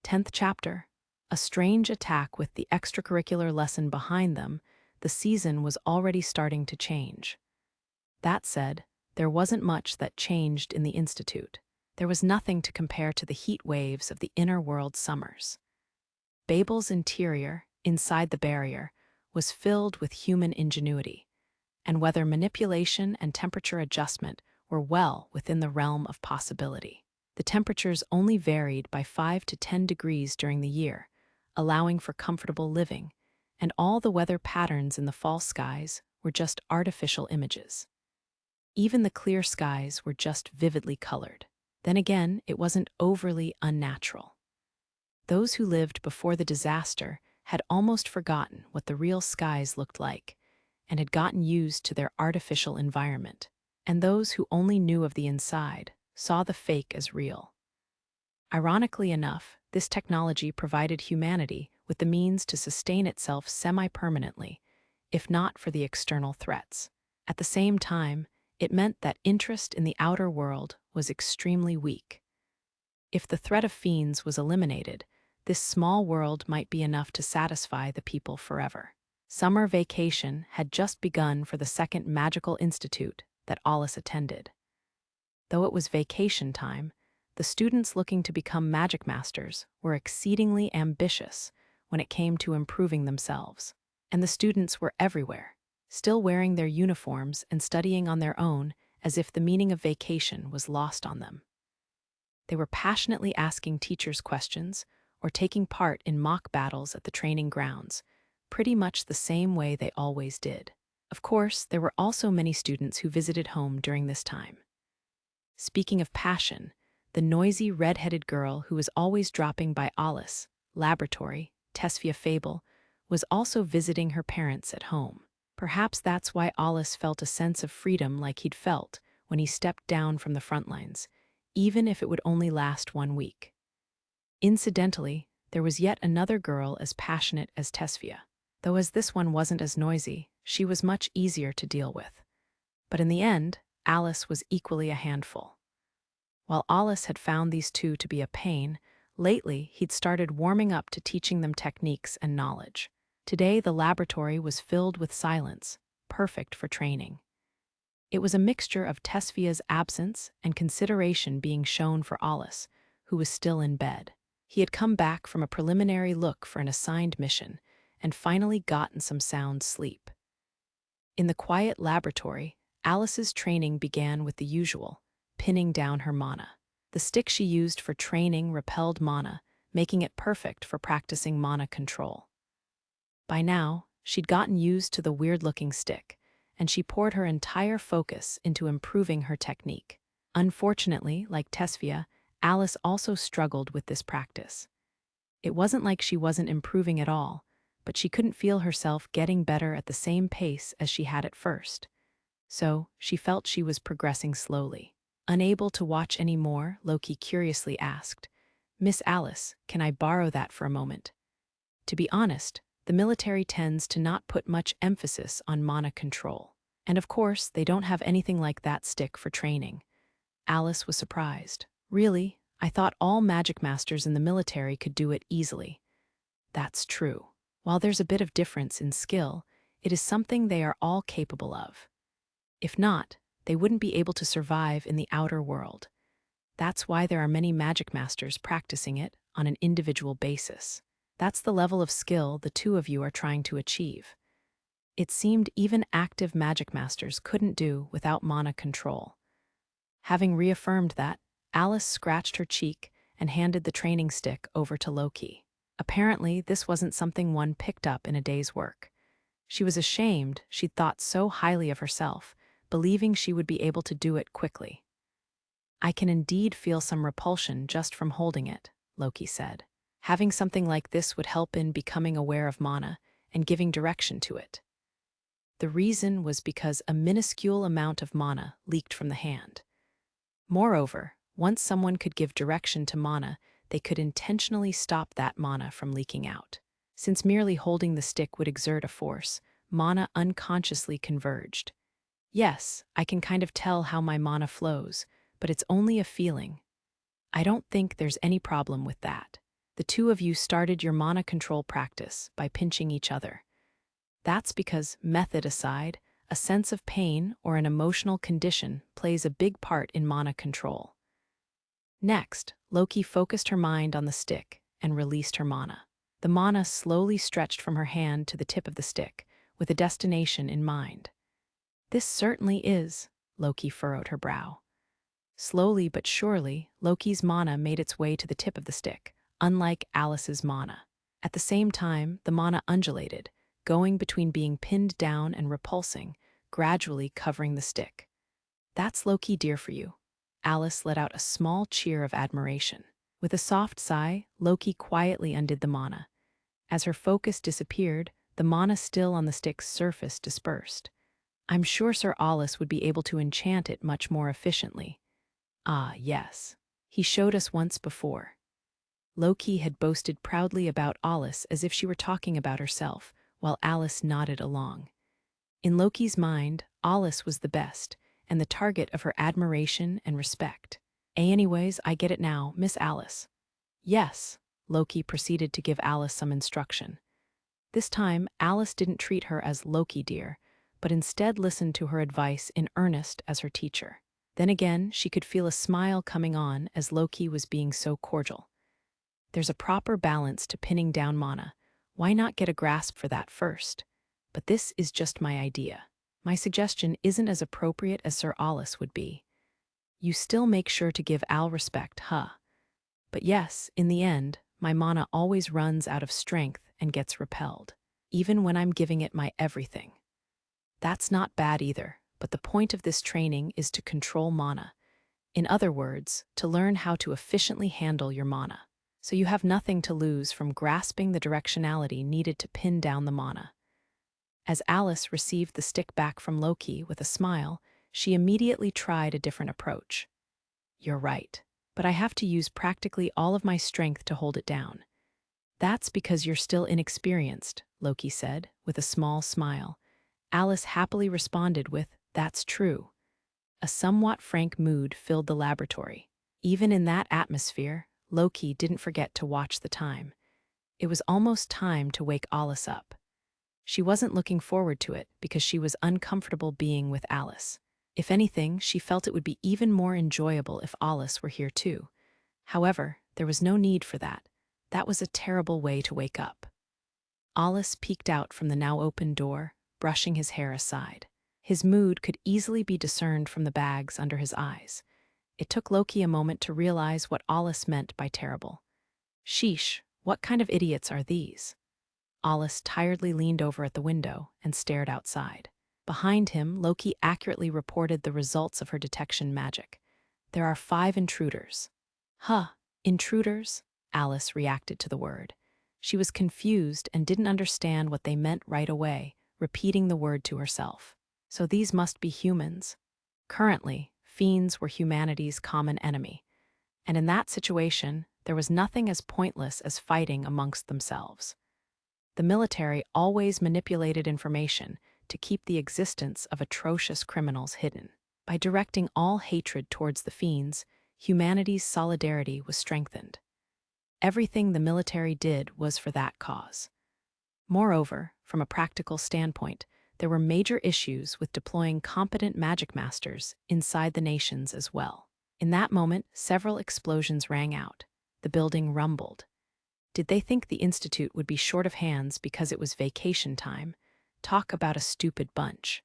10th chapter. A strange attack with the extracurricular lesson behind them, the season was already starting to change. That said, there wasn't much that changed in the Institute. There was nothing to compare to the heat waves of the inner world summers. Babel's interior, inside the barrier, was filled with human ingenuity, and weather manipulation and temperature adjustment were well within the realm of possibility. The temperatures only varied by 5 to 10 degrees during the year, allowing for comfortable living, and all the weather patterns in the fall skies were just artificial images. Even the clear skies were just vividly colored. Then again, it wasn't overly unnatural. Those who lived before the disaster had almost forgotten what the real skies looked like and had gotten used to their artificial environment. And those who only knew of the inside saw the fake as real. Ironically enough, this technology provided humanity with the means to sustain itself semi-permanently, if not for the external threats. At the same time, it meant that interest in the outer world was extremely weak. If the threat of fiends was eliminated, this small world might be enough to satisfy the people forever. Summer vacation had just begun for the second magical institute that Alus attended. Though it was vacation time, the students looking to become Magicmasters were exceedingly ambitious when it came to improving themselves. And the students were everywhere, still wearing their uniforms and studying on their own as if the meaning of vacation was lost on them. They were passionately asking teachers questions or taking part in mock battles at the training grounds, pretty much the same way they always did. Of course, there were also many students who visited home during this time. Speaking of passion, the noisy red-headed girl who was always dropping by Alus, laboratory, Tesfia Fable, was also visiting her parents at home. Perhaps that's why Alus felt a sense of freedom like he'd felt when he stepped down from the front lines, even if it would only last 1 week. Incidentally, there was yet another girl as passionate as Tesfia. Though as this one wasn't as noisy, she was much easier to deal with. But in the end, Alus was equally a handful. While Alus had found these two to be a pain, lately he'd started warming up to teaching them techniques and knowledge. Today the laboratory was filled with silence, perfect for training. It was a mixture of Tesfia's absence and consideration being shown for Alus, who was still in bed. He had come back from a preliminary look for an assigned mission and finally gotten some sound sleep. In the quiet laboratory, Alus's training began with the usual, pinning down her mana. The stick she used for training repelled mana, making it perfect for practicing mana control. By now, she'd gotten used to the weird-looking stick, and she poured her entire focus into improving her technique. Unfortunately, like Tesfia, Alus also struggled with this practice. It wasn't like she wasn't improving at all, but she couldn't feel herself getting better at the same pace as she had at first. So, she felt she was progressing slowly. Unable to watch any more, Loki curiously asked, "Miss Alus, can I borrow that for a moment?" To be honest, the military tends to not put much emphasis on mana control. And of course, they don't have anything like that stick for training. Alus was surprised. Really? I thought all Magicmasters in the military could do it easily. That's true. While there's a bit of difference in skill, it is something they are all capable of. If not, they wouldn't be able to survive in the outer world. That's why there are many Magicmasters practicing it on an individual basis. That's the level of skill the two of you are trying to achieve. It seemed even active Magicmasters couldn't do without mana control. Having reaffirmed that, Alus scratched her cheek and handed the training stick over to Loki. Apparently, this wasn't something one picked up in a day's work. She was ashamed she'd thought so highly of herself, believing she would be able to do it quickly. "I can indeed feel some repulsion just from holding it," Loki said. "Having something like this would help in becoming aware of mana and giving direction to it." The reason was because a minuscule amount of mana leaked from the hand. Moreover, once someone could give direction to mana, they could intentionally stop that mana from leaking out. Since merely holding the stick would exert a force, mana unconsciously converged. "Yes, I can kind of tell how my mana flows, but it's only a feeling. I don't think there's any problem with that." The two of you started your mana control practice by pinching each other. That's because, method aside, a sense of pain or an emotional condition plays a big part in mana control. Next, Loki focused her mind on the stick and released her mana. The mana slowly stretched from her hand to the tip of the stick, with a destination in mind. This certainly is, Loki furrowed her brow. Slowly but surely, Loki's mana made its way to the tip of the stick, unlike Alice's mana. At the same time, the mana undulated, going between being pinned down and repulsing, gradually covering the stick. That's Loki dear for you. Alice let out a small cheer of admiration. With a soft sigh, Loki quietly undid the mana. As her focus disappeared, the mana still on the stick's surface dispersed. I'm sure Sir Alus would be able to enchant it much more efficiently. Ah, yes. He showed us once before. Loki had boasted proudly about Alus as if she were talking about herself, while Alice nodded along. In Loki's mind, Alus was the best, and the target of her admiration and respect. Anyways, I get it now, Miss Alice. Yes, Loki proceeded to give Alice some instruction. This time, Alice didn't treat her as Loki dear, but instead listened to her advice in earnest as her teacher. Then again, she could feel a smile coming on as Loki was being so cordial. There's a proper balance to pinning down mana. Why not get a grasp for that first? But this is just my idea. My suggestion isn't as appropriate as Sir Alus would be. You still make sure to give Al respect, huh? But yes, in the end, my mana always runs out of strength and gets repelled, even when I'm giving it my everything. That's not bad either, but the point of this training is to control mana. In other words, to learn how to efficiently handle your mana. So you have nothing to lose from grasping the directionality needed to pin down the mana. As Alice received the stick back from Loki with a smile, she immediately tried a different approach. You're right, but I have to use practically all of my strength to hold it down. That's because you're still inexperienced, Loki said, with a small smile. Alice happily responded with, that's true. A somewhat frank mood filled the laboratory. Even in that atmosphere, Loki didn't forget to watch the time. It was almost time to wake Alice up. She wasn't looking forward to it because she was uncomfortable being with Alice. If anything, she felt it would be even more enjoyable if Alice were here too. However, there was no need for that. That was a terrible way to wake up. Alice peeked out from the now open door, brushing his hair aside. His mood could easily be discerned from the bags under his eyes. It took Loki a moment to realize what Alice meant by terrible. Sheesh, what kind of idiots are these? Alice tiredly leaned over at the window and stared outside. Behind him, Loki accurately reported the results of her detection magic. There are 5 intruders. Huh, intruders? Alice reacted to the word. She was confused and didn't understand what they meant right away, repeating the word to herself. So these must be humans. Currently, fiends were humanity's common enemy. And in that situation, there was nothing as pointless as fighting amongst themselves. The military always manipulated information to keep the existence of atrocious criminals hidden. By directing all hatred towards the fiends, humanity's solidarity was strengthened. Everything the military did was for that cause. Moreover, from a practical standpoint, there were major issues with deploying competent Magicmasters inside the nations as well. In that moment, several explosions rang out. The building rumbled. Did they think the Institute would be short of hands because it was vacation time? Talk about a stupid bunch.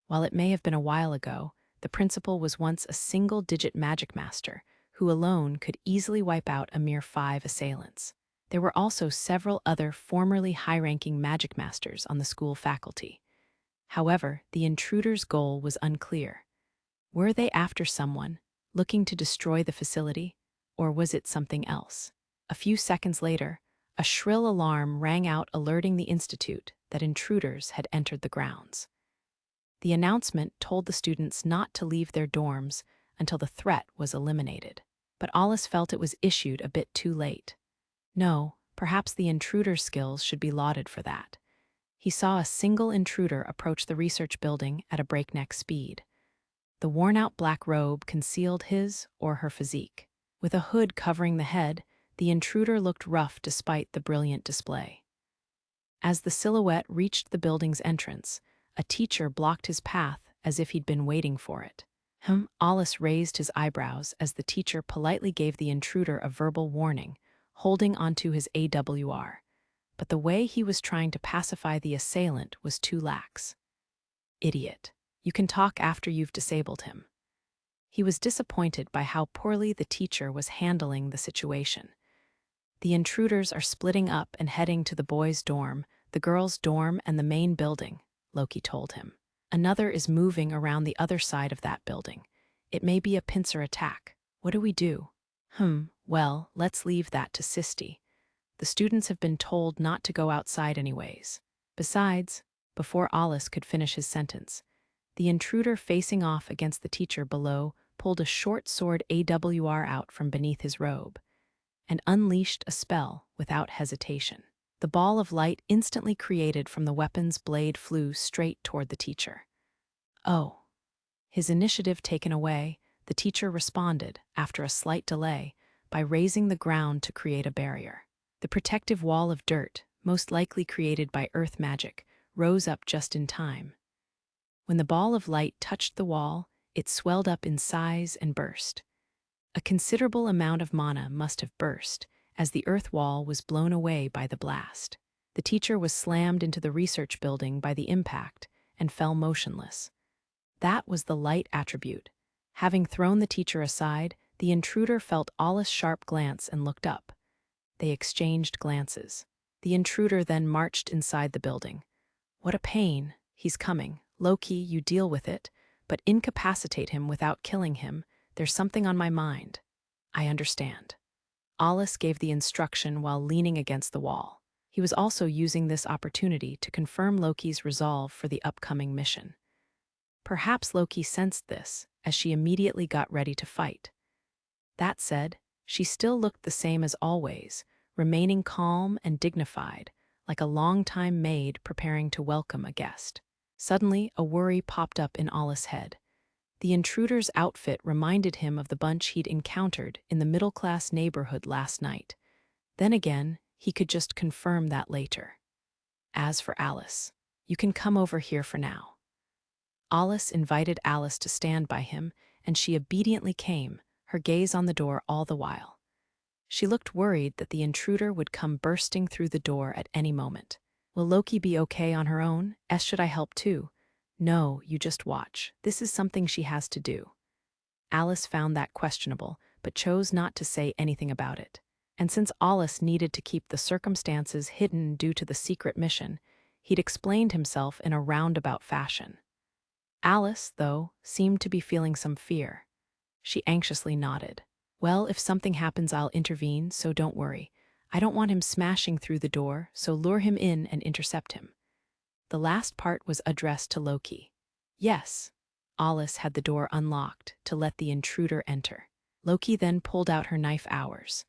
While it may have been a while ago, the principal was once a single-digit Magicmaster who alone could easily wipe out a mere 5 assailants. There were also several other formerly high-ranking Magicmasters on the school faculty. However, the intruders' goal was unclear. Were they after someone, looking to destroy the facility, or was it something else? A few seconds later, a shrill alarm rang out alerting the Institute that intruders had entered the grounds. The announcement told the students not to leave their dorms until the threat was eliminated. But Alice felt it was issued a bit too late. No, perhaps the intruder's skills should be lauded for that. He saw a single intruder approach the research building at a breakneck speed. The worn-out black robe concealed his or her physique. With a hood covering the head, The intruder looked rough despite the brilliant display. As the silhouette reached the building's entrance, a teacher blocked his path as if he'd been waiting for it. Alus raised his eyebrows as the teacher politely gave the intruder a verbal warning, holding onto his AWR. But the way he was trying to pacify the assailant was too lax. Idiot. You can talk after you've disabled him. He was disappointed by how poorly the teacher was handling the situation. The intruders are splitting up and heading to the boys' dorm, the girls' dorm, and the main building, Loki told him. Another is moving around the other side of that building. It may be a pincer attack. What do we do? Well, let's leave that to Sisti. The students have been told not to go outside anyways. Besides, before Alus could finish his sentence, the intruder facing off against the teacher below pulled a short sword AWR out from beneath his robe and unleashed a spell without hesitation. The ball of light instantly created from the weapon's blade flew straight toward the teacher. Oh. His initiative taken away, the teacher responded, after a slight delay, by raising the ground to create a barrier. The protective wall of dirt, most likely created by earth magic, rose up just in time. When the ball of light touched the wall, it swelled up in size and burst. A considerable amount of mana must have burst, as the earth wall was blown away by the blast. The teacher was slammed into the research building by the impact and fell motionless. That was the light attribute. Having thrown the teacher aside, the intruder felt Alus' sharp glance and looked up. They exchanged glances. The intruder then marched inside the building. What a pain. He's coming. Loki, you deal with it, but incapacitate him without killing him. There's something on my mind. I understand. Alus gave the instruction while leaning against the wall. He was also using this opportunity to confirm Loki's resolve for the upcoming mission. Perhaps Loki sensed this, as she immediately got ready to fight. That said, she still looked the same as always, remaining calm and dignified, like a long-time maid preparing to welcome a guest. Suddenly, a worry popped up in Alus' head. The intruder's outfit reminded him of the bunch he'd encountered in the middle-class neighborhood last night. Then again, he could just confirm that later. As for Alus, you can come over here for now. Alus invited Alus to stand by him, and she obediently came, her gaze on the door all the while. She looked worried that the intruder would come bursting through the door at any moment. Will Loki be okay on her own? Should I help too? No, you just watch. This is something she has to do. Alus found that questionable, but chose not to say anything about it. And since Alus needed to keep the circumstances hidden due to the secret mission, he'd explained himself in a roundabout fashion. Alus, though, seemed to be feeling some fear. She anxiously nodded. Well, if something happens, I'll intervene, so don't worry. I don't want him smashing through the door, so lure him in and intercept him. The last part was addressed to Loki. Yes. Alus had the door unlocked to let the intruder enter. Loki then pulled out her knife hours.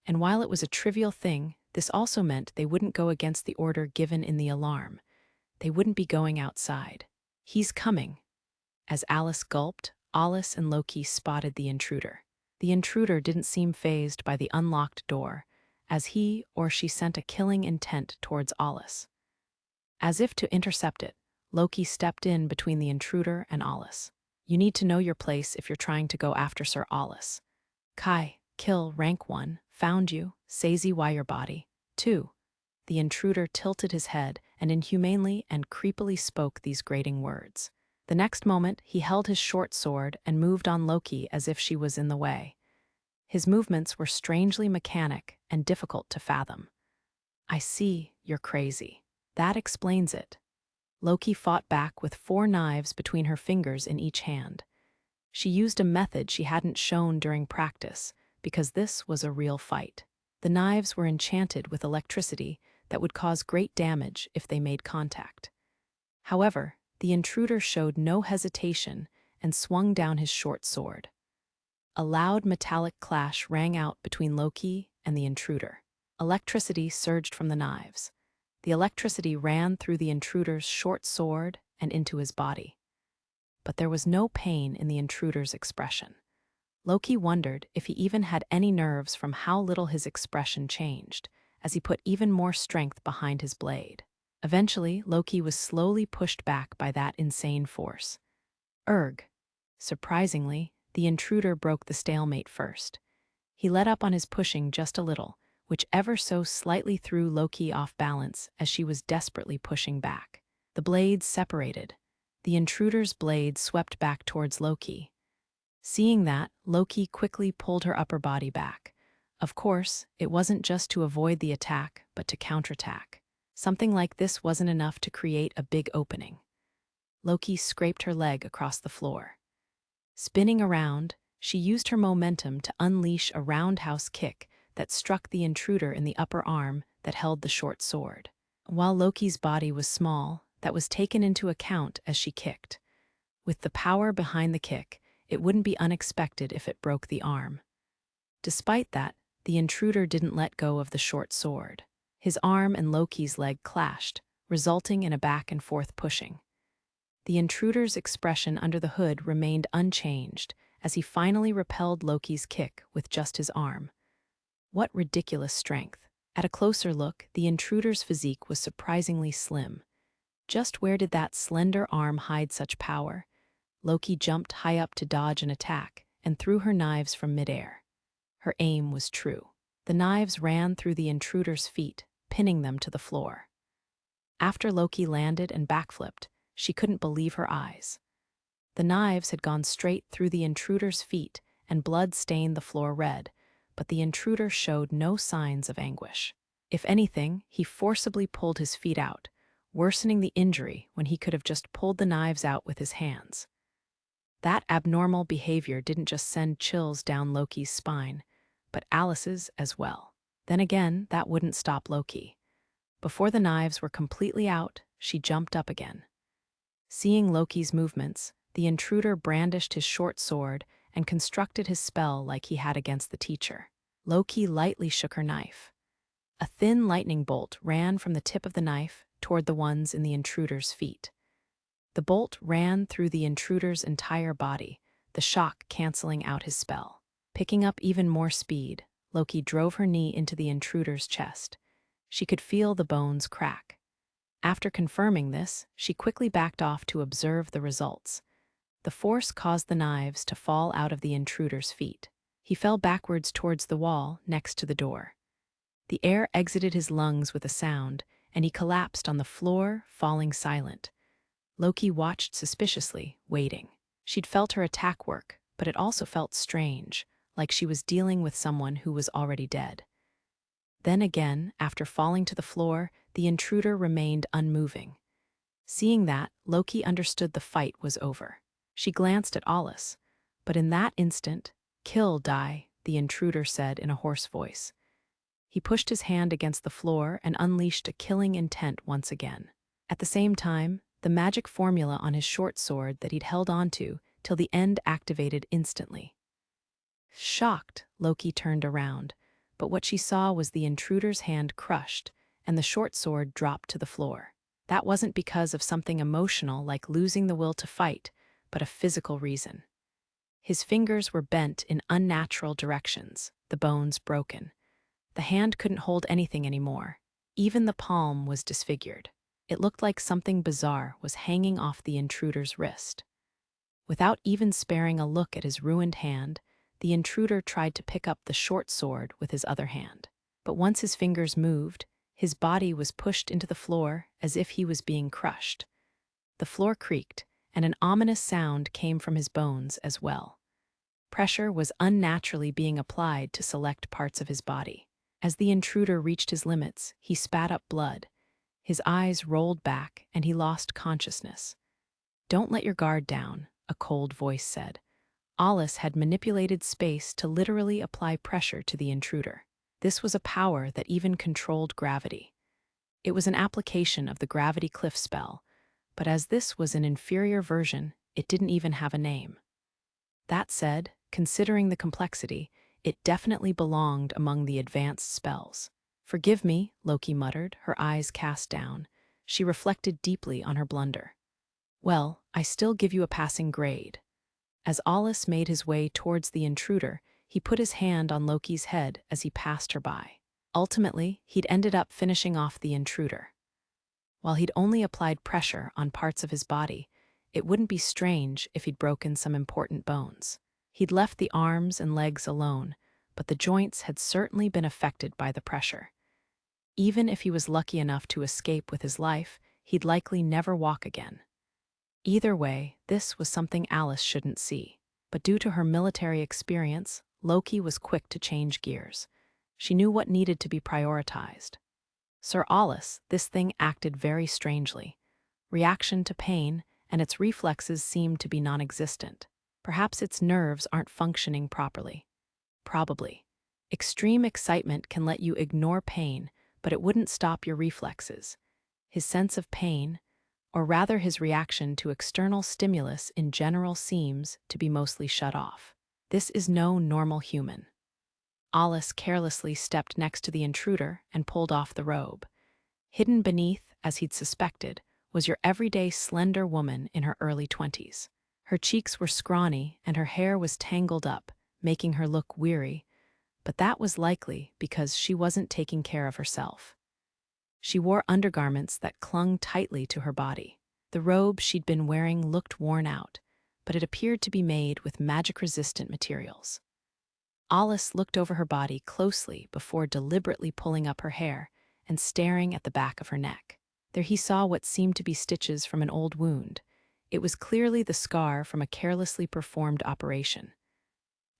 And while it was a trivial thing, this also meant they wouldn't go against the order given in the alarm. They wouldn't be going outside. He's coming. As Alus gulped, Alus and Loki spotted the intruder. The intruder didn't seem fazed by the unlocked door, as he or she sent a killing intent towards Alus. As if to intercept it, Loki stepped in between the intruder and Alus. You need to know your place if you're trying to go after Sir Alus. Kai, kill, rank 1, found you, Sazy wire body. 2. The intruder tilted his head and inhumanely and creepily spoke these grating words. The next moment, he held his short sword and moved on Loki as if she was in the way. His movements were strangely mechanic and difficult to fathom. I see, you're crazy. That explains it. Loki fought back with 4 knives between her fingers in each hand. She used a method she hadn't shown during practice, because this was a real fight. The knives were enchanted with electricity that would cause great damage if they made contact. However, the intruder showed no hesitation and swung down his short sword. A loud metallic clash rang out between Loki and the intruder. Electricity surged from the knives. The electricity ran through the intruder's short sword and into his body. But there was no pain in the intruder's expression. Loki wondered if he even had any nerves from how little his expression changed, as he put even more strength behind his blade. Eventually, Loki was slowly pushed back by that insane force. Erg. Surprisingly, the intruder broke the stalemate first. He let up on his pushing just a little, which ever so slightly threw Loki off balance as she was desperately pushing back. The blades separated. The intruder's blade swept back towards Loki. Seeing that, Loki quickly pulled her upper body back. Of course, it wasn't just to avoid the attack, but to counterattack. Something like this wasn't enough to create a big opening. Loki scraped her leg across the floor. Spinning around, she used her momentum to unleash a roundhouse kick that struck the intruder in the upper arm that held the short sword. While Loki's body was small, that was taken into account as she kicked. With the power behind the kick, it wouldn't be unexpected if it broke the arm. Despite that, the intruder didn't let go of the short sword. His arm and Loki's leg clashed, resulting in a back and forth pushing. The intruder's expression under the hood remained unchanged as he finally repelled Loki's kick with just his arm. What ridiculous strength. At a closer look, the intruder's physique was surprisingly slim. Just where did that slender arm hide such power? Loki jumped high up to dodge an attack and threw her knives from midair. Her aim was true. The knives ran through the intruder's feet, pinning them to the floor. After Loki landed and backflipped, she couldn't believe her eyes. The knives had gone straight through the intruder's feet and blood stained the floor red, but the intruder showed no signs of anguish. If anything, he forcibly pulled his feet out, worsening the injury when he could have just pulled the knives out with his hands. That abnormal behavior didn't just send chills down Loki's spine, but Alice's as well. Then again, that wouldn't stop Loki. Before the knives were completely out, she jumped up again. Seeing Loki's movements, the intruder brandished his short sword and constructed his spell like he had against the teacher. Loki lightly shook her knife. A thin lightning bolt ran from the tip of the knife toward the ones in the intruder's feet. The bolt ran through the intruder's entire body, the shock canceling out his spell. Picking up even more speed, Loki drove her knee into the intruder's chest. She could feel the bones crack. After confirming this, she quickly backed off to observe the results. The force caused the knives to fall out of the intruder's feet. He fell backwards towards the wall next to the door. The air exited his lungs with a sound, and he collapsed on the floor, falling silent. Loki watched suspiciously, waiting. She'd felt her attack work, but it also felt strange, like she was dealing with someone who was already dead. Then again, after falling to the floor, the intruder remained unmoving. Seeing that, Loki understood the fight was over. She glanced at Alus, but in that instant, "Kill, die," the intruder said in a hoarse voice. He pushed his hand against the floor and unleashed a killing intent once again. At the same time, the magic formula on his short sword that he'd held onto till the end activated instantly. Shocked, Loki turned around, but what she saw was the intruder's hand crushed and the short sword dropped to the floor. That wasn't because of something emotional like losing the will to fight, but a physical reason. His fingers were bent in unnatural directions, the bones broken. The hand couldn't hold anything anymore. Even the palm was disfigured. It looked like something bizarre was hanging off the intruder's wrist. Without even sparing a look at his ruined hand, the intruder tried to pick up the short sword with his other hand. But once his fingers moved, his body was pushed into the floor as if he was being crushed. The floor creaked, and an ominous sound came from his bones as well. Pressure was unnaturally being applied to select parts of his body. As the intruder reached his limits, he spat up blood. His eyes rolled back, and he lost consciousness. "Don't let your guard down," a cold voice said. Alus had manipulated space to literally apply pressure to the intruder. This was a power that even controlled gravity. It was an application of the gravity cliff spell, but as this was an inferior version, it didn't even have a name. That said, considering the complexity, it definitely belonged among the advanced spells. "Forgive me," Loki muttered, her eyes cast down. She reflected deeply on her blunder. "Well, I still give you a passing grade." As Alus made his way towards the intruder, he put his hand on Loki's head as he passed her by. Ultimately, he'd ended up finishing off the intruder. While he'd only applied pressure on parts of his body, it wouldn't be strange if he'd broken some important bones. He'd left the arms and legs alone, but the joints had certainly been affected by the pressure. Even if he was lucky enough to escape with his life, he'd likely never walk again. Either way, this was something Alus shouldn't see. But due to her military experience, Loki was quick to change gears. She knew what needed to be prioritized. Sir Alus, this thing acted very strangely. Reaction to pain, and its reflexes seemed to be non-existent. Perhaps its nerves aren't functioning properly. Probably. Extreme excitement can let you ignore pain, but it wouldn't stop your reflexes. His sense of pain, or rather his reaction to external stimulus in general, seems to be mostly shut off. This is no normal human. Alus carelessly stepped next to the intruder and pulled off the robe. Hidden beneath, as he'd suspected, was your everyday slender woman in her early 20s. Her cheeks were scrawny and her hair was tangled up, making her look weary, but that was likely because she wasn't taking care of herself. She wore undergarments that clung tightly to her body. The robe she'd been wearing looked worn out, but it appeared to be made with magic-resistant materials. Alus looked over her body closely before deliberately pulling up her hair and staring at the back of her neck. There he saw what seemed to be stitches from an old wound. It was clearly the scar from a carelessly performed operation.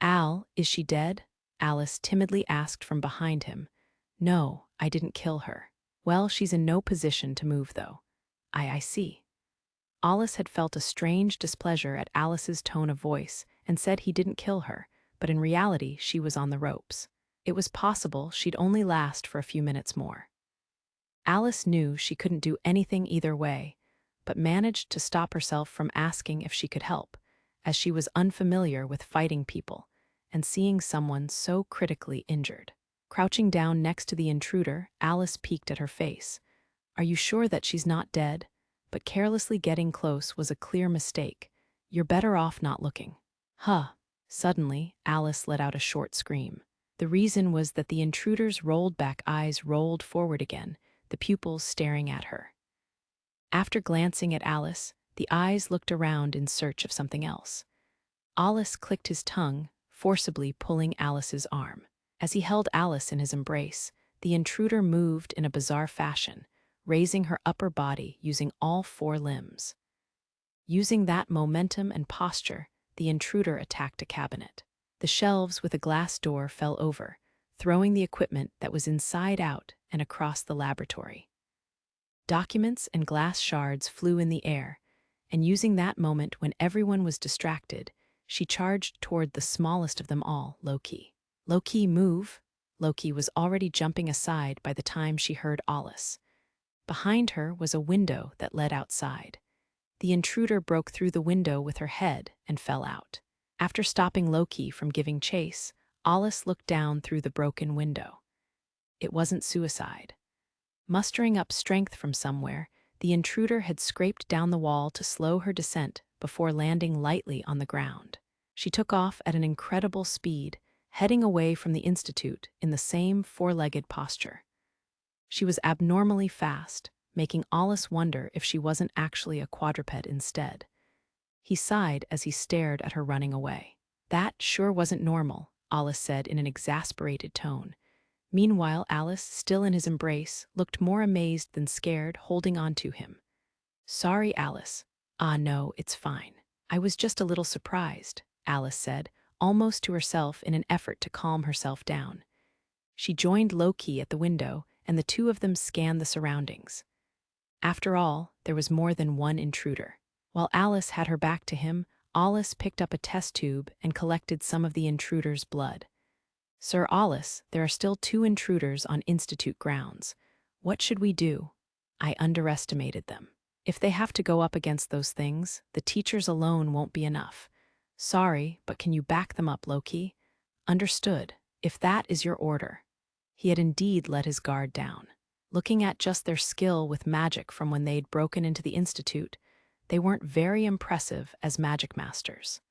"Al, is she dead?" Alus timidly asked from behind him. "No, I didn't kill her." "Well, she's in no position to move, though." I see." Alus had felt a strange displeasure at Alice's tone of voice and said he didn't kill her, but in reality she was on the ropes. It was possible she'd only last for a few minutes more. Alus knew she couldn't do anything either way, but managed to stop herself from asking if she could help, as she was unfamiliar with fighting people and seeing someone so critically injured. Crouching down next to the intruder, Alus peeked at her face. "Are you sure that she's not dead?" But carelessly getting close was a clear mistake. "You're better off not looking." "Huh." Suddenly, Alus let out a short scream. The reason was that the intruder's rolled-back eyes rolled forward again, the pupils staring at her. After glancing at Alus, the eyes looked around in search of something else. Alus clicked his tongue, forcibly pulling Alice's arm. As he held Alus in his embrace, the intruder moved in a bizarre fashion, raising her upper body using all 4 limbs. Using that momentum and posture, the intruder attacked a cabinet. The shelves with a glass door fell over, throwing the equipment that was inside out and across the laboratory. Documents and glass shards flew in the air, and using that moment when everyone was distracted, she charged toward the smallest of them all, Loki. "Loki, move!" Loki was already jumping aside by the time she heard Alus. Behind her was a window that led outside. The intruder broke through the window with her head and fell out. After stopping Loki from giving chase, Alus looked down through the broken window. It wasn't suicide. Mustering up strength from somewhere, the intruder had scraped down the wall to slow her descent before landing lightly on the ground. She took off at an incredible speed, heading away from the Institute in the same 4-legged posture. She was abnormally fast, making Alus wonder if she wasn't actually a quadruped instead. He sighed as he stared at her running away. "That sure wasn't normal," Alus said in an exasperated tone. Meanwhile, Alus, still in his embrace, looked more amazed than scared, holding on to him. "Sorry, Alus." "Ah, no, it's fine. I was just a little surprised," Alus said, almost to herself in an effort to calm herself down. She joined Loki at the window, and the two of them scanned the surroundings. After all, there was more than one intruder. While Alus had her back to him, Alus picked up a test tube and collected some of the intruder's blood. "Sir Alus, there are still 2 intruders on Institute grounds. What should we do?" "I underestimated them. If they have to go up against those things, the teachers alone won't be enough. Sorry, but can you back them up, Loki?" "Understood, if that is your order." He had indeed let his guard down. Looking at just their skill with magic from when they'd broken into the Institute, they weren't very impressive as Magicmasters.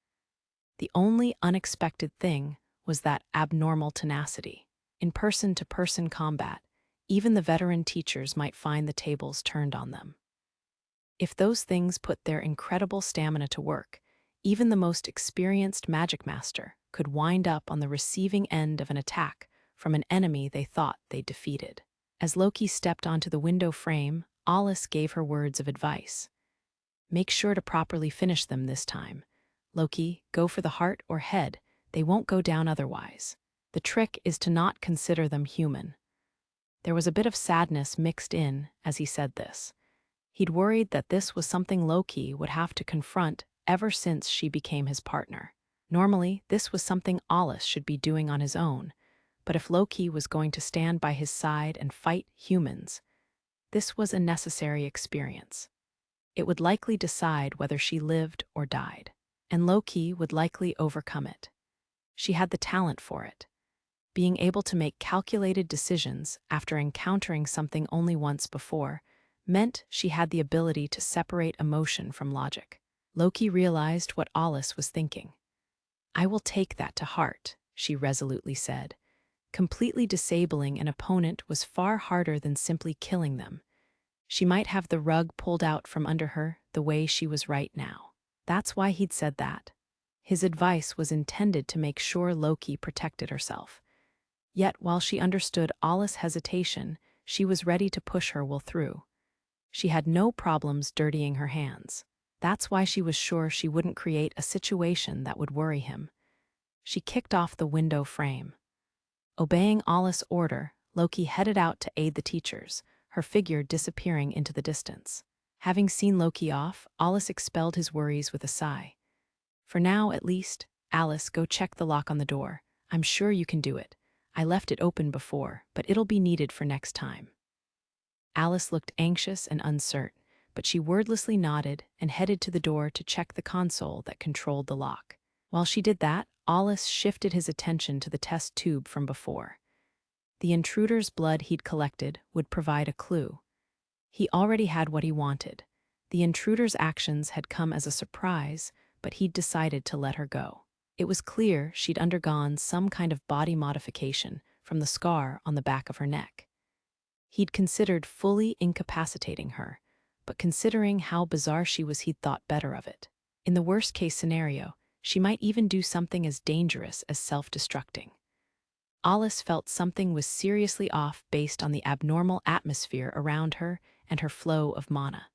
The only unexpected thing was that abnormal tenacity. In person-to-person combat, even the veteran teachers might find the tables turned on them. If those things put their incredible stamina to work, even the most experienced Magicmaster could wind up on the receiving end of an attack from an enemy they thought they'd defeated. As Loki stepped onto the window frame, Alus gave her words of advice. Make sure to properly finish them this time. Loki, go for the heart or head. They won't go down otherwise. The trick is to not consider them human. There was a bit of sadness mixed in as he said this. He'd worried that this was something Loki would have to confront ever since she became his partner. Normally, this was something Alus should be doing on his own, but if Loki was going to stand by his side and fight humans, this was a necessary experience. It would likely decide whether she lived or died, and Loki would likely overcome it. She had the talent for it. Being able to make calculated decisions after encountering something only once before meant she had the ability to separate emotion from logic. Loki realized what Alus was thinking. I will take that to heart, she resolutely said. Completely disabling an opponent was far harder than simply killing them. She might have the rug pulled out from under her the way she was right now. That's why he'd said that. His advice was intended to make sure Loki protected herself. Yet, while she understood Alus' hesitation, she was ready to push her will through. She had no problems dirtying her hands. That's why she was sure she wouldn't create a situation that would worry him. She kicked off the window frame. Obeying Alus' order, Loki headed out to aid the teachers, her figure disappearing into the distance. Having seen Loki off, Alus expelled his worries with a sigh. For now, at least, Alice, go check the lock on the door. I'm sure you can do it. I left it open before, but it'll be needed for next time. Alice looked anxious and uncertain, but she wordlessly nodded and headed to the door to check the console that controlled the lock. While she did that, Alus shifted his attention to the test tube from before. The intruder's blood he'd collected would provide a clue. He already had what he wanted. The intruder's actions had come as a surprise, but he'd decided to let her go. It was clear she'd undergone some kind of body modification from the scar on the back of her neck. He'd considered fully incapacitating her, but considering how bizarre she was, he'd thought better of it. In the worst-case scenario, she might even do something as dangerous as self-destructing. Alus felt something was seriously off based on the abnormal atmosphere around her and her flow of mana.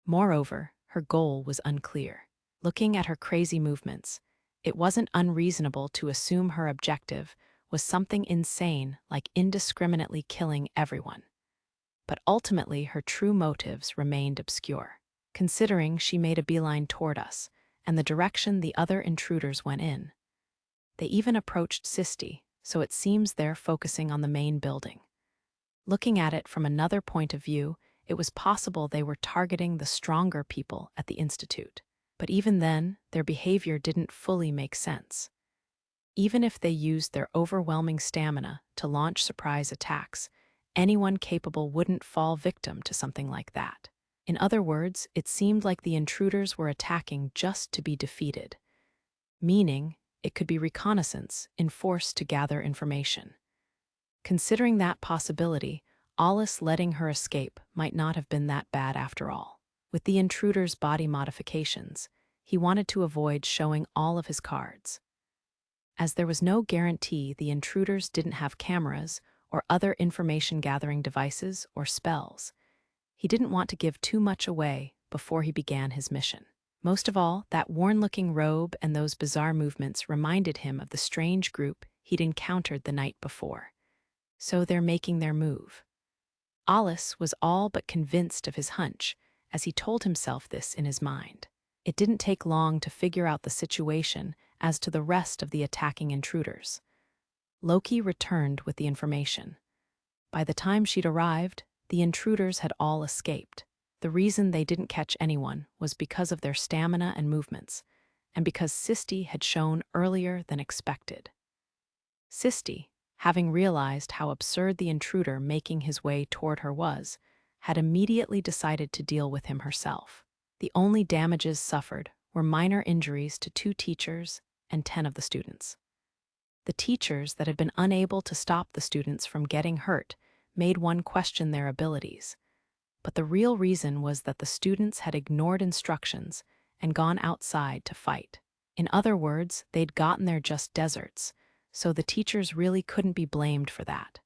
Moreover, her goal was unclear. Looking at her crazy movements, it wasn't unreasonable to assume her objective was something insane like indiscriminately killing everyone. But ultimately, her true motives remained obscure, considering she made a beeline toward us and the direction the other intruders went in. They even approached Sisti, so it seems they're focusing on the main building. Looking at it from another point of view, it was possible they were targeting the stronger people at the Institute. But even then, their behavior didn't fully make sense. Even if they used their overwhelming stamina to launch surprise attacks, anyone capable wouldn't fall victim to something like that. In other words, it seemed like the intruders were attacking just to be defeated, meaning it could be reconnaissance enforced to gather information. Considering that possibility, Alus letting her escape might not have been that bad after all. With the intruder's body modifications, he wanted to avoid showing all of his cards. As there was no guarantee the intruders didn't have cameras or other information-gathering devices or spells, he didn't want to give too much away before he began his mission. Most of all, that worn-looking robe and those bizarre movements reminded him of the strange group he'd encountered the night before. So they're making their move. Alus was all but convinced of his hunch as he told himself this in his mind. It didn't take long to figure out the situation as to the rest of the attacking intruders. Loki returned with the information. By the time she'd arrived, the intruders had all escaped. The reason they didn't catch anyone was because of their stamina and movements, and because Sisti had shown earlier than expected. Sisti, having realized how absurd the intruder making his way toward her was, had immediately decided to deal with him herself. The only damages suffered were minor injuries to 2 teachers and 10 of the students. The teachers that had been unable to stop the students from getting hurt made one question their abilities. But the real reason was that the students had ignored instructions and gone outside to fight. In other words, they'd gotten there just deserts, so the teachers really couldn't be blamed for that.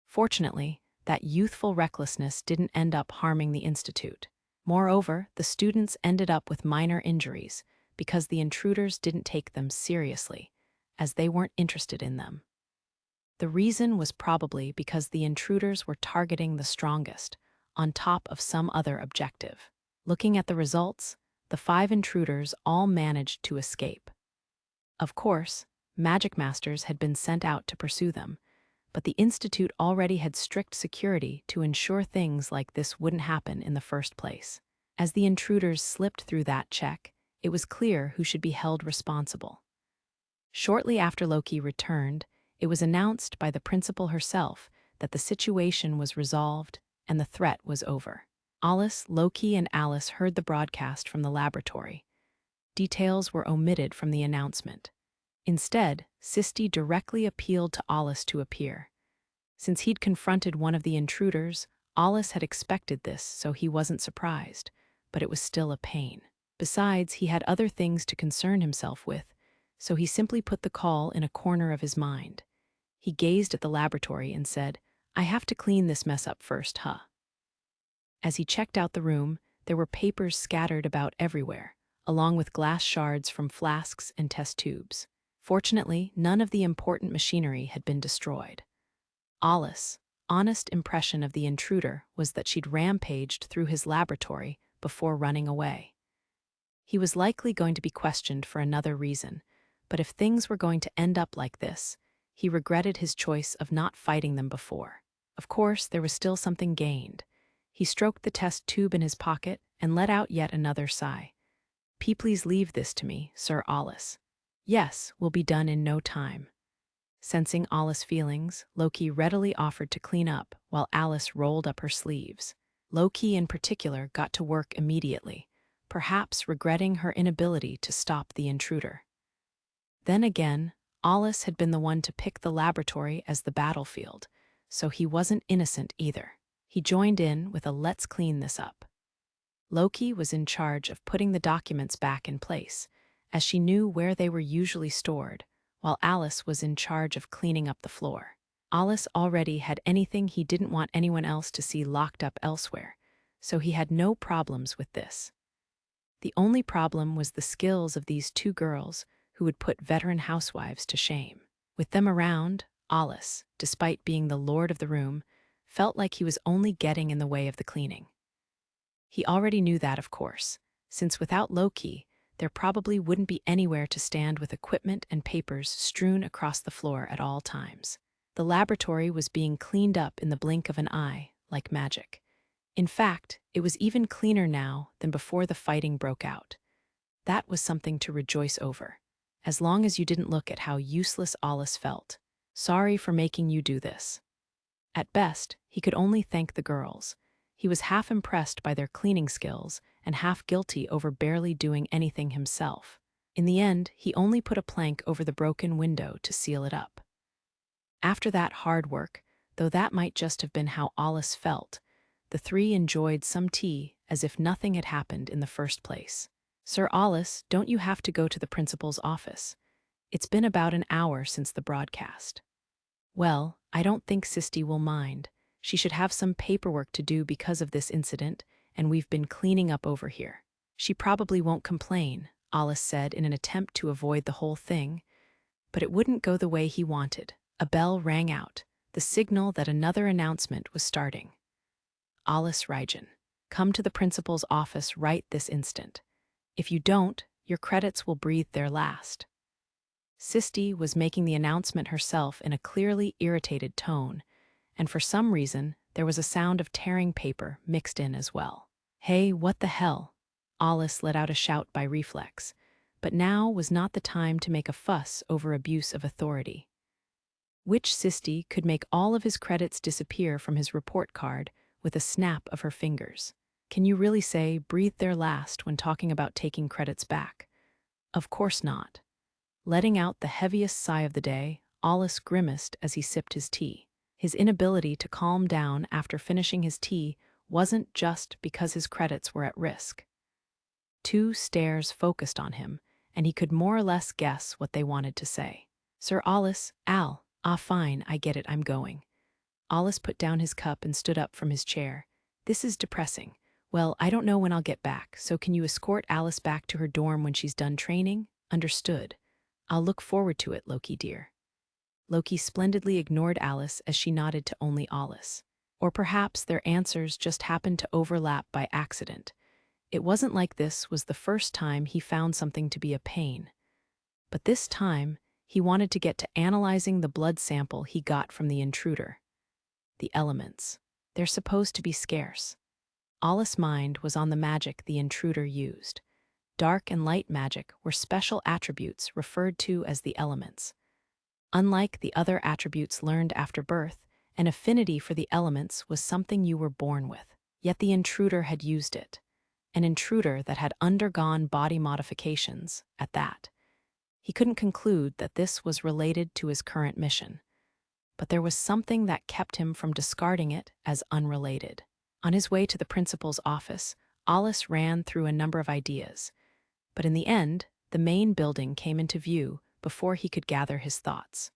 Fortunately, that youthful recklessness didn't end up harming the institute. Moreover, the students ended up with minor injuries because the intruders didn't take them seriously, as they weren't interested in them. The reason was probably because the intruders were targeting the strongest, on top of some other objective. Looking at the results, the 5 intruders all managed to escape. Of course, Magicmasters had been sent out to pursue them, but the Institute already had strict security to ensure things like this wouldn't happen in the first place. As the intruders slipped through that check, it was clear who should be held responsible. Shortly after Loki returned, it was announced by the principal herself that the situation was resolved and the threat was over. Alus, Loki, and Alice heard the broadcast from the laboratory. Details were omitted from the announcement. Instead, Sisti directly appealed to Alus to appear. Since he'd confronted one of the intruders, Alus had expected this, so he wasn't surprised, but it was still a pain. Besides, he had other things to concern himself with, so he simply put the call in a corner of his mind. He gazed at the laboratory and said, "I have to clean this mess up first, huh?" As he checked out the room, there were papers scattered about everywhere, along with glass shards from flasks and test tubes. Fortunately, none of the important machinery had been destroyed. Alus' honest impression of the intruder was that she'd rampaged through his laboratory before running away. He was likely going to be questioned for another reason, but if things were going to end up like this, he regretted his choice of not fighting them before. Of course, there was still something gained. He stroked the test tube in his pocket and let out yet another sigh. "Please leave this to me, Sir Alus." "Yes, will be done in no time." Sensing Alus' feelings, Loki readily offered to clean up while Alice rolled up her sleeves. Loki in particular got to work immediately, perhaps regretting her inability to stop the intruder. Then again, Alus had been the one to pick the laboratory as the battlefield, so he wasn't innocent either. He joined in with a "let's clean this up." Loki was in charge of putting the documents back in place, as she knew where they were usually stored, while Alice was in charge of cleaning up the floor. Alus already had anything he didn't want anyone else to see locked up elsewhere, so he had no problems with this. The only problem was the skills of these 2 girls who would put veteran housewives to shame. With them around, Alus, despite being the lord of the room, felt like he was only getting in the way of the cleaning. He already knew that, of course, since without Loki, there probably wouldn't be anywhere to stand with equipment and papers strewn across the floor at all times. The laboratory was being cleaned up in the blink of an eye, like magic. In fact, it was even cleaner now than before the fighting broke out. That was something to rejoice over, as long as you didn't look at how useless Alus felt. "Sorry for making you do this." At best, he could only thank the girls. He was half impressed by their cleaning skills and half guilty over barely doing anything himself. In the end, he only put a plank over the broken window to seal it up. After that hard work, though that might just have been how Alus felt, the 3 enjoyed some tea as if nothing had happened in the first place. "Sir Alus, don't you have to go to the principal's office? It's been about an hour since the broadcast." "Well, I don't think Sisti will mind. She should have some paperwork to do because of this incident, and we've been cleaning up over here. She probably won't complain," Alus said in an attempt to avoid the whole thing. But it wouldn't go the way he wanted. A bell rang out, the signal that another announcement was starting. "Alus Rygen, come to the principal's office right this instant. If you don't, your credits will breathe their last." Sisti was making the announcement herself in a clearly irritated tone, and for some reason, there was a sound of tearing paper mixed in as well. "Hey, what the hell?" Alus let out a shout by reflex, but now was not the time to make a fuss over abuse of authority. Which Sisti could make all of his credits disappear from his report card with a snap of her fingers. Can you really say "breathe their last" when talking about taking credits back? Of course not. Letting out the heaviest sigh of the day, Alus grimaced as he sipped his tea. His inability to calm down after finishing his tea wasn't just because his credits were at risk. Two stares focused on him, and he could more or less guess what they wanted to say. Sir Alus, Al, fine, I get it, I'm going. Alus put down his cup and stood up from his chair. This is depressing. Well, I don't know when I'll get back, so can you escort Alice back to her dorm when she's done training? Understood. I'll look forward to it, Loki dear. Loki splendidly ignored Alice as she nodded to only Alus. Or perhaps their answers just happened to overlap by accident. It wasn't like this was the first time he found something to be a pain. But this time, he wanted to get to analyzing the blood sample he got from the intruder. The elements. They're supposed to be scarce. Alus' mind was on the magic the intruder used. Dark and light magic were special attributes referred to as the elements. Unlike the other attributes learned after birth, an affinity for the elements was something you were born with. Yet the intruder had used it. An intruder that had undergone body modifications, at that. He couldn't conclude that this was related to his current mission. But there was something that kept him from discarding it as unrelated. On his way to the principal's office, Alus ran through a number of ideas. But in the end, the main building came into view before he could gather his thoughts.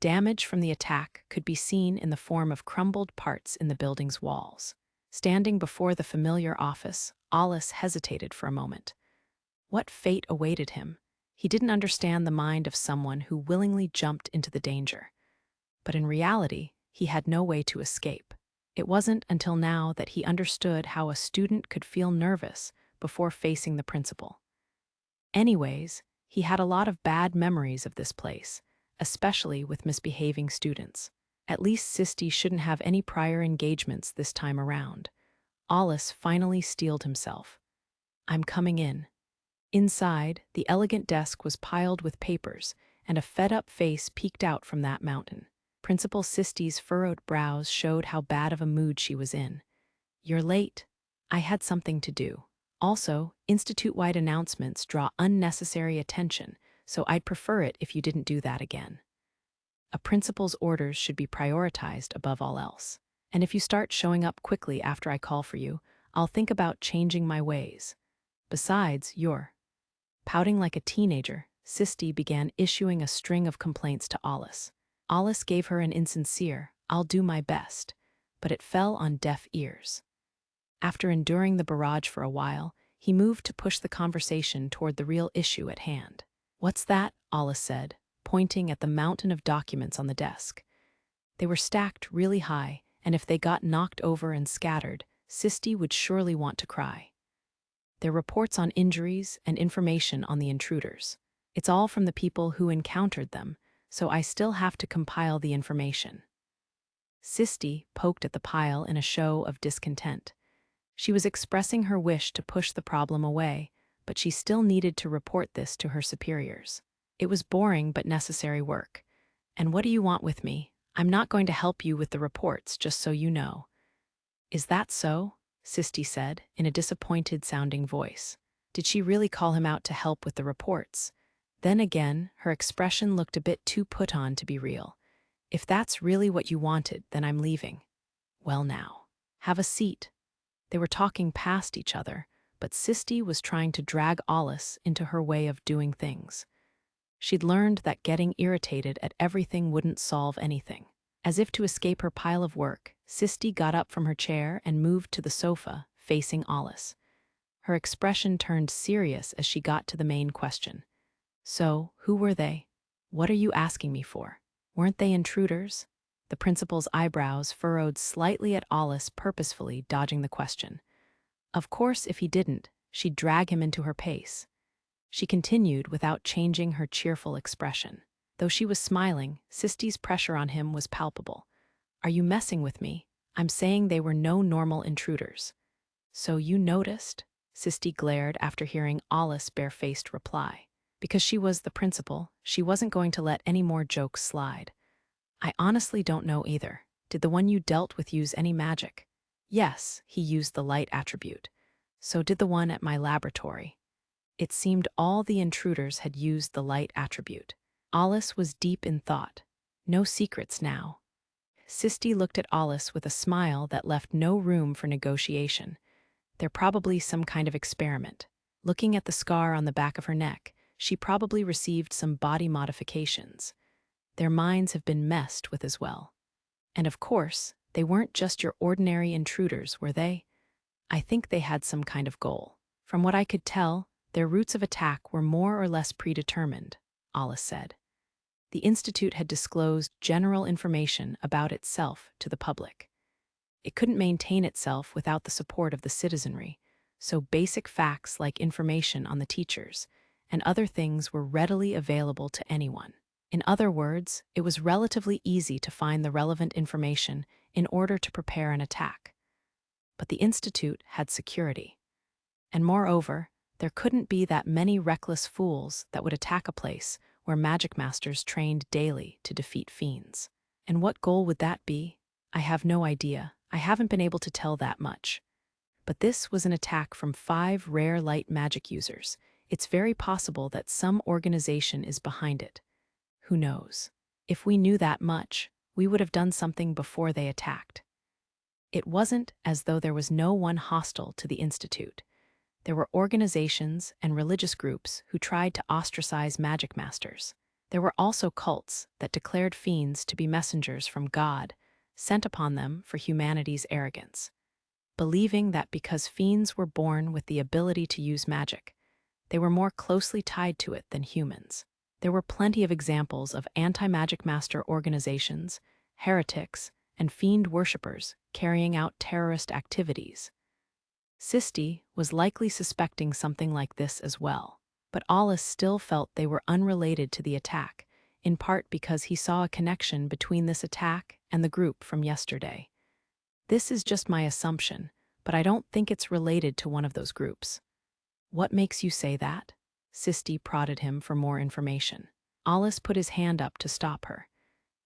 Damage from the attack could be seen in the form of crumbled parts in the building's walls. Standing before the familiar office, Alus hesitated for a moment. What fate awaited him? He didn't understand the mind of someone who willingly jumped into the danger. But in reality, he had no way to escape. It wasn't until now that he understood how a student could feel nervous before facing the principal. Anyways, he had a lot of bad memories of this place, especially with misbehaving students. At least Sisti shouldn't have any prior engagements this time around. Alus finally steeled himself. I'm coming in. Inside, the elegant desk was piled with papers, and a fed-up face peeked out from that mountain. Principal Sisti's furrowed brows showed how bad of a mood she was in. You're late. I had something to do. Also, institute-wide announcements draw unnecessary attention, so I'd prefer it if you didn't do that again. A principal's orders should be prioritized above all else. And if you start showing up quickly after I call for you, I'll think about changing my ways. Besides, you're pouting like a teenager. Sisti began issuing a string of complaints to Alus. Alus gave her an insincere, I'll do my best, but it fell on deaf ears. After enduring the barrage for a while, he moved to push the conversation toward the real issue at hand. What's that? Alus said, pointing at the mountain of documents on the desk. They were stacked really high, and if they got knocked over and scattered, Sisti would surely want to cry. They're reports on injuries and information on the intruders. It's all from the people who encountered them, so I still have to compile the information. Sisti poked at the pile in a show of discontent. She was expressing her wish to push the problem away, but she still needed to report this to her superiors. It was boring but necessary work. And what do you want with me? I'm not going to help you with the reports, just so you know. Is that so? Sisti said, in a disappointed-sounding voice. Did she really call him out to help with the reports? Then again, her expression looked a bit too put on to be real. If that's really what you wanted, then I'm leaving. Well now, have a seat. They were talking past each other, but Sisti was trying to drag Alus into her way of doing things. She'd learned that getting irritated at everything wouldn't solve anything. As if to escape her pile of work, Sisti got up from her chair and moved to the sofa, facing Alus. Her expression turned serious as she got to the main question. So, who were they? What are you asking me for? Weren't they intruders? The principal's eyebrows furrowed slightly at Alus, purposefully dodging the question. Of course, if he didn't, she'd drag him into her pace. She continued without changing her cheerful expression. Though she was smiling, Sisti's pressure on him was palpable. Are you messing with me? I'm saying they were no normal intruders. So you noticed? Sisti glared after hearing Alus' bare-faced reply. Because she was the principal, she wasn't going to let any more jokes slide. I honestly don't know either. Did the one you dealt with use any magic? Yes, he used the light attribute. So did the one at my laboratory. It seemed all the intruders had used the light attribute. Alus was deep in thought. No secrets now. Sisti looked at Alus with a smile that left no room for negotiation. They're probably some kind of experiment. Looking at the scar on the back of her neck, she probably received some body modifications. Their minds have been messed with as well. And of course, they weren't just your ordinary intruders, were they? I think they had some kind of goal. From what I could tell, their routes of attack were more or less predetermined, Alus said. The Institute had disclosed general information about itself to the public. It couldn't maintain itself without the support of the citizenry, so basic facts like information on the teachers and other things were readily available to anyone. In other words, it was relatively easy to find the relevant information in order to prepare an attack. But the Institute had security. And moreover, there couldn't be that many reckless fools that would attack a place where Magicmasters trained daily to defeat fiends. And what goal would that be? I have no idea. I haven't been able to tell that much. But this was an attack from 5 rare light magic users. It's very possible that some organization is behind it. Who knows? If we knew that much, we would have done something before they attacked. It wasn't as though there was no one hostile to the Institute. There were organizations and religious groups who tried to ostracize magic masters. There were also cults that declared fiends to be messengers from God, sent upon them for humanity's arrogance, believing that because fiends were born with the ability to use magic, they were more closely tied to it than humans. There were plenty of examples of anti-magic master organizations, heretics, and fiend worshippers carrying out terrorist activities. Sisti was likely suspecting something like this as well, but Alus still felt they were unrelated to the attack, in part because he saw a connection between this attack and the group from yesterday. This is just my assumption, but I don't think it's related to one of those groups. What makes you say that? Sisti prodded him for more information. Alus put his hand up to stop her.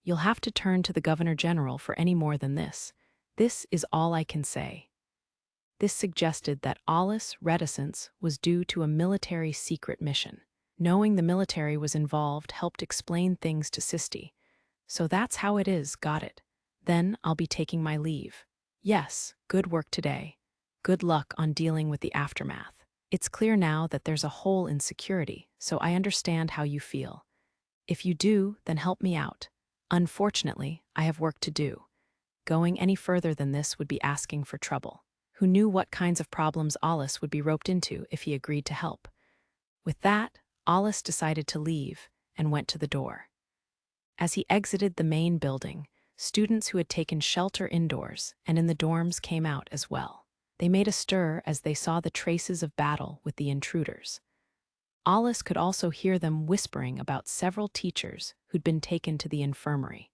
You'll have to turn to the Governor General for any more than this. This is all I can say. This suggested that Alus' reticence was due to a military secret mission. Knowing the military was involved helped explain things to Sisti. So that's how it is, got it. Then I'll be taking my leave. Yes, good work today. Good luck on dealing with the aftermath. It's clear now that there's a hole in security, so I understand how you feel. If you do, then help me out. Unfortunately, I have work to do. Going any further than this would be asking for trouble. Who knew what kinds of problems Alus would be roped into if he agreed to help? With that, Alus decided to leave and went to the door. As he exited the main building, students who had taken shelter indoors and in the dorms came out as well. They made a stir as they saw the traces of battle with the intruders. Alus could also hear them whispering about several teachers who'd been taken to the infirmary.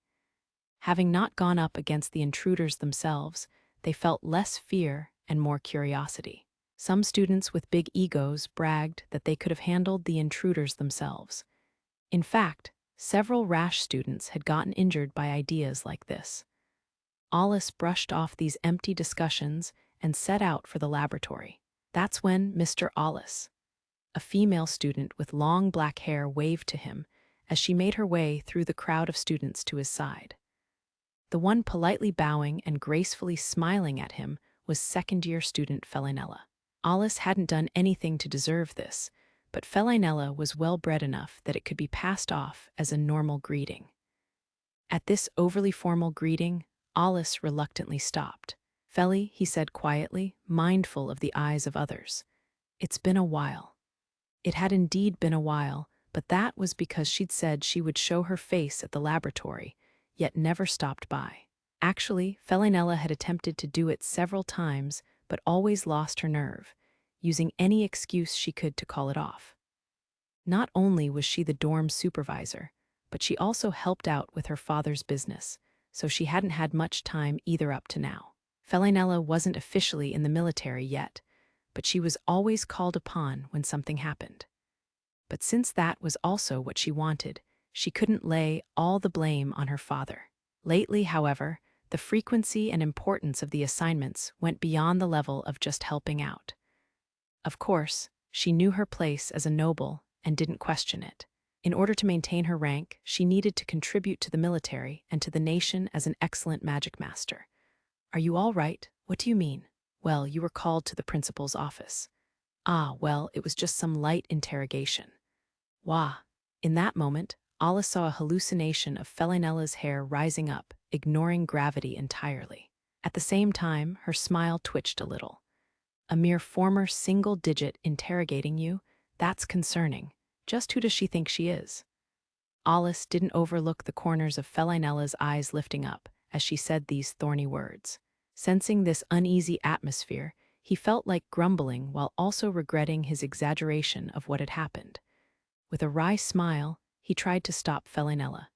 Having not gone up against the intruders themselves, they felt less fear and more curiosity. Some students with big egos bragged that they could have handled the intruders themselves. In fact, several rash students had gotten injured by ideas like this. Alus brushed off these empty discussions and set out for the laboratory. That's when Mr. Alus, a female student with long black hair, waved to him as she made her way through the crowd of students to his side. The one politely bowing and gracefully smiling at him was second-year student Felinella. Alus hadn't done anything to deserve this, but Felinella was well-bred enough that it could be passed off as a normal greeting. At this overly formal greeting, Alus reluctantly stopped. "Feli," he said quietly, mindful of the eyes of others. "It's been a while." It had indeed been a while, but that was because she'd said she would show her face at the laboratory, yet never stopped by. Actually, Felinella had attempted to do it several times, but always lost her nerve, using any excuse she could to call it off. Not only was she the dorm supervisor, but she also helped out with her father's business, so she hadn't had much time either up to now. Felinella wasn't officially in the military yet, but she was always called upon when something happened. But since that was also what she wanted, she couldn't lay all the blame on her father. Lately, however, the frequency and importance of the assignments went beyond the level of just helping out. Of course, She knew her place as a noble and didn't question it. In order to maintain her rank, she needed to contribute to the military and to the nation as an excellent magic master. Are you all right? What do you mean? Well, you were called to the principal's office. Ah, well, it was just some light interrogation. Wah! In that moment, Alice saw a hallucination of Felinella's hair rising up, ignoring gravity entirely. At the same time, her smile twitched a little. A mere former single-digit interrogating you? That's concerning. Just who does she think she is? Alice didn't overlook the corners of Felinella's eyes lifting up as she said these thorny words. Sensing this uneasy atmosphere, he felt like grumbling while also regretting his exaggeration of what had happened. With a wry smile, he tried to stop Felinella.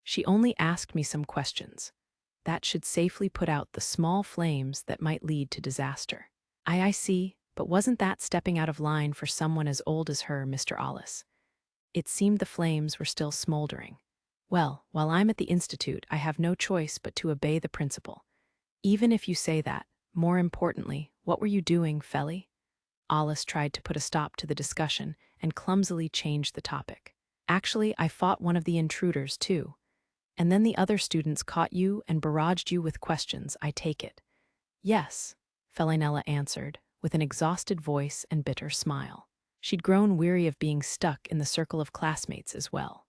She only asked me some questions. That should safely put out the small flames that might lead to disaster. I see, but wasn't that stepping out of line for someone as old as her, Mr. Alice? It seemed the flames were still smoldering. Well, while I'm at the Institute, I have no choice but to obey the principal. Even if you say that, more importantly, what were you doing, Feli? Alice tried to put a stop to the discussion and clumsily changed the topic. Actually, I fought one of the intruders, too. And then the other students caught you and barraged you with questions, I take it. Yes, Felinella answered, with an exhausted voice and bitter smile. She'd grown weary of being stuck in the circle of classmates as well.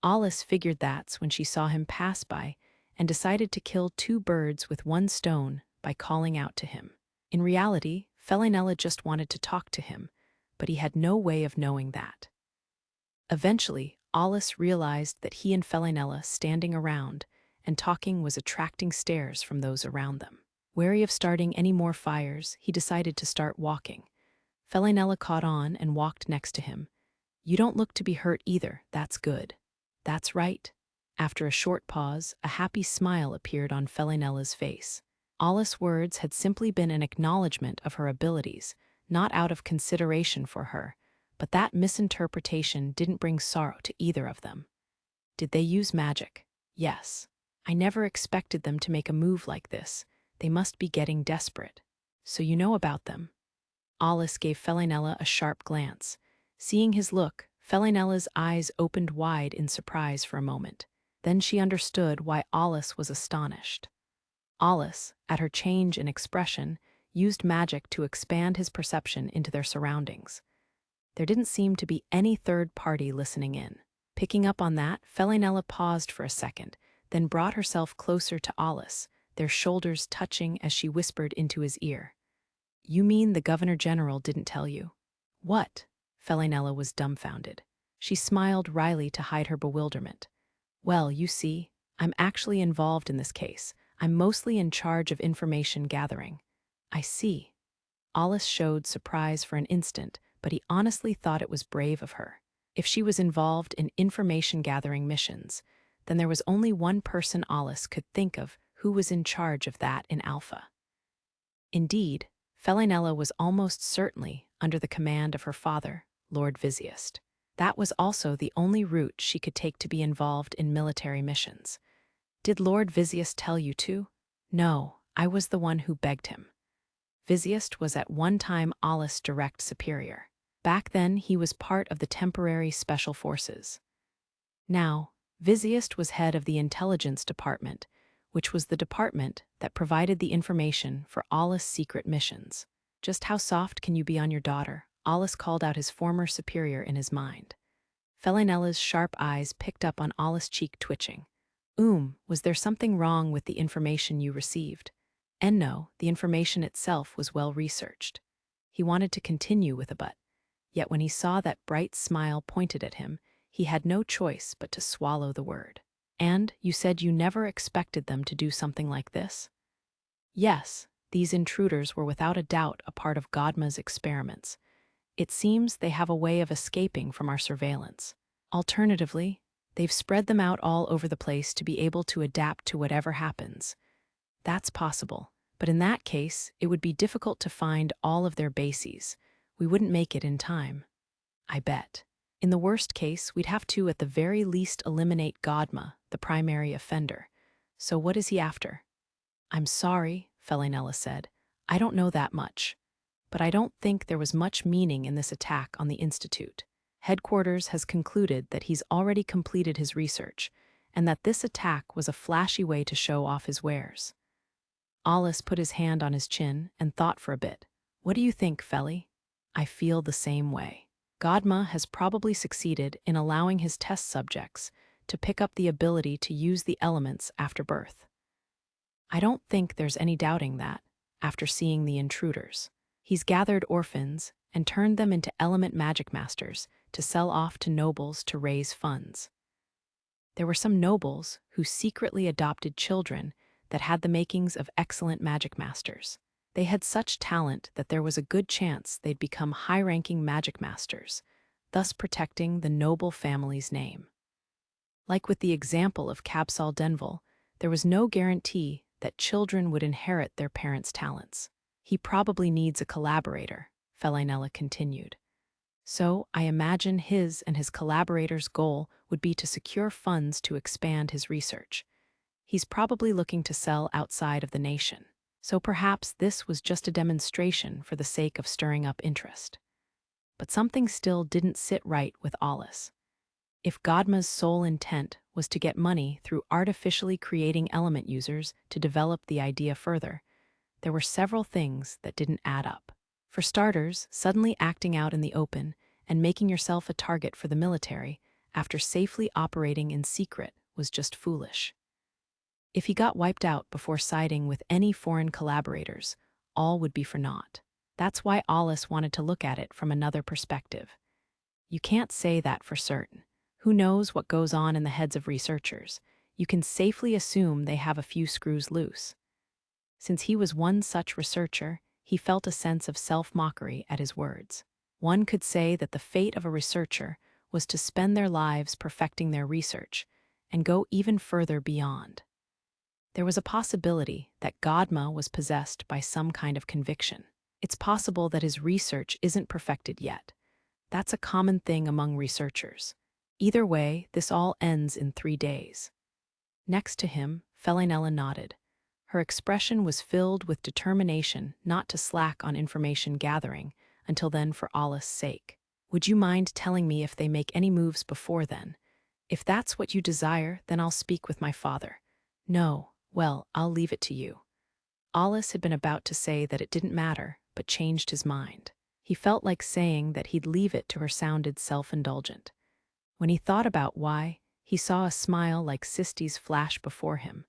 Alice figured that's when she saw him pass by and decided to kill two birds with one stone by calling out to him. In reality, Felinella just wanted to talk to him, but he had no way of knowing that. Eventually, Alice realized that he and Felinella standing around and talking was attracting stares from those around them. Wary of starting any more fires, he decided to start walking. Felinella caught on and walked next to him. You don't look to be hurt either, that's good. That's right. After a short pause, a happy smile appeared on Felinella's face. Alice's words had simply been an acknowledgement of her abilities, not out of consideration for her, but that misinterpretation didn't bring sorrow to either of them. Did they use magic? Yes. I never expected them to make a move like this. They must be getting desperate. So you know about them. Alice gave Felinella a sharp glance. Seeing his look, Felinella's eyes opened wide in surprise for a moment. Then she understood why Alice was astonished. Alice, at her change in expression, used magic to expand his perception into their surroundings. There didn't seem to be any third party listening in. Picking up on that, Felinella paused for a second, then brought herself closer to Alice, their shoulders touching as she whispered into his ear. You mean the Governor General didn't tell you? What? Felinella was dumbfounded. She smiled wryly to hide her bewilderment. Well, you see, I'm actually involved in this case. I'm mostly in charge of information gathering. I see. Alice showed surprise for an instant, but he honestly thought it was brave of her. If she was involved in information-gathering missions, then there was only one person Alice could think of who was in charge of that in Alpha. Indeed, Felinella was almost certainly under the command of her father, Lord Vizziest. That was also the only route she could take to be involved in military missions. Did Lord Vizziest tell you to? No, I was the one who begged him. Vizziest was at one time Alice's direct superior. Back then, he was part of the temporary special forces. Now, Vizziest was head of the intelligence department, which was the department that provided the information for Alice's secret missions. Just how soft can you be on your daughter? Alice called out his former superior in his mind. Felinella's sharp eyes picked up on Alice's cheek twitching. Was there something wrong with the information you received? And no, the information itself was well researched. He wanted to continue with a but. Yet when he saw that bright smile pointed at him, he had no choice but to swallow the word. And you said you never expected them to do something like this? Yes, these intruders were without a doubt a part of Godma's experiments. It seems they have a way of escaping from our surveillance. Alternatively, they've spread them out all over the place to be able to adapt to whatever happens. That's possible, but in that case, it would be difficult to find all of their bases. We wouldn't make it in time. I bet. In the worst case, we'd have to at the very least eliminate Godma, the primary offender. So what is he after? I'm sorry, Felinella said. I don't know that much. but I don't think there was much meaning in this attack on the Institute. Headquarters has concluded that he's already completed his research, and that this attack was a flashy way to show off his wares. Alus put his hand on his chin and thought for a bit. What do you think, Felly? I feel the same way. Godma has probably succeeded in allowing his test subjects to pick up the ability to use the elements after birth. I don't think there's any doubting that, after seeing the intruders. He's gathered orphans and turned them into element Magicmasters to sell off to nobles to raise funds. There were some nobles who secretly adopted children that had the makings of excellent Magicmasters. They had such talent that there was a good chance they'd become high-ranking Magicmasters, thus protecting the noble family's name. Like with the example of Cabsal Denville, there was no guarantee that children would inherit their parents' talents. He probably needs a collaborator, Felinella continued. So I imagine his and his collaborator's goal would be to secure funds to expand his research. He's probably looking to sell outside of the nation. So perhaps this was just a demonstration for the sake of stirring up interest. But something still didn't sit right with Alus. If Godma's sole intent was to get money through artificially creating element users to develop the idea further, there were several things that didn't add up. For starters, suddenly acting out in the open and making yourself a target for the military after safely operating in secret was just foolish. If he got wiped out before siding with any foreign collaborators, all would be for naught. That's why Alus wanted to look at it from another perspective. You can't say that for certain. Who knows what goes on in the heads of researchers? You can safely assume they have a few screws loose. Since he was one such researcher, he felt a sense of self-mockery at his words. One could say that the fate of a researcher was to spend their lives perfecting their research and go even further beyond. There was a possibility that Godma was possessed by some kind of conviction. It's possible that his research isn't perfected yet. That's a common thing among researchers. Either way, this all ends in 3 days. Next to him, Felinella nodded. Her expression was filled with determination not to slack on information gathering until then for Alus' sake. Would you mind telling me if they make any moves before then? If that's what you desire, then I'll speak with my father. No, well, I'll leave it to you. Alus had been about to say that it didn't matter, but changed his mind. He felt like saying that he'd leave it to her sounded self-indulgent. When he thought about why, he saw a smile like Sisti's flash before him.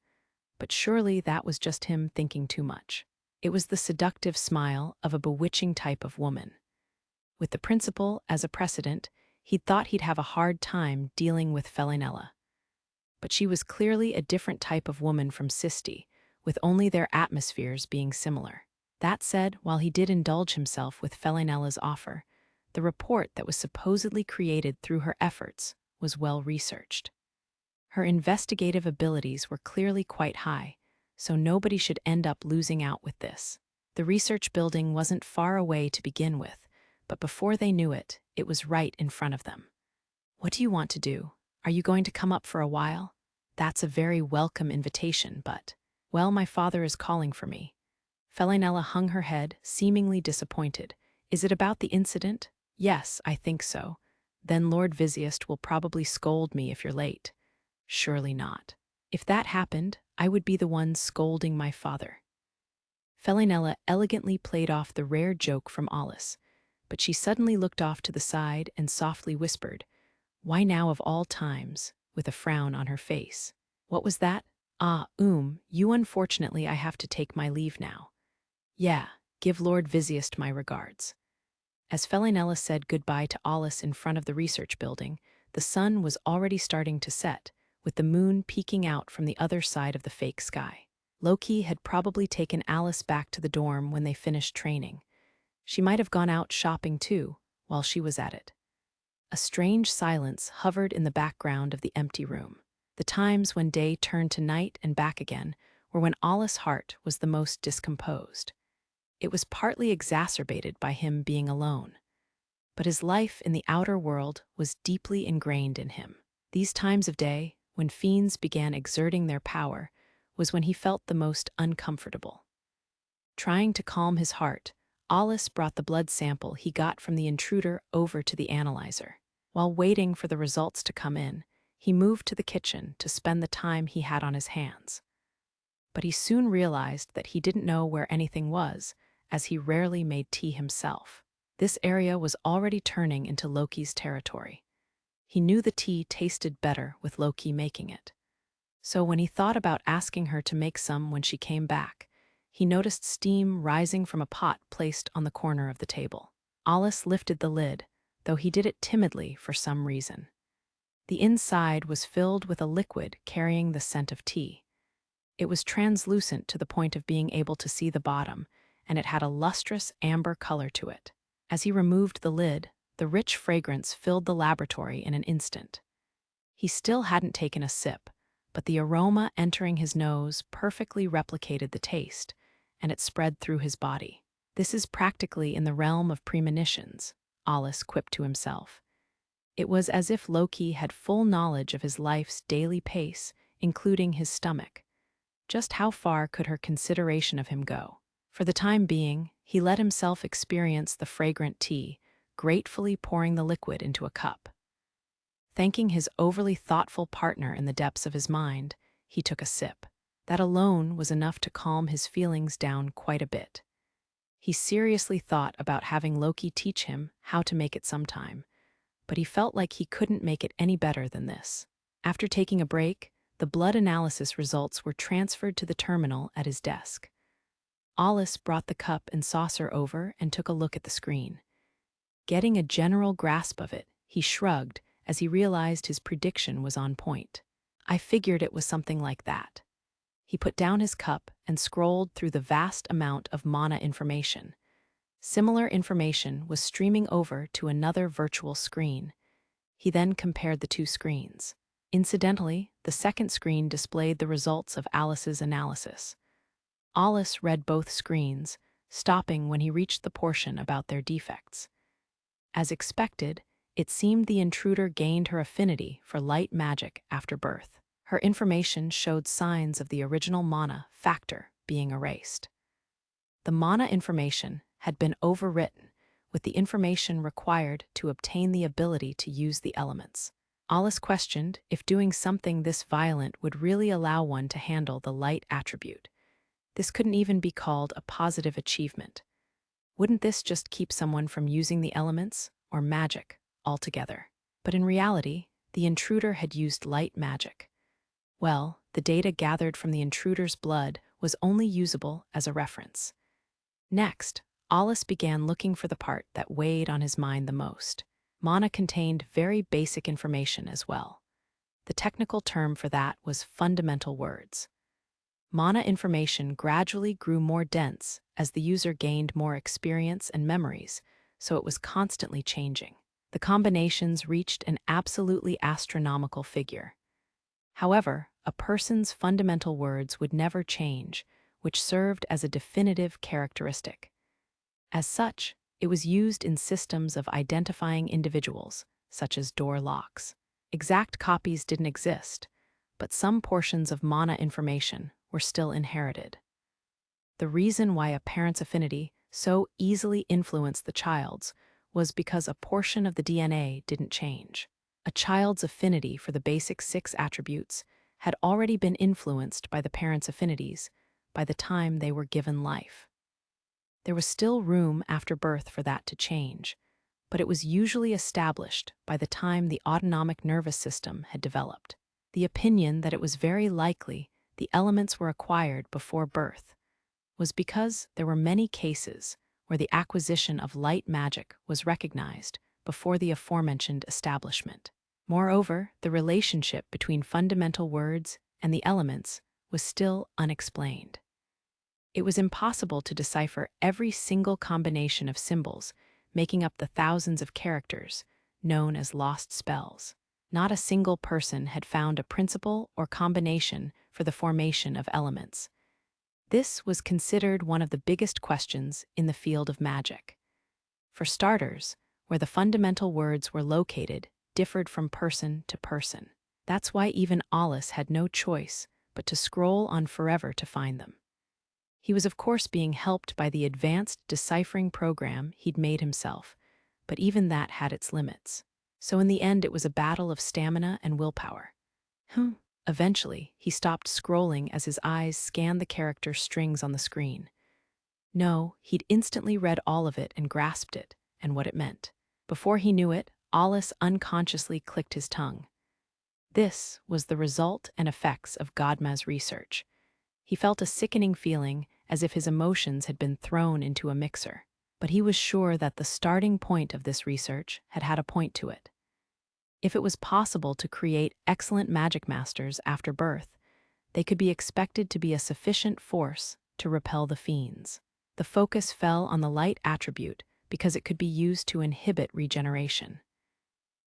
But surely that was just him thinking too much. It was the seductive smile of a bewitching type of woman. With the principal as a precedent, he'd thought he'd have a hard time dealing with Felinella. But she was clearly a different type of woman from Sisti, with only their atmospheres being similar. That said, while he did indulge himself with Felinella's offer, the report that was supposedly created through her efforts was well researched. Her investigative abilities were clearly quite high, so nobody should end up losing out with this. The research building wasn't far away to begin with, but before they knew it, it was right in front of them. What do you want to do? Are you going to come up for a while? That's a very welcome invitation, but, well, my father is calling for me. Felinella hung her head, seemingly disappointed. Is it about the incident? Yes, I think so. Then Lord Vizziest will probably scold me if you're late. Surely not. If that happened, I would be the one scolding my father. Felinella elegantly played off the rare joke from Alus, but she suddenly looked off to the side and softly whispered, "Why now of all times?" with a frown on her face. What was that? Ah, you unfortunately I have to take my leave now. Yeah, give Lord Vizziest my regards. As Felinella said goodbye to Alus in front of the research building, the sun was already starting to set, with the moon peeking out from the other side of the fake sky. Loki had probably taken Alus back to the dorm when they finished training. She might have gone out shopping too, while she was at it. A strange silence hovered in the background of the empty room. The times when day turned to night and back again were when Alus' heart was the most discomposed. It was partly exacerbated by him being alone. But his life in the outer world was deeply ingrained in him. These times of day, when fiends began exerting their power, was when he felt the most uncomfortable. Trying to calm his heart, Alus brought the blood sample he got from the intruder over to the analyzer. While waiting for the results to come in, he moved to the kitchen to spend the time he had on his hands. But he soon realized that he didn't know where anything was, as he rarely made tea himself. This area was already turning into Loki's territory. He knew the tea tasted better with Loki making it. So when he thought about asking her to make some when she came back, he noticed steam rising from a pot placed on the corner of the table. Alus lifted the lid, though he did it timidly for some reason. The inside was filled with a liquid carrying the scent of tea. It was translucent to the point of being able to see the bottom, and it had a lustrous amber color to it. As he removed the lid, the rich fragrance filled the laboratory in an instant. He still hadn't taken a sip, but the aroma entering his nose perfectly replicated the taste, and it spread through his body. This is practically in the realm of premonitions, Alus quipped to himself. It was as if Loki had full knowledge of his life's daily pace, including his stomach. Just how far could her consideration of him go? For the time being, he let himself experience the fragrant tea, gratefully pouring the liquid into a cup. Thanking his overly thoughtful partner in the depths of his mind, he took a sip. That alone was enough to calm his feelings down quite a bit. He seriously thought about having Loki teach him how to make it sometime, but he felt like he couldn't make it any better than this. After taking a break, the blood analysis results were transferred to the terminal at his desk. Alus brought the cup and saucer over and took a look at the screen. Getting a general grasp of it, he shrugged as he realized his prediction was on point. I figured it was something like that. He put down his cup and scrolled through the vast amount of mana information. Similar information was streaming over to another virtual screen. He then compared the two screens. Incidentally, the second screen displayed the results of Alus's analysis. Alus read both screens, stopping when he reached the portion about their defects. As expected, it seemed the intruder gained her affinity for light magic after birth. Her information showed signs of the original mana factor being erased. The mana information had been overwritten with the information required to obtain the ability to use the elements. Alus questioned if doing something this violent would really allow one to handle the light attribute. This couldn't even be called a positive achievement. Wouldn't this just keep someone from using the elements or magic altogether? But in reality, the intruder had used light magic. Well, the data gathered from the intruder's blood was only usable as a reference. Next, Alus began looking for the part that weighed on his mind the most. Mana contained very basic information as well. The technical term for that was fundamental words. Mana information gradually grew more dense as the user gained more experience and memories, so it was constantly changing. The combinations reached an absolutely astronomical figure. However, a person's fundamental words would never change, which served as a definitive characteristic. As such, it was used in systems of identifying individuals, such as door locks. Exact copies didn't exist, but some portions of mana information were still inherited. The reason why a parent's affinity so easily influenced the child's was because a portion of the DNA didn't change. A child's affinity for the basic 6 attributes had already been influenced by the parent's affinities by the time they were given life. There was still room after birth for that to change, but it was usually established by the time the autonomic nervous system had developed. The opinion that it was very likely the elements were acquired before birth was because there were many cases where the acquisition of light magic was recognized before the aforementioned establishment. Moreover, the relationship between fundamental words and the elements was still unexplained. It was impossible to decipher every single combination of symbols making up the thousands of characters known as lost spells. Not a single person had found a principle or combination for the formation of elements. This was considered one of the biggest questions in the field of magic. For starters, where the fundamental words were located differed from person to person. That's why even Alus had no choice but to scroll on forever to find them. He was of course being helped by the advanced deciphering program he'd made himself, but even that had its limits. So in the end it was a battle of stamina and willpower. Eventually, he stopped scrolling as his eyes scanned the character strings on the screen. No, he'd instantly read all of it and grasped it, and what it meant. Before he knew it, Alus unconsciously clicked his tongue. This was the result and effects of Godma's research. He felt a sickening feeling as if his emotions had been thrown into a mixer. But he was sure that the starting point of this research had had a point to it. If it was possible to create excellent magic masters after birth, they could be expected to be a sufficient force to repel the fiends. The focus fell on the light attribute because it could be used to inhibit regeneration.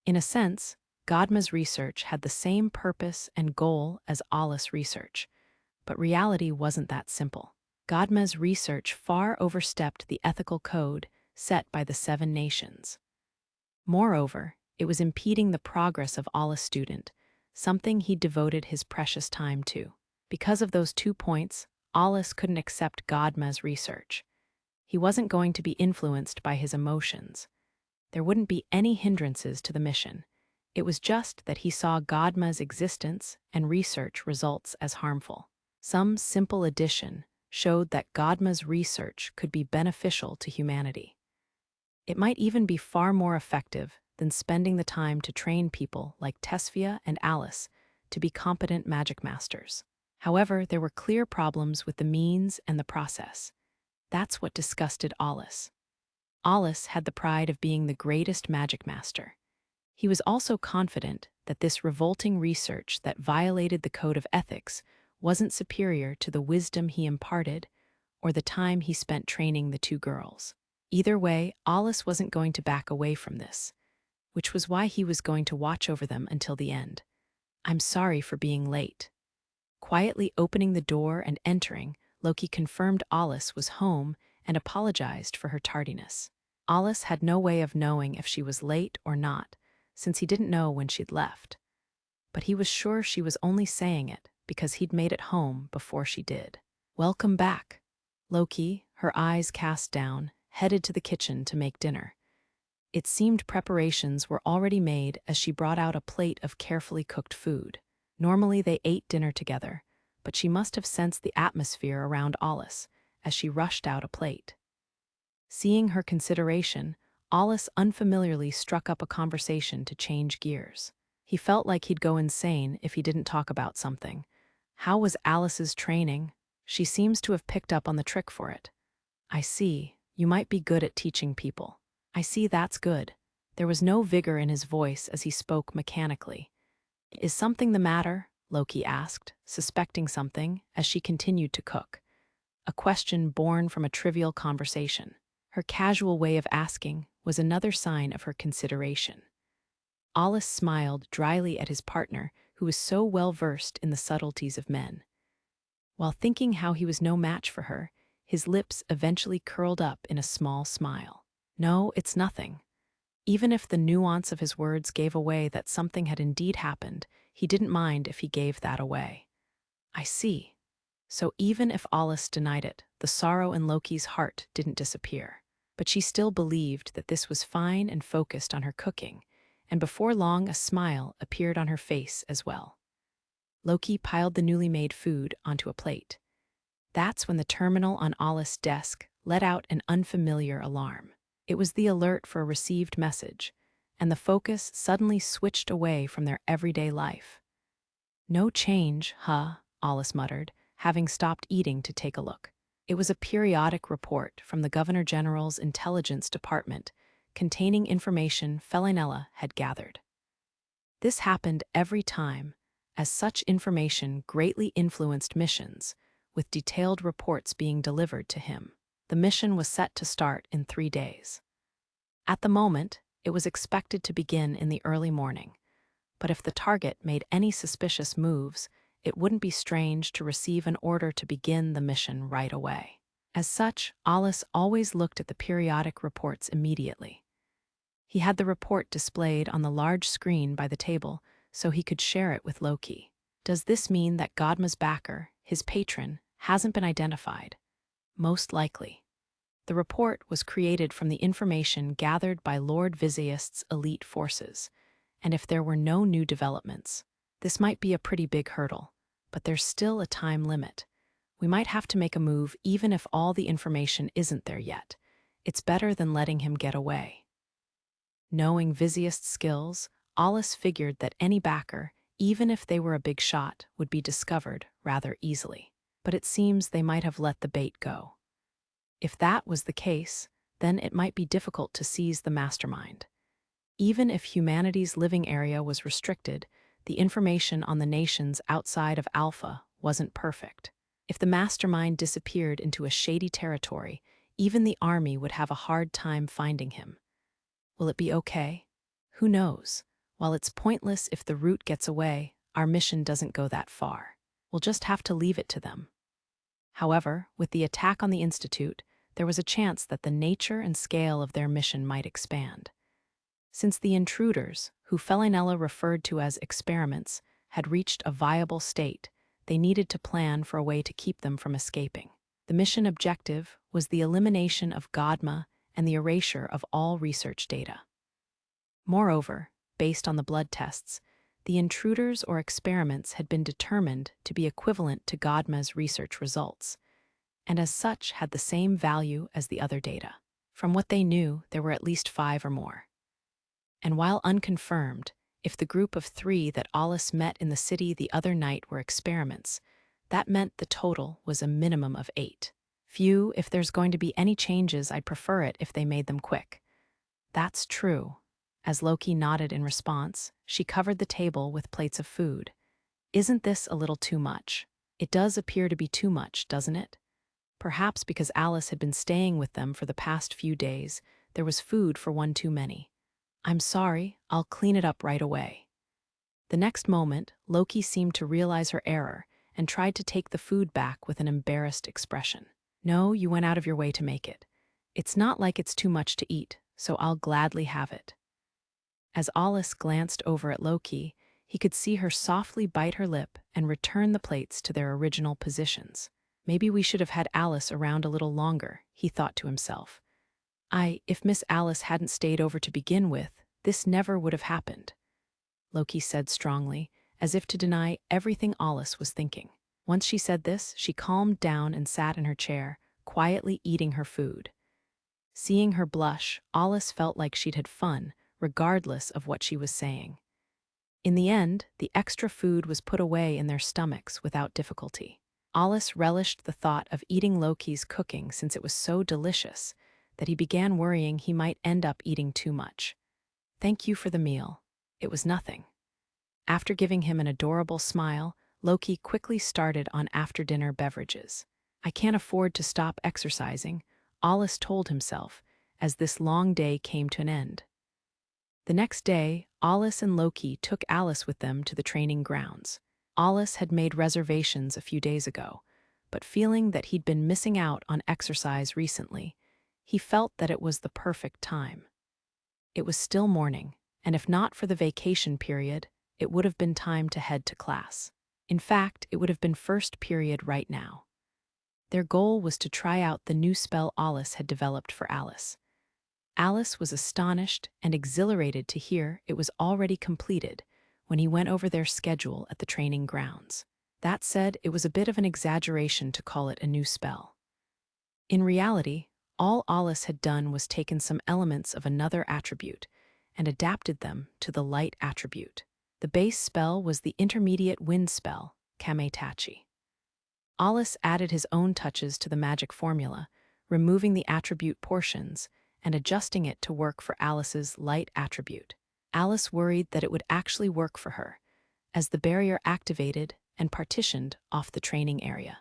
In a sense, Godma's research had the same purpose and goal as Alus' research, but reality wasn't that simple. Godma's research far overstepped the ethical code set by the 7 nations. Moreover, it was impeding the progress of Alus' student, something he devoted his precious time to. Because of those 2 points, Alus couldn't accept Godma's research. He wasn't going to be influenced by his emotions. There wouldn't be any hindrances to the mission. It was just that he saw Godma's existence and research results as harmful. Some simple addition showed that Godma's research could be beneficial to humanity. It might even be far more effective than spending the time to train people like Tesfia and Alus to be competent magic masters. However, there were clear problems with the means and the process. That's what disgusted Alus. Alus had the pride of being the greatest magic master. He was also confident that this revolting research that violated the code of ethics wasn't superior to the wisdom he imparted or the time he spent training the 2 girls. Either way, Alus wasn't going to back away from this, which was why he was going to watch over them until the end. "I'm sorry for being late." Quietly opening the door and entering, Loki confirmed Alus was home and apologized for her tardiness. Alus had no way of knowing if she was late or not, since he didn't know when she'd left. But he was sure she was only saying it because he'd made it home before she did. "Welcome back." Loki, her eyes cast down, headed to the kitchen to make dinner. It seemed preparations were already made as she brought out a plate of carefully cooked food. Normally they ate dinner together, but she must have sensed the atmosphere around Alus as she rushed out a plate. Seeing her consideration, Alus unfamiliarly struck up a conversation to change gears. He felt like he'd go insane if he didn't talk about something. How was Alice's training? She seems to have picked up on the trick for it. "I see, you might be good at teaching people." "I see, that's good." There was no vigor in his voice as he spoke mechanically. "Is something the matter?" Loki asked, suspecting something as she continued to cook. A question born from a trivial conversation. Her casual way of asking was another sign of her consideration. Alus smiled dryly at his partner, who was so well versed in the subtleties of men. While thinking how he was no match for her, his lips eventually curled up in a small smile. "No, it's nothing." Even if the nuance of his words gave away that something had indeed happened, he didn't mind if he gave that away. "I see." So even if Alus denied it, the sorrow in Loki's heart didn't disappear. But she still believed that this was fine and focused on her cooking, and before long a smile appeared on her face as well. Loki piled the newly made food onto a plate. That's when the terminal on Alus' desk let out an unfamiliar alarm. It was the alert for a received message, and the focus suddenly switched away from their everyday life. "No change, huh?" Alus muttered, having stopped eating to take a look. It was a periodic report from the Governor General's Intelligence Department containing information Felinella had gathered. This happened every time, as such information greatly influenced missions, with detailed reports being delivered to him. The mission was set to start in 3 days. At the moment, it was expected to begin in the early morning, but if the target made any suspicious moves, it wouldn't be strange to receive an order to begin the mission right away. As such, Alus always looked at the periodic reports immediately. He had the report displayed on the large screen by the table so he could share it with Loki. "Does this mean that Godma's backer, his patron, hasn't been identified?" Most likely. The report was created from the information gathered by Lord Vizayast's elite forces, and if there were no new developments, this might be a pretty big hurdle, but there's still a time limit. We might have to make a move even if all the information isn't there yet. It's better than letting him get away. Knowing Vizayast's skills, Alus figured that any backer, even if they were a big shot, would be discovered rather easily. But it seems they might have let the bait go. If that was the case, then it might be difficult to seize the mastermind. Even if humanity's living area was restricted, the information on the nations outside of Alpha wasn't perfect. If the mastermind disappeared into a shady territory, even the army would have a hard time finding him. Will it be okay? Who knows? While it's pointless if the route gets away, our mission doesn't go that far. We'll just have to leave it to them. However, with the attack on the Institute, there was a chance that the nature and scale of their mission might expand. Since the intruders, who Felinella referred to as experiments, had reached a viable state, they needed to plan for a way to keep them from escaping. The mission objective was the elimination of Godma and the erasure of all research data. Moreover, based on the blood tests, the intruders or experiments had been determined to be equivalent to Godma's research results, and as such had the same value as the other data. From what they knew, there were at least 5 or more. And while unconfirmed, if the group of 3 that Alus met in the city the other night were experiments, that meant the total was a minimum of 8. Few, if there's going to be any changes, I'd prefer it if they made them quick. That's true. As Loki nodded in response, she covered the table with plates of food. Isn't this a little too much? It does appear to be too much, doesn't it? Perhaps because Alus had been staying with them for the past few days, there was food for one too many. I'm sorry, I'll clean it up right away. The next moment, Loki seemed to realize her error and tried to take the food back with an embarrassed expression. No, you went out of your way to make it. It's not like it's too much to eat, so I'll gladly have it. As Alus glanced over at Loki, he could see her softly bite her lip and return the plates to their original positions. Maybe we should have had Alus around a little longer, he thought to himself. If Miss Alus hadn't stayed over to begin with, this never would have happened, Loki said strongly, as if to deny everything Alus was thinking. Once she said this, she calmed down and sat in her chair, quietly eating her food. Seeing her blush, Alus felt like she'd had fun, regardless of what she was saying. In the end, the extra food was put away in their stomachs without difficulty. Alus relished the thought of eating Loki's cooking since it was so delicious that he began worrying he might end up eating too much. Thank you for the meal. It was nothing. After giving him an adorable smile, Loki quickly started on after-dinner beverages. I can't afford to stop exercising, Alus told himself, as this long day came to an end. The next day, Alus and Loki took Alus with them to the training grounds. Alus had made reservations a few days ago, but feeling that he'd been missing out on exercise recently, he felt that it was the perfect time. It was still morning, and if not for the vacation period, it would have been time to head to class. In fact, it would have been first period right now. Their goal was to try out the new spell Alus had developed for Alus. Alus was astonished and exhilarated to hear it was already completed when he went over their schedule at the training grounds. That said, it was a bit of an exaggeration to call it a new spell. In reality, all Alus had done was taken some elements of another attribute and adapted them to the light attribute. The base spell was the intermediate wind spell, Kametachi. Alus added his own touches to the magic formula, removing the attribute portions and adjusting it to work for Alice's light attribute. Alus worried that it would actually work for her, as the barrier activated and partitioned off the training area.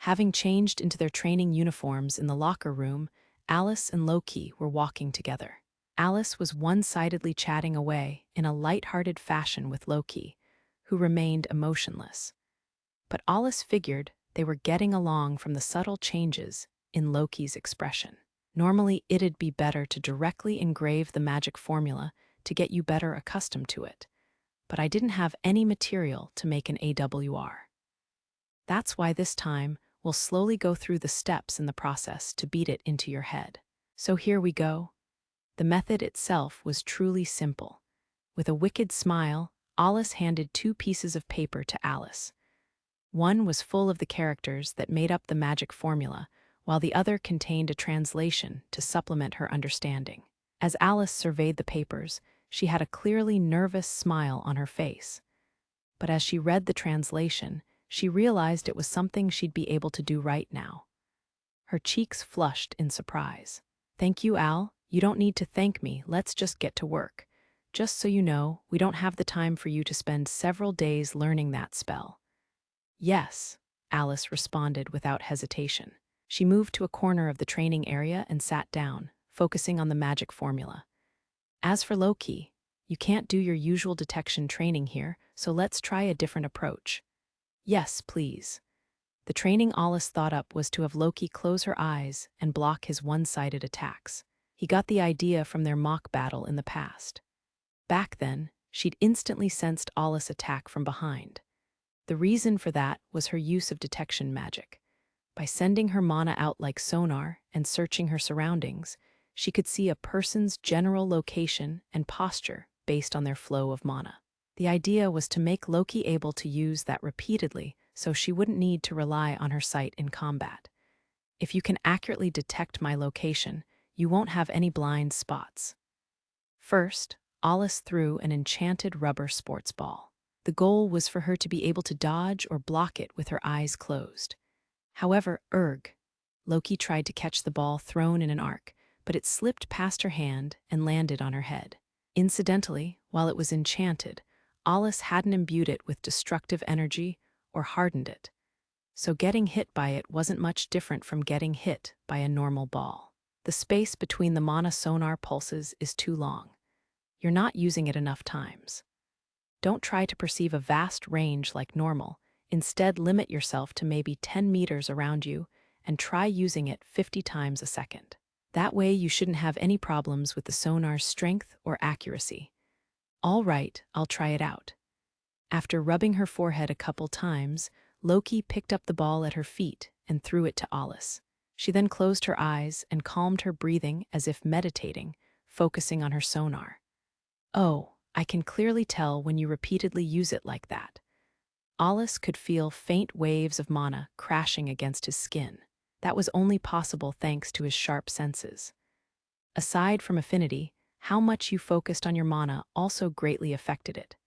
Having changed into their training uniforms in the locker room, Alus and Loki were walking together. Alus was one-sidedly chatting away in a light-hearted fashion with Loki, who remained emotionless. But Alus figured they were getting along from the subtle changes in Loki's expression. Normally, it'd be better to directly engrave the magic formula to get you better accustomed to it, but I didn't have any material to make an AWR. That's why this time We'll slowly go through the steps in the process to beat it into your head. So here we go. The method itself was truly simple. With a wicked smile, Alice handed 2 pieces of paper to Alice. One was full of the characters that made up the magic formula, while the other contained a translation to supplement her understanding. As Alice surveyed the papers, she had a clearly nervous smile on her face. But as she read the translation, she realized it was something she'd be able to do right now. Her cheeks flushed in surprise. "Thank you, Al. You don't need to thank me. Let's just get to work. Just so you know, we don't have the time for you to spend several days learning that spell." "Yes," Alice responded without hesitation. She moved to a corner of the training area and sat down, focusing on the magic formula. "As for Loki, you can't do your usual detection training here, so let's try a different approach." "Yes, please." The training Alice thought up was to have Loki close her eyes and block his one-sided attacks. He got the idea from their mock battle in the past. Back then, she'd instantly sensed Alice attack from behind. The reason for that was her use of detection magic. By sending her mana out like sonar and searching her surroundings, she could see a person's general location and posture based on their flow of mana. The idea was to make Loki able to use that repeatedly so she wouldn't need to rely on her sight in combat. "If you can accurately detect my location, you won't have any blind spots." First, Alice threw an enchanted rubber sports ball. The goal was for her to be able to dodge or block it with her eyes closed. However, Loki tried to catch the ball thrown in an arc, but it slipped past her hand and landed on her head. Incidentally, while it was enchanted, Alice hadn't imbued it with destructive energy or hardened it, so getting hit by it wasn't much different from getting hit by a normal ball. The space between the mana sonar pulses is too long. You're not using it enough times. Don't try to perceive a vast range like normal. Instead, limit yourself to maybe 10 meters around you and try using it 50 times a second. That way you shouldn't have any problems with the sonar's strength or accuracy. "All right, I'll try it out." After rubbing her forehead a couple times, Loki picked up the ball at her feet and threw it to Alice. She then closed her eyes and calmed her breathing as if meditating, focusing on her sonar. "Oh, I can clearly tell when you repeatedly use it like that." Alice could feel faint waves of mana crashing against his skin. That was only possible thanks to his sharp senses. Aside from affinity, how much you focused on your mana also greatly affected it.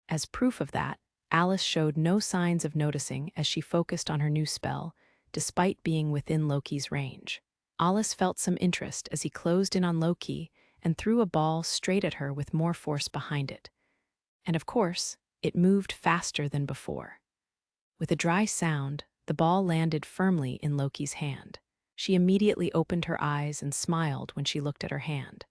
As proof of that, Alice showed no signs of noticing as she focused on her new spell, despite being within Loki's range. Alice felt some interest as he closed in on Loki and threw a ball straight at her with more force behind it. And of course, it moved faster than before. With a dry sound, the ball landed firmly in Loki's hand. She immediately opened her eyes and smiled when she looked at her hand.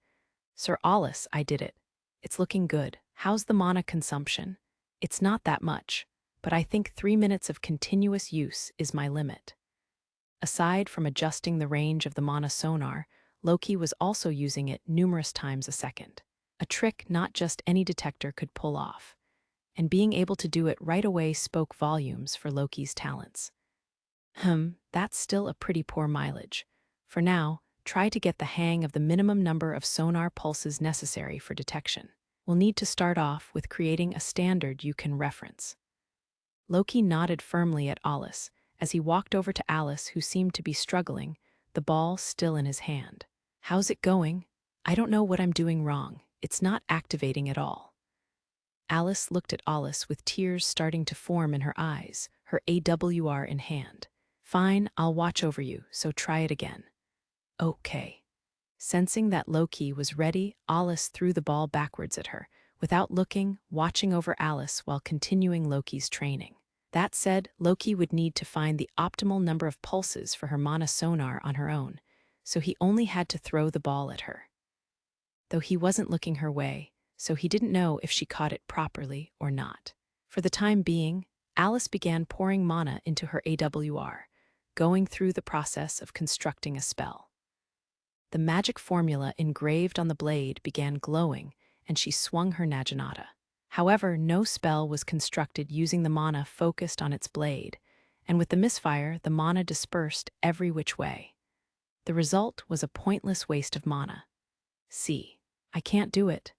"Sir Alice, I did it. It's looking good. How's the mana consumption?" "It's not that much, but I think 3 minutes of continuous use is my limit." Aside from adjusting the range of the mana sonar, Loki was also using it numerous times a second. A trick not just any detector could pull off. And being able to do it right away spoke volumes for Loki's talents. That's still a pretty poor mileage. For now, try to get the hang of the minimum number of sonar pulses necessary for detection. We'll need to start off with creating a standard you can reference. Loki nodded firmly at Alice as he walked over to Alice, who seemed to be struggling, the ball still in his hand. "How's it going?" "I don't know what I'm doing wrong. It's not activating at all." Alice looked at Alice with tears starting to form in her eyes, her AWR in hand. "Fine, I'll watch over you, so try it again." "Okay." Sensing that Loki was ready, Alice threw the ball backwards at her, without looking, watching over Alice while continuing Loki's training. That said, Loki would need to find the optimal number of pulses for her mana sonar on her own, so he only had to throw the ball at her. Though he wasn't looking her way, so he didn't know if she caught it properly or not. For the time being, Alice began pouring mana into her AWR, going through the process of constructing a spell. The magic formula engraved on the blade began glowing, and she swung her naginata. However, no spell was constructed using the mana focused on its blade, and with the misfire, the mana dispersed every which way. The result was a pointless waste of mana. See, I can't do it.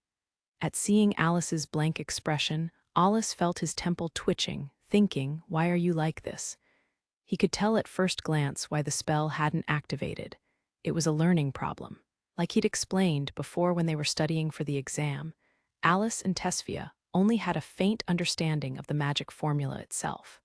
At seeing Alice's blank expression, Alus felt his temple twitching, thinking, why are you like this? He could tell at first glance why the spell hadn't activated. It was a learning problem. Like he'd explained before when they were studying for the exam, Alus and Tesfia only had a faint understanding of the magic formula itself.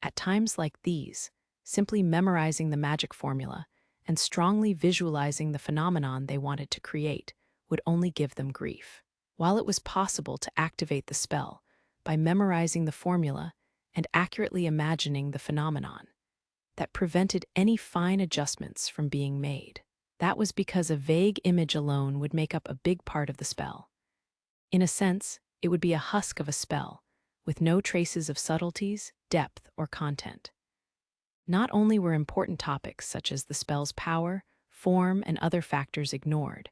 At times like these, simply memorizing the magic formula and strongly visualizing the phenomenon they wanted to create would only give them grief. While it was possible to activate the spell by memorizing the formula and accurately imagining the phenomenon, that prevented any fine adjustments from being made. That was because a vague image alone would make up a big part of the spell. In a sense, it would be a husk of a spell, with no traces of subtleties, depth, or content. Not only were important topics such as the spell's power, form, and other factors ignored,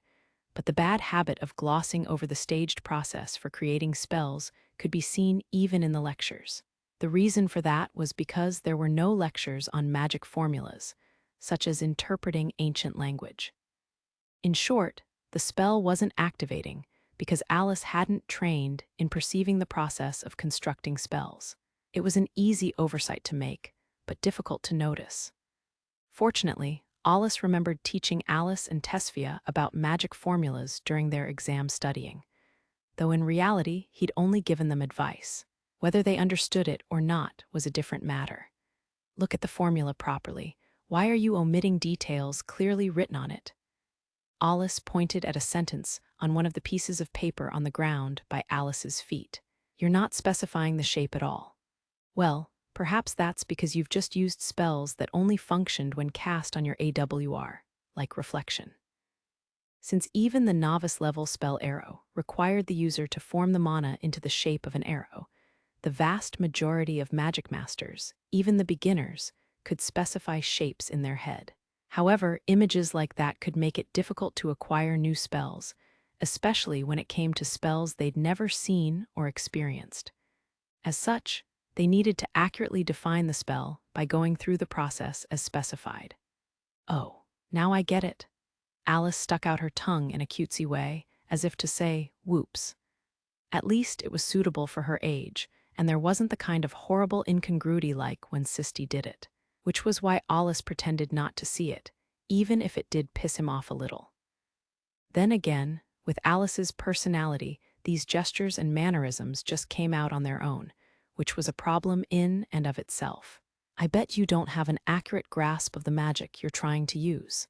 but the bad habit of glossing over the staged process for creating spells could be seen even in the lectures. The reason for that was because there were no lectures on magic formulas, such as interpreting ancient language. In short, the spell wasn't activating because Alice hadn't trained in perceiving the process of constructing spells. It was an easy oversight to make, but difficult to notice. Fortunately, Alus remembered teaching Alice and Tesfia about magic formulas during their exam studying, though in reality he'd only given them advice. Whether they understood it or not was a different matter. Look at the formula properly. Why are you omitting details clearly written on it? Alus pointed at a sentence on one of the pieces of paper on the ground by Alice's feet. You're not specifying the shape at all. Well, perhaps that's because you've just used spells that only functioned when cast on your AWR, like reflection. Since even the novice-level spell arrow required the user to form the mana into the shape of an arrow, the vast majority of Magicmasters, even the beginners, could specify shapes in their head. However, images like that could make it difficult to acquire new spells, especially when it came to spells they'd never seen or experienced. As such, they needed to accurately define the spell by going through the process as specified. Oh, now I get it. Alice stuck out her tongue in a cutesy way, as if to say, whoops. At least it was suitable for her age, and there wasn't the kind of horrible incongruity like when Sisti did it, which was why Alus pretended not to see it, even if it did piss him off a little. Then again, with Alice's personality, these gestures and mannerisms just came out on their own, which was a problem in and of itself. I bet you don't have an accurate grasp of the magic you're trying to use.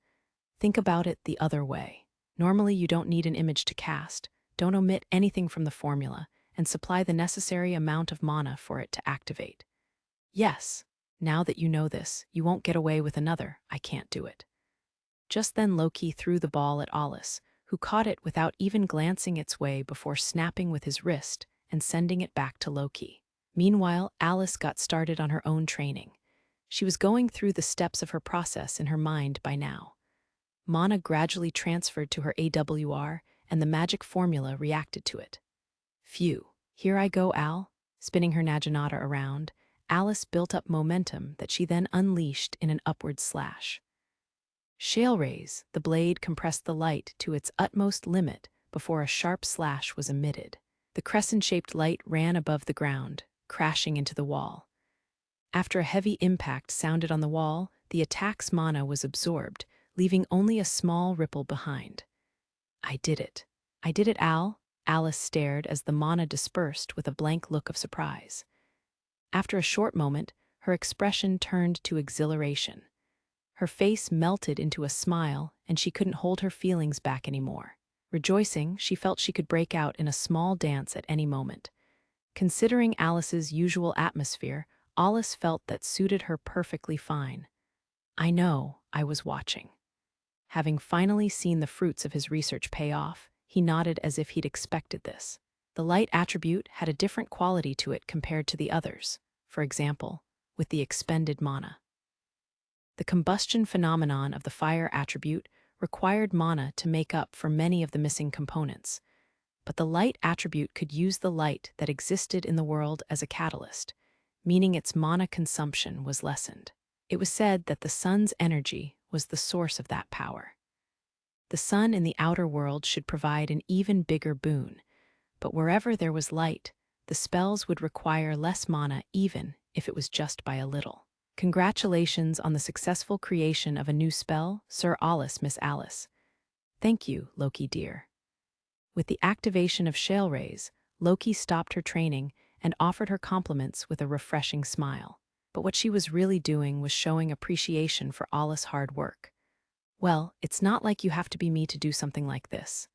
Think about it the other way. Normally you don't need an image to cast, don't omit anything from the formula, and supply the necessary amount of mana for it to activate. Yes, now that you know this, you won't get away with another, I can't do it. Just then Loki threw the ball at Alus, who caught it without even glancing its way before snapping with his wrist and sending it back to Loki. Meanwhile, Alice got started on her own training. She was going through the steps of her process in her mind by now. Mana gradually transferred to her AWR, and the magic formula reacted to it. Phew, here I go, Al. Spinning her naginata around, Alice built up momentum that she then unleashed in an upward slash. Shale rays, the blade compressed the light to its utmost limit before a sharp slash was emitted. The crescent-shaped light ran above the ground, crashing into the wall. After a heavy impact sounded on the wall, the attack's mana was absorbed, leaving only a small ripple behind. I did it. I did it, Al. Alice stared as the mana dispersed with a blank look of surprise. After a short moment, her expression turned to exhilaration. Her face melted into a smile, and she couldn't hold her feelings back anymore. Rejoicing, she felt she could break out in a small dance at any moment. Considering Alice's usual atmosphere, Alus felt that suited her perfectly fine. I know, I was watching. Having finally seen the fruits of his research pay off, he nodded as if he'd expected this. The light attribute had a different quality to it compared to the others, for example, with the expended mana. The combustion phenomenon of the fire attribute required mana to make up for many of the missing components, but the light attribute could use the light that existed in the world as a catalyst, meaning its mana consumption was lessened. It was said that the sun's energy was the source of that power. The sun in the outer world should provide an even bigger boon, but wherever there was light, the spells would require less mana even if it was just by a little. Congratulations on the successful creation of a new spell, Sir Alus, Miss Alice. Thank you, Loki dear. With the activation of Shale Rays, Loki stopped her training and offered her compliments with a refreshing smile. But what she was really doing was showing appreciation for Alus' hard work. Well, it's not like you have to be me to do something like this.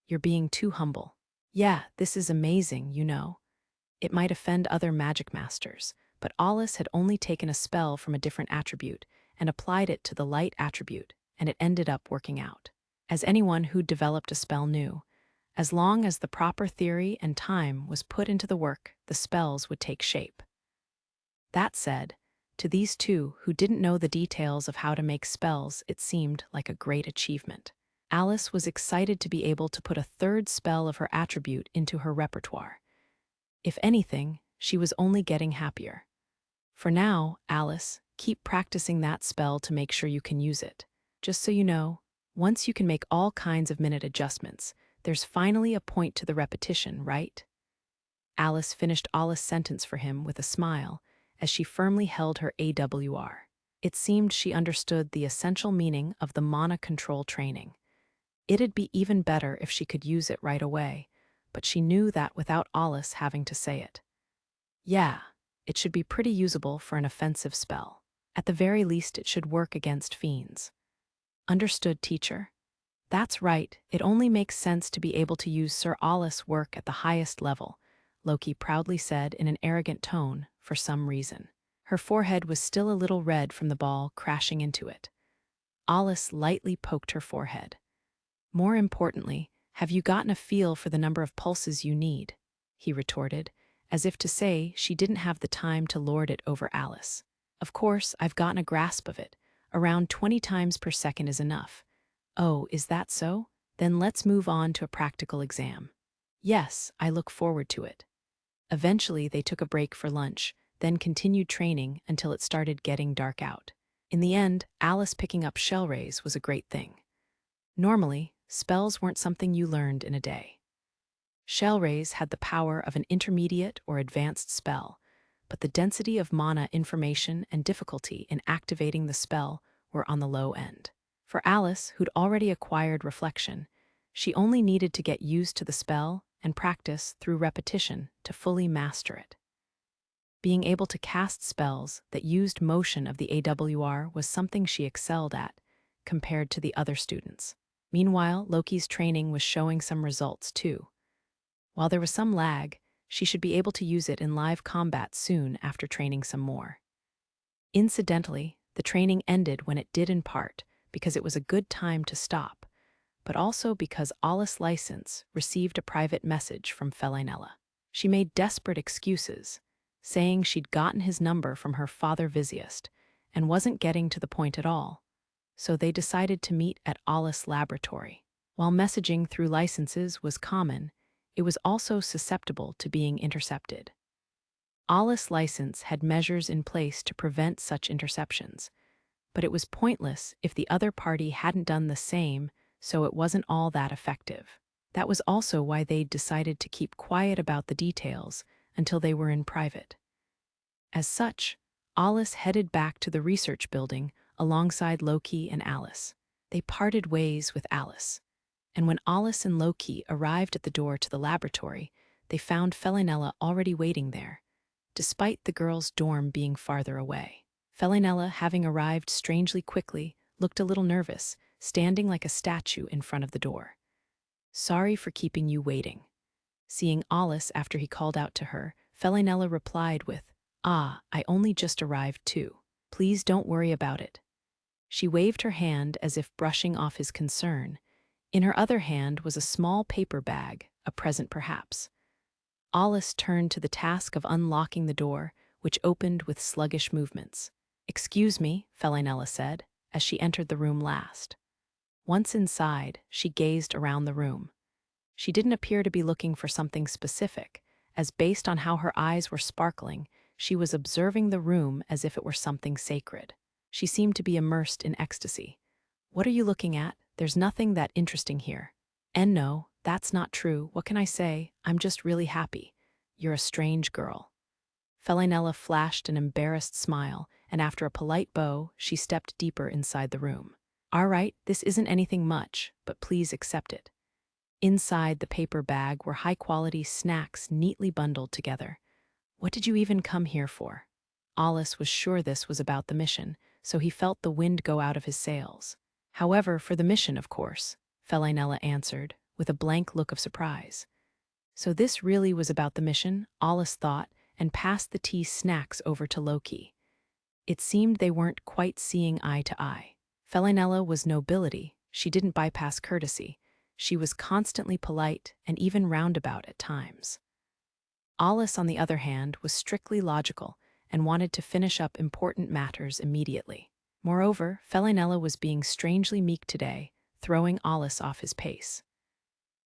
You're being too humble. Yeah, this is amazing, you know. It might offend other magic masters, but Alus had only taken a spell from a different attribute and applied it to the light attribute, and it ended up working out. As anyone who'd developed a spell knew, as long as the proper theory and time was put into the work, the spells would take shape. That said, to these two who didn't know the details of how to make spells, it seemed like a great achievement. Alice was excited to be able to put a third spell of her attribute into her repertoire. If anything, she was only getting happier. For now, Alice, keep practicing that spell to make sure you can use it. Just so you know, once you can make all kinds of minute adjustments, there's finally a point to the repetition, right? Alice finished Alice's sentence for him with a smile as she firmly held her AWR. It seemed she understood the essential meaning of the mana control training. It'd be even better if she could use it right away, but she knew that without Alice having to say it. Yeah, it should be pretty usable for an offensive spell. At the very least, it should work against fiends. Understood, teacher? That's right, it only makes sense to be able to use Sir Alus' work at the highest level, Loki proudly said in an arrogant tone for some reason. Her forehead was still a little red from the ball crashing into it. Alus lightly poked her forehead. More importantly, have you gotten a feel for the number of pulses you need? He retorted, as if to say she didn't have the time to lord it over Alice. Of course, I've gotten a grasp of it. Around 20 times per second is enough. Oh, is that so? Then let's move on to a practical exam. Yes, I look forward to it. Eventually, they took a break for lunch, then continued training until it started getting dark out. In the end, Alice picking up Shell Rays was a great thing. Normally, spells weren't something you learned in a day. Shell Rays had the power of an intermediate or advanced spell, but the density of mana information and difficulty in activating the spell were on the low end. For Alice, who'd already acquired reflection, she only needed to get used to the spell and practice through repetition to fully master it. Being able to cast spells that used motion of the AWR was something she excelled at, compared to the other students. Meanwhile, Loki's training was showing some results too. While there was some lag, she should be able to use it in live combat soon after training some more. Incidentally, the training ended when it did in part because it was a good time to stop, but also because Alice License received a private message from Felinella. She made desperate excuses, saying she'd gotten his number from her father Visiest and wasn't getting to the point at all, so they decided to meet at Alice Laboratory. While messaging through licenses was common, it was also susceptible to being intercepted. Alice License had measures in place to prevent such interceptions, but it was pointless if the other party hadn't done the same, so it wasn't all that effective. That was also why they'd decided to keep quiet about the details until they were in private. As such, Alice headed back to the research building alongside Loki and Alice. They parted ways with Alice, and when Alice and Loki arrived at the door to the laboratory, they found Felinella already waiting there, despite the girls' dorm being farther away. Felinella, having arrived strangely quickly, looked a little nervous, standing like a statue in front of the door. Sorry for keeping you waiting. Seeing Alice after he called out to her, Felinella replied with, I only just arrived too. Please don't worry about it. She waved her hand as if brushing off his concern. In her other hand was a small paper bag, a present perhaps. Alice turned to the task of unlocking the door, which opened with sluggish movements. Excuse me, Felinella said, as she entered the room last. Once inside, she gazed around the room. She didn't appear to be looking for something specific, as based on how her eyes were sparkling, She was observing the room as if it were something sacred. She seemed to be immersed in ecstasy. "What are you looking at? There's nothing that interesting here." "And no, that's not true. What can I say? I'm just really happy. You're a strange girl." Felinella flashed an embarrassed smile, and after a polite bow, she stepped deeper inside the room. "All right, this isn't anything much, but please accept it." Inside the paper bag were high-quality snacks neatly bundled together. "What did you even come here for?" Alus was sure this was about the mission, so he felt the wind go out of his sails. "However, for the mission, of course," Felinella answered, with a blank look of surprise. So this really was about the mission, Alus thought, and passed the tea snacks over to Loki. It seemed they weren't quite seeing eye to eye. Felinella was nobility. She didn't bypass courtesy. She was constantly polite and even roundabout at times. Alus, on the other hand, was strictly logical and wanted to finish up important matters immediately. Moreover, Felinella was being strangely meek today, throwing Alus off his pace.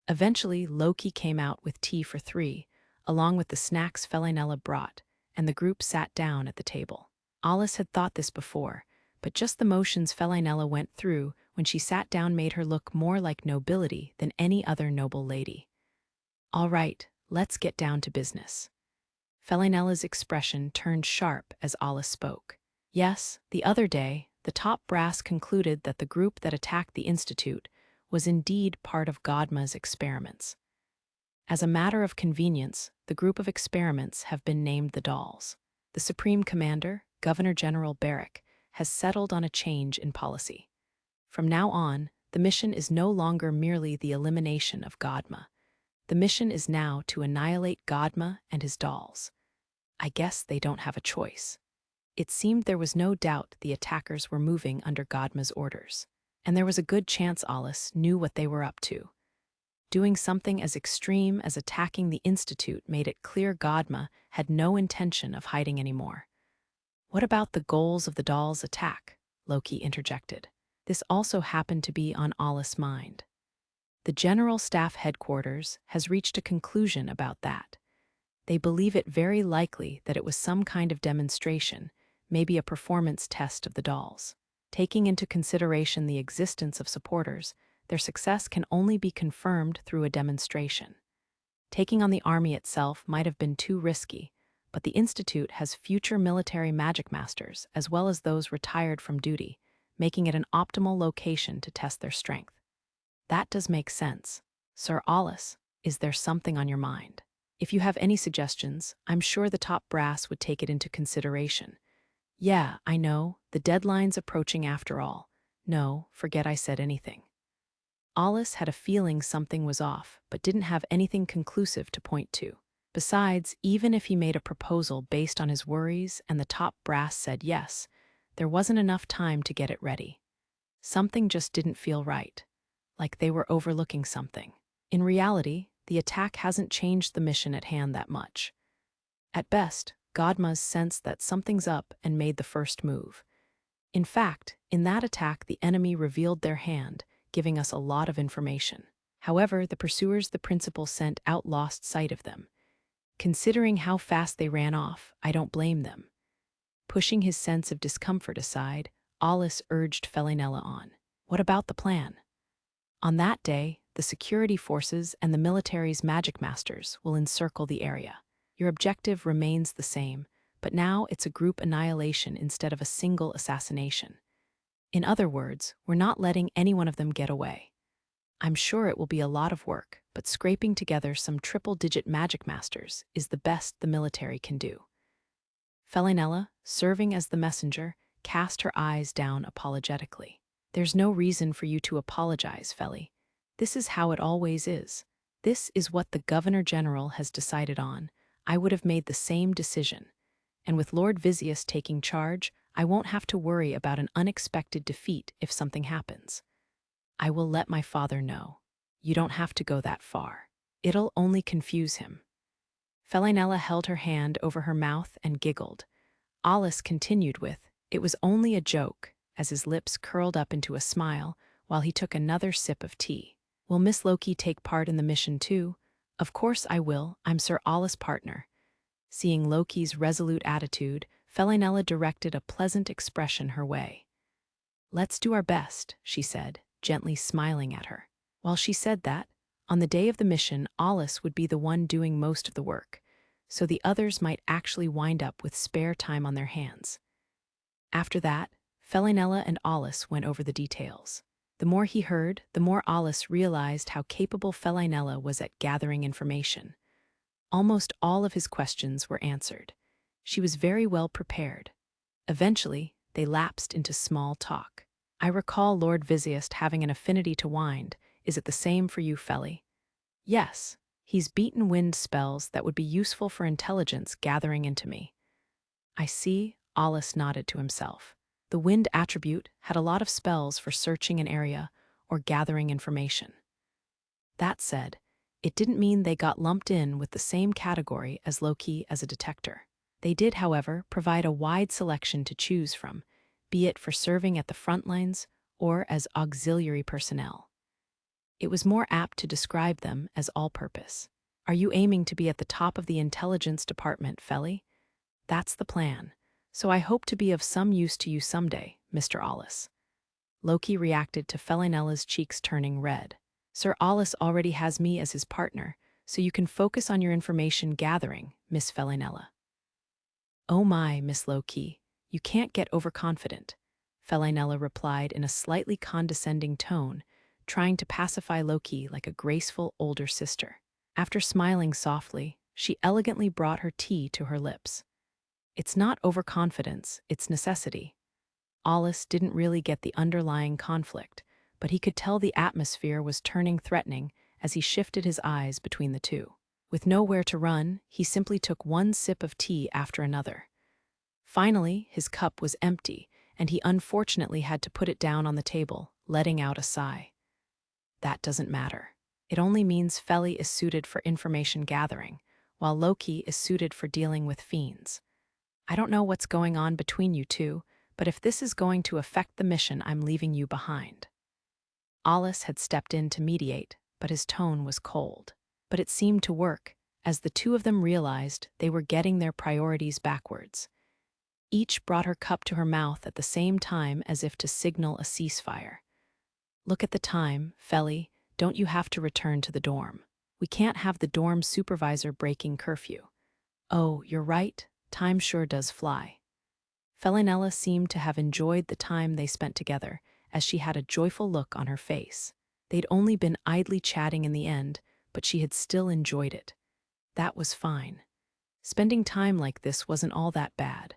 Eventually, Loki came out with tea for 3, along with the snacks Felinella brought, and the group sat down at the table. Alus had thought this before, but just the motions Felinella went through when she sat down made her look more like nobility than any other noble lady. "All right, let's get down to business." Felinella's expression turned sharp as Alus spoke. Yes, the other day, the top brass concluded that the group that attacked the Institute was indeed part of Godma's experiments. As a matter of convenience, the group of experiments have been named the Dolls. The Supreme Commander, Governor General Barrick, has settled on a change in policy. From now on, the mission is no longer merely the elimination of Godma. The mission is now to annihilate Godma and his dolls. I guess they don't have a choice. It seemed there was no doubt the attackers were moving under Godma's orders, and there was a good chance Alus knew what they were up to. Doing something as extreme as attacking the Institute made it clear Godma had no intention of hiding anymore. "What about the goals of the dolls' attack?" Loki interjected. This also happened to be on Alus' mind. The General Staff Headquarters has reached a conclusion about that. They believe it very likely that it was some kind of demonstration, maybe a performance test of the dolls. Taking into consideration the existence of supporters, their success can only be confirmed through a demonstration. Taking on the army itself might have been too risky, but the Institute has future military Magicmasters as well as those retired from duty, making it an optimal location to test their strength. That does make sense. Sir Alus, is there something on your mind? If you have any suggestions, I'm sure the top brass would take it into consideration. Yeah, I know, the deadline's approaching after all. No, forget I said anything. Alus had a feeling something was off, but didn't have anything conclusive to point to. Besides, even if he made a proposal based on his worries and the top brass said yes, there wasn't enough time to get it ready. Something just didn't feel right, like they were overlooking something. In reality, the attack hasn't changed the mission at hand that much. At best, Godma's sensed that something's up and made the first move. In fact, in that attack the enemy revealed their hand, giving us a lot of information. However, the pursuers the principal sent out lost sight of them. Considering how fast they ran off, I don't blame them. Pushing his sense of discomfort aside, Alus urged Felinella on. What about the plan? On that day, the security forces and the military's Magicmasters will encircle the area. Your objective remains the same, but now it's a group annihilation instead of a single assassination. In other words, we're not letting any one of them get away. I'm sure it will be a lot of work, but scraping together some triple-digit Magicmasters is the best the military can do. Felinella, serving as the messenger, cast her eyes down apologetically. There's no reason for you to apologize, Feli. This is how it always is. This is what the Governor General has decided on. I would have made the same decision. And with Lord Visius taking charge, I won't have to worry about an unexpected defeat if something happens. I will let my father know. You don't have to go that far. It'll only confuse him. Felinella held her hand over her mouth and giggled. Alus continued with, "It was only a joke," as his lips curled up into a smile while he took another sip of tea. "Will Miss Loki take part in the mission too?" "Of course I will. I'm Sir Alus' partner." Seeing Loki's resolute attitude, Felinella directed a pleasant expression her way. "Let's do our best," she said, gently smiling at her. While she said that, on the day of the mission, Alus would be the one doing most of the work, so the others might actually wind up with spare time on their hands. After that, Felinella and Alus went over the details. The more he heard, the more Alus realized how capable Felinella was at gathering information. Almost all of his questions were answered. She was very well prepared. Eventually, they lapsed into small talk. "I recall Lord Vizziest having an affinity to wind. Is it the same for you, Feli?" "Yes, he's beaten wind spells that would be useful for intelligence gathering into me." "I see," Alus nodded to himself. The wind attribute had a lot of spells for searching an area or gathering information. That said, it didn't mean they got lumped in with the same category as Loki as a detector. They did, however, provide a wide selection to choose from, be it for serving at the front lines or as auxiliary personnel. It was more apt to describe them as all-purpose. "Are you aiming to be at the top of the intelligence department, Feli?" "That's the plan. So I hope to be of some use to you someday, Mr. Alus." Loki reacted to Felinella's cheeks turning red. "Sir Alus already has me as his partner, so you can focus on your information gathering, Miss Felinella." "Oh my, Miss Loki, you can't get overconfident," Felinella replied in a slightly condescending tone, trying to pacify Loki like a graceful older sister. After smiling softly, she elegantly brought her tea to her lips. "It's not overconfidence, it's necessity." Alus didn't really get the underlying conflict, but he could tell the atmosphere was turning threatening as he shifted his eyes between the two. With nowhere to run, he simply took one sip of tea after another. Finally, his cup was empty, and he unfortunately had to put it down on the table, letting out a sigh. "That doesn't matter. It only means Feli is suited for information gathering, while Loki is suited for dealing with fiends. I don't know what's going on between you two, but if this is going to affect the mission, I'm leaving you behind." Alus had stepped in to mediate, but his tone was cold. But it seemed to work, as the two of them realized they were getting their priorities backwards. Each brought her cup to her mouth at the same time as if to signal a ceasefire. "Look at the time, Feli. Don't you have to return to the dorm? We can't have the dorm supervisor breaking curfew." "Oh, you're right. Time sure does fly." Felinella seemed to have enjoyed the time they spent together, as she had a joyful look on her face. They'd only been idly chatting in the end, but she had still enjoyed it. That was fine. Spending time like this wasn't all that bad.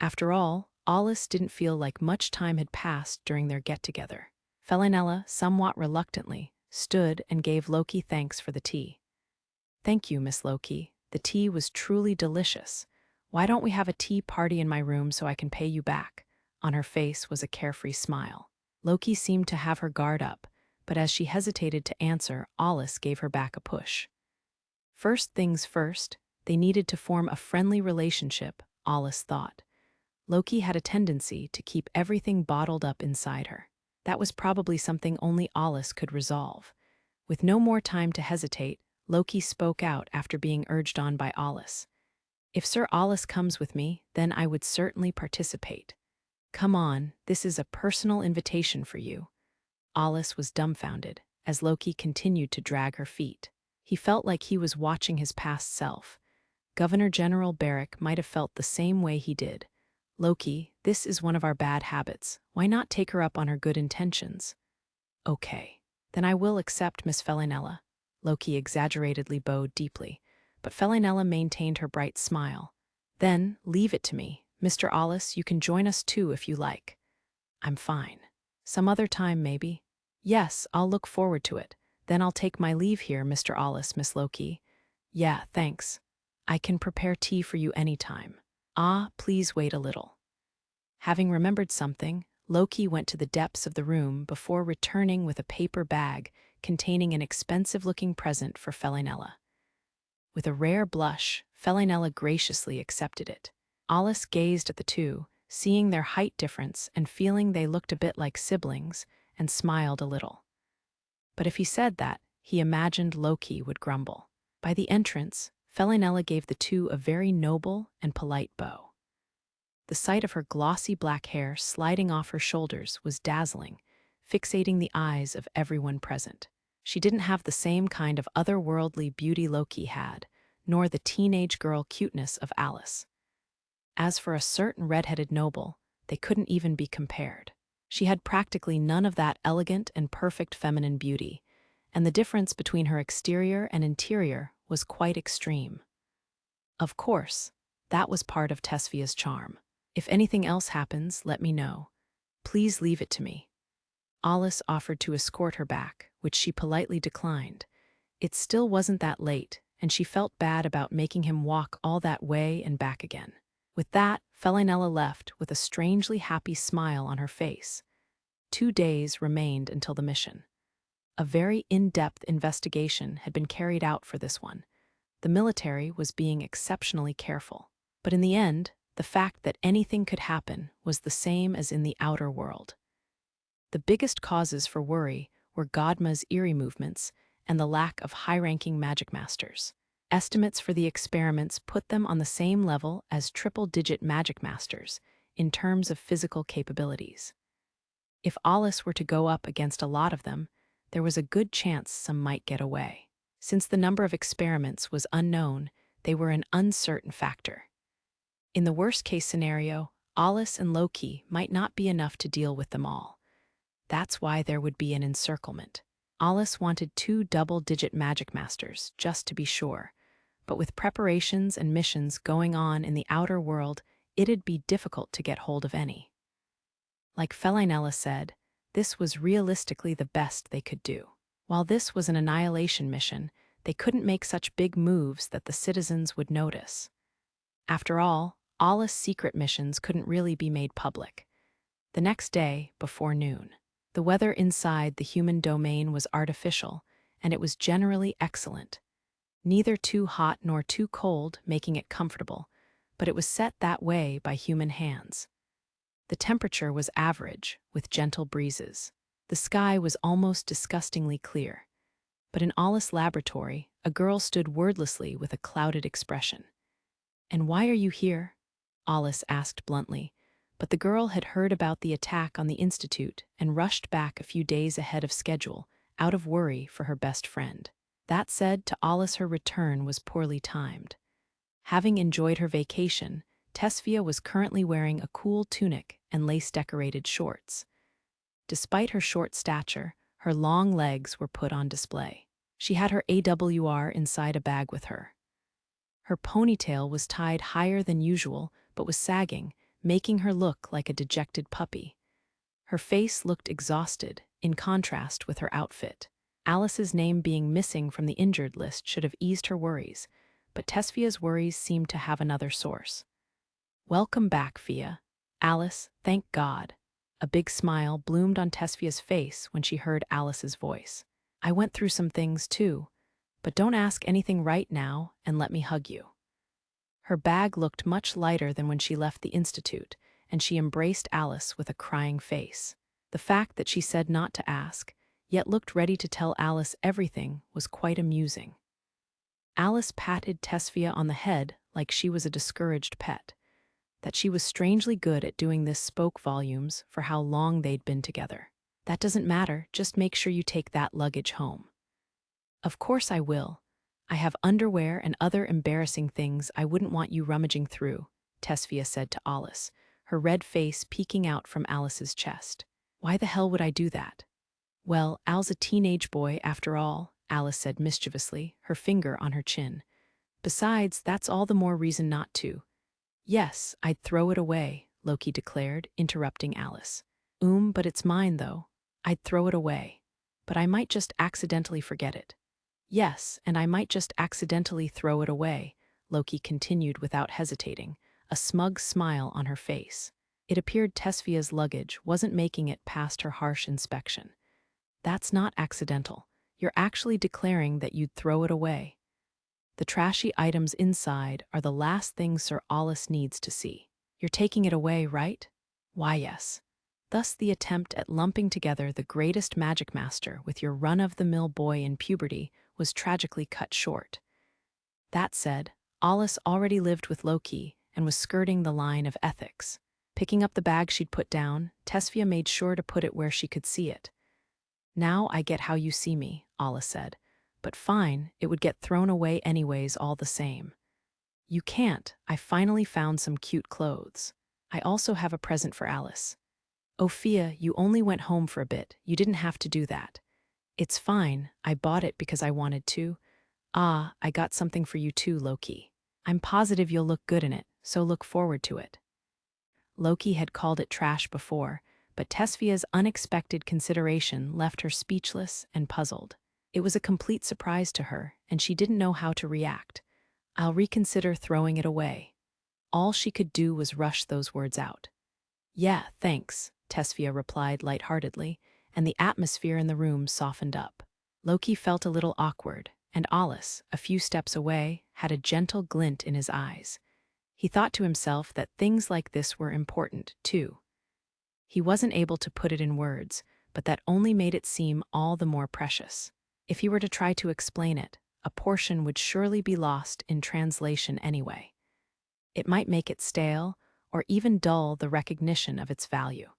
After all, Alus didn't feel like much time had passed during their get-together. Felinella, somewhat reluctantly, stood and gave Loki thanks for the tea. "Thank you, Miss Loki. The tea was truly delicious. Why don't we have a tea party in my room so I can pay you back?" On her face was a carefree smile. Loki seemed to have her guard up, but as she hesitated to answer, Alus gave her back a push. First things first, they needed to form a friendly relationship, Alus thought. Loki had a tendency to keep everything bottled up inside her. That was probably something only Alus could resolve. With no more time to hesitate, Loki spoke out after being urged on by Alus. "If Sir Alus comes with me, then I would certainly participate. Come on, this is a personal invitation for you." Alus was dumbfounded, as Loki continued to drag her feet. He felt like he was watching his past self. Governor General Barrick might have felt the same way he did. "Loki, this is one of our bad habits. Why not take her up on her good intentions?" "Okay, then I will accept, Miss Felinella." Loki exaggeratedly bowed deeply, but Felinella maintained her bright smile. "Then, leave it to me. Mr. Alus, you can join us too if you like." "I'm fine. Some other time, maybe." "Yes, I'll look forward to it. Then I'll take my leave here, Mr. Alus, Miss Loki." "Yeah, thanks. I can prepare tea for you anytime." "Ah, please wait a little." Having remembered something, Loki went to the depths of the room before returning with a paper bag containing an expensive-looking present for Felinella. With a rare blush, Felinella graciously accepted it. Alus gazed at the two, seeing their height difference and feeling they looked a bit like siblings, and smiled a little. But if he said that, he imagined Loki would grumble. By the entrance, Felinella gave the two a very noble and polite bow. The sight of her glossy black hair sliding off her shoulders was dazzling, fixating the eyes of everyone present. She didn't have the same kind of otherworldly beauty Loki had, nor the teenage girl cuteness of Alus. As for a certain red-headed noble, they couldn't even be compared. She had practically none of that elegant and perfect feminine beauty, and the difference between her exterior and interior was quite extreme. Of course, that was part of Tesfia's charm. If anything else happens, let me know. Please leave it to me. Alus offered to escort her back, which she politely declined. It still wasn't that late, and she felt bad about making him walk all that way and back again. With that, Felinella left with a strangely happy smile on her face. 2 days remained until the mission. A very in-depth investigation had been carried out for this one. The military was being exceptionally careful. But in the end, the fact that anything could happen was the same as in the outer world. The biggest causes for worry were Godma's eerie movements and the lack of high-ranking Magicmasters. Estimates for the experiments put them on the same level as triple-digit Magicmasters in terms of physical capabilities. If Alus were to go up against a lot of them, there was a good chance some might get away. Since the number of experiments was unknown, they were an uncertain factor. In the worst-case scenario, Alus and Loki might not be enough to deal with them all. That's why there would be an encirclement. Alus wanted 2 double-digit Magicmasters, just to be sure, but with preparations and missions going on in the outer world, it'd be difficult to get hold of any. Like Felinella said, this was realistically the best they could do. While this was an annihilation mission, they couldn't make such big moves that the citizens would notice. After all, Alus' secret missions couldn't really be made public. The next day, before noon, the weather inside the human domain was artificial, and it was generally excellent. Neither too hot nor too cold, making it comfortable, but it was set that way by human hands. The temperature was average, with gentle breezes. The sky was almost disgustingly clear. But in Alus' laboratory, a girl stood wordlessly with a clouded expression. "And why are you here?" Alus asked bluntly, but the girl had heard about the attack on the Institute and rushed back a few days ahead of schedule, out of worry for her best friend. That said, to Alus her return was poorly timed. Having enjoyed her vacation, Tesfia was currently wearing a cool tunic and lace-decorated shorts. Despite her short stature, her long legs were put on display. She had her AWR inside a bag with her. Her ponytail was tied higher than usual, but was sagging, making her look like a dejected puppy. Her face looked exhausted, in contrast with her outfit. Alus's name being missing from the injured list should have eased her worries, but Tesfia's worries seemed to have another source. "Welcome back, Fia." "Alus, thank God." A big smile bloomed on Tesfia's face when she heard Alus's voice. "I went through some things too, but don't ask anything right now and let me hug you." Her bag looked much lighter than when she left the Institute, and she embraced Alus with a crying face. The fact that she said not to ask, yet looked ready to tell Alus everything, was quite amusing. Alus patted Tesfia on the head like she was a discouraged pet. That she was strangely good at doing this spoke volumes for how long they'd been together. "That doesn't matter, just make sure you take that luggage home." "Of course I will. I have underwear and other embarrassing things I wouldn't want you rummaging through," Tesfia said to Alus, her red face peeking out from Alus's chest. "Why the hell would I do that?" "Well, Al's a teenage boy after all," Alus said mischievously, her finger on her chin. "Besides, that's all the more reason not to." "Yes, I'd throw it away," Loki declared, interrupting Alus. But it's mine, though. I'd throw it away. But I might just accidentally forget it." "Yes, and I might just accidentally throw it away," Loki continued without hesitating, a smug smile on her face. It appeared Tesfia's luggage wasn't making it past her harsh inspection. "That's not accidental. You're actually declaring that you'd throw it away. The trashy items inside are the last things Sir Alus needs to see. You're taking it away, right?" "Why, yes." Thus the attempt at lumping together the greatest Magicmaster with your run-of-the-mill boy in puberty was tragically cut short. That said, Alus already lived with Loki and was skirting the line of ethics. Picking up the bag she'd put down, Tesfia made sure to put it where she could see it. "Now I get how you see me," Alus said. "But fine, it would get thrown away anyways all the same." "You can't. I finally found some cute clothes. I also have a present for Alice." "Oh, Fia, you only went home for a bit. You didn't have to do that." "It's fine. I bought it because I wanted to." "Ah, I got something for you too, Loki. I'm positive you'll look good in it, so look forward to it." Loki had called it trash before, but Tesfia's unexpected consideration left her speechless and puzzled. It was a complete surprise to her, and she didn't know how to react. "I'll reconsider throwing it away." All she could do was rush those words out. "Yeah, thanks," Tesfia replied lightheartedly, and the atmosphere in the room softened up. Loki felt a little awkward, and Alus, a few steps away, had a gentle glint in his eyes. He thought to himself that things like this were important, too. He wasn't able to put it in words, but that only made it seem all the more precious. If he were to try to explain it, a portion would surely be lost in translation anyway. It might make it stale, or even dull the recognition of its value.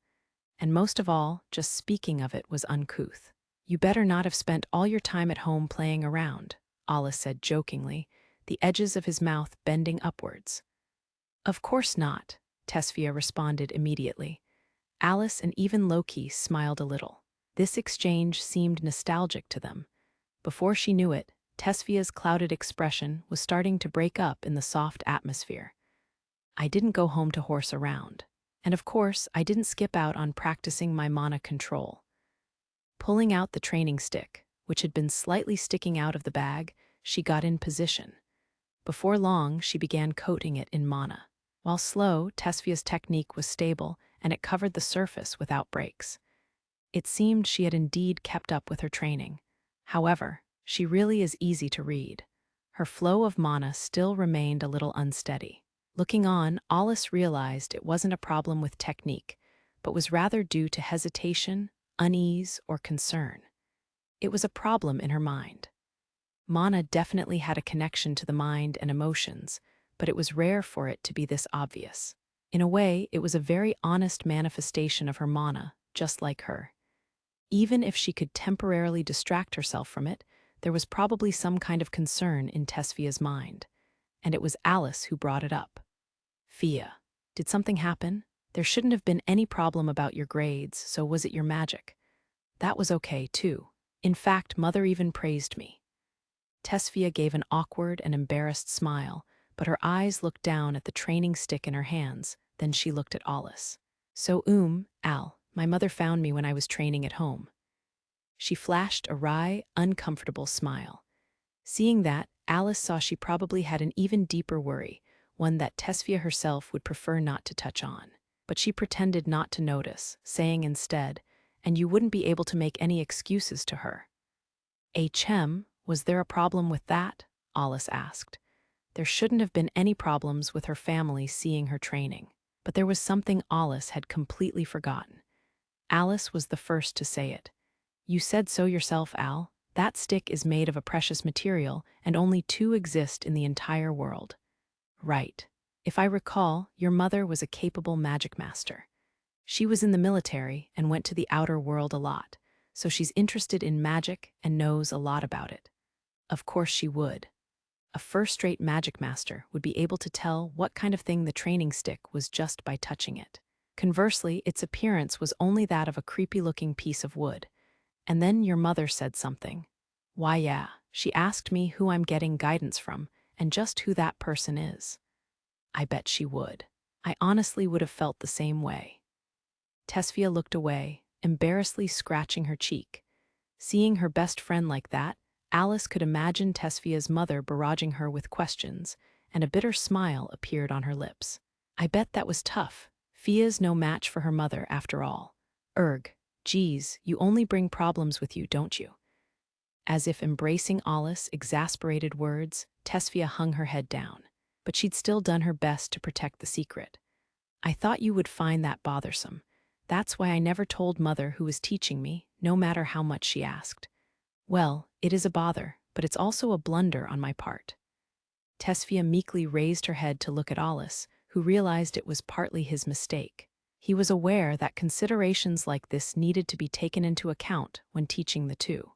And most of all, just speaking of it was uncouth. "You better not have spent all your time at home playing around," Alus said jokingly, the edges of his mouth bending upwards. "Of course not," Tesfia responded immediately. Alus and even Loki smiled a little. This exchange seemed nostalgic to them. Before she knew it, Tesfia's clouded expression was starting to break up in the soft atmosphere. "I didn't go home to horse around. And of course, I didn't skip out on practicing my mana control." Pulling out the training stick, which had been slightly sticking out of the bag, she got in position. Before long, she began coating it in mana. While slow, Tesfia's technique was stable, and it covered the surface without breaks. It seemed she had indeed kept up with her training. However, she really is easy to read. Her flow of mana still remained a little unsteady. Looking on, Alus realized it wasn't a problem with technique, but was rather due to hesitation, unease, or concern. It was a problem in her mind. Mana definitely had a connection to the mind and emotions, but it was rare for it to be this obvious. In a way, it was a very honest manifestation of her mana, just like her. Even if she could temporarily distract herself from it, there was probably some kind of concern in Tesfia's mind. And it was Alus who brought it up. "Fia, did something happen? There shouldn't have been any problem about your grades, so was it your magic?" "That was okay, too. In fact, Mother even praised me." Tesfia gave an awkward and embarrassed smile, but her eyes looked down at the training stick in her hands, then she looked at Alus. "So, Al, my mother found me when I was training at home." She flashed a wry, uncomfortable smile. Seeing that, Alus saw she probably had an even deeper worry, one that Tesfia herself would prefer not to touch on. But she pretended not to notice, saying instead, "And you wouldn't be able to make any excuses to her." Was there a problem with that?" Alus asked. There shouldn't have been any problems with her family seeing her training. But there was something Alus had completely forgotten. Alus was the first to say it. "You said so yourself, Al. That stick is made of a precious material, and only two exist in the entire world." "Right. If I recall, your mother was a capable Magicmaster. She was in the military and went to the outer world a lot, so she's interested in magic and knows a lot about it." Of course she would. A first-rate Magicmaster would be able to tell what kind of thing the training stick was just by touching it. Conversely, its appearance was only that of a creepy-looking piece of wood. And then your mother said something. "Why, yeah, she asked me who I'm getting guidance from, and just who that person is." I bet she would. I honestly would have felt the same way. Tesfia looked away, embarrassedly scratching her cheek. Seeing her best friend like that, Alus could imagine Tesfia's mother barraging her with questions, and a bitter smile appeared on her lips. I bet that was tough. Fia's no match for her mother, after all. Geez, you only bring problems with you, don't you?" As if embracing Alus' exasperated words, Tesfia hung her head down. But she'd still done her best to protect the secret. "I thought you would find that bothersome. That's why I never told Mother who was teaching me, no matter how much she asked." "Well, it is a bother, but it's also a blunder on my part." Tesfia meekly raised her head to look at Alus, who realized it was partly his mistake. He was aware that considerations like this needed to be taken into account when teaching the two.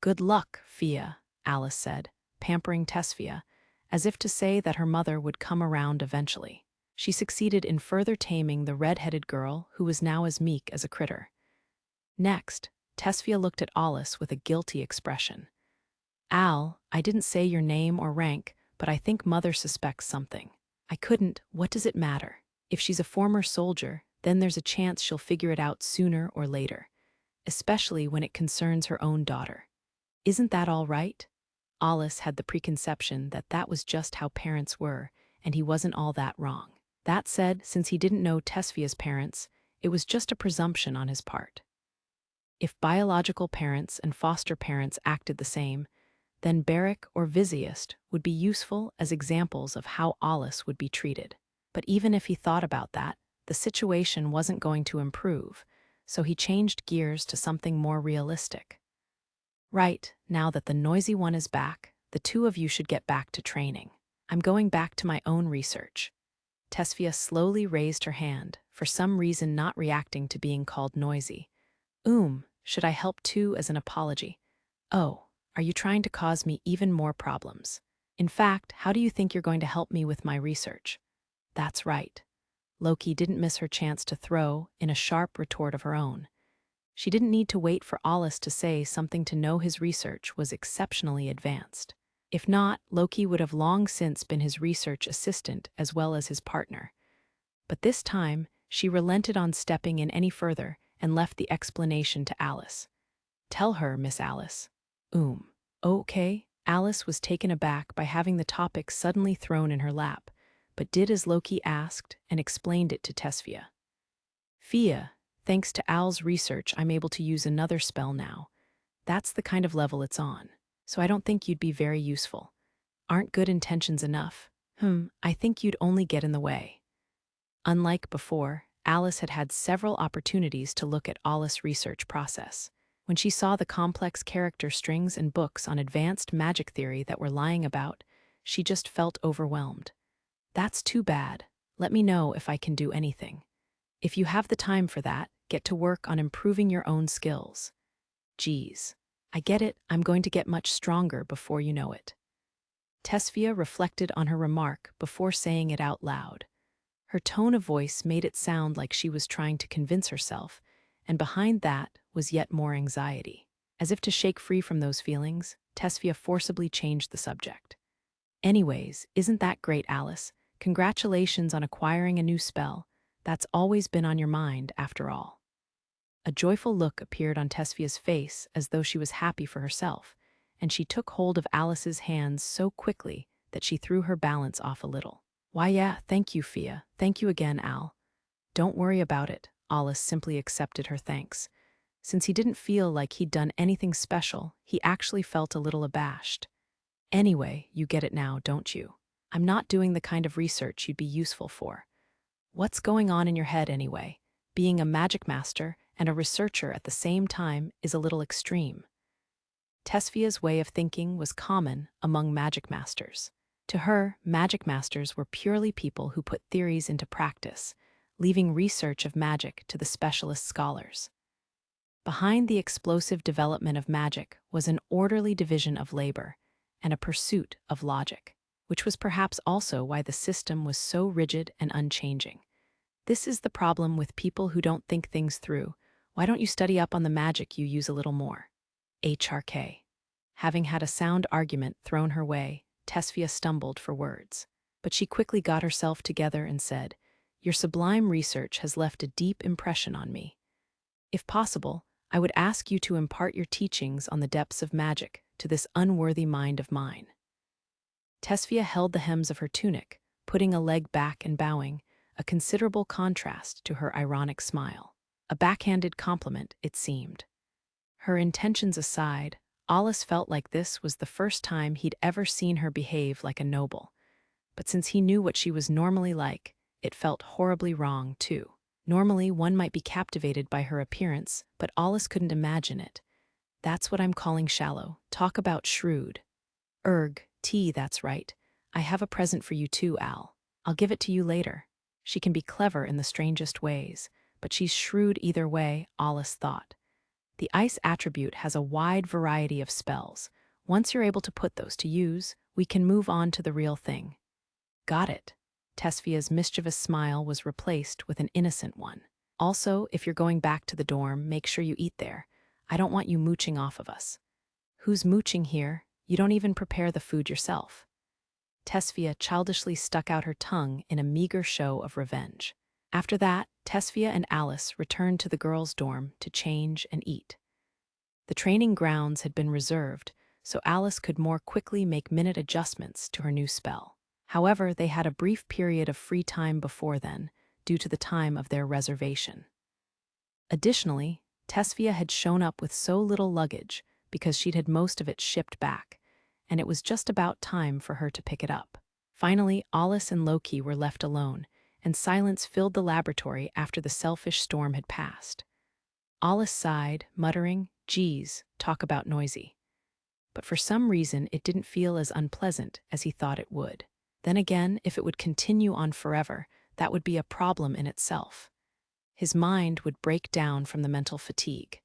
"Good luck, Fia," Alus said, pampering Tesfia, as if to say that her mother would come around eventually. She succeeded in further taming the red-headed girl, who was now as meek as a critter. Next, Tesfia looked at Alus with a guilty expression. "Al, I didn't say your name or rank, but I think Mother suspects something." "I couldn't. What does it matter? If she's a former soldier, then there's a chance she'll figure it out sooner or later, especially when it concerns her own daughter. Isn't that all right?" Alus had the preconception that that was just how parents were, and he wasn't all that wrong. That said, since he didn't know Tesfia's parents, it was just a presumption on his part. If biological parents and foster parents acted the same, then Barrick or Viziest would be useful as examples of how Alus would be treated. But even if he thought about that, the situation wasn't going to improve, so he changed gears to something more realistic. "Right, now that the noisy one is back, the two of you should get back to training. I'm going back to my own research." Tesfia slowly raised her hand, for some reason not reacting to being called noisy. Should I help too as an apology?" "Oh, are you trying to cause me even more problems? In fact, how do you think you're going to help me with my research?" "That's right." Loki didn't miss her chance to throw in a sharp retort of her own. She didn't need to wait for Alus to say something to know his research was exceptionally advanced. If not, Loki would have long since been his research assistant as well as his partner. But this time, she relented on stepping in any further and left the explanation to Alus. "Tell her, Miss Alus." Okay." Alus was taken aback by having the topic suddenly thrown in her lap, but did as Loki asked and explained it to Tesfia. "Fia, thanks to Al's research, I'm able to use another spell now. That's the kind of level it's on, so I don't think you'd be very useful. Aren't good intentions enough? I think you'd only get in the way." Unlike before, Alus had had several opportunities to look at Alus' research process. When she saw the complex character strings and books on advanced magic theory that were lying about, she just felt overwhelmed. "That's too bad. Let me know if I can do anything. If you have the time for that, get to work on improving your own skills." "Geez, I get it. I'm going to get much stronger before you know it." Tesfia reflected on her remark before saying it out loud. Her tone of voice made it sound like she was trying to convince herself, and behind that was yet more anxiety. As if to shake free from those feelings, Tesfia forcibly changed the subject. "Anyways, isn't that great, Alus? Congratulations on acquiring a new spell. That's always been on your mind, after all." A joyful look appeared on Tesfia's face as though she was happy for herself, and she took hold of Alice's hands so quickly that she threw her balance off a little. "Why yeah, thank you, Fia. Thank you again, Al." "Don't worry about it." Alus simply accepted her thanks. Since he didn't feel like he'd done anything special, he actually felt a little abashed. "Anyway, you get it now, don't you? I'm not doing the kind of research you'd be useful for. What's going on in your head anyway? Being a Magicmaster and a researcher at the same time is a little extreme." Tesfia's way of thinking was common among Magicmasters. To her, Magicmasters were purely people who put theories into practice, leaving research of magic to the specialist scholars. Behind the explosive development of magic was an orderly division of labor and a pursuit of logic, which was perhaps also why the system was so rigid and unchanging. This is the problem with people who don't think things through. Why don't you study up on the magic you use a little more? HRK. Having had a sound argument thrown her way, Tesfia stumbled for words. But she quickly got herself together and said, "Your sublime research has left a deep impression on me. If possible, I would ask you to impart your teachings on the depths of magic to this unworthy mind of mine." Tesfia held the hems of her tunic, putting a leg back and bowing, a considerable contrast to her ironic smile. A backhanded compliment, it seemed. Her intentions aside, Alus felt like this was the first time he'd ever seen her behave like a noble. But since he knew what she was normally like, it felt horribly wrong, too. Normally, one might be captivated by her appearance, but Alus couldn't imagine it. "That's what I'm calling shallow. Talk about shrewd." That's right. I have a present for you too, Al. I'll give it to you later. She can be clever in the strangest ways, but she's shrewd either way, Alice thought. The ice attribute has a wide variety of spells. Once you're able to put those to use, we can move on to the real thing. Got it. Tesfia's mischievous smile was replaced with an innocent one. Also, if you're going back to the dorm, make sure you eat there. I don't want you mooching off of us. Who's mooching here? You don't even prepare the food yourself. Tesfia childishly stuck out her tongue in a meager show of revenge. After that, Tesfia and Alice returned to the girls' dorm to change and eat. The training grounds had been reserved, so Alice could more quickly make minute adjustments to her new spell. However, they had a brief period of free time before then, due to the time of their reservation. Additionally, Tesfia had shown up with so little luggage because she'd had most of it shipped back, and it was just about time for her to pick it up. Finally, Alus and Loki were left alone, and silence filled the laboratory after the selfish storm had passed. Alus sighed, muttering, "Geez, talk about noisy." But for some reason it didn't feel as unpleasant as he thought it would. Then again, if it would continue on forever, that would be a problem in itself. His mind would break down from the mental fatigue.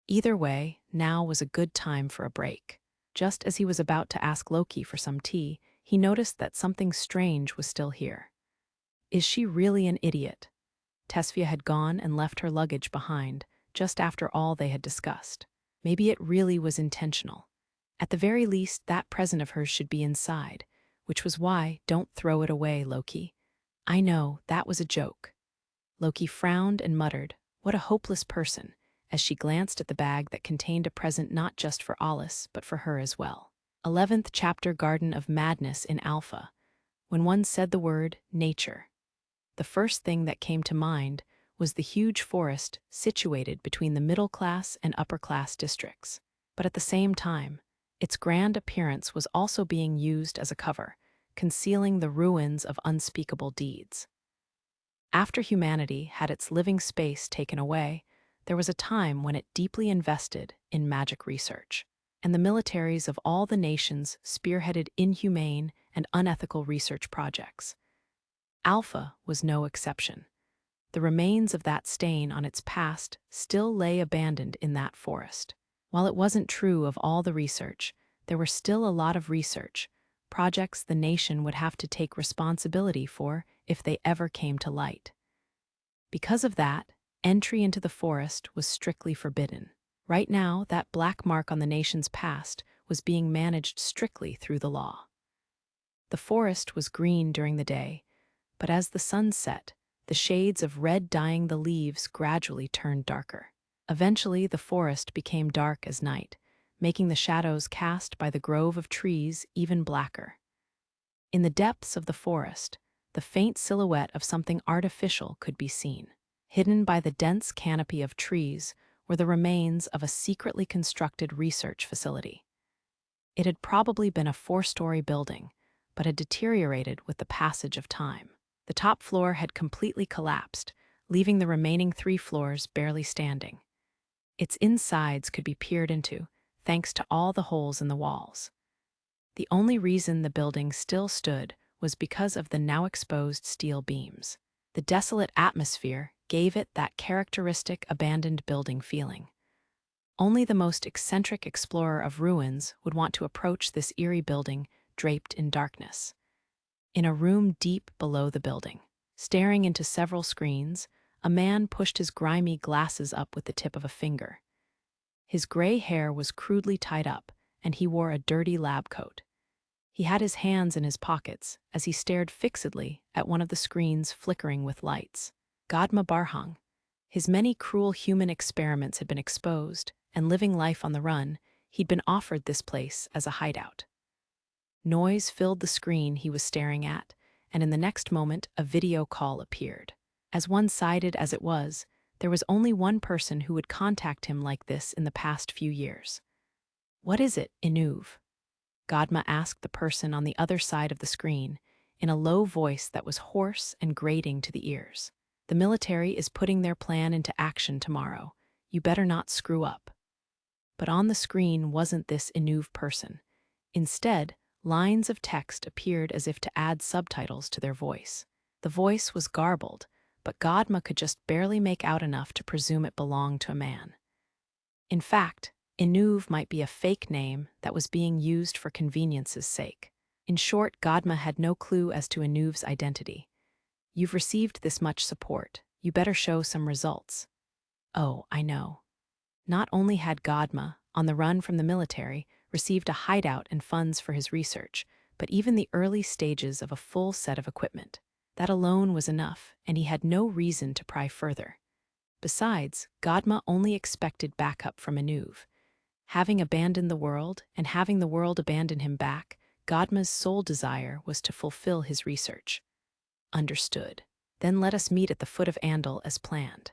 Either way, now was a good time for a break. Just as he was about to ask Loki for some tea, he noticed that something strange was still here. Is she really an idiot? Tesfia had gone and left her luggage behind, just after all they had discussed. Maybe it really was intentional. At the very least, that present of hers should be inside, which was why, don't throw it away, Loki. I know, that was a joke. Loki frowned and muttered, what a hopeless person, as she glanced at the bag that contained a present not just for Alice, but for her as well. 11th chapter Garden of Madness in Alpha. When one said the word nature, the first thing that came to mind was the huge forest situated between the middle-class and upper-class districts. But at the same time, its grand appearance was also being used as a cover, concealing the ruins of unspeakable deeds. After humanity had its living space taken away, there was a time when it deeply invested in magic research, and the militaries of all the nations spearheaded inhumane and unethical research projects. Alpha was no exception. The remains of that stain on its past still lay abandoned in that forest. While it wasn't true of all the research, there were still a lot of research, projects the nation would have to take responsibility for if they ever came to light. Because of that, entry into the forest was strictly forbidden. Right now, that black mark on the nation's past was being managed strictly through the law. The forest was green during the day, but as the sun set, the shades of red dyeing the leaves gradually turned darker. Eventually, the forest became dark as night, making the shadows cast by the grove of trees even blacker. In the depths of the forest, the faint silhouette of something artificial could be seen. Hidden by the dense canopy of trees were the remains of a secretly constructed research facility. It had probably been a 4-story building, but had deteriorated with the passage of time. The top floor had completely collapsed, leaving the remaining 3 floors barely standing. Its insides could be peered into, thanks to all the holes in the walls. The only reason the building still stood was because of the now exposed steel beams. The desolate atmosphere gave it that characteristic abandoned building feeling. Only the most eccentric explorer of ruins would want to approach this eerie building draped in darkness. In a room deep below the building, staring into several screens, a man pushed his grimy glasses up with the tip of a finger. His gray hair was crudely tied up, and he wore a dirty lab coat. He had his hands in his pockets as he stared fixedly at one of the screens flickering with lights. Godma Barhong. His many cruel human experiments had been exposed, and living life on the run, he'd been offered this place as a hideout. Noise filled the screen he was staring at, and in the next moment a video call appeared. As one-sided as it was, there was only one person who would contact him like this in the past few years. "What is it, Inuv?" Godma asked the person on the other side of the screen, in a low voice that was hoarse and grating to the ears. "The military is putting their plan into action tomorrow. You better not screw up." But on the screen wasn't this Inuv person. Instead, lines of text appeared as if to add subtitles to their voice. The voice was garbled, but Godma could just barely make out enough to presume it belonged to a man. In fact, Inuv might be a fake name that was being used for convenience's sake. In short, Godma had no clue as to Inuv's identity. "You've received this much support. You better show some results." Oh, I know. Not only had Godma, on the run from the military, received a hideout and funds for his research, but even the early stages of a full set of equipment. That alone was enough, and he had no reason to pry further. Besides, Godma only expected backup from Inuv. Having abandoned the world, and having the world abandon him back, Godma's sole desire was to fulfill his research. Understood. Then let us meet at the foot of Andal as planned.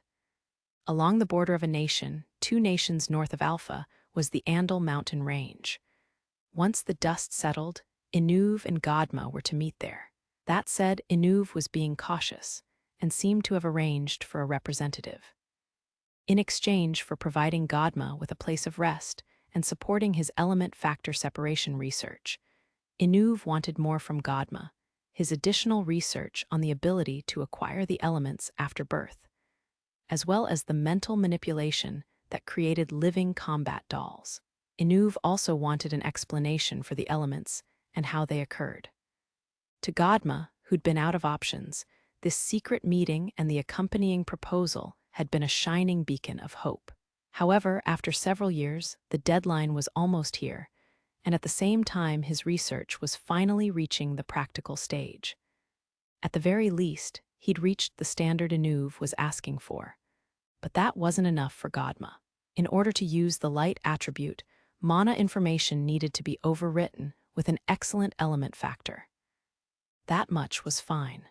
Along the border of a nation, 2 nations north of Alpha, was the Andal mountain range. Once the dust settled, Inuv and Godma were to meet there. That said, Inuv was being cautious, and seemed to have arranged for a representative. In exchange for providing Godma with a place of rest and supporting his element factor separation research, Inuv wanted more from Godma, his additional research on the ability to acquire the elements after birth, as well as the mental manipulation that created living combat dolls. Inuv also wanted an explanation for the elements and how they occurred. To Godma, who'd been out of options, this secret meeting and the accompanying proposal had been a shining beacon of hope. However, after several years, the deadline was almost here, and at the same time his research was finally reaching the practical stage. At the very least, he'd reached the standard Inuv was asking for. But that wasn't enough for Godma. In order to use the light attribute, mana information needed to be overwritten with an excellent element factor. That much was fine.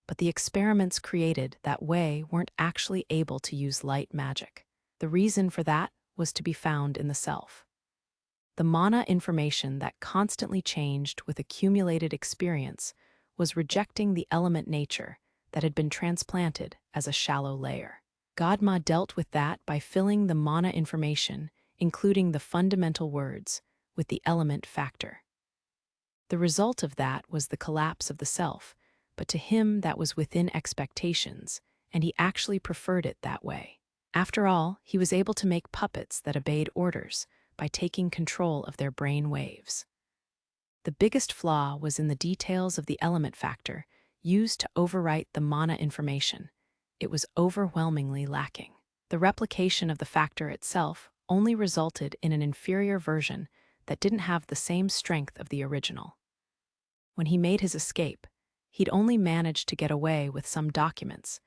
But the experiments created that way weren't actually able to use light magic. The reason for that was to be found in the self. The mana information that constantly changed with accumulated experience was rejecting the element nature that had been transplanted as a shallow layer. Godma dealt with that by filling the mana information, including the fundamental words, with the element factor. The result of that was the collapse of the self, but to him that was within expectations, and he actually preferred it that way. After all, he was able to make puppets that obeyed orders by taking control of their brain waves. The biggest flaw was in the details of the element factor used to overwrite the mana information. It was overwhelmingly lacking. The replication of the factor itself only resulted in an inferior version that didn't have the same strength of the original. When he made his escape, he'd only managed to get away with some documents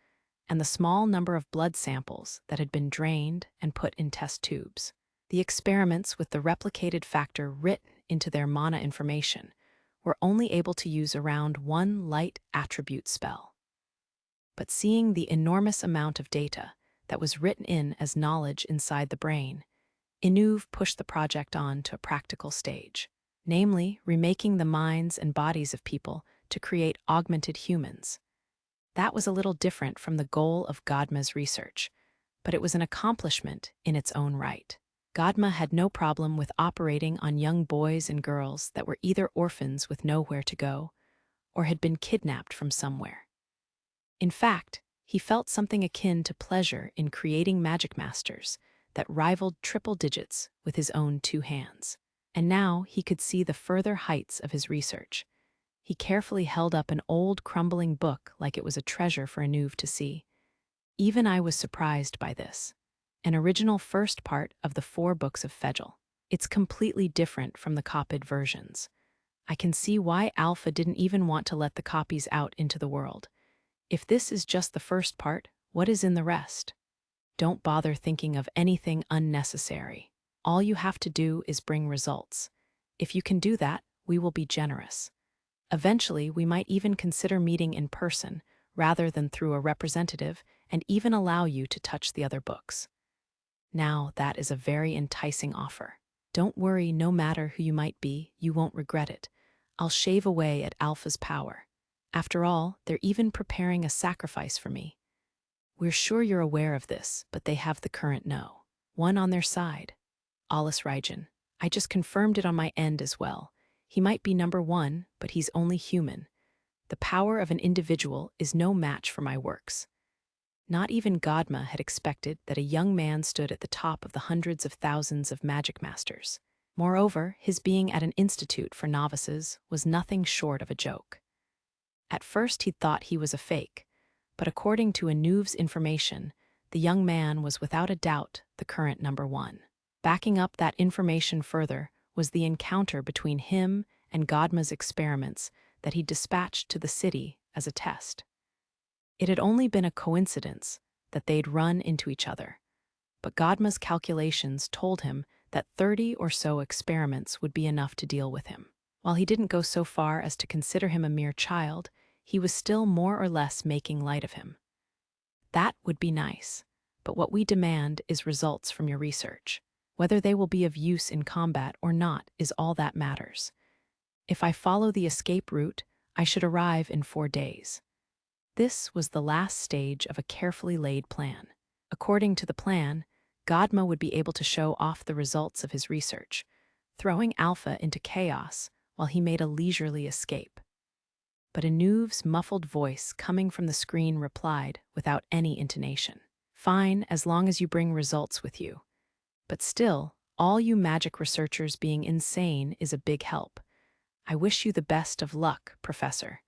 and the small number of blood samples that had been drained and put in test tubes. The experiments with the replicated factor written into their mana information were only able to use around 1 light attribute spell. But seeing the enormous amount of data that was written in as knowledge inside the brain, Inuv pushed the project on to a practical stage, namely remaking the minds and bodies of people to create augmented humans. That was a little different from the goal of Godma's research, but it was an accomplishment in its own right. Godma had no problem with operating on young boys and girls that were either orphans with nowhere to go or had been kidnapped from somewhere. In fact, he felt something akin to pleasure in creating Magicmasters that rivaled triple digits with his own 2 hands. And now he could see the further heights of his research. He carefully held up an old, crumbling book like it was a treasure for Inuv to see. Even I was surprised by this. An original first part of the 4 books of Fegel. It's completely different from the copied versions. I can see why Alpha didn't even want to let the copies out into the world. If this is just the first part, what is in the rest? Don't bother thinking of anything unnecessary. All you have to do is bring results. If you can do that, we will be generous. Eventually, we might even consider meeting in person, rather than through a representative, and even allow you to touch the other books. Now, that is a very enticing offer. Don't worry, no matter who you might be, you won't regret it. I'll shave away at Alpha's power. After all, they're even preparing a sacrifice for me. We're sure you're aware of this, but they have the current no. One on their side. Alus Rygen. I just confirmed it on my end as well. He might be number one, but he's only human. The power of an individual is no match for my works. Not even Godma had expected that a young man stood at the top of the hundreds of thousands of magic masters. Moreover, his being at an institute for novices was nothing short of a joke. At first he'd thought he was a fake, but according to Anuv's information, the young man was without a doubt the current number one. Backing up that information further was the encounter between him and Godma's experiments that he dispatched to the city as a test. It had only been a coincidence that they'd run into each other, but Godma's calculations told him that 30 or so experiments would be enough to deal with him. While he didn't go so far as to consider him a mere child, he was still more or less making light of him. That would be nice, but what we demand is results from your research. Whether they will be of use in combat or not is all that matters. If I follow the escape route, I should arrive in 4 days. This was the last stage of a carefully laid plan. According to the plan, Godma would be able to show off the results of his research, throwing Alpha into chaos while he made a leisurely escape. But Anuv's muffled voice coming from the screen replied without any intonation. Fine, as long as you bring results with you. But still, all you magic researchers being insane is a big help. I wish you the best of luck, Professor.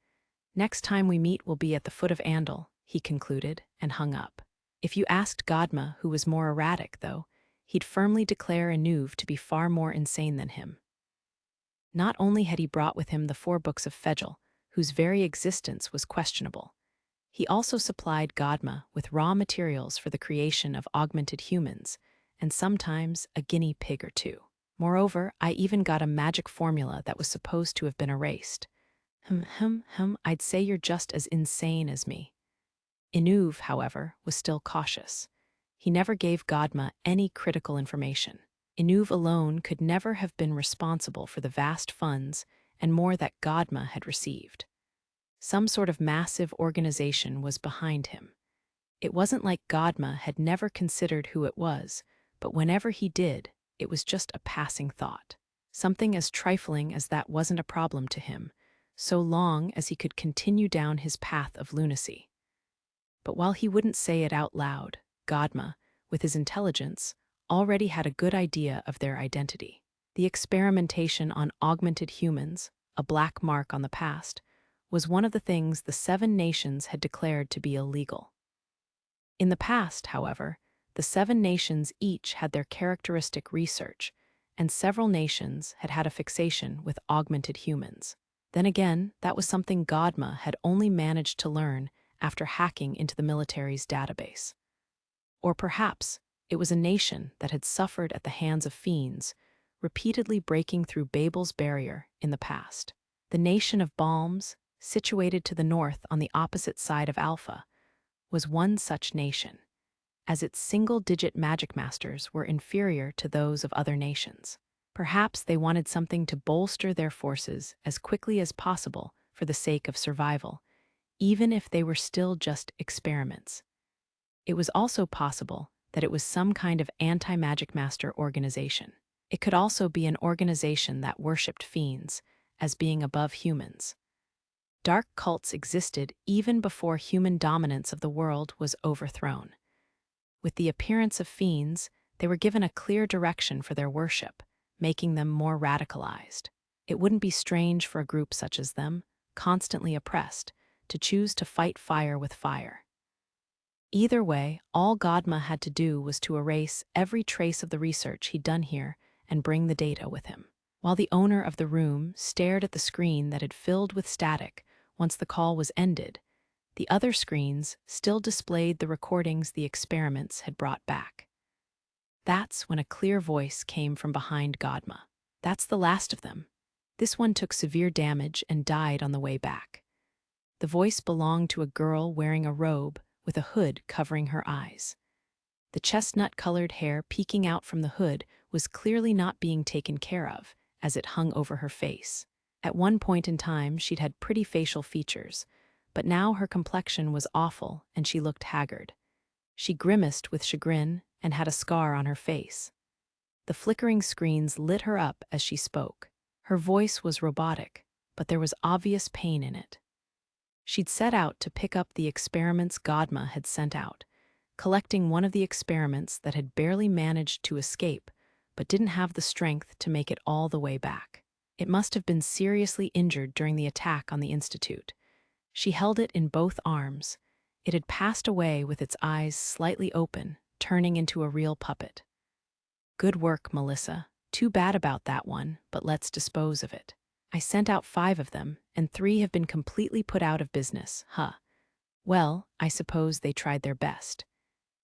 Next time we meet will be at the foot of Andal, he concluded, and hung up. If you asked Godma, who was more erratic, though, he'd firmly declare Anuv to be far more insane than him. Not only had he brought with him the 4 books of Fegel, whose very existence was questionable, he also supplied Godma with raw materials for the creation of augmented humans, and sometimes a guinea pig or two. Moreover, I even got a magic formula that was supposed to have been erased. I'd say you're just as insane as me. Anuv, however, was still cautious. He never gave Godma any critical information. Anuv alone could never have been responsible for the vast funds and more that Godma had received. Some sort of massive organization was behind him. It wasn't like Godma had never considered who it was, but whenever he did, it was just a passing thought. Something as trifling as that wasn't a problem to him, so long as he could continue down his path of lunacy. But while he wouldn't say it out loud, Godma, with his intelligence, already had a good idea of their identity. The experimentation on augmented humans, a black mark on the past, was one of the things the 7 nations had declared to be illegal. In the past, however, the 7 nations each had their characteristic research, and several nations had had a fixation with augmented humans. Then again, that was something Godma had only managed to learn after hacking into the military's database. Or perhaps it was a nation that had suffered at the hands of fiends, repeatedly breaking through Babel's barrier in the past. The nation of Balms, situated to the north on the opposite side of Alpha, was one such nation, as its single-digit magic masters were inferior to those of other nations. Perhaps they wanted something to bolster their forces as quickly as possible for the sake of survival, even if they were still just experiments. It was also possible that it was some kind of anti-magic master organization. It could also be an organization that worshipped fiends as being above humans. Dark cults existed even before human dominance of the world was overthrown. With the appearance of fiends, they were given a clear direction for their worship, making them more radicalized. It wouldn't be strange for a group such as them, constantly oppressed, to choose to fight fire with fire. Either way, all Godma had to do was to erase every trace of the research he'd done here and bring the data with him. While the owner of the room stared at the screen that had filled with static once the call was ended, the other screens still displayed the recordings the experiments had brought back. That's when a clear voice came from behind Godma. That's the last of them. This one took severe damage and died on the way back. The voice belonged to a girl wearing a robe with a hood covering her eyes. The chestnut-colored hair peeking out from the hood was clearly not being taken care of, as it hung over her face. At one point in time, she'd had pretty facial features, but now her complexion was awful and she looked haggard. She grimaced with chagrin and had a scar on her face. The flickering screens lit her up as she spoke. Her voice was robotic, but there was obvious pain in it. She'd set out to pick up the experiments Godma had sent out, collecting one of the experiments that had barely managed to escape, but didn't have the strength to make it all the way back. It must have been seriously injured during the attack on the Institute. She held it in both arms. It had passed away with its eyes slightly open, turning into a real puppet. Good work, Melissa. Too bad about that one, but let's dispose of it. I sent out 5 of them, and 3 have been completely put out of business, huh? Well, I suppose they tried their best.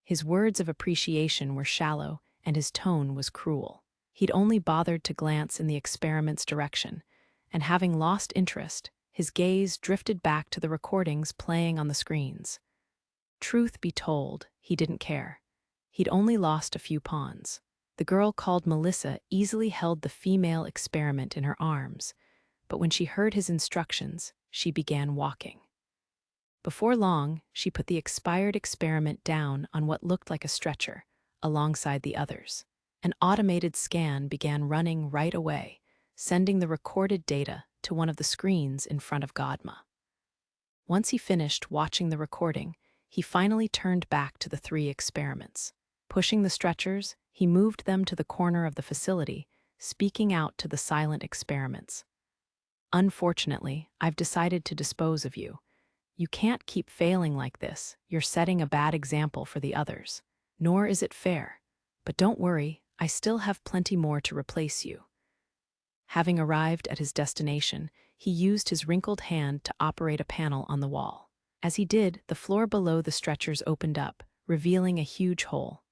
His words of appreciation were shallow, and his tone was cruel. He'd only bothered to glance in the experiment's direction, and having lost interest, his gaze drifted back to the recordings playing on the screens. Truth be told, he didn't care. He'd only lost a few pawns. The girl called Melissa easily held the female experiment in her arms, but when she heard his instructions, she began walking. Before long, she put the expired experiment down on what looked like a stretcher, alongside the others. An automated scan began running right away, sending the recorded data to one of the screens in front of Godma. Once he finished watching the recording, he finally turned back to the 3 experiments. Pushing the stretchers, he moved them to the corner of the facility, speaking out to the silent experiments. Unfortunately, I've decided to dispose of you. You can't keep failing like this. You're setting a bad example for the others. Nor is it fair. But don't worry, I still have plenty more to replace you. Having arrived at his destination, he used his wrinkled hand to operate a panel on the wall. As he did, the floor below the stretchers opened up, revealing a huge hole.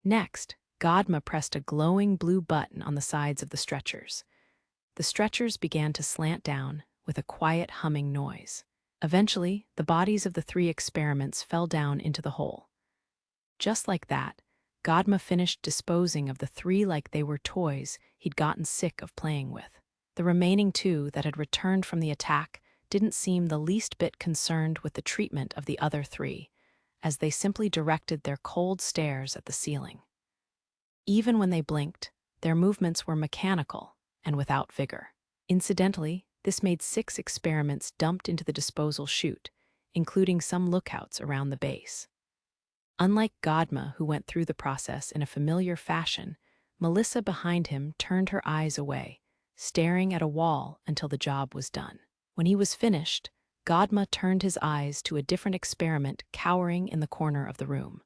Next, Godma pressed a glowing blue button on the sides of the stretchers. The stretchers began to slant down with a quiet humming noise. Eventually, the bodies of the 3 experiments fell down into the hole. Just like that, Godma finished disposing of the 3 like they were toys he'd gotten sick of playing with. The remaining 2 that had returned from the attack didn't seem the least bit concerned with the treatment of the other 3, as they simply directed their cold stares at the ceiling. Even when they blinked, their movements were mechanical and without vigor. Incidentally, this made 6 experiments dumped into the disposal chute, including some lookouts around the base. Unlike Godma, who went through the process in a familiar fashion, Melissa behind him turned her eyes away, staring at a wall until the job was done. When he was finished, Godma turned his eyes to a different experiment cowering in the corner of the room.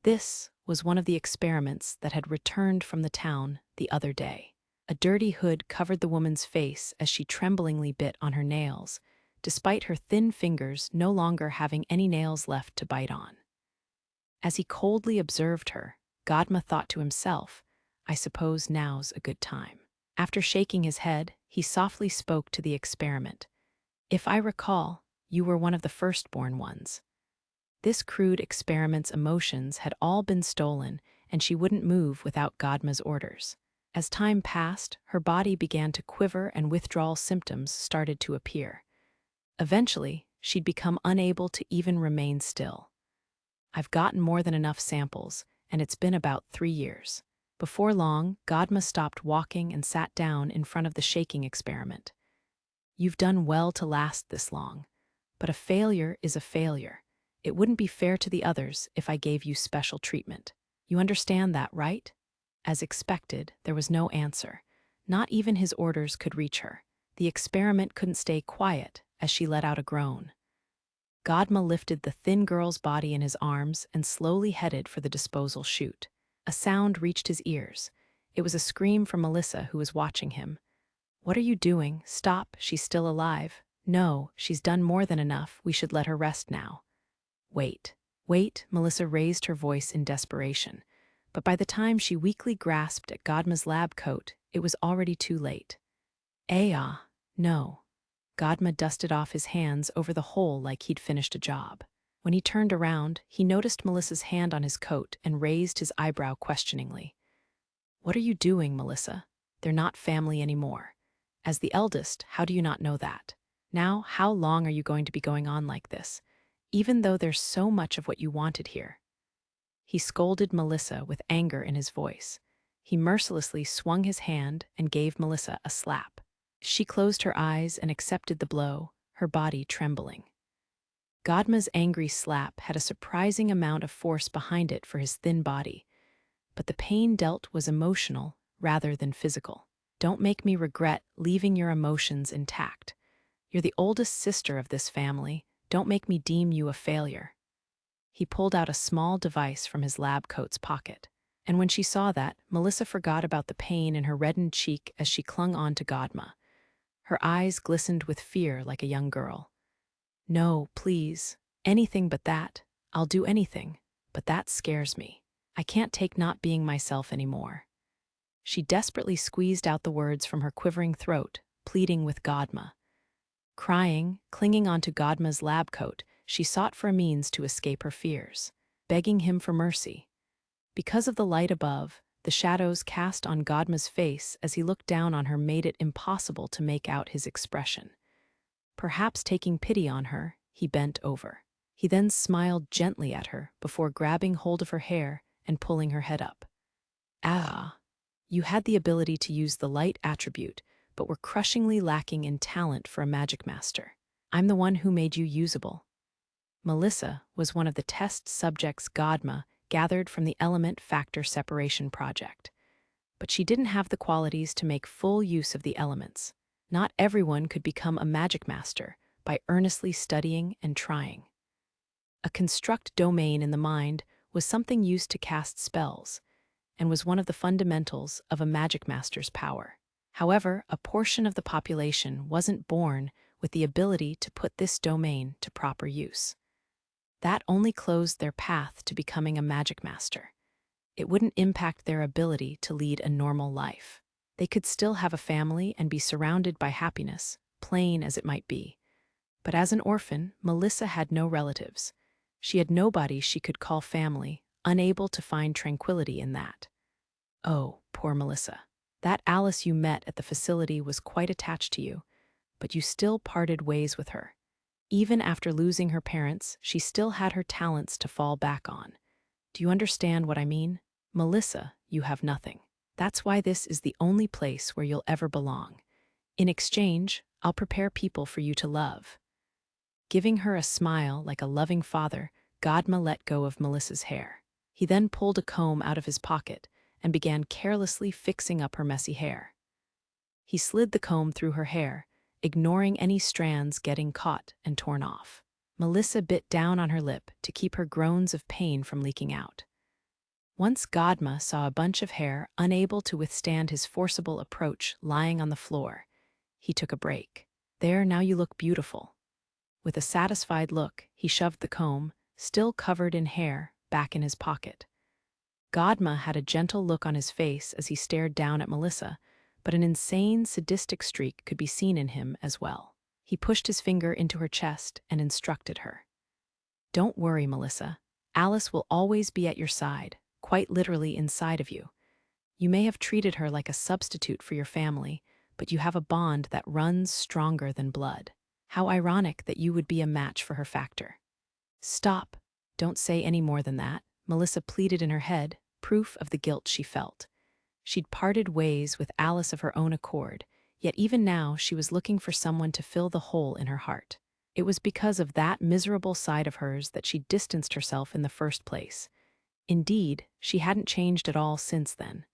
This was one of the experiments that had returned from the town the other day. A dirty hood covered the woman's face as she tremblingly bit on her nails, despite her thin fingers no longer having any nails left to bite on. As he coldly observed her, Godma thought to himself, I suppose now's a good time. After shaking his head, he softly spoke to the experiment. If I recall, you were one of the firstborn ones. This crude experiment's emotions had all been stolen, and she wouldn't move without Godma's orders. As time passed, her body began to quiver and withdrawal symptoms started to appear. Eventually, she'd become unable to even remain still. I've gotten more than enough samples, and it's been about 3 years. Before long, Godma stopped walking and sat down in front of the shaking experiment. You've done well to last this long, but a failure is a failure. It wouldn't be fair to the others if I gave you special treatment. You understand that, right? As expected, there was no answer. Not even his orders could reach her. The experiment couldn't stay quiet as she let out a groan. Godma lifted the thin girl's body in his arms and slowly headed for the disposal chute. A sound reached his ears. It was a scream from Melissa, who was watching him. What are you doing? Stop, she's still alive. No, she's done more than enough. We should let her rest now. Wait, Melissa raised her voice in desperation. But by the time she weakly grasped at Godma's lab coat, it was already too late. No. Godma dusted off his hands over the hole like he'd finished a job. When he turned around, he noticed Melissa's hand on his coat and raised his eyebrow questioningly. What are you doing, Melissa? They're not family anymore. As the eldest, how do you not know that? Now, how long are you going to be going on like this, even though there's so much of what you wanted here? He scolded Melissa with anger in his voice. He mercilessly swung his hand and gave Melissa a slap. She closed her eyes and accepted the blow, her body trembling. Godma's angry slap had a surprising amount of force behind it for his thin body, but the pain dealt was emotional rather than physical. Don't make me regret leaving your emotions intact. You're the oldest sister of this family. Don't make me deem you a failure. He pulled out a small device from his lab coat's pocket. And when she saw that, Melissa forgot about the pain in her reddened cheek as she clung on to Godma. Her eyes glistened with fear like a young girl. No, please. Anything but that. I'll do anything, but that scares me. I can't take not being myself anymore. She desperately squeezed out the words from her quivering throat, pleading with Godma. Crying, clinging onto Godma's lab coat, she sought for a means to escape her fears, begging him for mercy. Because of the light above, the shadows cast on Godma's face as he looked down on her made it impossible to make out his expression. Perhaps taking pity on her, he bent over. He then smiled gently at her before grabbing hold of her hair and pulling her head up. Ah, you had the ability to use the light attribute, but were crushingly lacking in talent for a Magicmaster. I'm the one who made you usable. Melissa was one of the test subjects Godma gathered from the element factor separation project. But she didn't have the qualities to make full use of the elements. Not everyone could become a Magicmaster by earnestly studying and trying. A construct domain in the mind was something used to cast spells, and was one of the fundamentals of a Magicmaster's power. However, a portion of the population wasn't born with the ability to put this domain to proper use. That only closed their path to becoming a Magicmaster. It wouldn't impact their ability to lead a normal life. They could still have a family and be surrounded by happiness, plain as it might be. But as an orphan, Melissa had no relatives. She had nobody she could call family, unable to find tranquility in that. Oh, poor Melissa. That Alice you met at the facility was quite attached to you, but you still parted ways with her. Even after losing her parents, she still had her talents to fall back on. Do you understand what I mean? Melissa, you have nothing. That's why this is the only place where you'll ever belong. In exchange, I'll prepare people for you to love. Giving her a smile like a loving father, Godma let go of Melissa's hair. He then pulled a comb out of his pocket and began carelessly fixing up her messy hair. He slid the comb through her hair, ignoring any strands getting caught and torn off. Melissa bit down on her lip to keep her groans of pain from leaking out. Once Godma saw a bunch of hair unable to withstand his forcible approach lying on the floor, he took a break. There, now you look beautiful. With a satisfied look, he shoved the comb, still covered in hair, back in his pocket. Godma had a gentle look on his face as he stared down at Melissa, but an insane, sadistic streak could be seen in him as well. He pushed his finger into her chest and instructed her. Don't worry, Melissa. Alice will always be at your side, quite literally inside of you. You may have treated her like a substitute for your family, but you have a bond that runs stronger than blood. How ironic that you would be a match for her factor. Stop. Don't say any more than that, Melissa pleaded in her head, proof of the guilt she felt. She'd parted ways with Alice of her own accord, yet even now she was looking for someone to fill the hole in her heart. It was because of that miserable side of hers that she distanced herself in the first place. Indeed, she hadn't changed at all since then.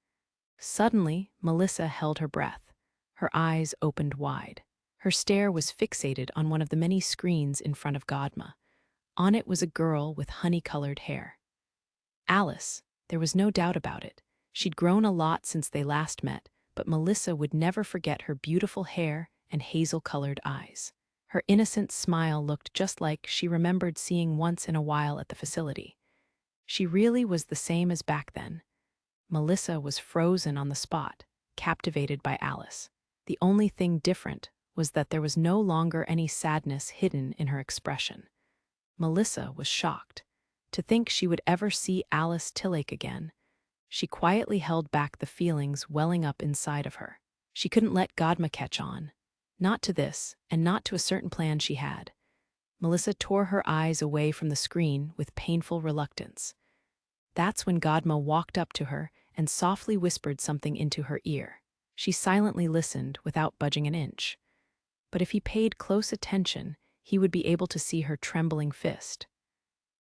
Suddenly, Melissa held her breath. Her eyes opened wide. Her stare was fixated on one of the many screens in front of Godma. On it was a girl with honey-colored hair. Alice, there was no doubt about it. She'd grown a lot since they last met, but Melissa would never forget her beautiful hair and hazel-colored eyes. Her innocent smile looked just like she remembered seeing once in a while at the facility. She really was the same as back then. Melissa was frozen on the spot, captivated by Alice. The only thing different was that there was no longer any sadness hidden in her expression. Melissa was shocked. To think she would ever see Alice Tillake again. She quietly held back the feelings welling up inside of her. She couldn't let Godma catch on. Not to this, and not to a certain plan she had. Melissa tore her eyes away from the screen with painful reluctance. That's when Godma walked up to her and softly whispered something into her ear. She silently listened without budging an inch. But if he paid close attention, he would be able to see her trembling fist.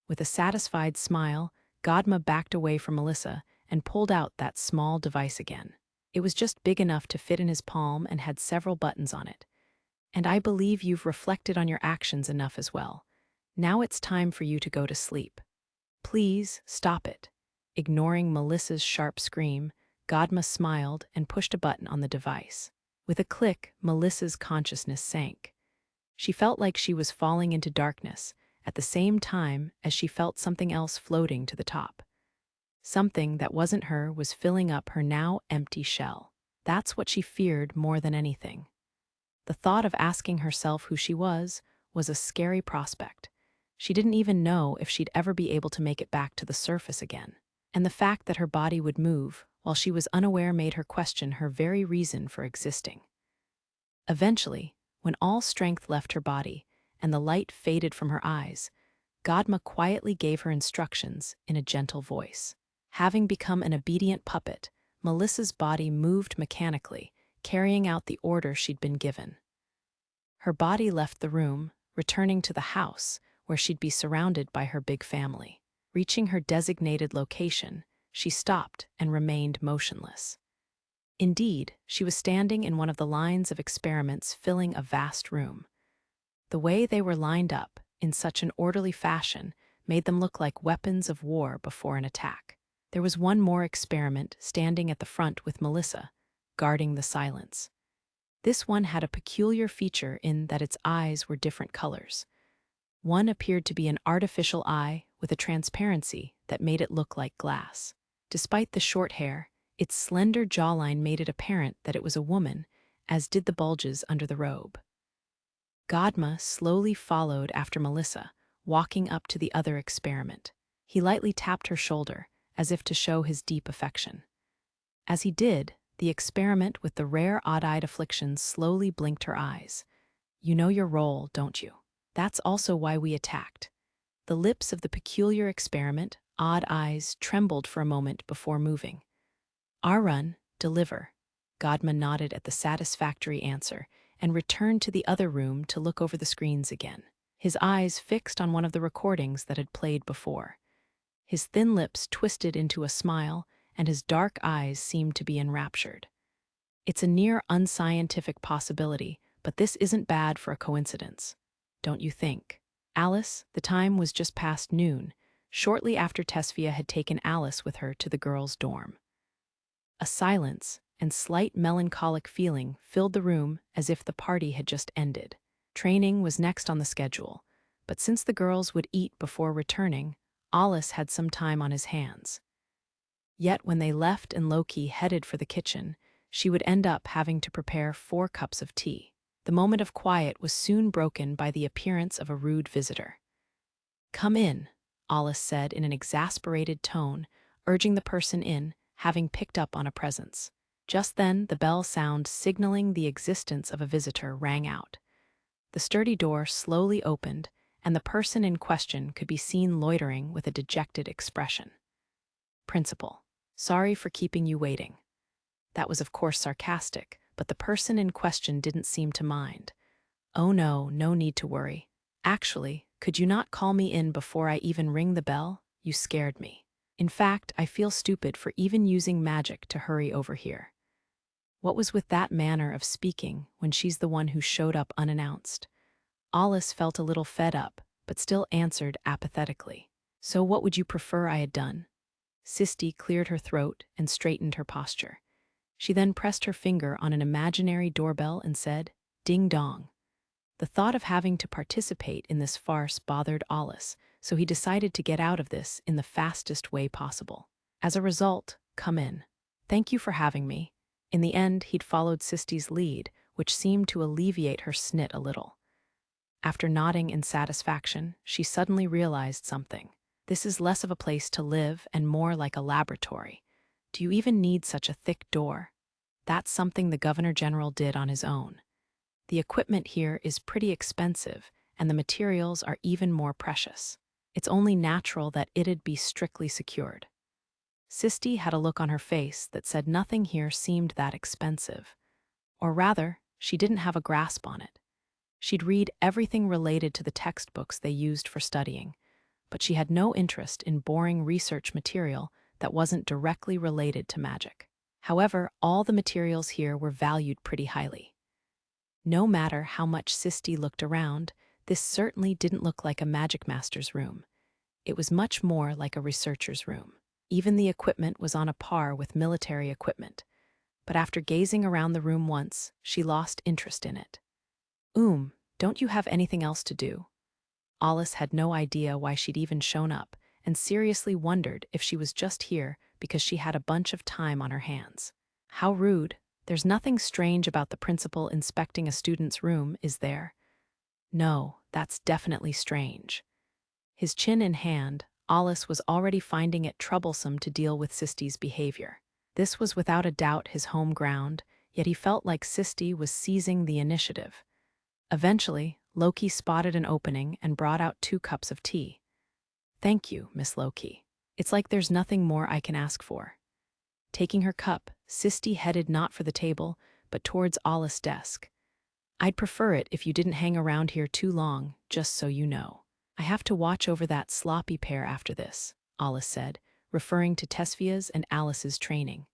With a satisfied smile, Godma backed away from Melissa and pulled out that small device again. It was just big enough to fit in his palm and had several buttons on it. And I believe you've reflected on your actions enough as well. Now it's time for you to go to sleep. Please stop it. Ignoring Melissa's sharp scream, Godma smiled and pushed a button on the device. With a click, Melissa's consciousness sank. She felt like she was falling into darkness, at the same time as she felt something else floating to the top. Something that wasn't her was filling up her now empty shell. That's what she feared more than anything. The thought of asking herself who she was a scary prospect. She didn't even know if she'd ever be able to make it back to the surface again. And the fact that her body would move while she was unaware made her question her very reason for existing. Eventually, when all strength left her body and the light faded from her eyes, Godma quietly gave her instructions in a gentle voice. Having become an obedient puppet, Melissa's body moved mechanically, carrying out the order she'd been given. Her body left the room, returning to the house, where she'd be surrounded by her big family. Reaching her designated location, she stopped and remained motionless. Indeed, she was standing in one of the lines of experiments filling a vast room. The way they were lined up, in such an orderly fashion, made them look like weapons of war before an attack. There was one more experiment standing at the front with Melissa, guarding the silence. This one had a peculiar feature in that its eyes were different colors. One appeared to be an artificial eye with a transparency that made it look like glass. Despite the short hair, its slender jawline made it apparent that it was a woman, as did the bulges under the robe. Godma slowly followed after Melissa, walking up to the other experiment. He lightly tapped her shoulder, as if to show his deep affection. As he did, the experiment with the rare odd-eyed affliction slowly blinked her eyes. You know your role, don't you? That's also why we attacked. The lips of the peculiar experiment, odd eyes, trembled for a moment before moving. Our run, deliver. Godma nodded at the satisfactory answer and returned to the other room to look over the screens again, his eyes fixed on one of the recordings that had played before. His thin lips twisted into a smile, and his dark eyes seemed to be enraptured. It's a near unscientific possibility, but this isn't bad for a coincidence, don't you think? Alice, the time was just past noon, shortly after Tesfia had taken Alice with her to the girls' dorm. A silence and slight melancholic feeling filled the room as if the party had just ended. Training was next on the schedule, but since the girls would eat before returning, Alus had some time on his hands. Yet when they left and Loki headed for the kitchen, she would end up having to prepare 4 cups of tea. The moment of quiet was soon broken by the appearance of a rude visitor. "Come in," Alus said in an exasperated tone, urging the person in, having picked up on a presence. Just then, the bell sound signaling the existence of a visitor rang out. The sturdy door slowly opened, and the person in question could be seen loitering with a dejected expression. "Principal, sorry for keeping you waiting." That was of course sarcastic, but the person in question didn't seem to mind. "Oh no, no need to worry. Actually, could you not call me in before I even ring the bell? You scared me. In fact, I feel stupid for even using magic to hurry over here." What was with that manner of speaking when she's the one who showed up unannounced? Alus felt a little fed up, but still answered apathetically. "So what would you prefer I had done?" Sisti cleared her throat and straightened her posture. She then pressed her finger on an imaginary doorbell and said, "Ding dong." The thought of having to participate in this farce bothered Alus, so he decided to get out of this in the fastest way possible. As a result, "Come in. Thank you for having me." In the end, he'd followed Sisti's lead, which seemed to alleviate her snit a little. After nodding in satisfaction, she suddenly realized something. This is less of a place to live and more like a laboratory. Do you even need such a thick door? That's something the Governor General did on his own. The equipment here is pretty expensive, and the materials are even more precious. It's only natural that it'd be strictly secured. Sisti had a look on her face that said nothing here seemed that expensive. Or rather, she didn't have a grasp on it. She'd read everything related to the textbooks they used for studying, but she had no interest in boring research material that wasn't directly related to magic. However, all the materials here were valued pretty highly. No matter how much Sisti looked around, this certainly didn't look like a Magicmaster's room. It was much more like a researcher's room. Even the equipment was on a par with military equipment. But after gazing around the room once, she lost interest in it. Don't you have anything else to do?" Alus had no idea why she'd even shown up, and seriously wondered if she was just here because she had a bunch of time on her hands. How rude. There's nothing strange about the principal inspecting a student's room, is there? No, that's definitely strange. His chin in hand, Alus was already finding it troublesome to deal with Sisti's behavior. This was without a doubt his home ground, yet he felt like Sisti was seizing the initiative. Eventually, Loki spotted an opening and brought out 2 cups of tea. "Thank you, Miss Loki. It's like there's nothing more I can ask for." Taking her cup, Sisti headed not for the table, but towards Alus' desk. "I'd prefer it if you didn't hang around here too long, just so you know. I have to watch over that sloppy pair after this," Alus said, referring to Tesfia's and Alice's training.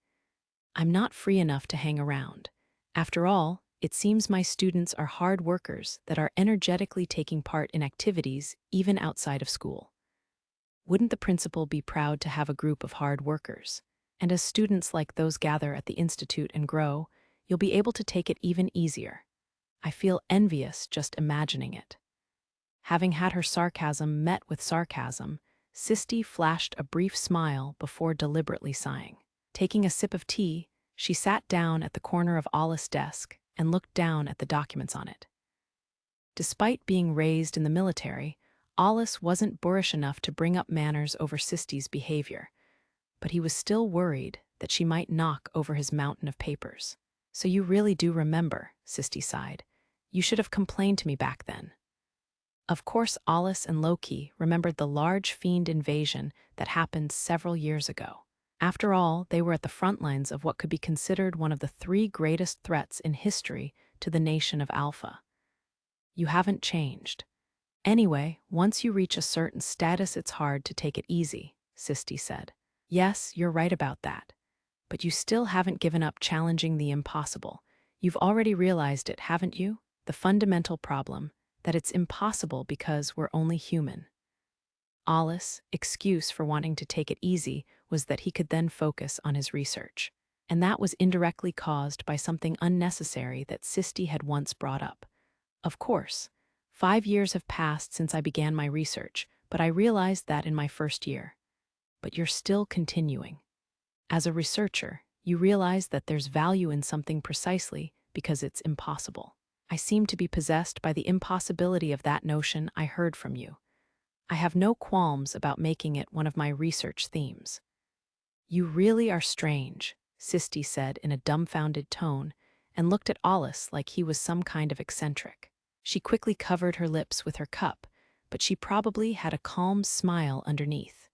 "I'm not free enough to hang around. After all, it seems my students are hard workers that are energetically taking part in activities even outside of school. Wouldn't the principal be proud to have a group of hard workers? And as students like those gather at the Institute and grow, you'll be able to take it even easier. I feel envious just imagining it." Having had her sarcasm met with sarcasm, Sisti flashed a brief smile before deliberately sighing. Taking a sip of tea, she sat down at the corner of Alus' desk and looked down at the documents on it. Despite being raised in the military, Alus wasn't boorish enough to bring up manners over Sisti's behavior, but he was still worried that she might knock over his mountain of papers. "So you really do remember," Sisti sighed. "You should have complained to me back then." Of course, Alus and Loki remembered the large fiend invasion that happened several years ago. After all, they were at the front lines of what could be considered one of the 3 greatest threats in history to the nation of Alpha. "You haven't changed. Anyway, once you reach a certain status, it's hard to take it easy," Sisti said. "Yes, you're right about that. But you still haven't given up challenging the impossible. You've already realized it, haven't you? The fundamental problem, that it's impossible because we're only human." Alus' excuse for wanting to take it easy was that he could then focus on his research. And that was indirectly caused by something unnecessary that Sisti had once brought up. "Of course, 5 years have passed since I began my research, but I realized that in my first year. But you're still continuing. As a researcher, you realize that there's value in something precisely because it's impossible. I seem to be possessed by the impossibility of that notion I heard from you. I have no qualms about making it one of my research themes." "You really are strange," Sisti said in a dumbfounded tone, and looked at Alus like he was some kind of eccentric. She quickly covered her lips with her cup, but she probably had a calm smile underneath.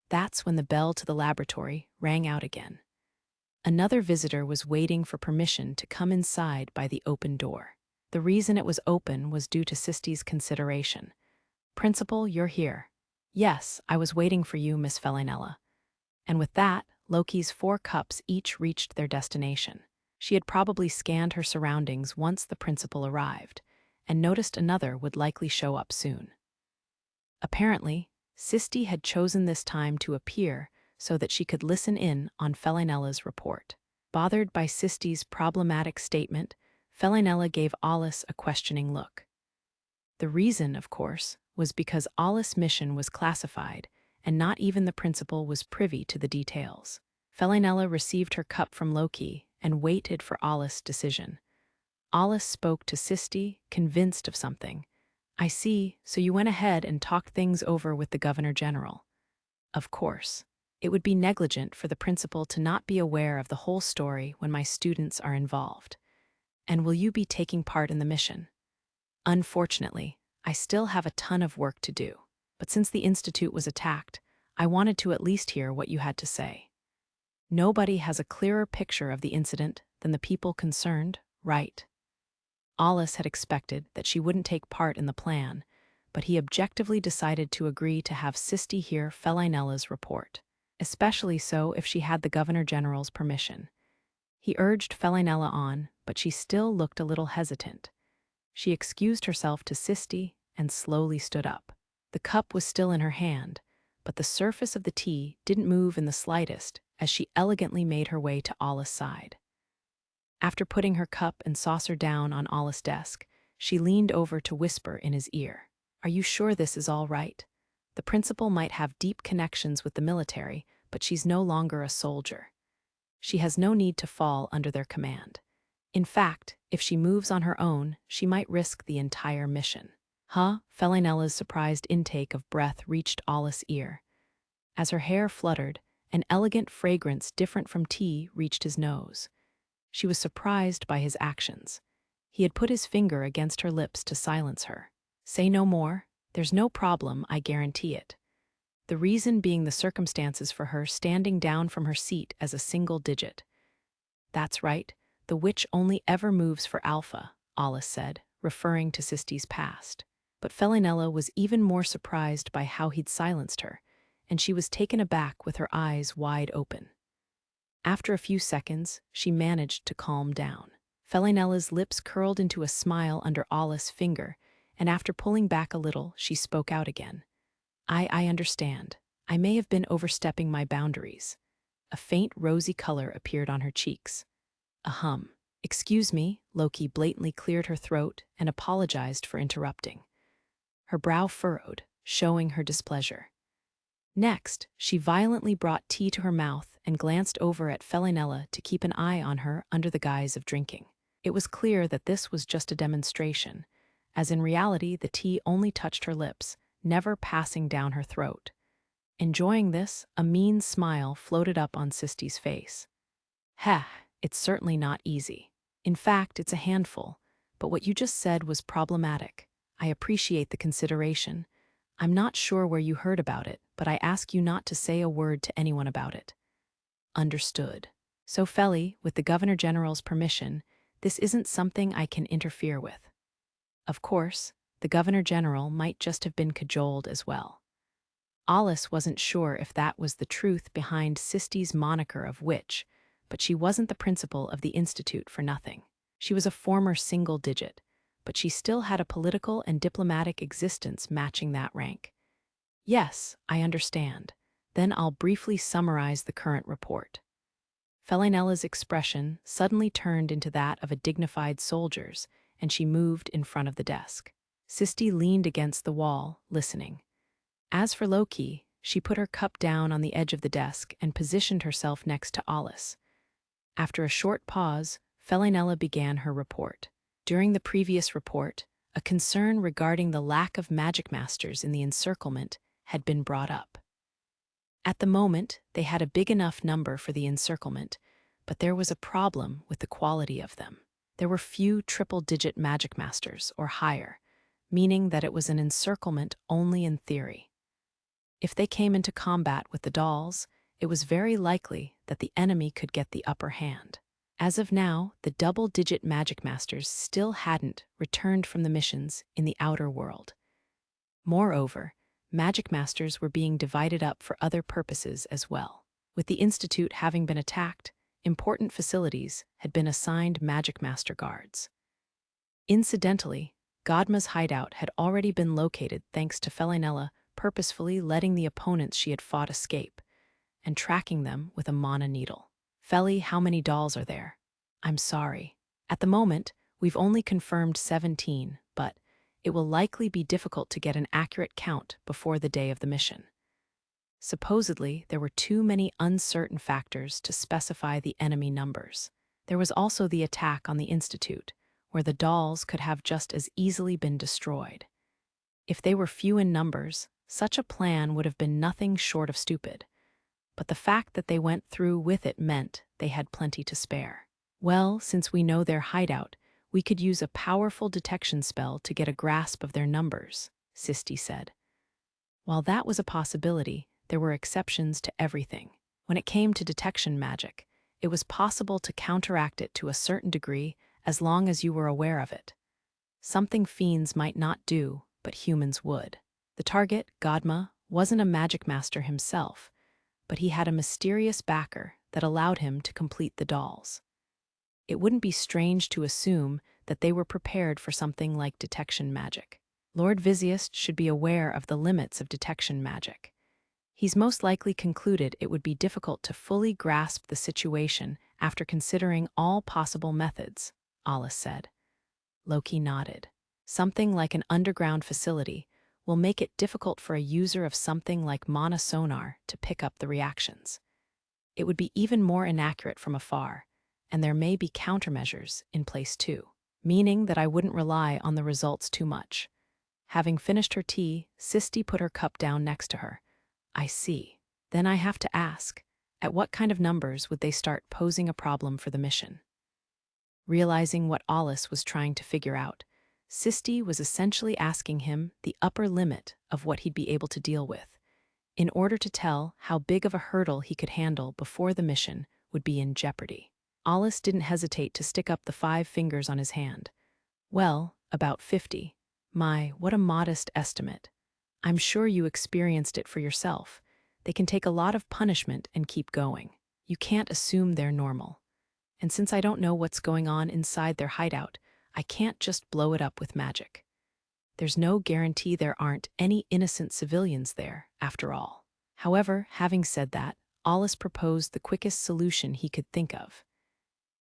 That's when the bell to the laboratory rang out again. Another visitor was waiting for permission to come inside by the open door. The reason it was open was due to Sisti's consideration. "Principal, you're here." "Yes, I was waiting for you, Miss Fellinella." And with that, Loki's 4 cups each reached their destination. She had probably scanned her surroundings once the principal arrived, and noticed another would likely show up soon. Apparently, Sisti had chosen this time to appear so that she could listen in on Fellinella's report. Bothered by Sisti's problematic statement, Fellinella gave Alus a questioning look. The reason, of course, was because Alus' mission was classified, and not even the principal was privy to the details. Fellinella received her cup from Loki and waited for Alus' decision. Alus spoke to Sisti, convinced of something. "I see, so you went ahead and talked things over with the Governor General." "Of course. It would be negligent for the principal to not be aware of the whole story when my students are involved." "And will you be taking part in the mission?" "Unfortunately, I still have a ton of work to do. But since the Institute was attacked, I wanted to at least hear what you had to say." Nobody has a clearer picture of the incident than the people concerned, right? Alus had expected that she wouldn't take part in the plan, but he objectively decided to agree to have Sisti hear Felinella's report, especially so if she had the Governor General's permission. He urged Felinella on, but she still looked a little hesitant. She excused herself to Sisti and slowly stood up. The cup was still in her hand, but the surface of the tea didn't move in the slightest as she elegantly made her way to Alus' side. After putting her cup and saucer down on Alus' desk, she leaned over to whisper in his ear, "Are you sure this is all right? The principal might have deep connections with the military, but she's no longer a soldier. She has no need to fall under their command. In fact, if she moves on her own, she might risk the entire mission." Huh? Felinella's surprised intake of breath reached Alus' ear. As her hair fluttered, an elegant fragrance different from tea reached his nose. She was surprised by his actions. He had put his finger against her lips to silence her. "Say no more. There's no problem, I guarantee it." The reason being the circumstances for her standing down from her seat as a single digit. "That's right. The witch only ever moves for alpha," Alus said, referring to Sisti's past. But Felinella was even more surprised by how he'd silenced her, and she was taken aback with her eyes wide open. After a few seconds, she managed to calm down. Felinella's lips curled into a smile under Alus' finger, and after pulling back a little, she spoke out again. I understand. I may have been overstepping my boundaries." A faint rosy color appeared on her cheeks. Ahem. "Excuse me," Loki blatantly cleared her throat and apologized for interrupting. Her brow furrowed, showing her displeasure. Next, she violently brought tea to her mouth and glanced over at Felinella to keep an eye on her under the guise of drinking. It was clear that this was just a demonstration, as in reality the tea only touched her lips, never passing down her throat. Enjoying this, a mean smile floated up on Sisti's face. "Heh, it's certainly not easy. In fact, it's a handful, but what you just said was problematic. I appreciate the consideration. I'm not sure where you heard about it, but I ask you not to say a word to anyone about it." "Understood. So Feli, with the Governor General's permission, this isn't something I can interfere with." Of course, the Governor General might just have been cajoled as well. Alus wasn't sure if that was the truth behind Sisti's moniker of witch, but she wasn't the principal of the Institute for nothing. She was a former single digit, but she still had a political and diplomatic existence matching that rank. "Yes, I understand. Then I'll briefly summarize the current report." Felinella's expression suddenly turned into that of a dignified soldier's, and she moved in front of the desk. Sisti leaned against the wall, listening. As for Loki, she put her cup down on the edge of the desk and positioned herself next to Alus. After a short pause, Felinella began her report. During the previous report, a concern regarding the lack of Magicmasters in the encirclement had been brought up. At the moment, they had a big enough number for the encirclement, but there was a problem with the quality of them. There were few triple-digit Magicmasters or higher, meaning that it was an encirclement only in theory. If they came into combat with the dolls, it was very likely that the enemy could get the upper hand. As of now, the double-digit Magicmasters still hadn't returned from the missions in the outer world. Moreover, Magicmasters were being divided up for other purposes as well. With the Institute having been attacked, important facilities had been assigned Magicmaster guards. Incidentally, Godma's hideout had already been located thanks to Felinella purposefully letting the opponents she had fought escape, and tracking them with a mana needle. "Feli, how many dolls are there?" "I'm sorry. At the moment, we've only confirmed 17, but it will likely be difficult to get an accurate count before the day of the mission." Supposedly, there were too many uncertain factors to specify the enemy numbers. There was also the attack on the Institute, where the dolls could have just as easily been destroyed. If they were few in numbers, such a plan would have been nothing short of stupid. But the fact that they went through with it meant they had plenty to spare. "Well, since we know their hideout, we could use a powerful detection spell to get a grasp of their numbers," Sisti said. While that was a possibility, there were exceptions to everything. When it came to detection magic, it was possible to counteract it to a certain degree as long as you were aware of it. Something fiends might not do, but humans would. The target, Godma, wasn't a Magicmaster himself, but he had a mysterious backer that allowed him to complete the dolls. It wouldn't be strange to assume that they were prepared for something like detection magic. Lord Vizziest should be aware of the limits of detection magic. He's most likely concluded it would be difficult to fully grasp the situation after considering all possible methods, Alus said. Loki nodded. Something like an underground facility will make it difficult for a user of something like monosonar to pick up the reactions. It would be even more inaccurate from afar, and there may be countermeasures in place too, meaning that I wouldn't rely on the results too much. Having finished her tea, Sisti put her cup down next to her. I see. Then I have to ask, at what kind of numbers would they start posing a problem for the mission? Realizing what Alus was trying to figure out, Sisti was essentially asking him the upper limit of what he'd be able to deal with, in order to tell how big of a hurdle he could handle before the mission would be in jeopardy. Alus didn't hesitate to stick up the 5 fingers on his hand. Well, about 50. My, what a modest estimate. I'm sure you experienced it for yourself. They can take a lot of punishment and keep going. You can't assume they're normal. And since I don't know what's going on inside their hideout, I can't just blow it up with magic. There's no guarantee there aren't any innocent civilians there, after all. However, having said that, Alus proposed the quickest solution he could think of.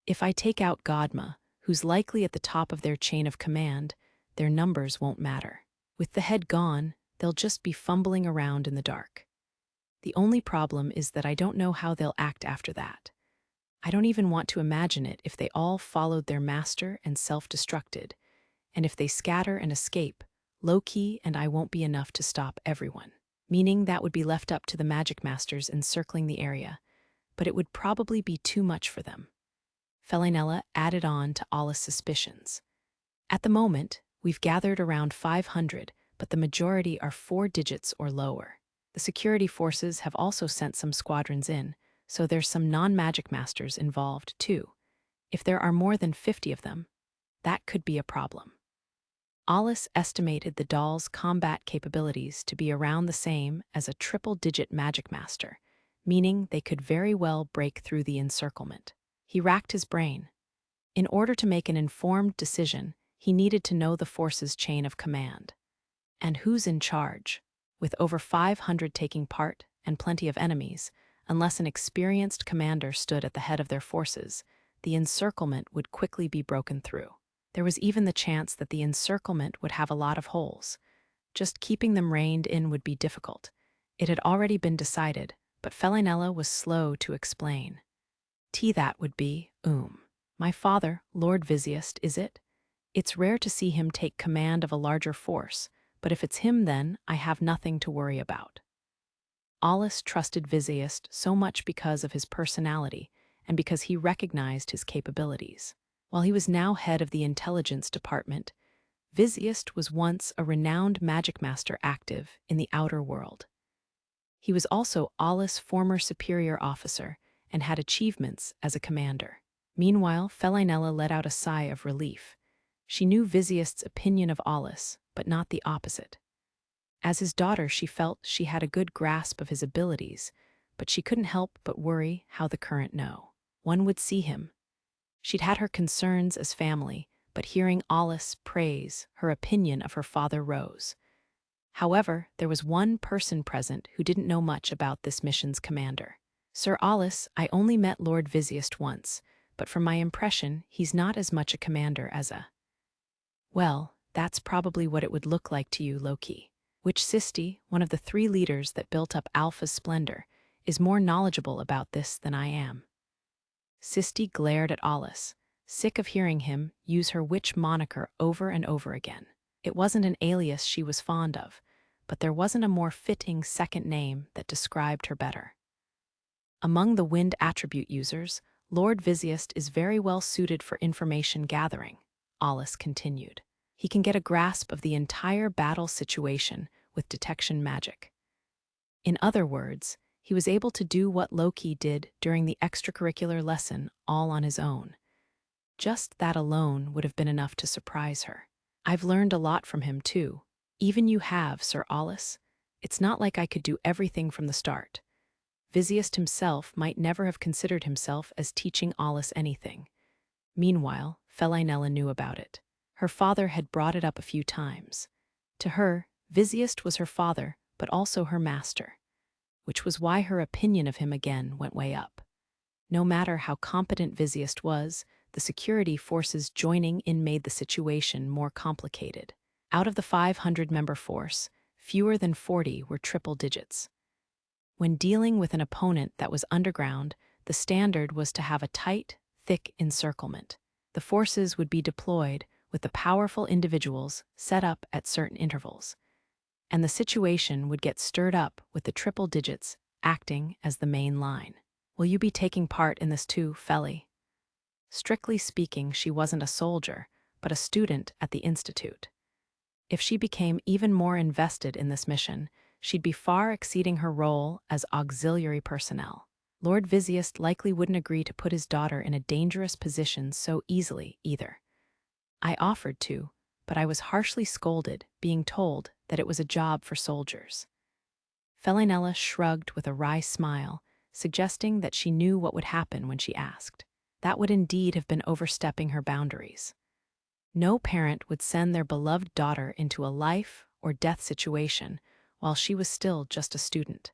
If I take out Godma, who's likely at the top of their chain of command, their numbers won't matter. With the head gone, they'll just be fumbling around in the dark. The only problem is that I don't know how they'll act after that. I don't even want to imagine it if they all followed their master and self-destructed, and if they scatter and escape, Loki and I won't be enough to stop everyone, meaning that would be left up to the Magicmasters encircling the area, but it would probably be too much for them. Felinella added on to Alus' suspicions. At the moment, we've gathered around 500, but the majority are 4 digits or lower. The security forces have also sent some squadrons in, so there's some non-magic masters involved too. If there are more than 50 of them, that could be a problem. Alus estimated the doll's combat capabilities to be around the same as a triple-digit magic master, meaning they could very well break through the encirclement. He racked his brain. In order to make an informed decision, he needed to know the force's chain of command. And who's in charge? With over 500 taking part and plenty of enemies, unless an experienced commander stood at the head of their forces, the encirclement would quickly be broken through. There was even the chance that the encirclement would have a lot of holes. Just keeping them reined in would be difficult. It had already been decided, but Felinella was slow to explain. That would be, my father, Lord Vizziest, is it? It's rare to see him take command of a larger force, but if it's him then, I have nothing to worry about. Alus trusted Vizziest so much because of his personality and because he recognized his capabilities. While he was now head of the intelligence department, Vizziest was once a renowned magic master active in the outer world. He was also Alus' former superior officer and had achievements as a commander. Meanwhile, Felinella let out a sigh of relief. She knew Vizziest's opinion of Alus, but not the opposite. As his daughter, she felt she had a good grasp of his abilities, but she couldn't help but worry how the current one would see him. She'd had her concerns as family, but hearing Alus praise, her opinion of her father rose. However, there was one person present who didn't know much about this mission's commander. Sir Alus, I only met Lord Vizziest once, but from my impression, he's not as much a commander as a... Well, that's probably what it would look like to you, Loki. Which Sisti, one of the 3 leaders that built up Alpha's splendor, is more knowledgeable about this than I am. Sisti glared at Alus, sick of hearing him use her witch moniker over and over again. It wasn't an alias she was fond of, but there wasn't a more fitting second name that described her better. Among the wind attribute users, Lord Vizziest is very well suited for information gathering, Alus continued. He can get a grasp of the entire battle situation with detection magic. In other words, He was able to do what Loki did during the extracurricular lesson all on his own. Just that alone would have been enough to surprise her. I've learned a lot from him, too. Even you have, Sir Alus. It's not like I could do everything from the start. Visiest himself might never have considered himself as teaching Alus anything. Meanwhile, Felinella knew about it. Her father had brought it up a few times. To her, Visiest was her father, but also her master, which was why her opinion of him again went way up. No matter how competent Visiest was, the security forces joining in made the situation more complicated. Out of the 500-member force, fewer than 40 were triple digits. When dealing with an opponent that was underground, the standard was to have a tight, thick encirclement. The forces would be deployed with the powerful individuals set up at certain intervals, and the situation would get stirred up with the triple digits acting as the main line. Will you be taking part in this too, Feli? Strictly speaking, she wasn't a soldier, but a student at the Institute. If she became even more invested in this mission, she'd be far exceeding her role as auxiliary personnel. Lord Visiest likely wouldn't agree to put his daughter in a dangerous position so easily either. I offered to, but I was harshly scolded, being told that it was a job for soldiers. Felinella shrugged with a wry smile, suggesting that she knew what would happen when she asked. That would indeed have been overstepping her boundaries. No parent would send their beloved daughter into a life or death situation while she was still just a student.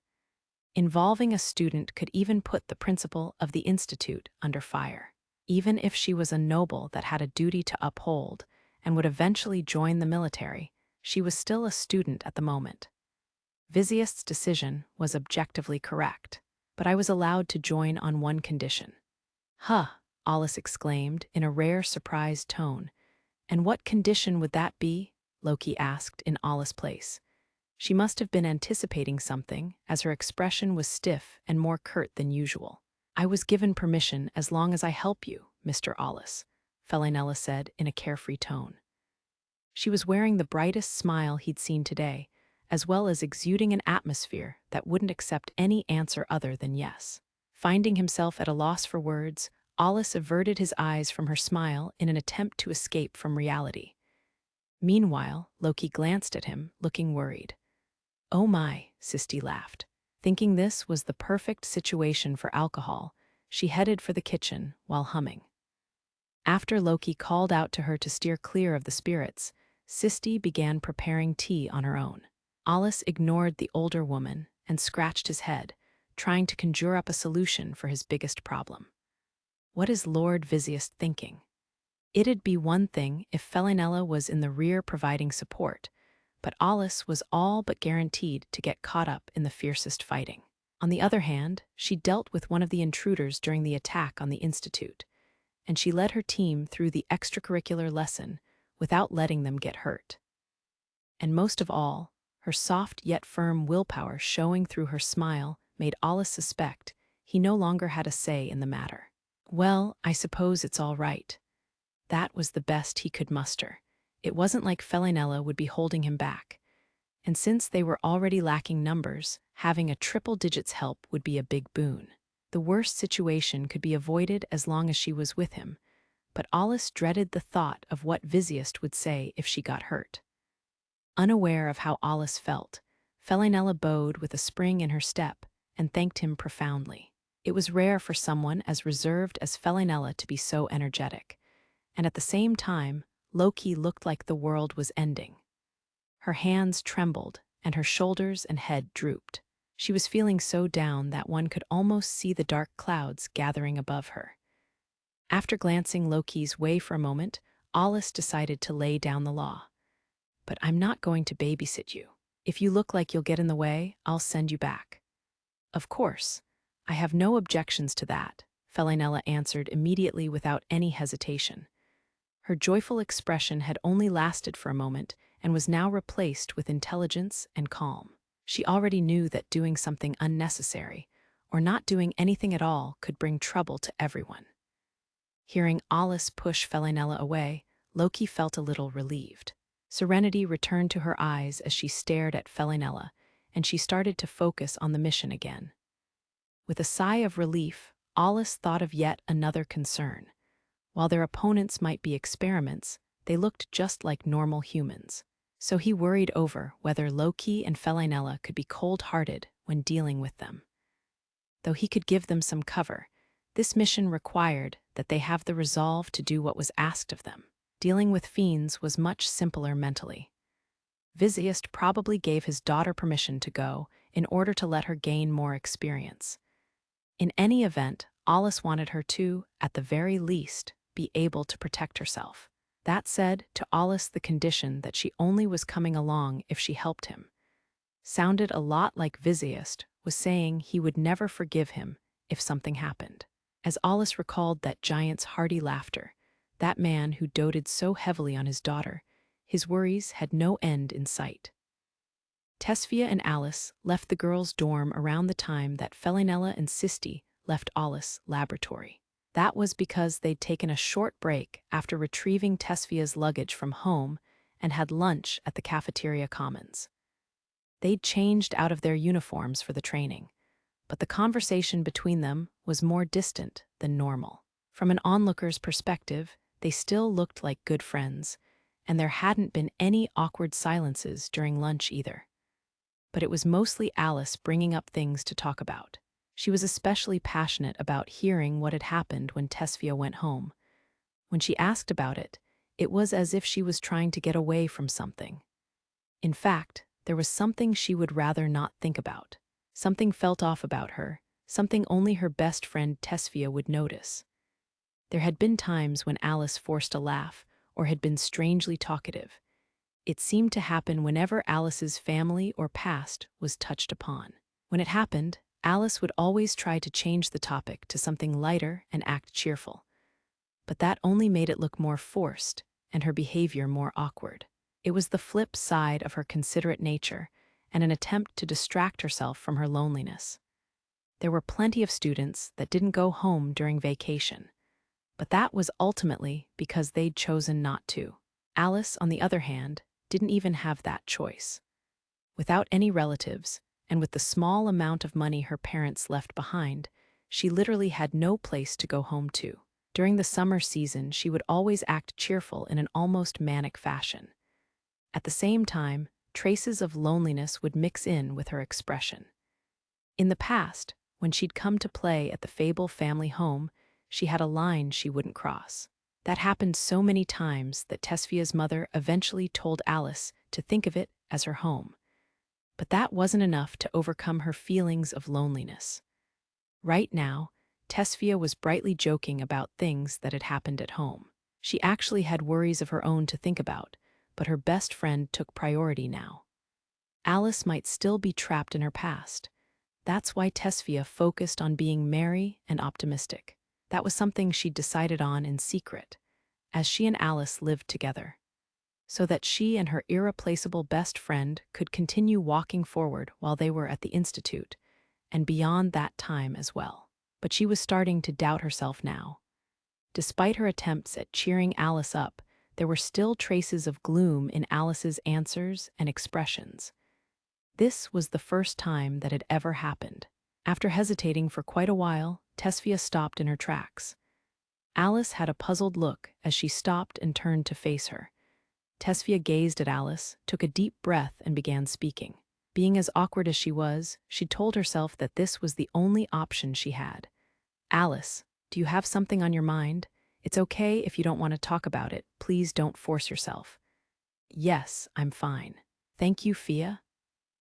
Involving a student could even put the principal of the institute under fire. Even if she was a noble that had a duty to uphold and would eventually join the military, she was still a student at the moment. Visiest's decision was objectively correct, but I was allowed to join on one condition. Huh, Alus exclaimed in a rare surprised tone. And what condition would that be? Loki asked in Alus' place. She must have been anticipating something, as her expression was stiff and more curt than usual. I was given permission as long as I help you, Mr. Alus, Felinella said in a carefree tone. She was wearing the brightest smile he'd seen today, as well as exuding an atmosphere that wouldn't accept any answer other than yes. Finding himself at a loss for words, Alus averted his eyes from her smile in an attempt to escape from reality. Meanwhile, Loki glanced at him, looking worried. Oh my, Sisti laughed. Thinking this was the perfect situation for alcohol, she headed for the kitchen while humming. After Loki called out to her to steer clear of the spirits, Sisti began preparing tea on her own. Alus ignored the older woman and scratched his head, trying to conjure up a solution for his biggest problem. What is Lord Visiest thinking? It'd be one thing if Felinella was in the rear providing support, but Alus was all but guaranteed to get caught up in the fiercest fighting. On the other hand, she dealt with one of the intruders during the attack on the Institute, and she led her team through the extracurricular lesson without letting them get hurt. And most of all, her soft yet firm willpower showing through her smile made Alus suspect he no longer had a say in the matter. Well, I suppose it's all right. That was the best he could muster. It wasn't like Felinella would be holding him back. And since they were already lacking numbers, having a triple digits help would be a big boon. The worst situation could be avoided as long as she was with him, but Alus dreaded the thought of what Visiest would say if she got hurt. Unaware of how Alus felt, Felinella bowed with a spring in her step and thanked him profoundly. It was rare for someone as reserved as Felinella to be so energetic, and at the same time, Loki looked like the world was ending. Her hands trembled, and her shoulders and head drooped. She was feeling so down that one could almost see the dark clouds gathering above her. After glancing Loki's way for a moment, Alus decided to lay down the law. But I'm not going to babysit you. If you look like you'll get in the way, I'll send you back. Of course. I have no objections to that, Felinella answered immediately without any hesitation. Her joyful expression had only lasted for a moment and was now replaced with intelligence and calm. She already knew that doing something unnecessary, or not doing anything at all, could bring trouble to everyone. Hearing Alus push Felinella away, Loki felt a little relieved. Serenity returned to her eyes as she stared at Felinella, and she started to focus on the mission again. With a sigh of relief, Alus thought of yet another concern. While their opponents might be experiments, they looked just like normal humans. So he worried over whether Loki and Felinella could be cold-hearted when dealing with them. Though he could give them some cover, this mission required that they have the resolve to do what was asked of them. Dealing with fiends was much simpler mentally. Vizziest probably gave his daughter permission to go in order to let her gain more experience. In any event, Alus wanted her to, at the very least, be able to protect herself. That said to Alus the condition that she only was coming along if she helped him. Sounded a lot like Vizziest was saying he would never forgive him if something happened. As Alus recalled that giant's hearty laughter, that man who doted so heavily on his daughter, his worries had no end in sight. Tesfia and Alus left the girls' dorm around the time that Felinella and Sisti left Alus' laboratory. That was because they'd taken a short break after retrieving Tesfia's luggage from home and had lunch at the cafeteria commons. They'd changed out of their uniforms for the training, but the conversation between them was more distant than normal. From an onlooker's perspective, they still looked like good friends, and there hadn't been any awkward silences during lunch either. But it was mostly Alus bringing up things to talk about. She was especially passionate about hearing what had happened when Tesfia went home. When she asked about it, it was as if she was trying to get away from something. In fact, there was something she would rather not think about. Something felt off about her, something only her best friend Tesfia would notice. There had been times when Alus forced a laugh or had been strangely talkative. It seemed to happen whenever Alus's family or past was touched upon. When it happened, Alus would always try to change the topic to something lighter and act cheerful. But that only made it look more forced and her behavior more awkward. It was the flip side of her considerate nature and an attempt to distract herself from her loneliness. There were plenty of students that didn't go home during vacation, but that was ultimately because they'd chosen not to. Alus, on the other hand, didn't even have that choice. Without any relatives, and with the small amount of money her parents left behind, she literally had no place to go home to. During the summer season, she would always act cheerful in an almost manic fashion. At the same time, traces of loneliness would mix in with her expression. In the past, when she'd come to play at the Fable family home, she had a line she wouldn't cross. That happened so many times that Tesfia's mother eventually told Alus to think of it as her home. But that wasn't enough to overcome her feelings of loneliness. Right now, Tesfia was brightly joking about things that had happened at home. She actually had worries of her own to think about, but her best friend took priority now. Alus might still be trapped in her past. That's why Tesfia focused on being merry and optimistic. That was something she'd decided on in secret, as she and Alus lived together, so that she and her irreplaceable best friend could continue walking forward while they were at the institute, and beyond that time as well. But she was starting to doubt herself now. Despite her attempts at cheering Alus up, there were still traces of gloom in Alus's answers and expressions. This was the first time that had ever happened. After hesitating for quite a while, Tesfia stopped in her tracks. Alus had a puzzled look as she stopped and turned to face her. Tesfia gazed at Alus, took a deep breath, and began speaking. Being as awkward as she was, she told herself that this was the only option she had. "Alus, do you have something on your mind? It's okay if you don't want to talk about it. Please don't force yourself." "Yes, I'm fine. Thank you, Fia."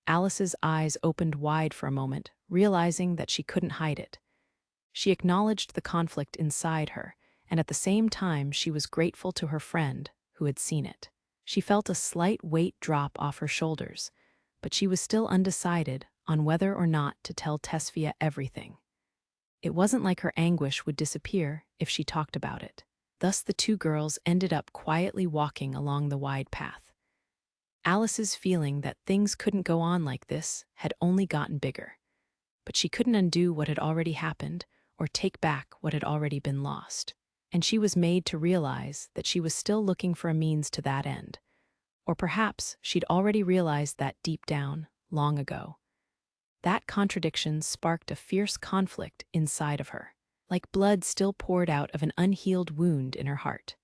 Alus's eyes opened wide for a moment, realizing that she couldn't hide it. She acknowledged the conflict inside her, and at the same time she was grateful to her friend who had seen it. She felt a slight weight drop off her shoulders, but she was still undecided on whether or not to tell Tesfia everything. It wasn't like her anguish would disappear if she talked about it. Thus the two girls ended up quietly walking along the wide path. Alus's feeling that things couldn't go on like this had only gotten bigger, but she couldn't undo what had already happened or take back what had already been lost. And she was made to realize that she was still looking for a means to that end. Or perhaps she'd already realized that deep down, long ago. That contradiction sparked a fierce conflict inside of her, like blood still poured out of an unhealed wound in her heart.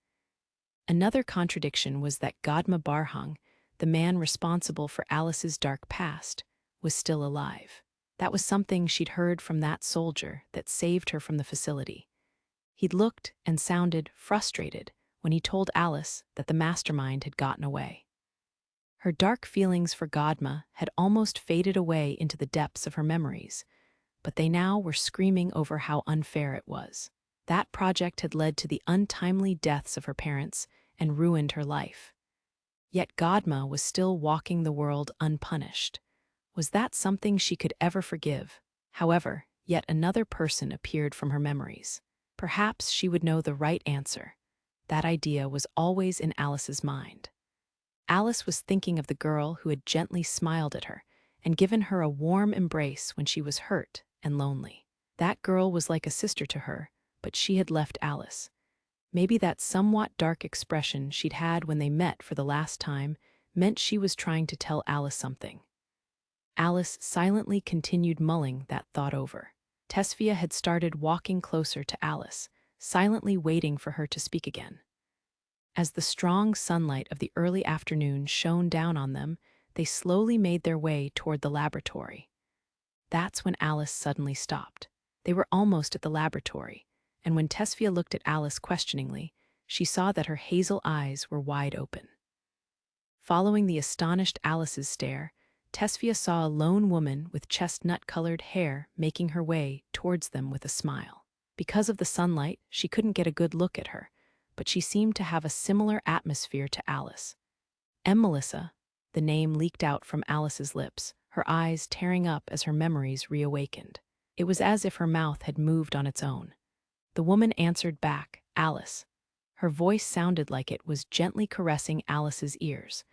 Another contradiction was that Godma Barhong, the man responsible for Alice's dark past, was still alive. That was something she'd heard from that soldier that saved her from the facility. He'd looked and sounded frustrated when he told Alice that the mastermind had gotten away. Her dark feelings for Godma had almost faded away into the depths of her memories, but they now were screaming over how unfair it was. That project had led to the untimely deaths of her parents and ruined her life. Yet Godma was still walking the world unpunished. Was that something she could ever forgive? However, yet another person appeared from her memories. Perhaps she would know the right answer. That idea was always in Alice's mind. Alice was thinking of the girl who had gently smiled at her and given her a warm embrace when she was hurt and lonely. That girl was like a sister to her, but she had left Alice. Maybe that somewhat dark expression she'd had when they met for the last time meant she was trying to tell Alice something. Alice silently continued mulling that thought over. Tesfia had started walking closer to Alice, silently waiting for her to speak again. As the strong sunlight of the early afternoon shone down on them, they slowly made their way toward the laboratory. That's when Alice suddenly stopped. They were almost at the laboratory, and when Tesfia looked at Alice questioningly, she saw that her hazel eyes were wide open. Following the astonished Alice's stare, Tesfia saw a lone woman with chestnut-colored hair making her way towards them with a smile. Because of the sunlight, she couldn't get a good look at her, but she seemed to have a similar atmosphere to Alice. Melissa, the name leaked out from Alice's lips, her eyes tearing up as her memories reawakened. It was as if her mouth had moved on its own. The woman answered back, Alice. Her voice sounded like it was gently caressing Alice's ears.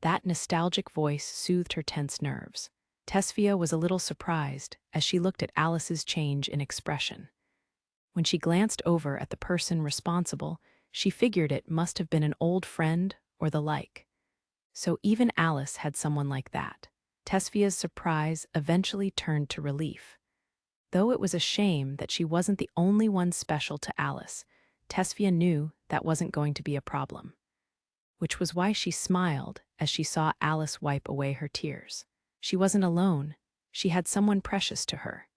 That nostalgic voice soothed her tense nerves. Tesfia was a little surprised as she looked at Alice's change in expression. When she glanced over at the person responsible, she figured it must have been an old friend or the like. So even Alice had someone like that. Tesfia's surprise eventually turned to relief. Though it was a shame that she wasn't the only one special to Alice, Tesfia knew that wasn't going to be a problem. Which was why she smiled as she saw Alice wipe away her tears. She wasn't alone. She had someone precious to her.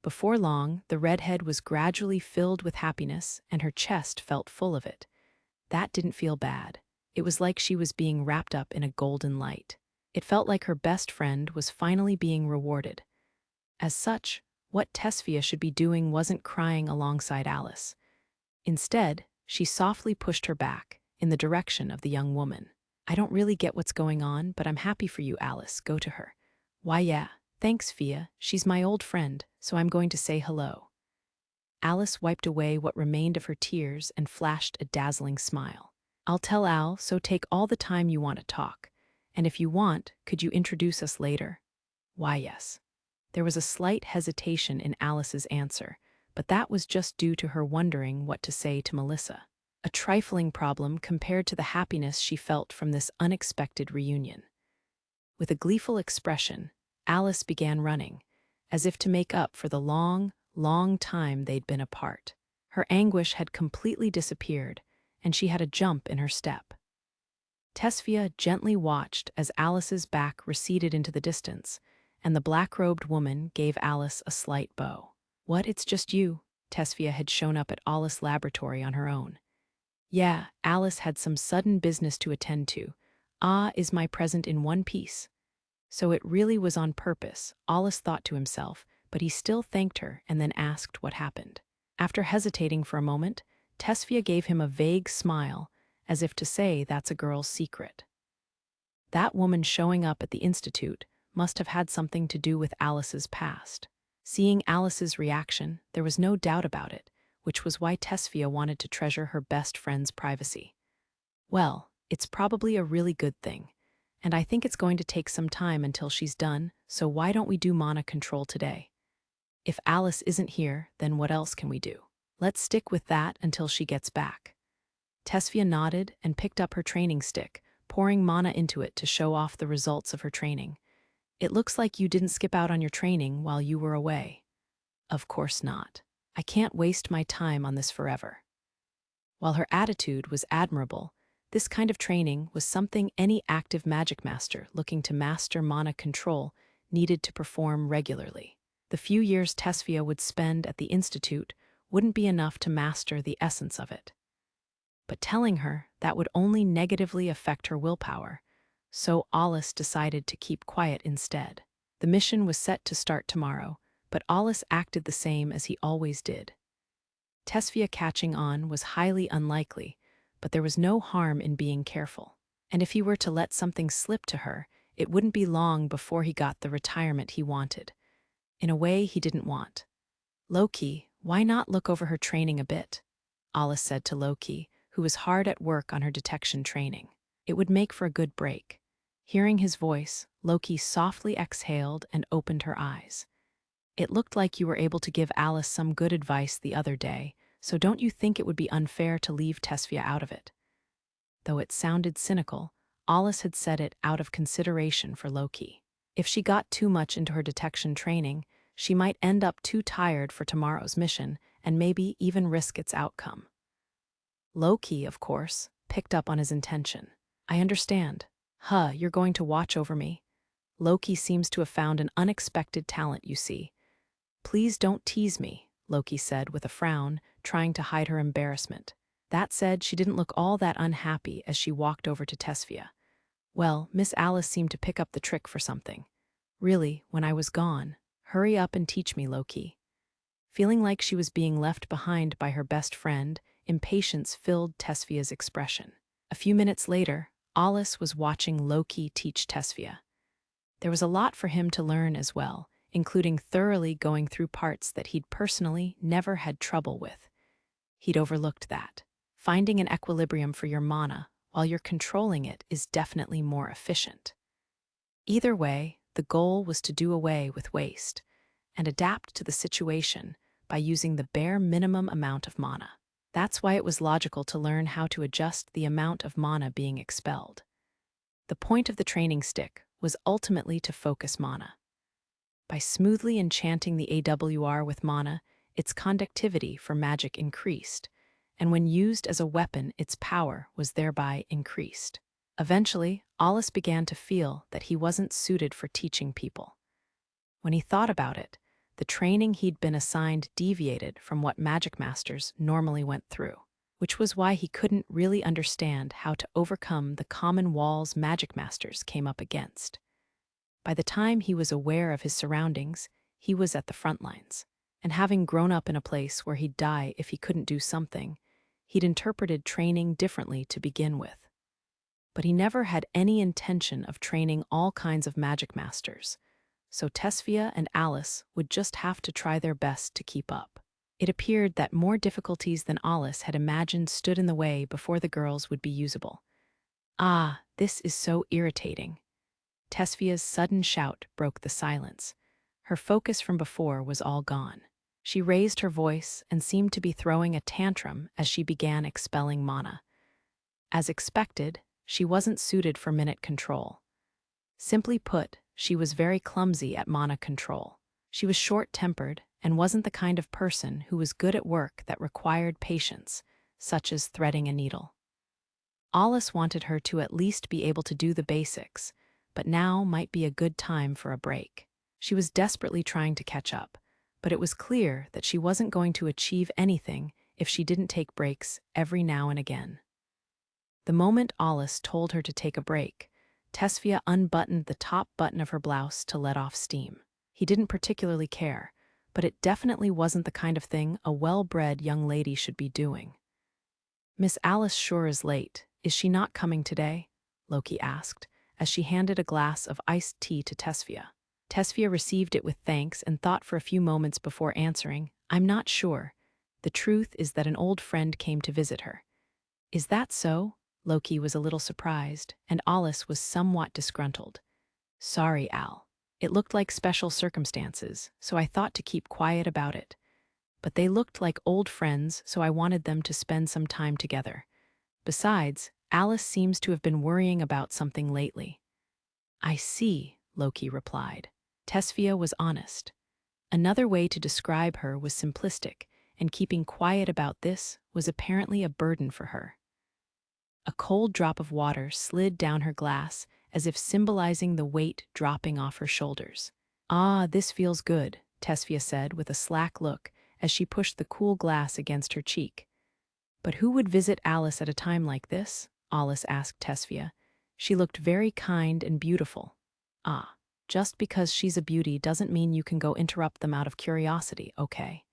Before long, the redhead was gradually filled with happiness, and her chest felt full of it. That didn't feel bad. It was like she was being wrapped up in a golden light. It felt like her best friend was finally being rewarded. As such, what Tesfia should be doing wasn't crying alongside Alice. Instead, she softly pushed her back, in the direction of the young woman. I don't really get what's going on, but I'm happy for you, Alice. Go to her. Why, yeah. Thanks, Fia. She's my old friend, so I'm going to say hello. Alice wiped away what remained of her tears and flashed a dazzling smile. I'll tell Al, so take all the time you want to talk. And if you want, could you introduce us later? Why, yes. There was a slight hesitation in Alice's answer, but that was just due to her wondering what to say to Melissa. A trifling problem compared to the happiness she felt from this unexpected reunion. With a gleeful expression, Alice began running, as if to make up for the long, long time they'd been apart. Her anguish had completely disappeared, and she had a jump in her step. Tesfia gently watched as Alice's back receded into the distance, and the black-robed woman gave Alice a slight bow. What, it's just you? Tesfia had shown up at Alus Laboratory on her own. Yeah, Alice had some sudden business to attend to. Is my present in one piece? So it really was on purpose, Alus thought to himself, but he still thanked her and then asked what happened. After hesitating for a moment, Tesfia gave him a vague smile, as if to say that's a girl's secret. That woman showing up at the institute must have had something to do with Alice's past. Seeing Alice's reaction, there was no doubt about it, which was why Tesfia wanted to treasure her best friend's privacy. Well, it's probably a really good thing, and I think it's going to take some time until she's done, so why don't we do mana control today? If Alice isn't here, then what else can we do? Let's stick with that until she gets back. Tesfia nodded and picked up her training stick, pouring mana into it to show off the results of her training. It looks like you didn't skip out on your training while you were away. Of course not. I can't waste my time on this forever. While her attitude was admirable, this kind of training was something any active magic master looking to master mana control needed to perform regularly. The few years Tesfia would spend at the Institute wouldn't be enough to master the essence of it. But telling her that would only negatively affect her willpower, so Alus decided to keep quiet instead. The mission was set to start tomorrow, but Alus acted the same as he always did. Tesfia catching on was highly unlikely, but there was no harm in being careful. And if he were to let something slip to her, it wouldn't be long before he got the retirement he wanted. In a way he didn't want. Loki, why not look over her training a bit? Alus said to Loki, who was hard at work on her detection training. It would make for a good break. Hearing his voice, Loki softly exhaled and opened her eyes. It looked like you were able to give Alus some good advice the other day, so don't you think it would be unfair to leave Tesfia out of it? Though it sounded cynical, Alus had said it out of consideration for Loki. If she got too much into her detection training, she might end up too tired for tomorrow's mission and maybe even risk its outcome. Loki, of course, picked up on his intention. I understand. You're going to watch over me. Loki seems to have found an unexpected talent, you see. Please don't tease me, Loki said with a frown, trying to hide her embarrassment. That said, she didn't look all that unhappy as she walked over to Tesfia. Well, Miss Alus seemed to pick up the trick for something. Really, when I was gone. Hurry up and teach me, Loki. Feeling like she was being left behind by her best friend, impatience filled Tesfia's expression. A few minutes later, Alus was watching Loki teach Tesfia. There was a lot for him to learn as well, including thoroughly going through parts that he'd personally never had trouble with. He'd overlooked that. Finding an equilibrium for your mana while you're controlling it is definitely more efficient. Either way, the goal was to do away with waste and adapt to the situation by using the bare minimum amount of mana. That's why it was logical to learn how to adjust the amount of mana being expelled. The point of the training stick was ultimately to focus mana. By smoothly enchanting the AWR with mana, its conductivity for magic increased, and when used as a weapon, its power was thereby increased. Eventually, Alus began to feel that he wasn't suited for teaching people. When he thought about it, the training he'd been assigned deviated from what magic masters normally went through, which was why he couldn't really understand how to overcome the common walls magic masters came up against. By the time he was aware of his surroundings, he was at the front lines, and having grown up in a place where he'd die if he couldn't do something, he'd interpreted training differently to begin with. But he never had any intention of training all kinds of magic masters, so Tesfia and Alus would just have to try their best to keep up. It appeared that more difficulties than Alus had imagined stood in the way before the girls would be usable. Ah, this is so irritating. Tesfia's sudden shout broke the silence. Her focus from before was all gone. She raised her voice and seemed to be throwing a tantrum as she began expelling mana. As expected, she wasn't suited for minute control. Simply put, she was very clumsy at mana control. She was short-tempered and wasn't the kind of person who was good at work that required patience, such as threading a needle. Alus wanted her to at least be able to do the basics, but now might be a good time for a break. She was desperately trying to catch up, but it was clear that she wasn't going to achieve anything if she didn't take breaks every now and again. The moment Alus told her to take a break, Tesfia unbuttoned the top button of her blouse to let off steam. He didn't particularly care, but it definitely wasn't the kind of thing a well-bred young lady should be doing. Miss Alus sure is late. Is she not coming today? Loki asked, as she handed a glass of iced tea to Tesfia. Tesfia received it with thanks and thought for a few moments before answering, I'm not sure. The truth is that an old friend came to visit her. Is that so? Loki was a little surprised, and Alus was somewhat disgruntled. Sorry, Al. It looked like special circumstances, so I thought to keep quiet about it. But they looked like old friends, so I wanted them to spend some time together. Besides, Alus seems to have been worrying about something lately. I see, Loki replied. Tesfia was honest. Another way to describe her was simplistic, and keeping quiet about this was apparently a burden for her. A cold drop of water slid down her glass, as if symbolizing the weight dropping off her shoulders. "Ah, this feels good," Tesfia said with a slack look as she pushed the cool glass against her cheek. "But who would visit Alice at a time like this?" Alice asked Tesfia. She looked very kind and beautiful. "Ah, just because she's a beauty doesn't mean you can go interrupt them out of curiosity, okay?"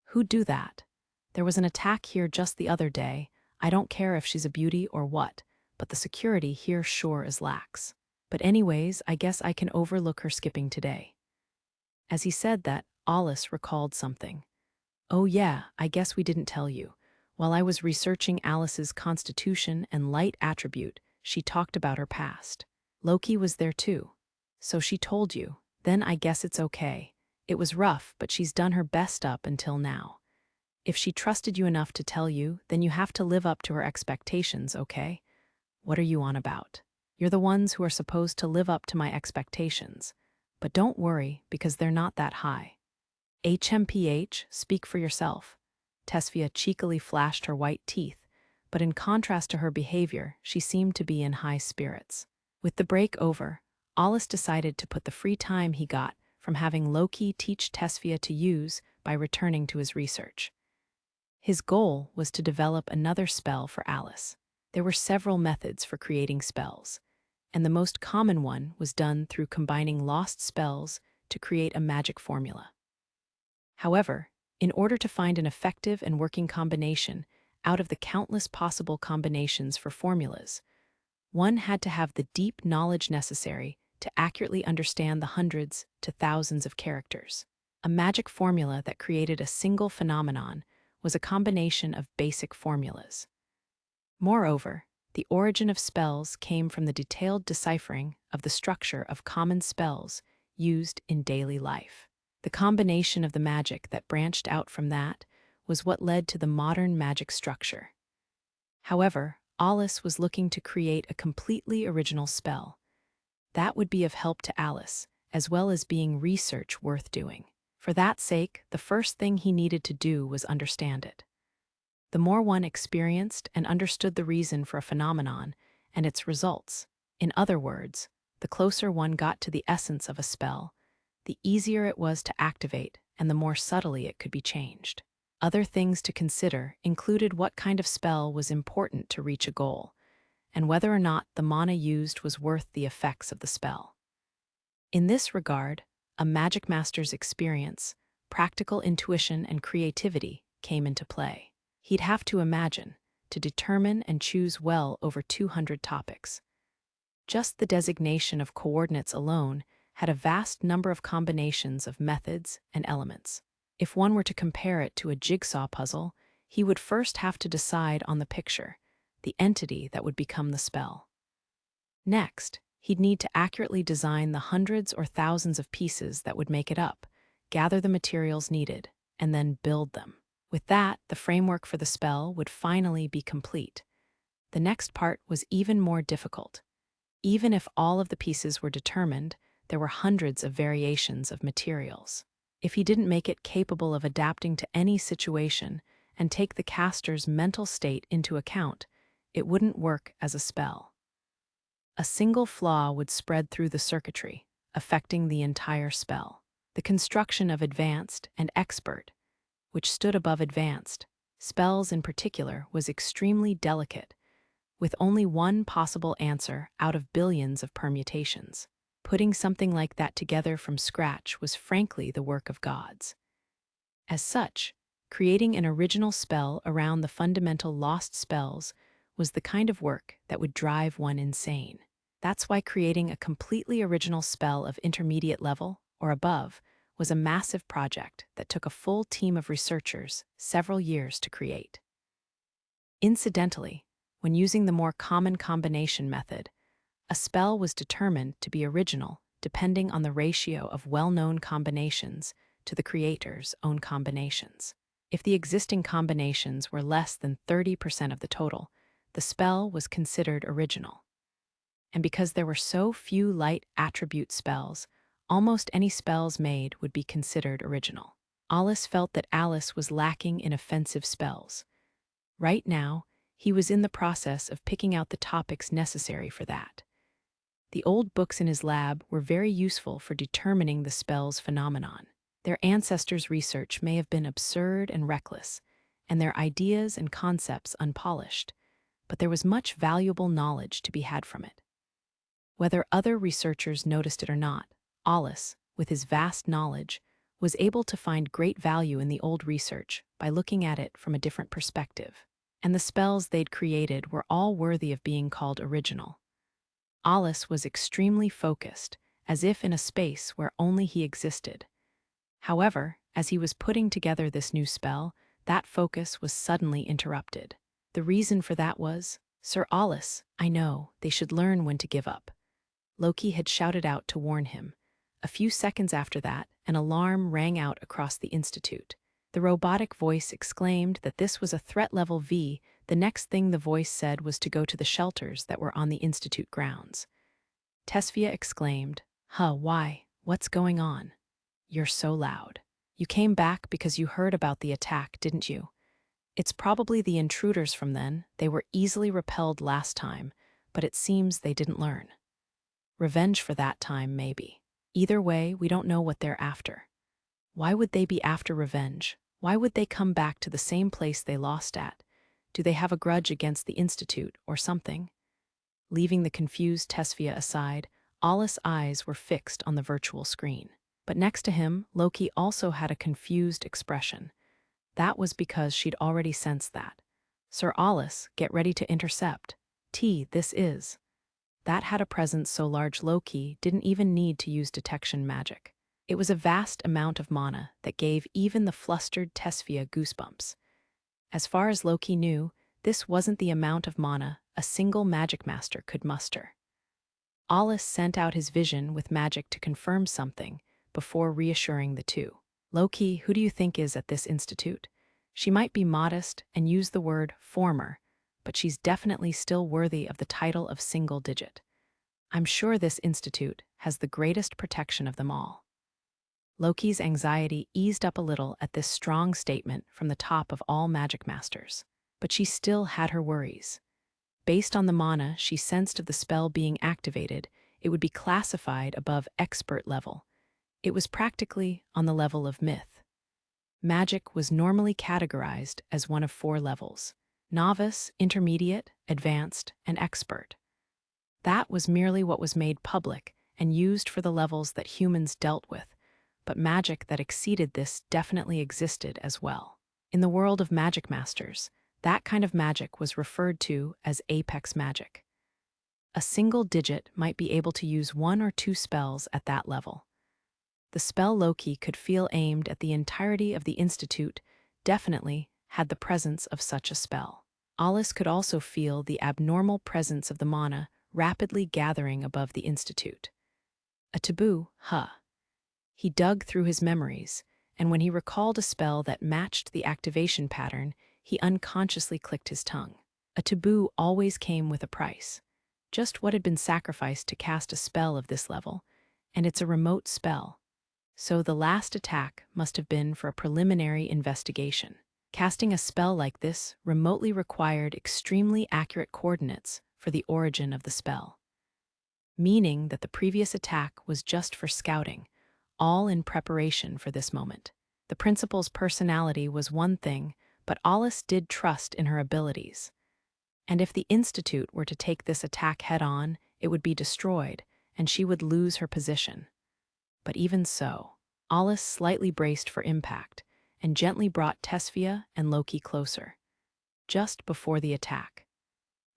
"Who'd do that? There was an attack here just the other day. I don't care if she's a beauty or what, but the security here sure is lax. But anyways, I guess I can overlook her skipping today." As he said that, Alice recalled something. "Oh yeah, I guess we didn't tell you. While I was researching Alice's constitution and light attribute, she talked about her past. Loki was there too. So she told you. Then I guess it's okay. It was rough, but she's done her best up until now. If she trusted you enough to tell you, then you have to live up to her expectations, okay? What are you on about? You're the ones who are supposed to live up to my expectations. But don't worry, because they're not that high." "HMPH, speak for yourself." Tesfia cheekily flashed her white teeth, but in contrast to her behavior, she seemed to be in high spirits. With the break over, Alice decided to put the free time he got from having Loki teach Tesfia to use by returning to his research. His goal was to develop another spell for Alice. There were several methods for creating spells, and the most common one was done through combining lost spells to create a magic formula. However, in order to find an effective and working combination out of the countless possible combinations for formulas, one had to have the deep knowledge necessary to accurately understand the hundreds to thousands of characters. A magic formula that created a single phenomenon was a combination of basic formulas. Moreover, the origin of spells came from the detailed deciphering of the structure of common spells used in daily life. The combination of the magic that branched out from that was what led to the modern magic structure. However, Alice was looking to create a completely original spell. That would be of help to Alice, as well as being research worth doing. For that sake, the first thing he needed to do was understand it. The more one experienced and understood the reason for a phenomenon and its results, in other words, the closer one got to the essence of a spell, the easier it was to activate and the more subtly it could be changed. Other things to consider included what kind of spell was important to reach a goal, and whether or not the mana used was worth the effects of the spell. In this regard, a Magicmaster's experience, practical intuition, and creativity came into play. He'd have to imagine, to determine and choose well over 200 topics. Just the designation of coordinates alone had a vast number of combinations of methods and elements. If one were to compare it to a jigsaw puzzle, he would first have to decide on the picture, the entity that would become the spell. Next, he'd need to accurately design the hundreds or thousands of pieces that would make it up, gather the materials needed, and then build them. With that, the framework for the spell would finally be complete. The next part was even more difficult. Even if all of the pieces were determined, there were hundreds of variations of materials. If he didn't make it capable of adapting to any situation and take the caster's mental state into account, it wouldn't work as a spell. A single flaw would spread through the circuitry, affecting the entire spell. The construction of advanced and expert, which stood above advanced, spells in particular, was extremely delicate, with only one possible answer out of billions of permutations. Putting something like that together from scratch was frankly the work of gods. As such, creating an original spell around the fundamental lost spells was the kind of work that would drive one insane. That's why creating a completely original spell of intermediate level, or above, was a massive project that took a full team of researchers several years to create. Incidentally, when using the more common combination method, a spell was determined to be original depending on the ratio of well-known combinations to the creator's own combinations. If the existing combinations were less than 30% of the total, the spell was considered original. And because there were so few light attribute spells, almost any spells made would be considered original. Alus felt that Alice was lacking in offensive spells. Right now, he was in the process of picking out the topics necessary for that. The old books in his lab were very useful for determining the spell's phenomenon. Their ancestors' research may have been absurd and reckless, and their ideas and concepts unpolished, but there was much valuable knowledge to be had from it. Whether other researchers noticed it or not, Alus, with his vast knowledge, was able to find great value in the old research by looking at it from a different perspective. And the spells they'd created were all worthy of being called original. Alus was extremely focused, as if in a space where only he existed. However, as he was putting together this new spell, that focus was suddenly interrupted. The reason for that was, "Sir Alus, I know, they should learn when to give up." Loki had shouted out to warn him. A few seconds after that, an alarm rang out across the Institute. The robotic voice exclaimed that this was a threat level V. The next thing the voice said was to go to the shelters that were on the Institute grounds. Tesfia exclaimed, Why? What's going on? You're so loud. You came back because you heard about the attack, didn't you? It's probably the intruders from then. They were easily repelled last time, but it seems they didn't learn. Revenge for that time, maybe. Either way, we don't know what they're after. Why would they be after revenge? Why would they come back to the same place they lost at? Do they have a grudge against the Institute or something? Leaving the confused Tesfia aside, Alus' eyes were fixed on the virtual screen. But next to him, Loki also had a confused expression. That was because she'd already sensed that. Sir Alus, get ready to intercept. This is. That had a presence so large Loki didn't even need to use detection magic. It was a vast amount of mana that gave even the flustered Tesfia goosebumps. As far as Loki knew, this wasn't the amount of mana a single Magicmaster could muster. Alus sent out his vision with magic to confirm something before reassuring the two. Loki, who do you think is at this institute? She might be modest and use the word former, but she's definitely still worthy of the title of single digit. I'm sure this institute has the greatest protection of them all. Loki's anxiety eased up a little at this strong statement from the top of all Magicmasters, but she still had her worries. Based on the mana she sensed of the spell being activated, it would be classified above expert level. It was practically on the level of myth. Magic was normally categorized as one of 4 levels: novice, intermediate, advanced, and expert. That was merely what was made public and used for the levels that humans dealt with, but magic that exceeded this definitely existed as well. In the world of Magicmasters, that kind of magic was referred to as apex magic. A single digit might be able to use 1 or 2 spells at that level. The spell Loki could feel aimed at the entirety of the Institute definitely had the presence of such a spell. Alus could also feel the abnormal presence of the mana rapidly gathering above the Institute. A taboo, He dug through his memories, and when he recalled a spell that matched the activation pattern, he unconsciously clicked his tongue. A taboo always came with a price. Just what had been sacrificed to cast a spell of this level, and it's a remote spell. So the last attack must have been for a preliminary investigation. Casting a spell like this remotely required extremely accurate coordinates for the origin of the spell, meaning that the previous attack was just for scouting, all in preparation for this moment. The principal's personality was one thing, but Alus did trust in her abilities. And if the Institute were to take this attack head-on, it would be destroyed, and she would lose her position. But even so, Alus slightly braced for impact and gently brought Tesfia and Loki closer. Just before the attack,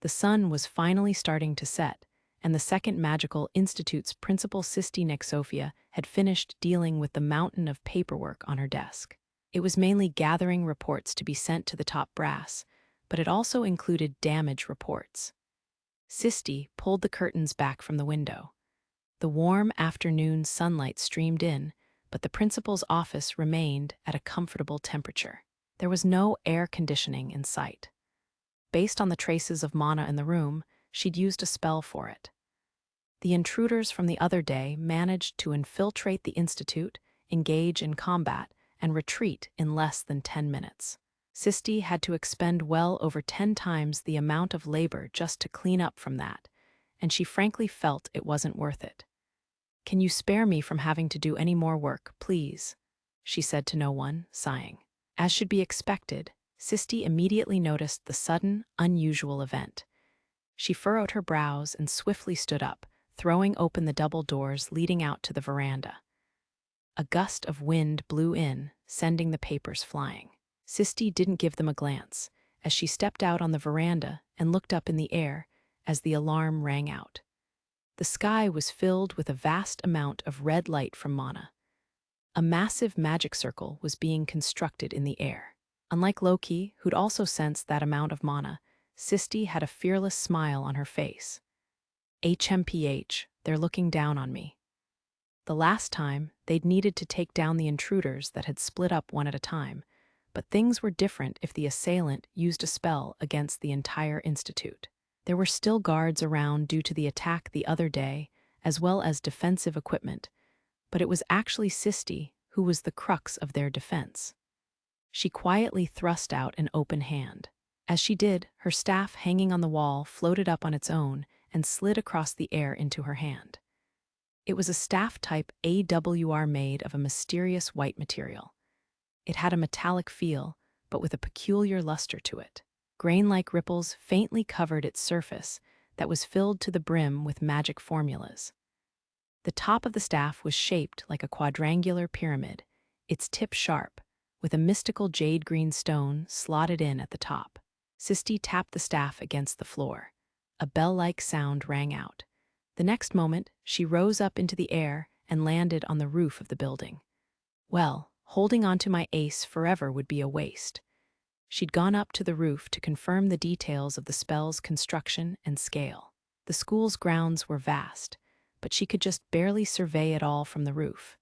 the sun was finally starting to set, and the Second Magical Institute's principal Sisti Nexophia had finished dealing with the mountain of paperwork on her desk. It was mainly gathering reports to be sent to the top brass, but it also included damage reports. Sisti pulled the curtains back from the window. The warm afternoon sunlight streamed in, but the principal's office remained at a comfortable temperature. There was no air conditioning in sight. Based on the traces of mana in the room, she'd used a spell for it. The intruders from the other day managed to infiltrate the Institute, engage in combat, and retreat in less than 10 minutes. Sisti had to expend well over 10 times the amount of labor just to clean up from that, and she frankly felt it wasn't worth it. "Can you spare me from having to do any more work, please?" she said to no one, sighing. As should be expected, Sisti immediately noticed the sudden, unusual event. She furrowed her brows and swiftly stood up, throwing open the double doors leading out to the veranda. A gust of wind blew in, sending the papers flying. Sisti didn't give them a glance, as she stepped out on the veranda and looked up in the air as the alarm rang out. The sky was filled with a vast amount of red light from Mana. A massive magic circle was being constructed in the air. Unlike Loki, who'd also sensed that amount of mana, Sisti had a fearless smile on her face. HMPH, they're looking down on me. The last time, they'd needed to take down the intruders that had split up one at a time, but things were different if the assailant used a spell against the entire Institute. There were still guards around due to the attack the other day, as well as defensive equipment, but it was actually Sisti who was the crux of their defense. She quietly thrust out an open hand. As she did, her staff hanging on the wall floated up on its own and slid across the air into her hand. It was a staff-type AWR made of a mysterious white material. It had a metallic feel, but with a peculiar luster to it. Grain-like ripples faintly covered its surface that was filled to the brim with magic formulas. The top of the staff was shaped like a quadrangular pyramid, its tip sharp, with a mystical jade-green stone slotted in at the top. Sisti tapped the staff against the floor. A bell-like sound rang out. The next moment, she rose up into the air and landed on the roof of the building. Well, holding onto my ace forever would be a waste. She'd gone up to the roof to confirm the details of the spell's construction and scale. The school's grounds were vast, but she could just barely survey it all from the roof.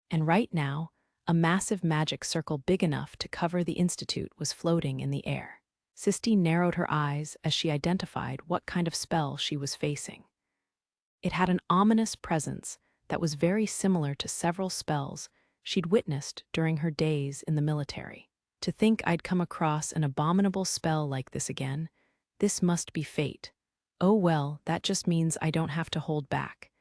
And right now, a massive magic circle big enough to cover the Institute was floating in the air. Sisti narrowed her eyes as she identified what kind of spell she was facing. It had an ominous presence that was very similar to several spells she'd witnessed during her days in the military. To think I'd come across an abominable spell like this again, this must be fate. Oh well, that just means I don't have to hold back.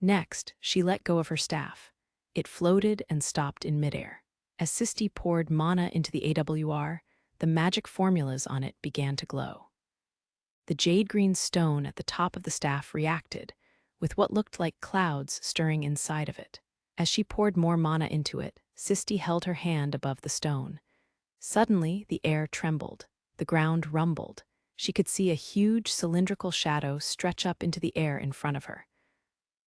Next, she let go of her staff. It floated and stopped in midair. As Sisti poured mana into the AWR, the magic formulas on it began to glow. The jade-green stone at the top of the staff reacted, with what looked like clouds stirring inside of it. As she poured more mana into it, Sisti held her hand above the stone. Suddenly, the air trembled. The ground rumbled. She could see a huge cylindrical shadow stretch up into the air in front of her.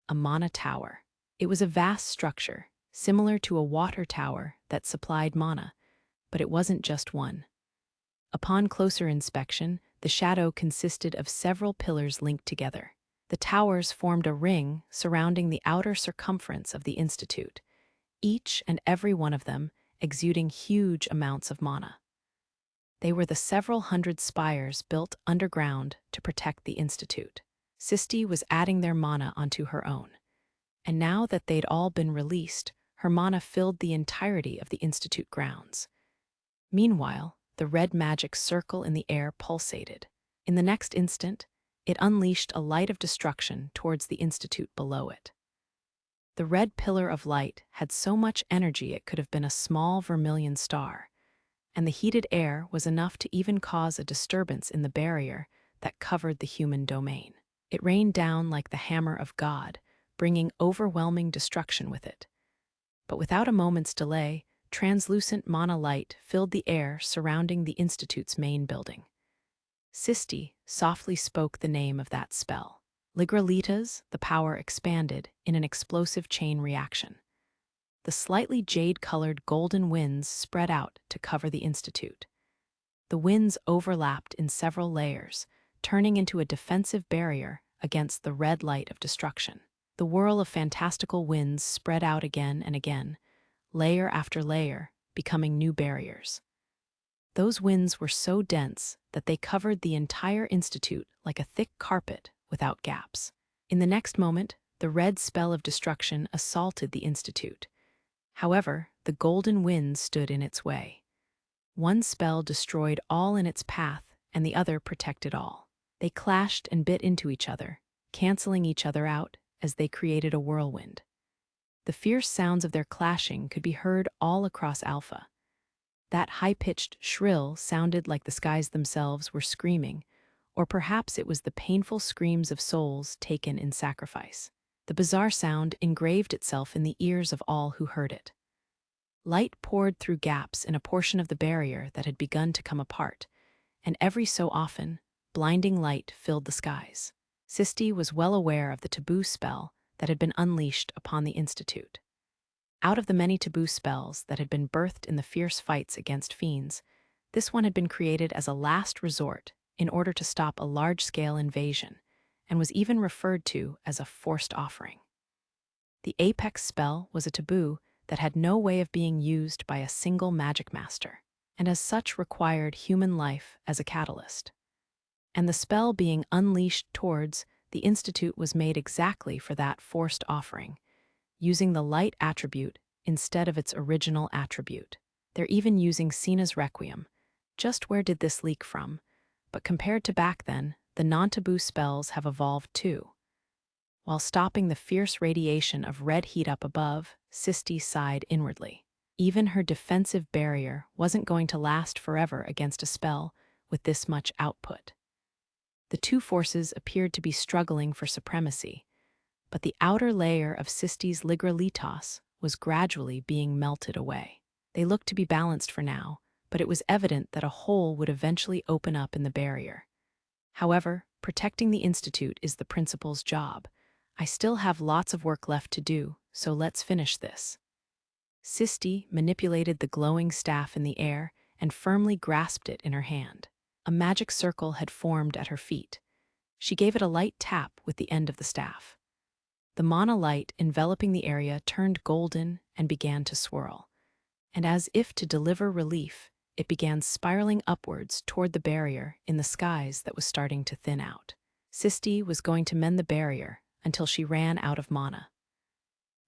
A mana tower. It was a vast structure, similar to a water tower that supplied mana, but it wasn't just one. Upon closer inspection, the shadow consisted of several pillars linked together. The towers formed a ring surrounding the outer circumference of the Institute, each and every one of them exuding huge amounts of mana. They were the several hundred spires built underground to protect the Institute. Sisti was adding their mana onto her own, and now that they'd all been released, her mana filled the entirety of the Institute grounds. Meanwhile, the red magic circle in the air pulsated. In the next instant, it unleashed a light of destruction towards the Institute below it. The red pillar of light had so much energy it could have been a small vermilion star, and the heated air was enough to even cause a disturbance in the barrier that covered the human domain. It rained down like the hammer of God, bringing overwhelming destruction with it. But without a moment's delay, translucent mana light filled the air surrounding the Institute's main building. Sisti softly spoke the name of that spell. Ligralitas, the power expanded in an explosive chain reaction. The slightly jade-colored golden winds spread out to cover the Institute. The winds overlapped in several layers, turning into a defensive barrier against the red light of destruction. The whirl of fantastical winds spread out again and again, layer after layer, becoming new barriers. Those winds were so dense that they covered the entire Institute like a thick carpet without gaps. In the next moment, the red spell of destruction assaulted the Institute. However, the golden winds stood in its way. One spell destroyed all in its path, and the other protected all. They clashed and bit into each other, canceling each other out as they created a whirlwind. The fierce sounds of their clashing could be heard all across Alpha. That high-pitched shrill sounded like the skies themselves were screaming, or perhaps it was the painful screams of souls taken in sacrifice. The bizarre sound engraved itself in the ears of all who heard it. Light poured through gaps in a portion of the barrier that had begun to come apart, and every so often, blinding light filled the skies. Sisti was well aware of the taboo spell that had been unleashed upon the Institute. Out of the many taboo spells that had been birthed in the fierce fights against fiends, this one had been created as a last resort in order to stop a large-scale invasion, and was even referred to as a forced offering. The apex spell was a taboo that had no way of being used by a single Magicmaster, and as such required human life as a catalyst. And the spell being unleashed towards the Institute was made exactly for that forced offering, using the light attribute instead of its original attribute. They're even using Cena's Requiem. Just where did this leak from? But compared to back then, the non-taboo spells have evolved too. While stopping the fierce radiation of red heat up above, Sisti sighed inwardly. Even her defensive barrier wasn't going to last forever against a spell with this much output. The two forces appeared to be struggling for supremacy, but the outer layer of Sisti's Ligralitas was gradually being melted away. They looked to be balanced for now, but it was evident that a hole would eventually open up in the barrier. However, protecting the Institute is the principal's job. I still have lots of work left to do, so let's finish this. Sisti manipulated the glowing staff in the air and firmly grasped it in her hand. A magic circle had formed at her feet. She gave it a light tap with the end of the staff. The mana light enveloping the area turned golden and began to swirl. And as if to deliver relief, it began spiraling upwards toward the barrier in the skies that was starting to thin out. Sisti was going to mend the barrier until she ran out of mana.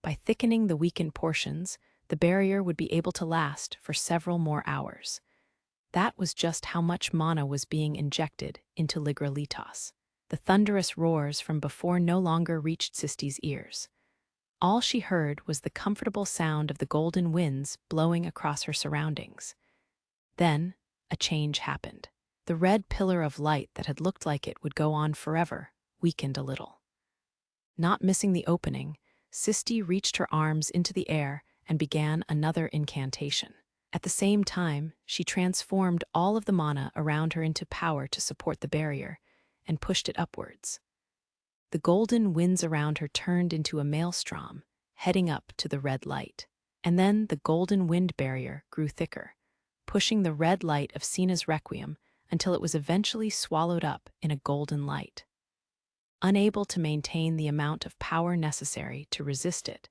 By thickening the weakened portions, the barrier would be able to last for several more hours. That was just how much mana was being injected into Ligralitas. The thunderous roars from before no longer reached Sisti's ears. All she heard was the comfortable sound of the golden winds blowing across her surroundings. Then, a change happened. The red pillar of light that had looked like it would go on forever weakened a little. Not missing the opening, Sisti reached her arms into the air and began another incantation. At the same time, she transformed all of the mana around her into power to support the barrier, and pushed it upwards. The golden winds around her turned into a maelstrom, heading up to the red light. And then the golden wind barrier grew thicker, pushing the red light of Cena's Requiem until it was eventually swallowed up in a golden light. Unable to maintain the amount of power necessary to resist it,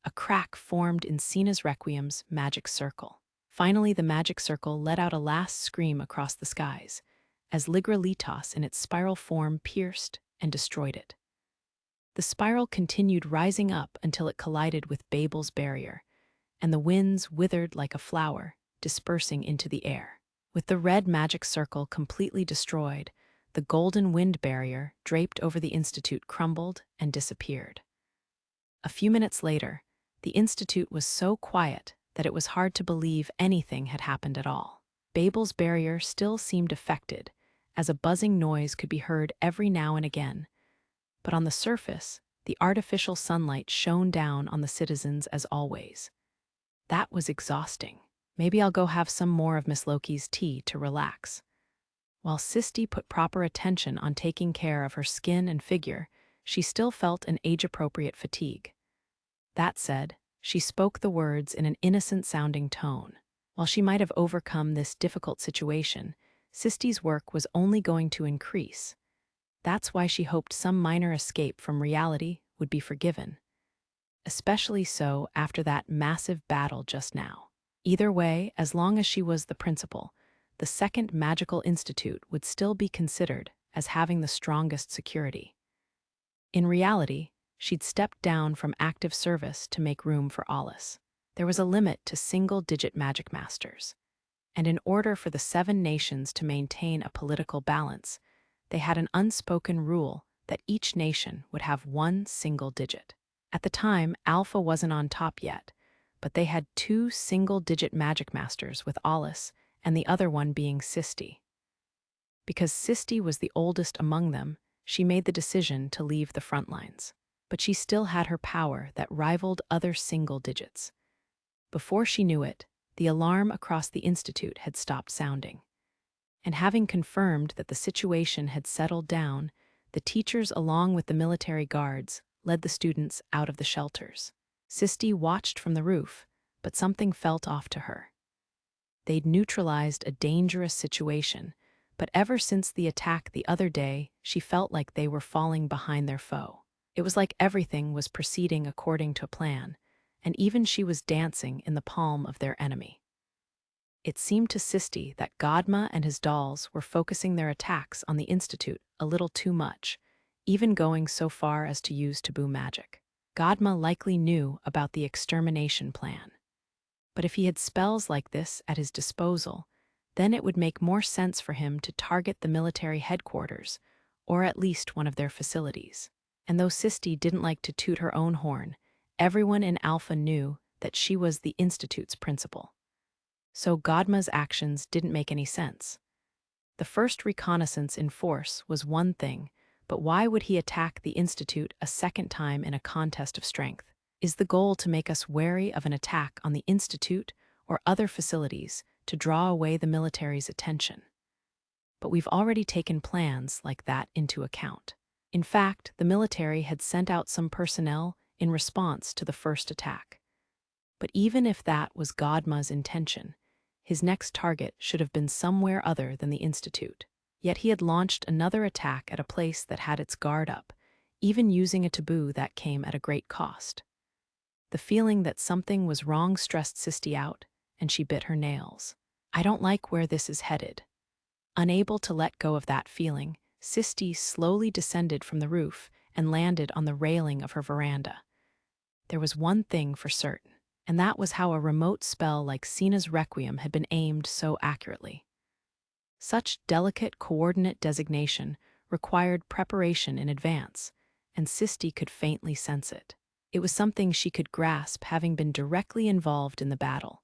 a crack formed in Cena's Requiem's magic circle. Finally, the magic circle let out a last scream across the skies, as Ligralitas in its spiral form pierced and destroyed it. The spiral continued rising up until it collided with Babel's barrier, and the winds withered like a flower, dispersing into the air. With the red magic circle completely destroyed, the golden wind barrier draped over the Institute crumbled and disappeared. A few minutes later, the Institute was so quiet that it was hard to believe anything had happened at all. Babel's barrier still seemed affected, as a buzzing noise could be heard every now and again. But on the surface, the artificial sunlight shone down on the citizens as always. That was exhausting. Maybe I'll go have some more of Miss Loki's tea to relax. While Sisti put proper attention on taking care of her skin and figure, she still felt an age-appropriate fatigue. That said, she spoke the words in an innocent-sounding tone. While she might have overcome this difficult situation, Sisti's work was only going to increase. That's why she hoped some minor escape from reality would be forgiven. Especially so after that massive battle just now. Either way, as long as she was the principal, the Second Magical Institute would still be considered as having the strongest security. In reality, she'd stepped down from active service to make room for Alus. There was a limit to single-digit Magicmasters, and in order for the 7 nations to maintain a political balance, they had an unspoken rule that each nation would have 1 single digit. At the time, Alpha wasn't on top yet, but they had 2 single-digit Magicmasters with Alus and the other one being Sisti. Because Sisti was the oldest among them, she made the decision to leave the front lines. But she still had her power that rivaled other single digits. Before she knew it, the alarm across the institute had stopped sounding. And having confirmed that the situation had settled down, the teachers along with the military guards led the students out of the shelters. Sisti watched from the roof, but something felt off to her. They'd neutralized a dangerous situation, but ever since the attack the other day, she felt like they were falling behind their foe. It was like everything was proceeding according to plan, and even she was dancing in the palm of their enemy. It seemed to Sisti that Godma and his dolls were focusing their attacks on the Institute a little too much, even going so far as to use taboo magic. Godma likely knew about the extermination plan. But if he had spells like this at his disposal, then it would make more sense for him to target the military headquarters, or at least one of their facilities. And though Sisti didn't like to toot her own horn, everyone in Alpha knew that she was the Institute's principal. So Godma's actions didn't make any sense. The first reconnaissance in force was one thing, but why would he attack the Institute a second time in a contest of strength? Is the goal to make us wary of an attack on the Institute or other facilities to draw away the military's attention? But we've already taken plans like that into account. In fact, the military had sent out some personnel in response to the first attack. But even if that was Godma's intention, his next target should have been somewhere other than the Institute. Yet he had launched another attack at a place that had its guard up, even using a taboo that came at a great cost. The feeling that something was wrong stressed Sisti out, and she bit her nails. I don't like where this is headed. Unable to let go of that feeling, Sisti slowly descended from the roof and landed on the railing of her veranda. There was one thing for certain, and that was how a remote spell like Sina's Requiem had been aimed so accurately. Such delicate coordinate designation required preparation in advance, and Sisti could faintly sense it. It was something she could grasp having been directly involved in the battle,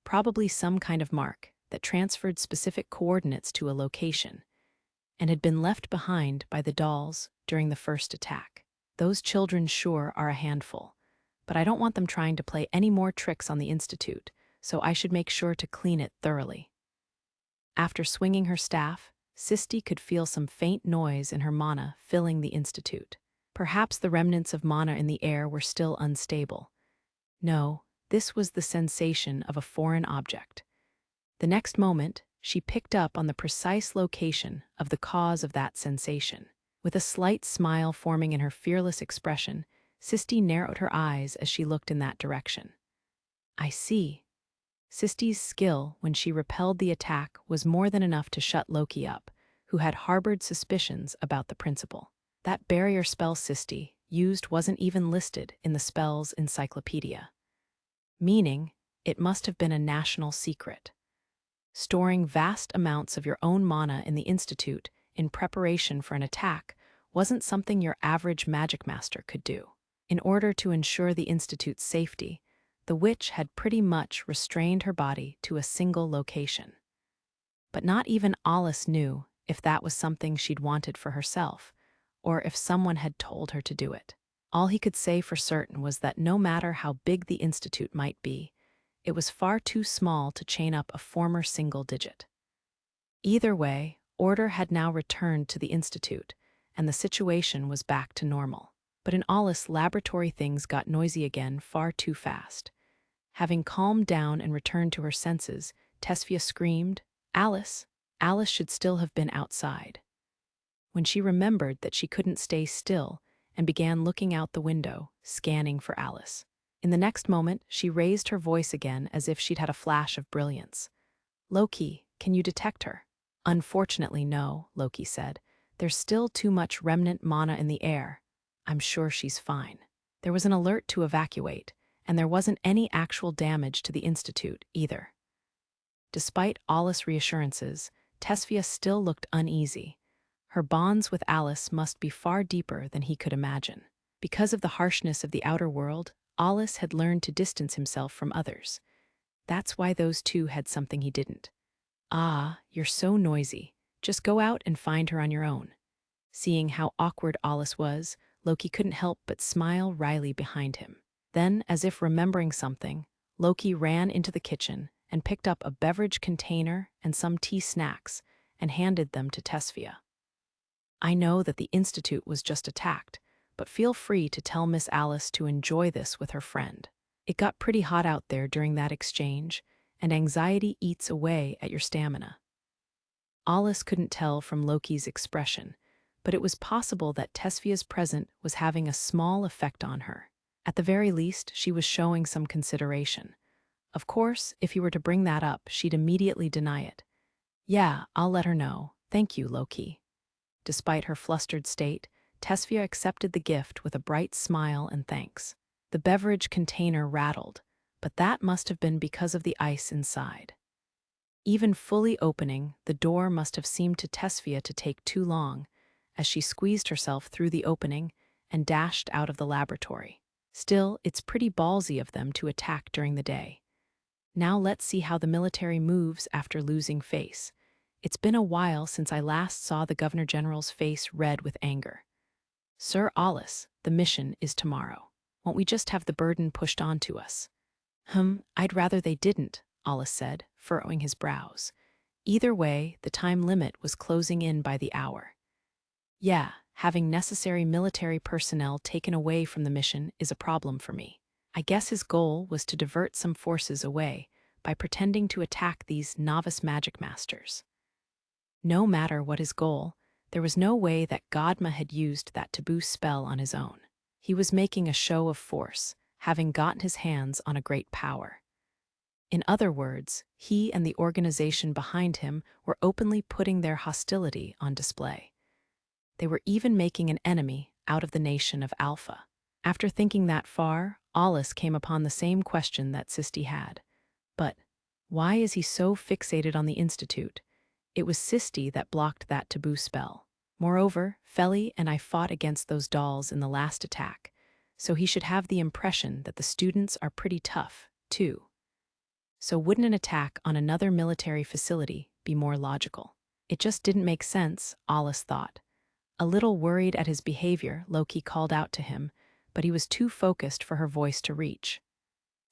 probably some kind of mark that transferred specific coordinates to a location, and had been left behind by the dolls during the first attack. Those children sure are a handful, but I don't want them trying to play any more tricks on the Institute, so I should make sure to clean it thoroughly. After swinging her staff, Sisti could feel some faint noise in her mana filling the Institute. Perhaps the remnants of mana in the air were still unstable. No, this was the sensation of a foreign object. The next moment, she picked up on the precise location of the cause of that sensation. With a slight smile forming in her fearless expression, Sisti narrowed her eyes as she looked in that direction. I see. Sisti's skill when she repelled the attack was more than enough to shut Loki up, who had harbored suspicions about the principal. That barrier spell Sisti used wasn't even listed in the spell's encyclopedia, meaning it must have been a national secret. Storing vast amounts of your own mana in the Institute in preparation for an attack wasn't something your average Magicmaster could do. In order to ensure the Institute's safety, the witch had pretty much restrained her body to a single location. But not even Alus knew if that was something she'd wanted for herself, or if someone had told her to do it. All he could say for certain was that no matter how big the Institute might be, it was far too small to chain up a former single digit. Either way, order had now returned to the Institute, and the situation was back to normal. But in Alus, laboratory things got noisy again far too fast. Having calmed down and returned to her senses, Tesfia screamed, "Alice!" Alice should still have been outside. When she remembered that she couldn't stay still and began looking out the window, scanning for Alice. In the next moment, she raised her voice again as if she'd had a flash of brilliance. "Loki, can you detect her?" "Unfortunately, no," Loki said. "There's still too much remnant mana in the air. I'm sure she's fine. There was an alert to evacuate, and there wasn't any actual damage to the Institute either. Despite Alus' reassurances, Tesfia still looked uneasy. Her bonds with Alus must be far deeper than he could imagine. Because of the harshness of the outer world, Alus had learned to distance himself from others. That's why those two had something he didn't. Ah, you're so noisy. Just go out and find her on your own. Seeing how awkward Alus was, Loki couldn't help but smile wryly behind him. Then, as if remembering something, Loki ran into the kitchen and picked up a beverage container and some tea snacks and handed them to Tesfia. I know that the Institute was just attacked, but feel free to tell Miss Alice to enjoy this with her friend. It got pretty hot out there during that exchange, and anxiety eats away at your stamina. Alice couldn't tell from Loki's expression, but it was possible that Tesfia's presence was having a small effect on her. At the very least, she was showing some consideration. Of course, if he were to bring that up, she'd immediately deny it. Yeah, I'll let her know. Thank you, Loki. Despite her flustered state, Tesfia accepted the gift with a bright smile and thanks. The beverage container rattled, but that must have been because of the ice inside. Even fully opening, the door must have seemed to Tesfia to take too long, as she squeezed herself through the opening and dashed out of the laboratory. Still, it's pretty ballsy of them to attack during the day. Now let's see how the military moves after losing face. It's been a while since I last saw the Governor General's face red with anger. Sir Alus, the mission is tomorrow. Won't we just have the burden pushed onto us? I'd rather they didn't, Alus said, furrowing his brows. Either way, the time limit was closing in by the hour. Yeah, having necessary military personnel taken away from the mission is a problem for me. I guess his goal was to divert some forces away by pretending to attack these novice Magicmasters. No matter what his goal, there was no way that Godma had used that taboo spell on his own. He was making a show of force, having gotten his hands on a great power. In other words, he and the organization behind him were openly putting their hostility on display. They were even making an enemy out of the nation of Alpha. After thinking that far, Alus came upon the same question that Sisti had. But why is he so fixated on the Institute? It was Sisti that blocked that taboo spell. Moreover, Feli and I fought against those dolls in the last attack, so he should have the impression that the students are pretty tough, too. So wouldn't an attack on another military facility be more logical? It just didn't make sense, Alus thought. A little worried at his behavior, Loki called out to him, but he was too focused for her voice to reach.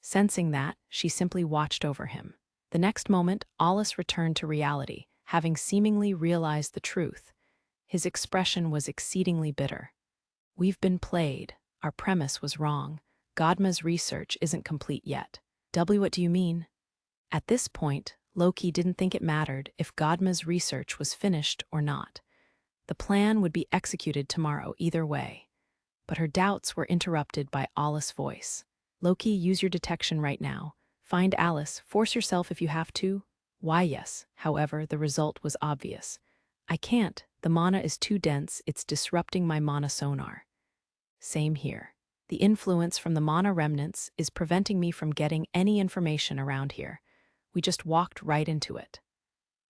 Sensing that, she simply watched over him. The next moment, Alus returned to reality, having seemingly realized the truth. His expression was exceedingly bitter. We've been played. Our premise was wrong. Godma's research isn't complete yet. What do you mean? At this point, Loki didn't think it mattered if Godma's research was finished or not. The plan would be executed tomorrow either way. But her doubts were interrupted by Alus' voice. Loki, use your detection right now. Find Alice, force yourself if you have to. Why, yes. However, the result was obvious. I can't. The mana is too dense, it's disrupting my mana sonar. Same here. The influence from the mana remnants is preventing me from getting any information around here. We just walked right into it.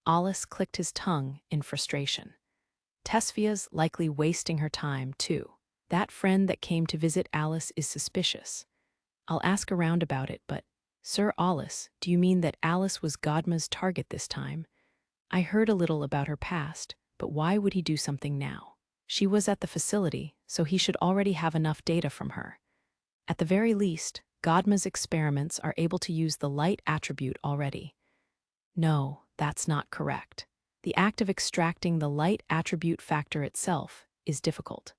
Alus clicked his tongue in frustration. Tesfia's likely wasting her time, too. That friend that came to visit Alice is suspicious. I'll ask around about it, but, Sir Alus, do you mean that Alice was Godma's target this time? I heard a little about her past, but why would he do something now? She was at the facility, so he should already have enough data from her. At the very least, Godma's experiments are able to use the light attribute already. No, that's not correct. The act of extracting the light attribute factor itself is difficult.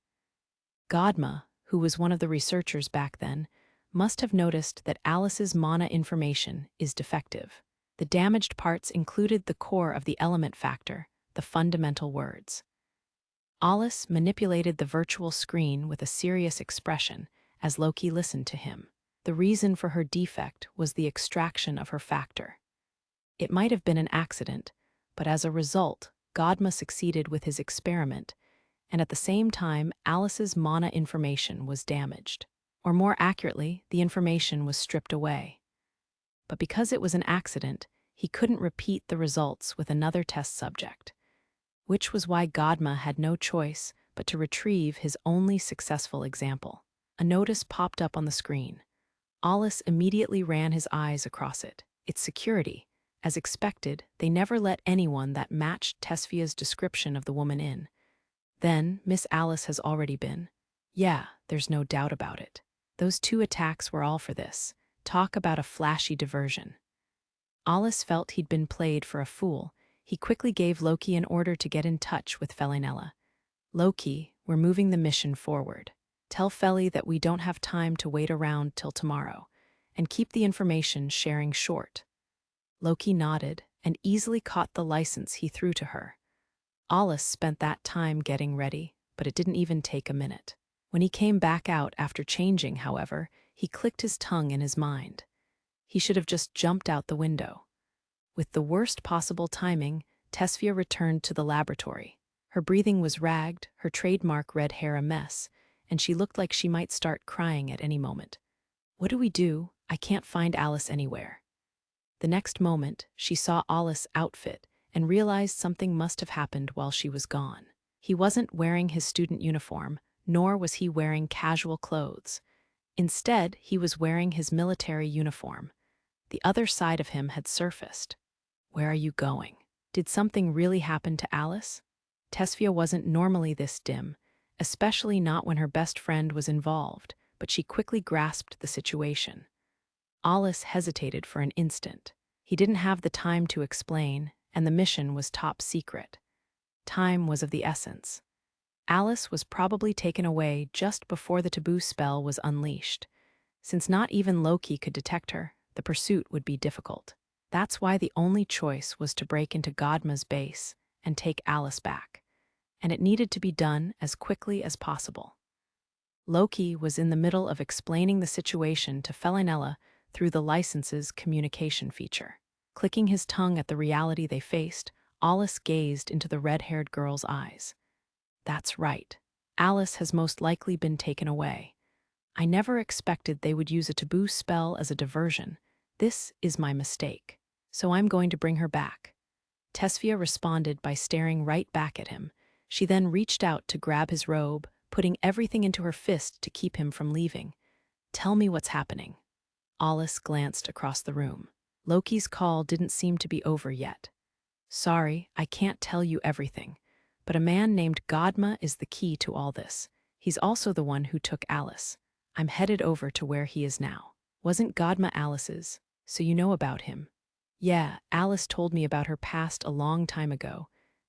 Godma, who was one of the researchers back then, must have noticed that Alice's mana information is defective. The damaged parts included the core of the element factor, the fundamental words. Alus manipulated the virtual screen with a serious expression as Loki listened to him. The reason for her defect was the extraction of her factor. It might have been an accident, but as a result, Godma succeeded with his experiment, and at the same time, Alice's mana information was damaged. Or more accurately, the information was stripped away. But because it was an accident, he couldn't repeat the results with another test subject, which was why Godma had no choice but to retrieve his only successful example. A notice popped up on the screen. Alus immediately ran his eyes across it. It's security. As expected, they never let anyone that matched Tesfia's description of the woman in. Then, Miss Alice has already been. Yeah, there's no doubt about it. Those 2 attacks were all for this. Talk about a flashy diversion. Alus felt he'd been played for a fool. He quickly gave Loki an order to get in touch with Felinella. Loki, we're moving the mission forward. Tell Feli that we don't have time to wait around till tomorrow, and keep the information sharing short. Loki nodded and easily caught the license he threw to her. Alus spent that time getting ready, but it didn't even take a minute. When he came back out after changing, however, he clicked his tongue in his mind. He should have just jumped out the window. With the worst possible timing, Tesfia returned to the laboratory. Her breathing was ragged, her trademark red hair a mess, and she looked like she might start crying at any moment. What do we do? I can't find Alice anywhere. The next moment, she saw Alus' outfit and realized something must have happened while she was gone. He wasn't wearing his student uniform, nor was he wearing casual clothes. Instead, he was wearing his military uniform. The other side of him had surfaced. Where are you going? Did something really happen to Alice? Tesfia wasn't normally this dim, especially not when her best friend was involved, but she quickly grasped the situation. Alus hesitated for an instant. He didn't have the time to explain, and the mission was top secret. Time was of the essence. Alice was probably taken away just before the taboo spell was unleashed. Since not even Loki could detect her, the pursuit would be difficult. That's why the only choice was to break into Godma's base and take Alice back. And it needed to be done as quickly as possible. Loki was in the middle of explaining the situation to Felinella through the license's communication feature. Clicking his tongue at the reality they faced, Alus gazed into the red-haired girl's eyes. That's right. Alice has most likely been taken away. I never expected they would use a taboo spell as a diversion. This is my mistake. So I'm going to bring her back. Tesfia responded by staring right back at him. She then reached out to grab his robe, putting everything into her fist to keep him from leaving. Tell me what's happening. Alus glanced across the room. Loki's call didn't seem to be over yet. Sorry, I can't tell you everything, but a man named Godma is the key to all this. He's also the one who took Alice. I'm headed over to where he is now. Wasn't Godma Alice's, so you know about him? Yeah, Alice told me about her past a long time ago.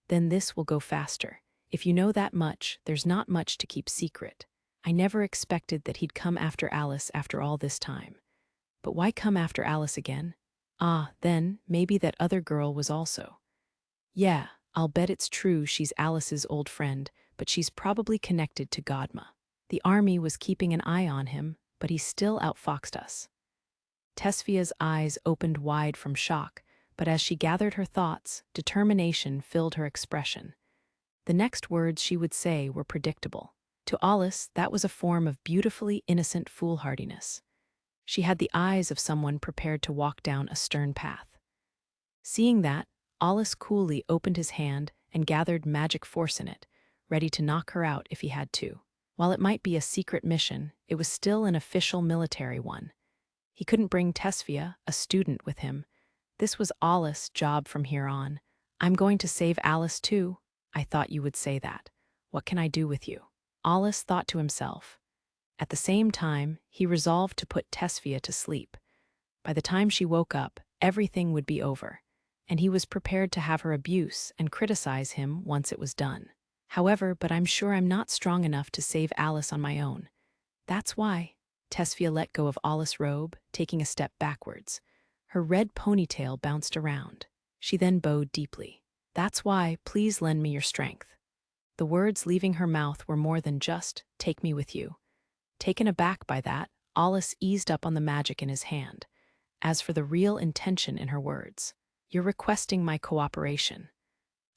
Then this will go faster. If you know that much, there's not much to keep secret. I never expected that he'd come after Alice after all this time. But why come after Alice again? Ah, then, maybe that other girl was also. Yeah, I'll bet it's true she's Alice's old friend, but she's probably connected to Godma. The army was keeping an eye on him, but he still outfoxed us. Tesfia's eyes opened wide from shock, but as she gathered her thoughts, determination filled her expression. The next words she would say were predictable. To Alus, that was a form of beautifully innocent foolhardiness. She had the eyes of someone prepared to walk down a stern path. Seeing that, Alus coolly opened his hand and gathered magic force in it, ready to knock her out if he had to. While it might be a secret mission, it was still an official military one. He couldn't bring Tesfia, a student, with him. This was Alus' job from here on. I'm going to save Alice too. I thought you would say that. What can I do with you? Alus thought to himself. At the same time, he resolved to put Tesfia to sleep. By the time she woke up, everything would be over, and he was prepared to have her abuse and criticize him once it was done. However, but I'm sure I'm not strong enough to save Alice on my own. That's why. Tesfia let go of Alus' robe, taking a step backwards. Her red ponytail bounced around. She then bowed deeply. That's why, please lend me your strength. The words leaving her mouth were more than just, take me with you. Taken aback by that, Alus eased up on the magic in his hand. As for the real intention in her words, you're requesting my cooperation.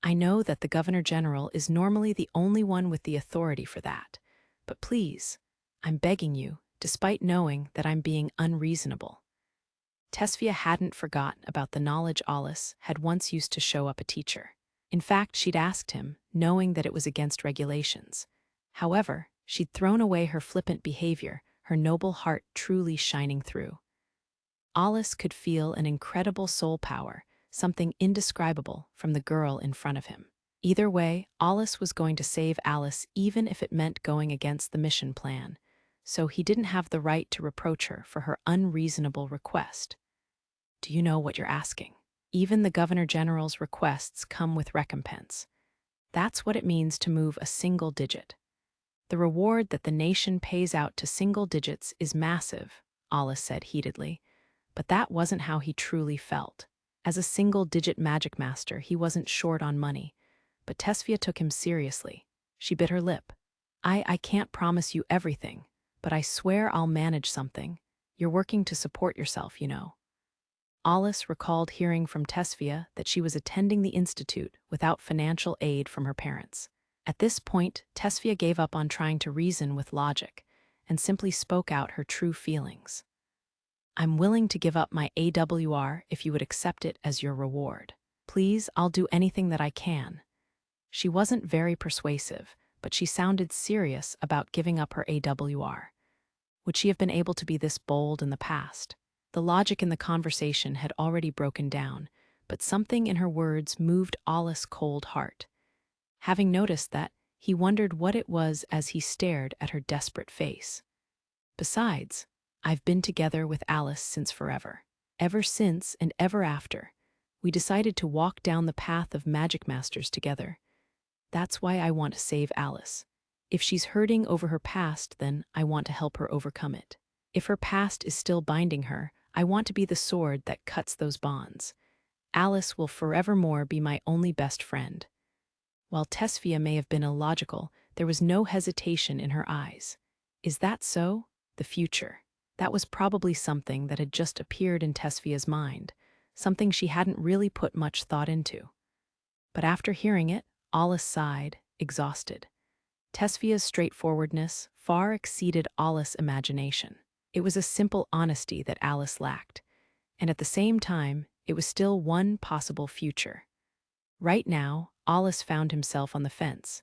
I know that the Governor General is normally the only one with the authority for that, but please, I'm begging you, despite knowing that I'm being unreasonable. Tesfia hadn't forgotten about the knowledge Alus had once used to show up a teacher. In fact, she'd asked him, knowing that it was against regulations. However, she'd thrown away her flippant behavior, her noble heart truly shining through. Alus could feel an incredible soul power, something indescribable from the girl in front of him. Either way, Alus was going to save Alice even if it meant going against the mission plan, so he didn't have the right to reproach her for her unreasonable request. Do you know what you're asking? Even the Governor General's requests come with recompense. That's what it means to move a single digit. The reward that the nation pays out to single digits is massive, Alus said heatedly, but that wasn't how he truly felt. As a single-digit Magicmaster, he wasn't short on money, but Tesfia took him seriously. She bit her lip. I can't promise you everything, but I swear I'll manage something. You're working to support yourself, you know. Alus recalled hearing from Tesfia that she was attending the institute without financial aid from her parents. At this point, Tesfia gave up on trying to reason with logic and simply spoke out her true feelings. I'm willing to give up my AWR if you would accept it as your reward. Please, I'll do anything that I can. She wasn't very persuasive, but she sounded serious about giving up her AWR. Would she have been able to be this bold in the past? The logic in the conversation had already broken down, but something in her words moved Alus' cold heart. Having noticed that, he wondered what it was as he stared at her desperate face. Besides, I've been together with Alice since forever. Ever since and ever after, we decided to walk down the path of Magicmasters together. That's why I want to save Alice. If she's hurting over her past, then I want to help her overcome it. If her past is still binding her, I want to be the sword that cuts those bonds. Alice will forevermore be my only best friend. While Tesfia may have been illogical, there was no hesitation in her eyes. Is that so? The future. That was probably something that had just appeared in Tesfia's mind, something she hadn't really put much thought into. But after hearing it, Alus sighed, exhausted. Tesfia's straightforwardness far exceeded Alus' imagination. It was a simple honesty that Alice lacked, and at the same time, it was still one possible future. Right now, Alus found himself on the fence.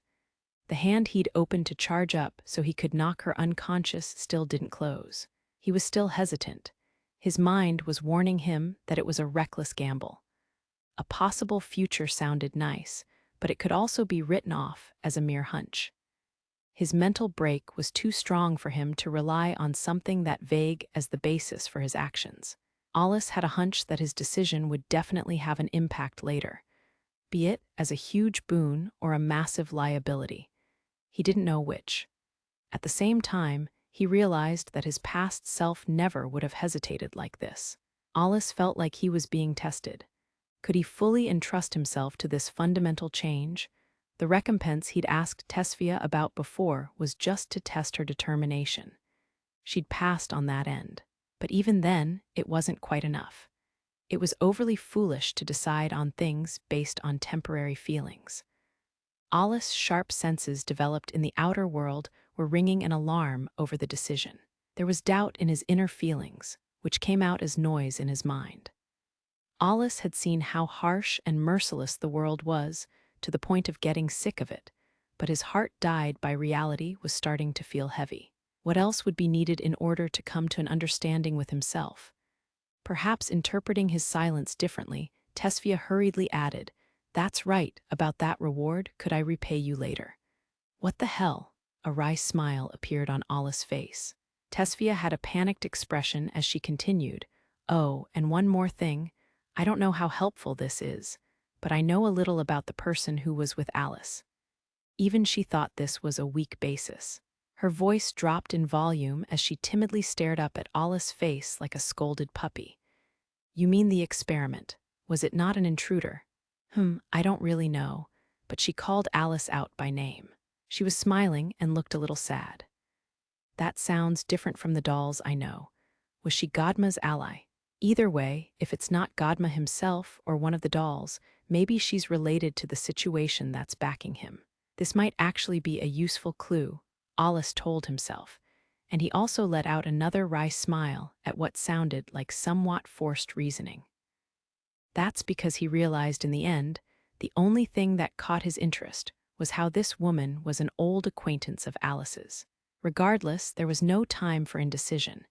The hand he'd opened to charge up so he could knock her unconscious still didn't close. He was still hesitant. His mind was warning him that it was a reckless gamble. A possible future sounded nice, but it could also be written off as a mere hunch. His mental break was too strong for him to rely on something that vague as the basis for his actions. Alus had a hunch that his decision would definitely have an impact later, be it as a huge boon or a massive liability. He didn't know which. At the same time, he realized that his past self never would have hesitated like this. Alus felt like he was being tested. Could he fully entrust himself to this fundamental change? The recompense he'd asked Tesfia about before was just to test her determination. She'd passed on that end. But even then, it wasn't quite enough. It was overly foolish to decide on things based on temporary feelings. Alus' sharp senses developed in the outer world were ringing an alarm over the decision. There was doubt in his inner feelings, which came out as noise in his mind. Alus had seen how harsh and merciless the world was, to the point of getting sick of it, but his heart died by reality was starting to feel heavy. What else would be needed in order to come to an understanding with himself? Perhaps interpreting his silence differently, Tesfia hurriedly added, "That's right, about that reward, could I repay you later?" What the hell? A wry smile appeared on Alus' face. Tesfia had a panicked expression as she continued, "Oh, and one more thing. I don't know how helpful this is, but I know a little about the person who was with Alice." Even she thought this was a weak basis. Her voice dropped in volume as she timidly stared up at Alus' face like a scolded puppy. "You mean the experiment. Was it not an intruder?" I don't really know," but she called Alice out by name. She was smiling and looked a little sad. "That sounds different from the dolls I know. Was she Godma's ally?" Either way, if it's not Godma himself or one of the dolls, maybe she's related to the situation that's backing him. This might actually be a useful clue, Alus told himself, and he also let out another wry smile at what sounded like somewhat forced reasoning. That's because he realized in the end, the only thing that caught his interest was how this woman was an old acquaintance of Alice's. Regardless, there was no time for indecision.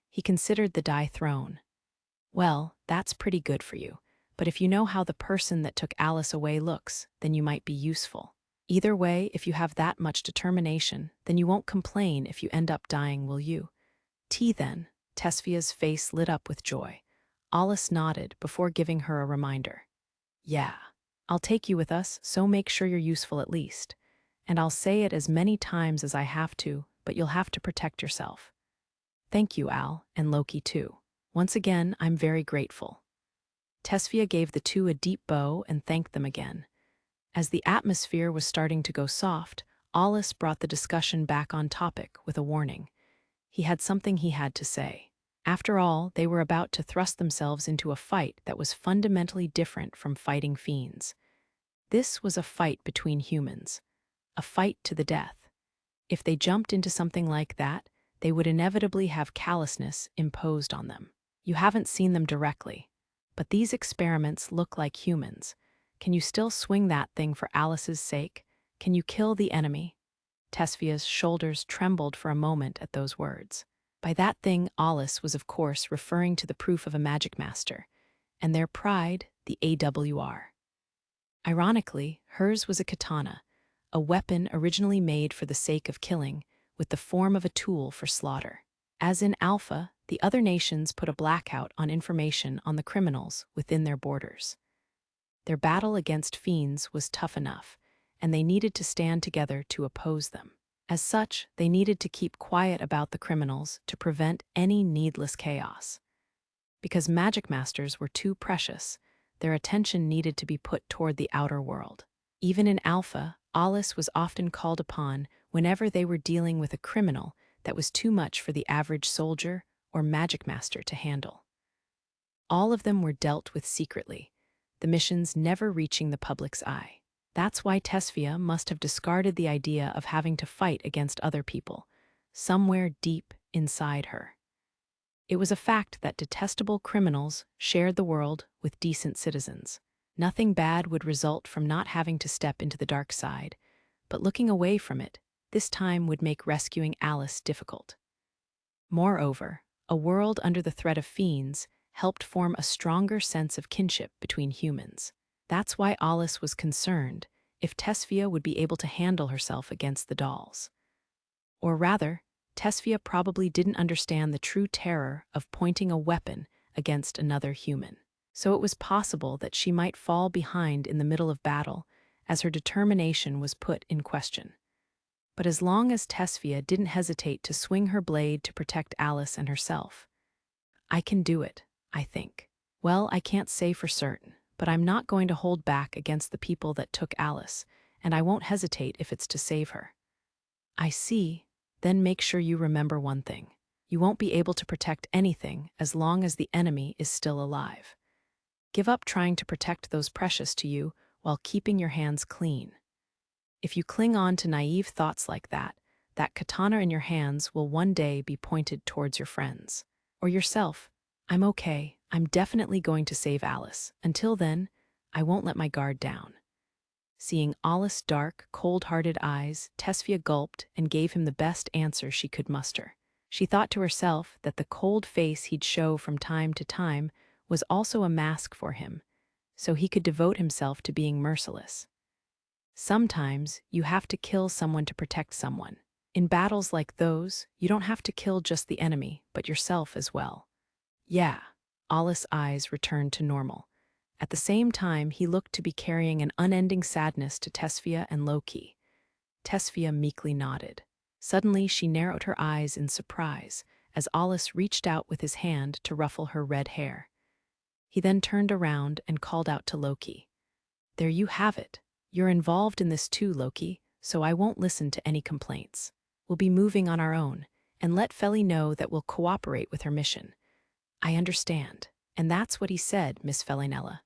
He considered the die thrown. Well, that's pretty good for you, but if you know how the person that took Alice away looks, then you might be useful. Either way, if you have that much determination, then you won't complain if you end up dying, will you? Tea then. Tesfia's face lit up with joy. Alice nodded before giving her a reminder. Yeah, I'll take you with us, so make sure you're useful at least. And I'll say it as many times as I have to, but you'll have to protect yourself. Thank you, Al, and Loki too. Once again, I'm very grateful. Tesfia gave the two a deep bow and thanked them again. As the atmosphere was starting to go soft, Alus brought the discussion back on topic with a warning. He had something he had to say. After all, they were about to thrust themselves into a fight that was fundamentally different from fighting fiends. This was a fight between humans, a fight to the death. If they jumped into something like that, they would inevitably have callousness imposed on them. You haven't seen them directly, but these experiments look like humans. Can you still swing that thing for Alice's sake? Can you kill the enemy? Tesfia's shoulders trembled for a moment at those words. By that thing, Alus was of course referring to the proof of a Magicmaster, and their pride, the AWR. Ironically, hers was a katana, a weapon originally made for the sake of killing, with the form of a tool for slaughter. As in Alpha, the other nations put a blackout on information on the criminals within their borders. Their battle against fiends was tough enough, and they needed to stand together to oppose them. As such, they needed to keep quiet about the criminals to prevent any needless chaos. Because Magicmasters were too precious, their attention needed to be put toward the outer world. Even in Alpha, Alus was often called upon whenever they were dealing with a criminal that was too much for the average soldier or Magicmaster to handle. All of them were dealt with secretly, the missions never reaching the public's eye. That's why Tesfia must have discarded the idea of having to fight against other people, somewhere deep inside her. It was a fact that detestable criminals shared the world with decent citizens. Nothing bad would result from not having to step into the dark side, but looking away from it, this time would make rescuing Alice difficult. Moreover, a world under the threat of fiends helped form a stronger sense of kinship between humans. That's why Alus was concerned if Tesfia would be able to handle herself against the dolls. Or rather, Tesfia probably didn't understand the true terror of pointing a weapon against another human. So it was possible that she might fall behind in the middle of battle as her determination was put in question. But as long as Tesfia didn't hesitate to swing her blade to protect Alice and herself, I can do it, I think. Well, I can't say for certain, but I'm not going to hold back against the people that took Alice, and I won't hesitate if it's to save her. I see. Then make sure you remember one thing. You won't be able to protect anything as long as the enemy is still alive. Give up trying to protect those precious to you while keeping your hands clean. If you cling on to naive thoughts like that, that katana in your hands will one day be pointed towards your friends. Or yourself. I'm okay. I'm definitely going to save Alice. Until then, I won't let my guard down. Seeing Alice's dark, cold-hearted eyes, Tesfia gulped and gave him the best answer she could muster. She thought to herself that the cold face he'd show from time to time was also a mask for him, so he could devote himself to being merciless. Sometimes you have to kill someone to protect someone. In battles like those, you don't have to kill just the enemy, but yourself as well. Yeah, Alice's eyes returned to normal. At the same time, he looked to be carrying an unending sadness to Tesfia and Loki. Tesfia meekly nodded. Suddenly, she narrowed her eyes in surprise as Alus reached out with his hand to ruffle her red hair. He then turned around and called out to Loki. There you have it. You're involved in this too, Loki, so I won't listen to any complaints. We'll be moving on our own, and let Feli know that we'll cooperate with her mission. I understand. And that's what he said, Miss Fellinella.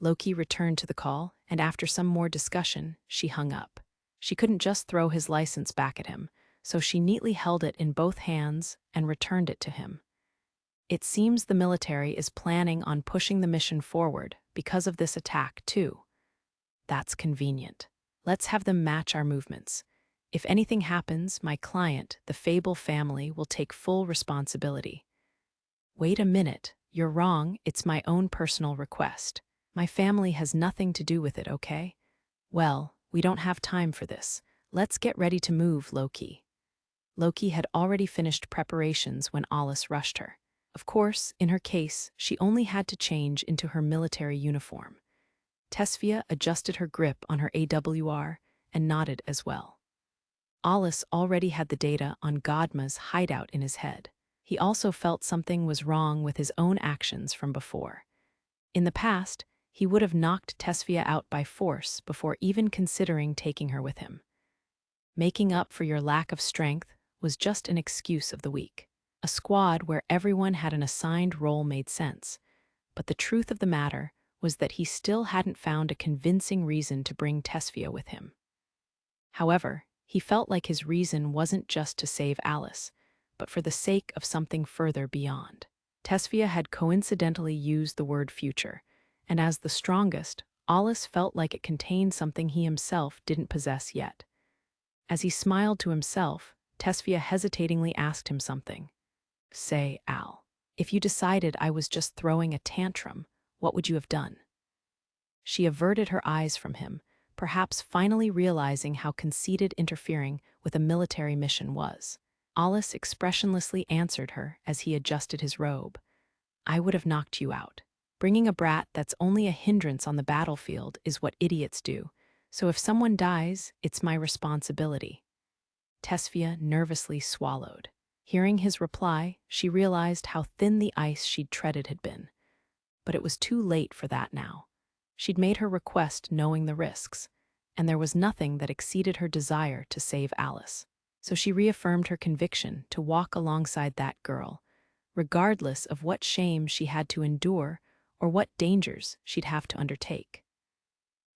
Loki returned to the call, and after some more discussion, she hung up. She couldn't just throw his license back at him, so she neatly held it in both hands and returned it to him. It seems the military is planning on pushing the mission forward because of this attack, too. That's convenient. Let's have them match our movements. If anything happens, my client, the Fable family, will take full responsibility. Wait a minute, you're wrong, it's my own personal request. My family has nothing to do with it, okay? Well, we don't have time for this. Let's get ready to move, Loki. Loki had already finished preparations when Alus rushed her. Of course, in her case, she only had to change into her military uniform. Tesfia adjusted her grip on her AWR and nodded as well. Alus already had the data on Godma's hideout in his head. He also felt something was wrong with his own actions from before. In the past, he would have knocked Tesfia out by force before even considering taking her with him. Making up for your lack of strength was just an excuse of the weak. A squad where everyone had an assigned role made sense, but the truth of the matter was that he still hadn't found a convincing reason to bring Tesfia with him. However, he felt like his reason wasn't just to save Alus, but for the sake of something further beyond. Tesfia had coincidentally used the word future, and as the strongest, Alus felt like it contained something he himself didn't possess yet. As he smiled to himself, Tesfia hesitatingly asked him something. Say, Al, if you decided I was just throwing a tantrum, what would you have done? She averted her eyes from him, perhaps finally realizing how conceited interfering with a military mission was. Alus expressionlessly answered her as he adjusted his robe. I would have knocked you out. Bringing a brat that's only a hindrance on the battlefield is what idiots do, so if someone dies, it's my responsibility. Tesfia nervously swallowed. Hearing his reply, she realized how thin the ice she'd treaded had been. But it was too late for that now. She'd made her request knowing the risks, and there was nothing that exceeded her desire to save Alus. So she reaffirmed her conviction to walk alongside that girl, regardless of what shame she had to endure or what dangers she'd have to undertake.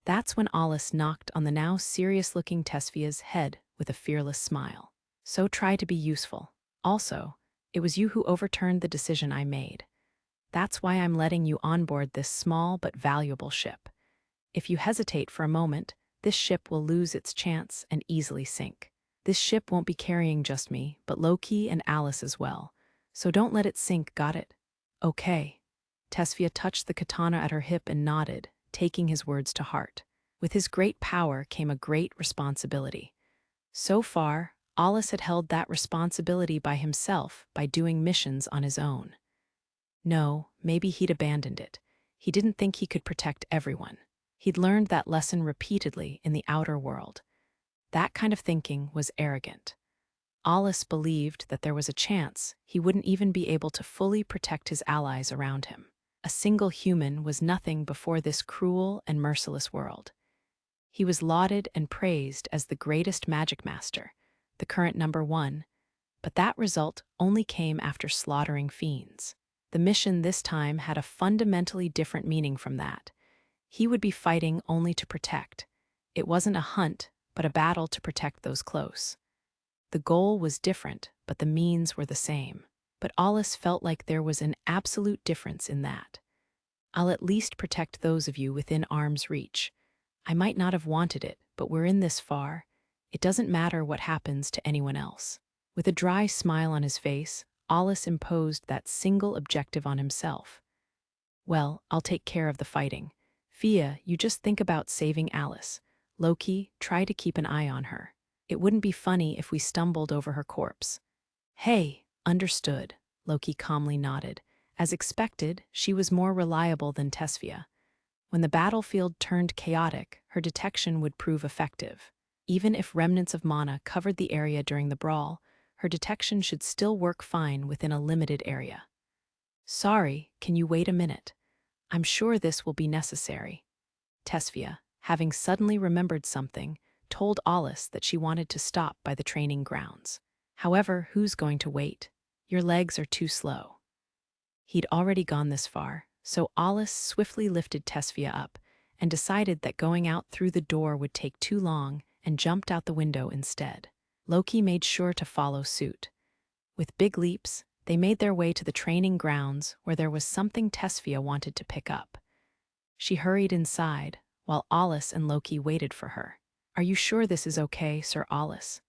That's when Alus knocked on the now serious-looking Tesfia's head with a fearless smile. So try to be useful. Also, it was you who overturned the decision I made. That's why I'm letting you onboard this small but valuable ship. If you hesitate for a moment, this ship will lose its chance and easily sink. This ship won't be carrying just me, but Loki and Alus as well. So don't let it sink, got it? Okay. Tesfia touched the katana at her hip and nodded, taking his words to heart. With his great power came a great responsibility. So far, Alus had held that responsibility by himself by doing missions on his own. No, maybe he'd abandoned it. He didn't think he could protect everyone. He'd learned that lesson repeatedly in the outer world. That kind of thinking was arrogant. Alus believed that there was a chance he wouldn't even be able to fully protect his allies around him. A single human was nothing before this cruel and merciless world. He was lauded and praised as the greatest Magicmaster, the current #1, but that result only came after slaughtering fiends. The mission this time had a fundamentally different meaning from that. He would be fighting only to protect. It wasn't a hunt, but a battle to protect those close. The goal was different, but the means were the same. But Alus felt like there was an absolute difference in that. I'll at least protect those of you within arm's reach. I might not have wanted it, but we're in this far. It doesn't matter what happens to anyone else. With a dry smile on his face, Alus imposed that single objective on himself. Well, I'll take care of the fighting. Fia, you just think about saving Alus. Loki, try to keep an eye on her. It wouldn't be funny if we stumbled over her corpse. Hey, understood, Loki calmly nodded. As expected, she was more reliable than Tesfia. When the battlefield turned chaotic, her detection would prove effective. Even if remnants of mana covered the area during the brawl, her detection should still work fine within a limited area. Sorry, can you wait a minute? I'm sure this will be necessary. Tesfia, having suddenly remembered something, told Alus that she wanted to stop by the training grounds. However, who's going to wait? Your legs are too slow. He'd already gone this far, so Alus swiftly lifted Tesfia up and decided that going out through the door would take too long and jumped out the window instead. Loki made sure to follow suit. With big leaps, they made their way to the training grounds where there was something Tesfia wanted to pick up. She hurried inside, while Alus and Loki waited for her. "Are you sure this is okay, Sir Alus?"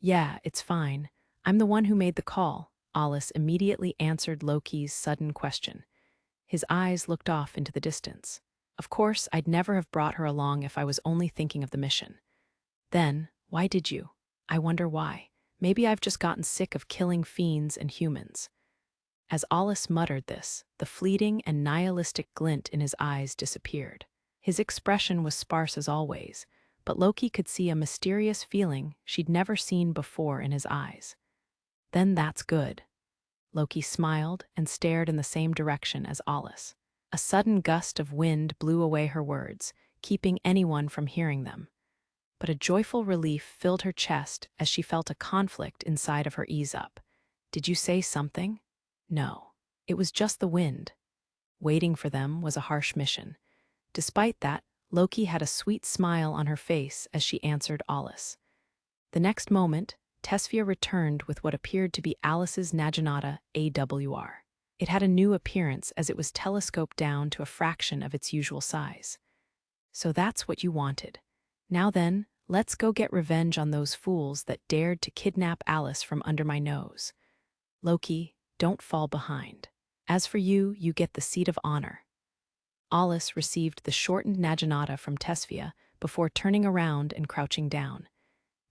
"Yeah, it's fine. I'm the one who made the call," Alus immediately answered Loki's sudden question. His eyes looked off into the distance. "Of course, I'd never have brought her along if I was only thinking of the mission." "Then, why did you?" "I wonder why. Maybe I've just gotten sick of killing fiends and humans." As Alus muttered this, the fleeting and nihilistic glint in his eyes disappeared. His expression was sparse as always, but Loki could see a mysterious feeling she'd never seen before in his eyes. "Then that's good." Loki smiled and stared in the same direction as Alus. A sudden gust of wind blew away her words, keeping anyone from hearing them. But a joyful relief filled her chest as she felt a conflict inside of her ease up. "Did you say something?" "No. It was just the wind." Waiting for them was a harsh mission. Despite that, Loki had a sweet smile on her face as she answered Alus. The next moment, Tesfia returned with what appeared to be Alus's Naginata AWR. It had a new appearance as it was telescoped down to a fraction of its usual size. "So that's what you wanted. Now then, let's go get revenge on those fools that dared to kidnap Alus from under my nose. Loki, don't fall behind. As for you, you get the seat of honor." Alus received the shortened Naginata from Tesfia before turning around and crouching down.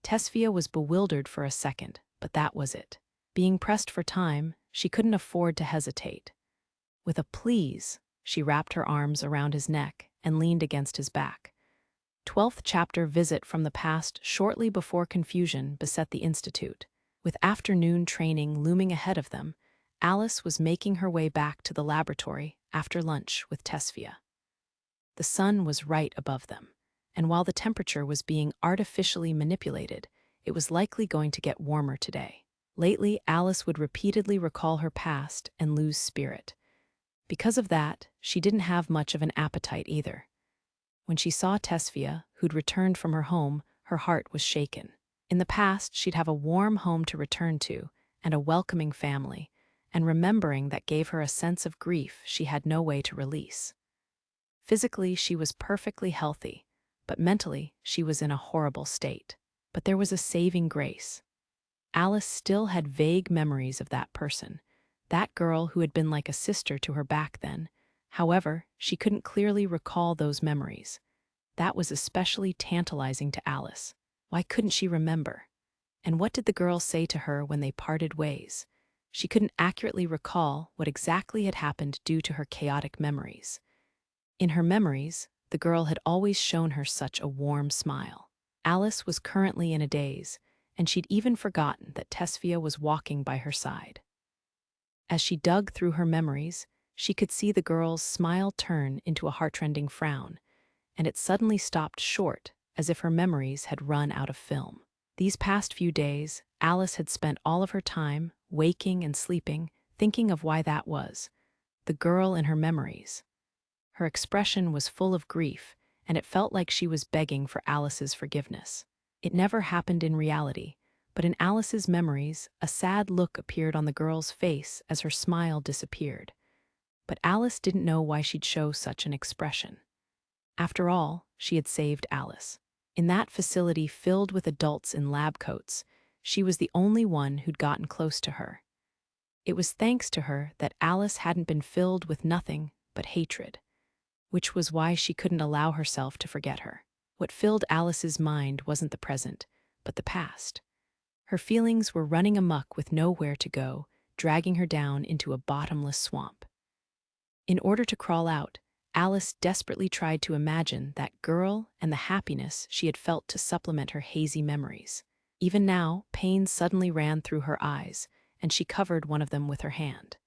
Tesfia was bewildered for a second, but that was it. Being pressed for time, she couldn't afford to hesitate. With a "please," she wrapped her arms around his neck and leaned against his back. 12th chapter visit from the past shortly before confusion beset the Institute. With afternoon training looming ahead of them, Alus was making her way back to the laboratory after lunch with Tesfia. The sun was right above them, and while the temperature was being artificially manipulated, it was likely going to get warmer today. Lately, Alus would repeatedly recall her past and lose spirit. Because of that, she didn't have much of an appetite either. When she saw Tesfia, who'd returned from her home, her heart was shaken. In the past, she'd have a warm home to return to and a welcoming family, and remembering that gave her a sense of grief she had no way to release. Physically, she was perfectly healthy, but mentally, she was in a horrible state. But there was a saving grace. Alus still had vague memories of that person, that girl who had been like a sister to her back then. However, she couldn't clearly recall those memories. That was especially tantalizing to Alus. Why couldn't she remember? And what did the girl say to her when they parted ways? She couldn't accurately recall what exactly had happened due to her chaotic memories. In her memories, the girl had always shown her such a warm smile. Alus was currently in a daze, and she'd even forgotten that Tesfia was walking by her side. As she dug through her memories, she could see the girl's smile turn into a heartrending frown, and it suddenly stopped short, as if her memories had run out of film. These past few days, Alus had spent all of her time, waking and sleeping, thinking of why that was. The girl in her memories. Her expression was full of grief, and it felt like she was begging for Alus's forgiveness. It never happened in reality, but in Alus's memories, a sad look appeared on the girl's face as her smile disappeared. But Alus didn't know why she'd show such an expression. After all, she had saved Alus. In that facility filled with adults in lab coats, she was the only one who'd gotten close to her. It was thanks to her that Alus hadn't been filled with nothing but hatred, which was why she couldn't allow herself to forget her. What filled Alus's mind wasn't the present, but the past. Her feelings were running amok with nowhere to go, dragging her down into a bottomless swamp. In order to crawl out, Alus desperately tried to imagine that girl and the happiness she had felt to supplement her hazy memories. Even now, pain suddenly ran through her eyes, and she covered one of them with her hand.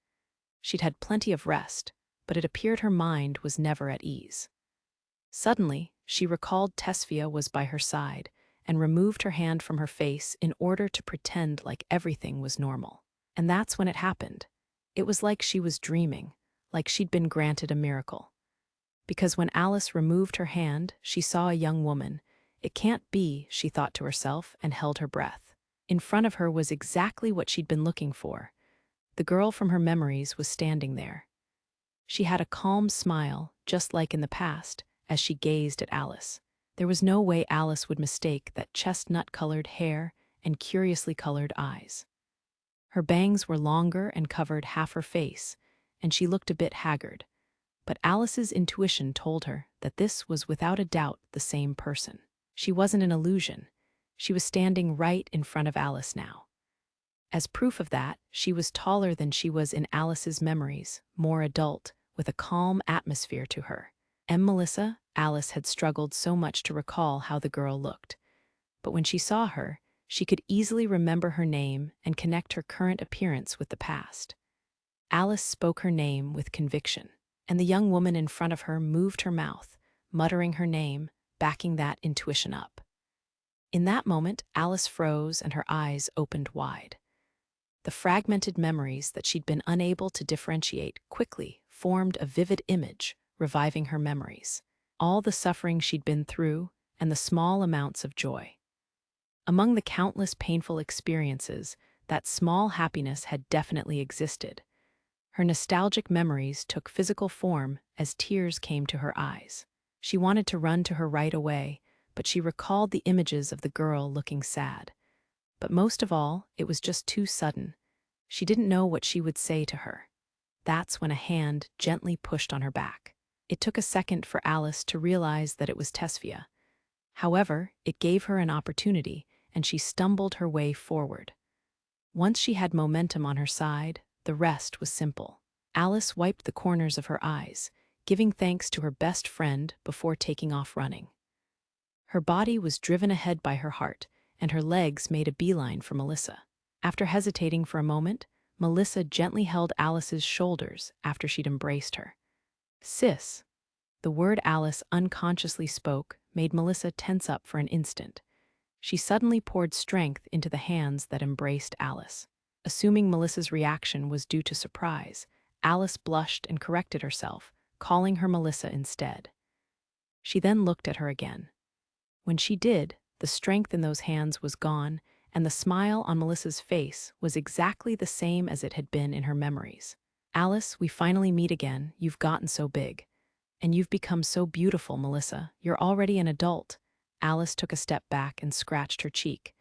She'd had plenty of rest, but it appeared her mind was never at ease. Suddenly, she recalled Tesfia was by her side and removed her hand from her face in order to pretend like everything was normal. And that's when it happened. It was like she was dreaming, like she'd been granted a miracle. Because when Alice removed her hand, she saw a young woman. It can't be, she thought to herself, and held her breath. In front of her was exactly what she'd been looking for. The girl from her memories was standing there. She had a calm smile, just like in the past, as she gazed at Alice. There was no way Alice would mistake that chestnut-colored hair and curiously colored eyes. Her bangs were longer and covered half her face, and she looked a bit haggard. But Alice's intuition told her that this was without a doubt the same person. She wasn't an illusion. She was standing right in front of Alice now. As proof of that, she was taller than she was in Alice's memories, more adult, with a calm atmosphere to her. Melissa, Alice had struggled so much to recall how the girl looked. But when she saw her, she could easily remember her name and connect her current appearance with the past. Alice spoke her name with conviction, and the young woman in front of her moved her mouth, muttering her name, backing that intuition up. In that moment, Alice froze and her eyes opened wide. The fragmented memories that she'd been unable to differentiate quickly formed a vivid image, reviving her memories. All the suffering she'd been through and the small amounts of joy. Among the countless painful experiences, that small happiness had definitely existed. Her nostalgic memories took physical form as tears came to her eyes. She wanted to run to her right away, but she recalled the images of the girl looking sad. But most of all, it was just too sudden. She didn't know what she would say to her. That's when a hand gently pushed on her back. It took a second for Alice to realize that it was Tesfia. However, it gave her an opportunity, and she stumbled her way forward. Once she had momentum on her side, the rest was simple. Alice wiped the corners of her eyes, giving thanks to her best friend before taking off running. Her body was driven ahead by her heart, and her legs made a beeline for Melissa. After hesitating for a moment, Melissa gently held Alice's shoulders after she'd embraced her. "Sis." The word Alice unconsciously spoke made Melissa tense up for an instant. She suddenly poured strength into the hands that embraced Alice. Assuming Melissa's reaction was due to surprise, Alice blushed and corrected herself, calling her Melissa instead. She then looked at her again. When she did, the strength in those hands was gone, and the smile on Melissa's face was exactly the same as it had been in her memories. "Alice, we finally meet again. You've gotten so big. And you've become so beautiful, Melissa. You're already an adult." Alice took a step back and scratched her cheek.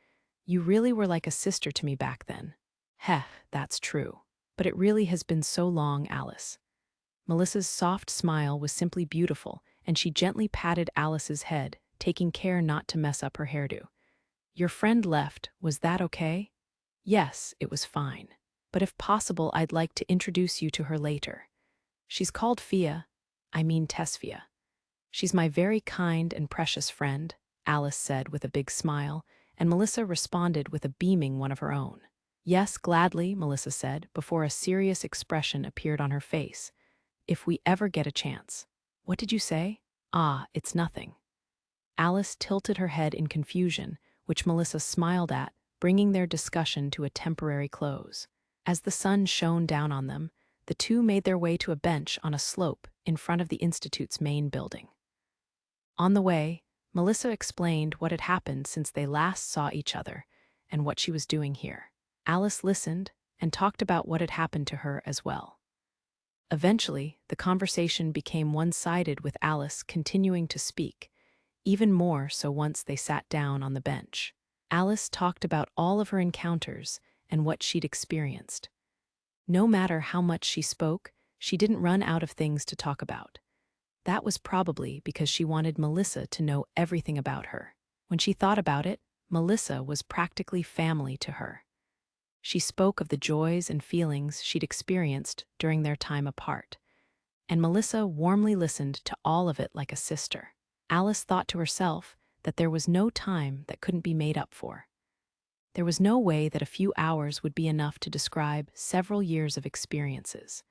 "You really were like a sister to me back then." "Heh, that's true. But it really has been so long, Alice." Melissa's soft smile was simply beautiful, and she gently patted Alice's head, taking care not to mess up her hairdo. "Your friend left, was that okay?" "Yes, it was fine. But if possible, I'd like to introduce you to her later. She's called Tesfia. She's my very kind and precious friend," Alice said with a big smile, and Melissa responded with a beaming one of her own. "Yes, gladly," Melissa said, before a serious expression appeared on her face. "If we ever get a chance." "What did you say?" "Ah, it's nothing." Alice tilted her head in confusion, which Melissa smiled at, bringing their discussion to a temporary close. As the sun shone down on them, the two made their way to a bench on a slope in front of the Institute's main building. On the way, Melissa explained what had happened since they last saw each other and what she was doing here. Alice listened and talked about what had happened to her as well. Eventually, the conversation became one-sided with Alice continuing to speak, even more so once they sat down on the bench. Alice talked about all of her encounters and what she'd experienced. No matter how much she spoke, she didn't run out of things to talk about. That was probably because she wanted Melissa to know everything about her. When she thought about it, Melissa was practically family to her. She spoke of the joys and feelings she'd experienced during their time apart, and Melissa warmly listened to all of it like a sister. Alice thought to herself that there was no time that couldn't be made up for. There was no way that a few hours would be enough to describe several years of experiences.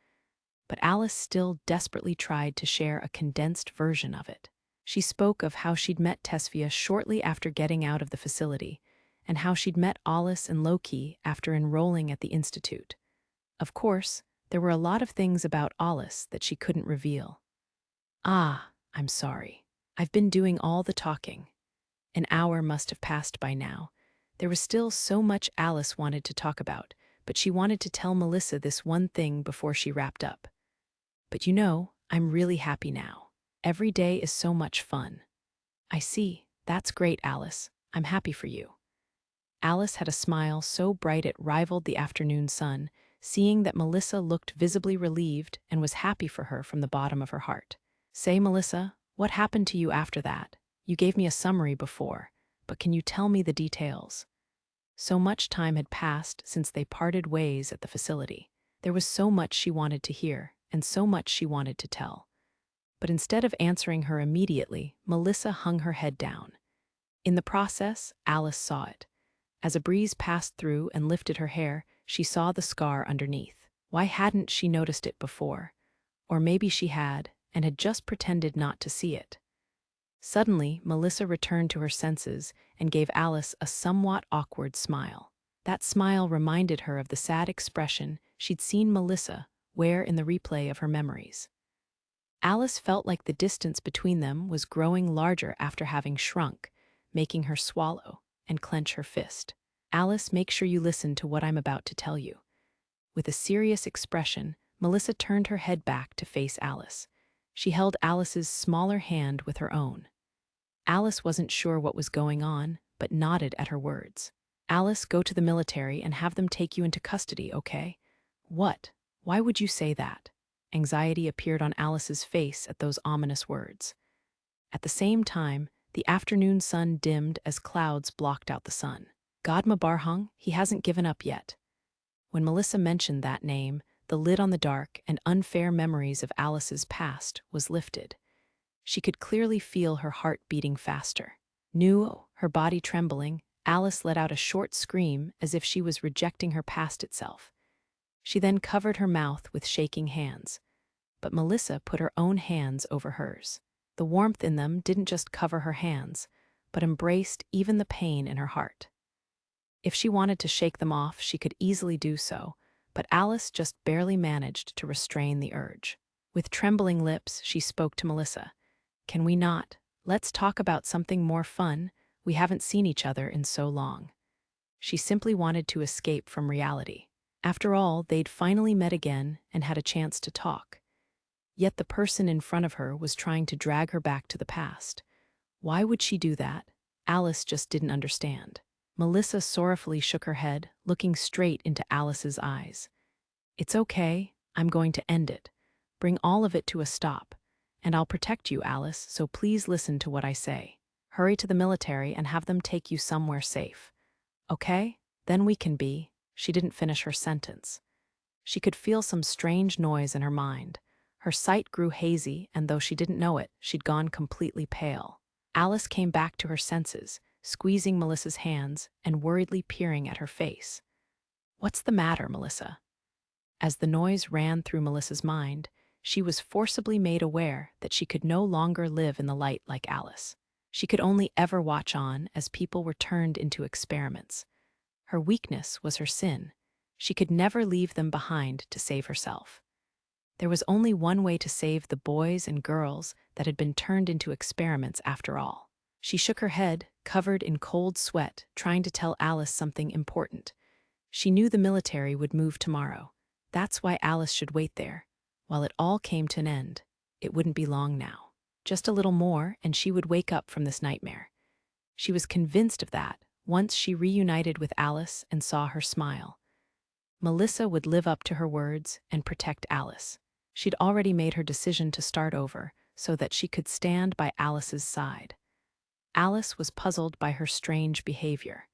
But Alice still desperately tried to share a condensed version of it. She spoke of how she'd met Tesfia shortly after getting out of the facility, and how she'd met Alus and Loki after enrolling at the Institute. Of course, There were a lot of things about Alice that she couldn't reveal. Ah, I'm sorry. I've been doing all the talking. An hour must have passed by now. There was still so much Alice wanted to talk about, but she wanted to tell Melissa this one thing before she wrapped up. But I'm really happy now. Every day is so much fun. I see. That's great, Alice. I'm happy for you. Alice had a smile so bright it rivaled the afternoon sun, seeing that Melissa looked visibly relieved and was happy for her from the bottom of her heart. Say, Melissa, what happened to you after that? You gave me a summary before, but can you tell me the details? So much time had passed since they parted ways at the facility. There was so much she wanted to hear, and so much she wanted to tell. But instead of answering her immediately, Melissa hung her head down. In the process, Alice saw it. As a breeze passed through and lifted her hair, she saw the scar underneath. Why hadn't she noticed it before? Or maybe she had, and had just pretended not to see it. Suddenly, Melissa returned to her senses and gave Alice a somewhat awkward smile. That smile reminded her of the sad expression she'd seen Melissa wear in the replay of her memories. Alice felt like the distance between them was growing larger after having shrunk, making her swallow and clench her fist. Alice, make sure you listen to what I'm about to tell you. With a serious expression, Melissa turned her head back to face Alice. She held Alice's smaller hand with her own. Alice wasn't sure what was going on, but nodded at her words. Alice, go to the military and have them take you into custody, okay? What? Why would you say that? Anxiety appeared on Alice's face at those ominous words. At the same time, the afternoon sun dimmed as clouds blocked out the sun. Godma Barhong, he hasn't given up yet. When Melissa mentioned that name, the lid on the dark and unfair memories of Alice's past was lifted. She could clearly feel her heart beating faster. Her body trembling, Alice let out a short scream as if she was rejecting her past itself. She then covered her mouth with shaking hands. But Melissa put her own hands over hers. The warmth in them didn't just cover her hands, but embraced even the pain in her heart. If she wanted to shake them off, she could easily do so, but Alice just barely managed to restrain the urge. With trembling lips, she spoke to Melissa. Can we not? Let's talk about something more fun. We haven't seen each other in so long. She simply wanted to escape from reality. After all, they'd finally met again and had a chance to talk. Yet the person in front of her was trying to drag her back to the past. Why would she do that? Alice just didn't understand. Melissa sorrowfully shook her head, looking straight into Alice's eyes. It's okay. I'm going to end it. Bring all of it to a stop. And I'll protect you, Alice, so please listen to what I say. Hurry to the military and have them take you somewhere safe. Okay? Then we can be. She didn't finish her sentence. She could feel some strange noise in her mind. Her sight grew hazy, and though she didn't know it, she'd gone completely pale. Alice came back to her senses, squeezing Melissa's hands and worriedly peering at her face. What's the matter, Melissa? As the noise ran through Melissa's mind, she was forcibly made aware that she could no longer live in the light like Alice. She could only ever watch on as people were turned into experiments. Her weakness was her sin. She could never leave them behind to save herself. There was only one way to save the boys and girls that had been turned into experiments after all. She shook her head, covered in cold sweat, trying to tell Alice something important. She knew the military would move tomorrow. That's why Alice should wait there. While it all came to an end, it wouldn't be long now. Just a little more, and she would wake up from this nightmare. She was convinced of that once she reunited with Alice and saw her smile. Melissa would live up to her words and protect Alice. She'd already made her decision to start over so that she could stand by Alice's side. Alice was puzzled by her strange behavior.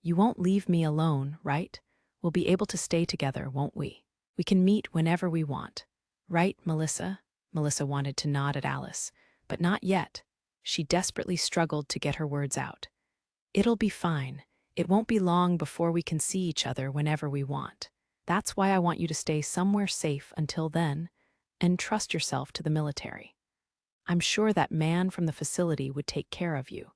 You won't leave me alone, right? We'll be able to stay together, won't we? We can meet whenever we want. Right, Melissa? Melissa wanted to nod at Alice, but not yet. She desperately struggled to get her words out. It'll be fine. It won't be long before we can see each other whenever we want. That's why I want you to stay somewhere safe until then, and trust yourself to the military. I'm sure that man from the facility would take care of you.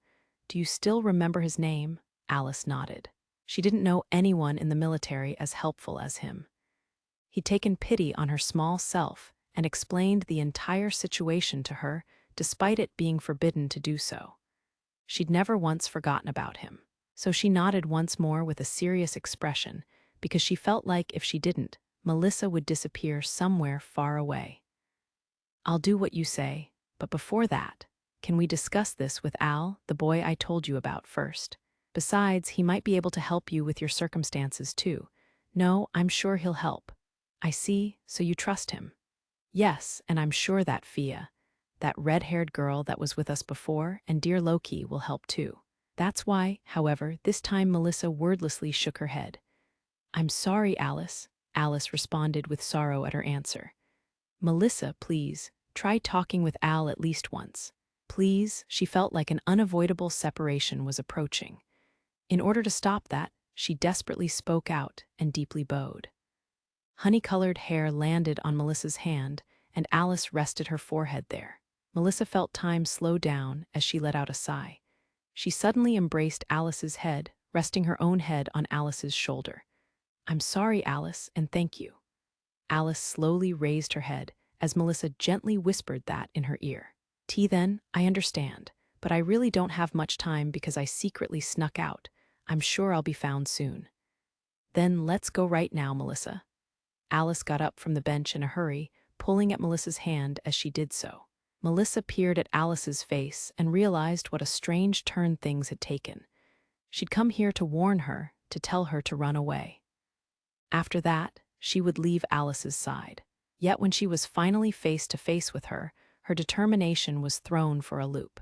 Do you still remember his name? Alice nodded. She didn't know anyone in the military as helpful as him. He'd taken pity on her small self and explained the entire situation to her, despite it being forbidden to do so. She'd never once forgotten about him, so she nodded once more with a serious expression, because she felt like if she didn't, Melissa would disappear somewhere far away. "I'll do what you say, but before that, can we discuss this with Al, the boy I told you about first? Besides, he might be able to help you with your circumstances too." "No, I'm sure he'll help." "I see, so you trust him." "Yes, and I'm sure that Fia, that red-haired girl that was with us before, and dear Loki will help too." "That's why," however, this time Melissa wordlessly shook her head. "I'm sorry, Alice," Alice responded with sorrow at her answer. "Melissa, please, try talking with Al at least once. Please." She felt like an unavoidable separation was approaching. In order to stop that, she desperately spoke out and deeply bowed. Honey-colored hair landed on Melissa's hand, and Alice rested her forehead there. Melissa felt time slow down as she let out a sigh. She suddenly embraced Alice's head, resting her own head on Alice's shoulder. "I'm sorry, Alice, and thank you." Alice slowly raised her head as Melissa gently whispered that in her ear. Then, "I understand, but I really don't have much time because I secretly snuck out. I'm sure I'll be found soon." "Then let's go right now, Melissa." Alice got up from the bench in a hurry, pulling at Melissa's hand as she did so. Melissa peered at Alice's face and realized what a strange turn things had taken. She'd come here to warn her, to tell her to run away. After that, she would leave Alice's side. Yet when she was finally face to face with her, her determination was thrown for a loop.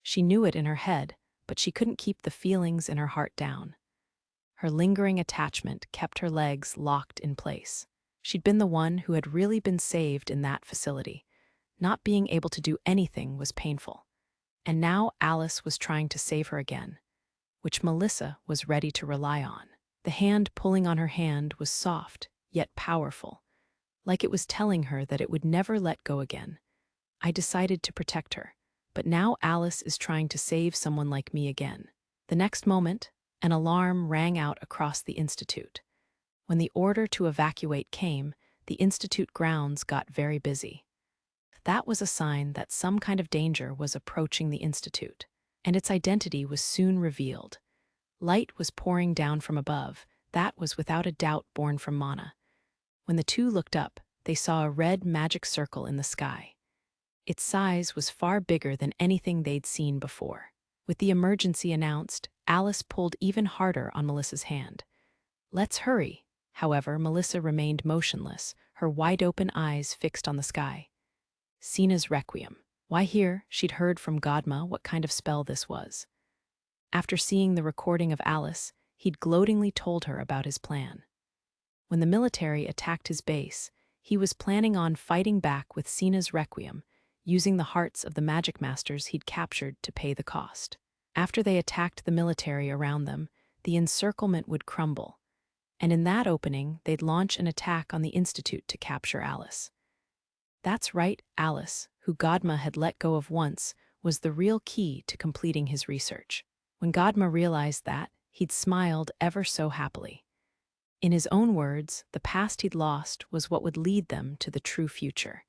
She knew it in her head, but she couldn't keep the feelings in her heart down. Her lingering attachment kept her legs locked in place. She'd been the one who had really been saved in that facility. Not being able to do anything was painful. And now Alice was trying to save her again, which Melissa was ready to rely on. The hand pulling on her hand was soft, yet powerful, like it was telling her that it would never let go again. "I decided to protect her, but now Alice is trying to save someone like me again." The next moment, an alarm rang out across the institute. When the order to evacuate came, the institute grounds got very busy. That was a sign that some kind of danger was approaching the institute, and its identity was soon revealed. Light was pouring down from above. That was without a doubt born from Mana. When the two looked up, they saw a red magic circle in the sky. Its size was far bigger than anything they'd seen before. With the emergency announced, Alice pulled even harder on Melissa's hand. "Let's hurry." However, Melissa remained motionless, her wide-open eyes fixed on the sky. Sina's Requiem. Why here? She'd heard from Godma what kind of spell this was. After seeing the recording of Alice, he'd gloatingly told her about his plan. When the military attacked his base, he was planning on fighting back with Sina's Requiem, using the hearts of the Magicmasters he'd captured to pay the cost. After they attacked the military around them, the encirclement would crumble, and in that opening, they'd launch an attack on the Institute to capture Alice. That's right, Alice, who Godma had let go of once, was the real key to completing his research. When Godma realized that, he'd smiled ever so happily. In his own words, the past he'd lost was what would lead them to the true future.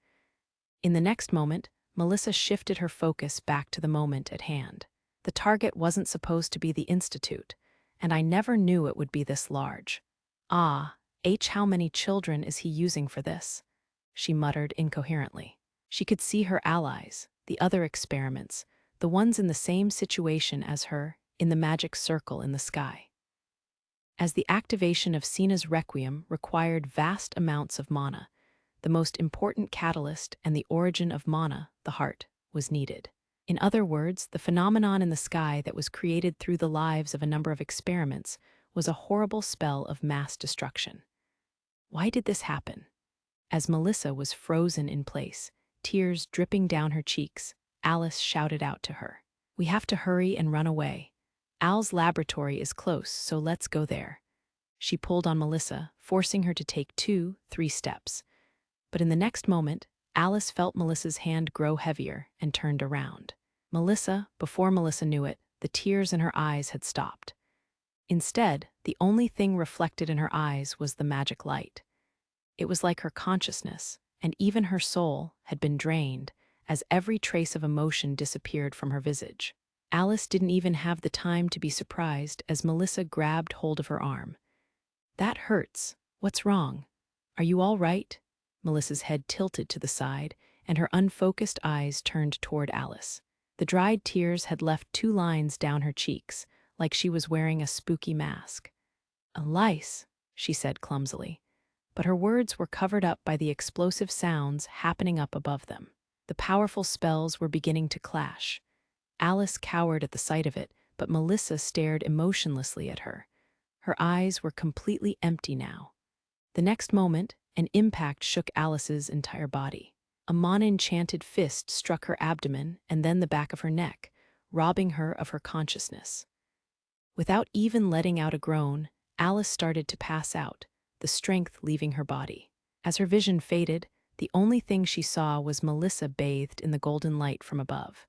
In the next moment, Melissa shifted her focus back to the moment at hand. The target wasn't supposed to be the Institute, and I never knew it would be this large. "Ah, how many children is he using for this?" she muttered incoherently. She could see her allies, the other experiments, the ones in the same situation as her, in the magic circle in the sky. As the activation of Sina's Requiem required vast amounts of mana, the most important catalyst and the origin of mana, the heart, was needed. In other words, the phenomenon in the sky that was created through the lives of a number of experiments was a horrible spell of mass destruction. Why did this happen? As Melissa was frozen in place, tears dripping down her cheeks, Alice shouted out to her, "We have to hurry and run away. Al's laboratory is close, so let's go there." She pulled on Melissa, forcing her to take 2-3 steps. But in the next moment, Alice felt Melissa's hand grow heavier and turned around. Before Melissa knew it, the tears in her eyes had stopped. Instead, the only thing reflected in her eyes was the magic light. It was like her consciousness, and even her soul, had been drained, as every trace of emotion disappeared from her visage. Alice didn't even have the time to be surprised as Melissa grabbed hold of her arm. "That hurts. What's wrong? Are you all right?" Melissa's head tilted to the side, and her unfocused eyes turned toward Alice. The dried tears had left 2 lines down her cheeks, like she was wearing a spooky mask. "A lice," she said clumsily, but her words were covered up by the explosive sounds happening up above them. The powerful spells were beginning to clash. Alice cowered at the sight of it, but Melissa stared emotionlessly at her. Her eyes were completely empty now. The next moment, an impact shook Alice's entire body. A Mon-enchanted fist struck her abdomen and then the back of her neck, robbing her of her consciousness. Without even letting out a groan, Alice started to pass out, the strength leaving her body. As her vision faded, the only thing she saw was Melissa bathed in the golden light from above.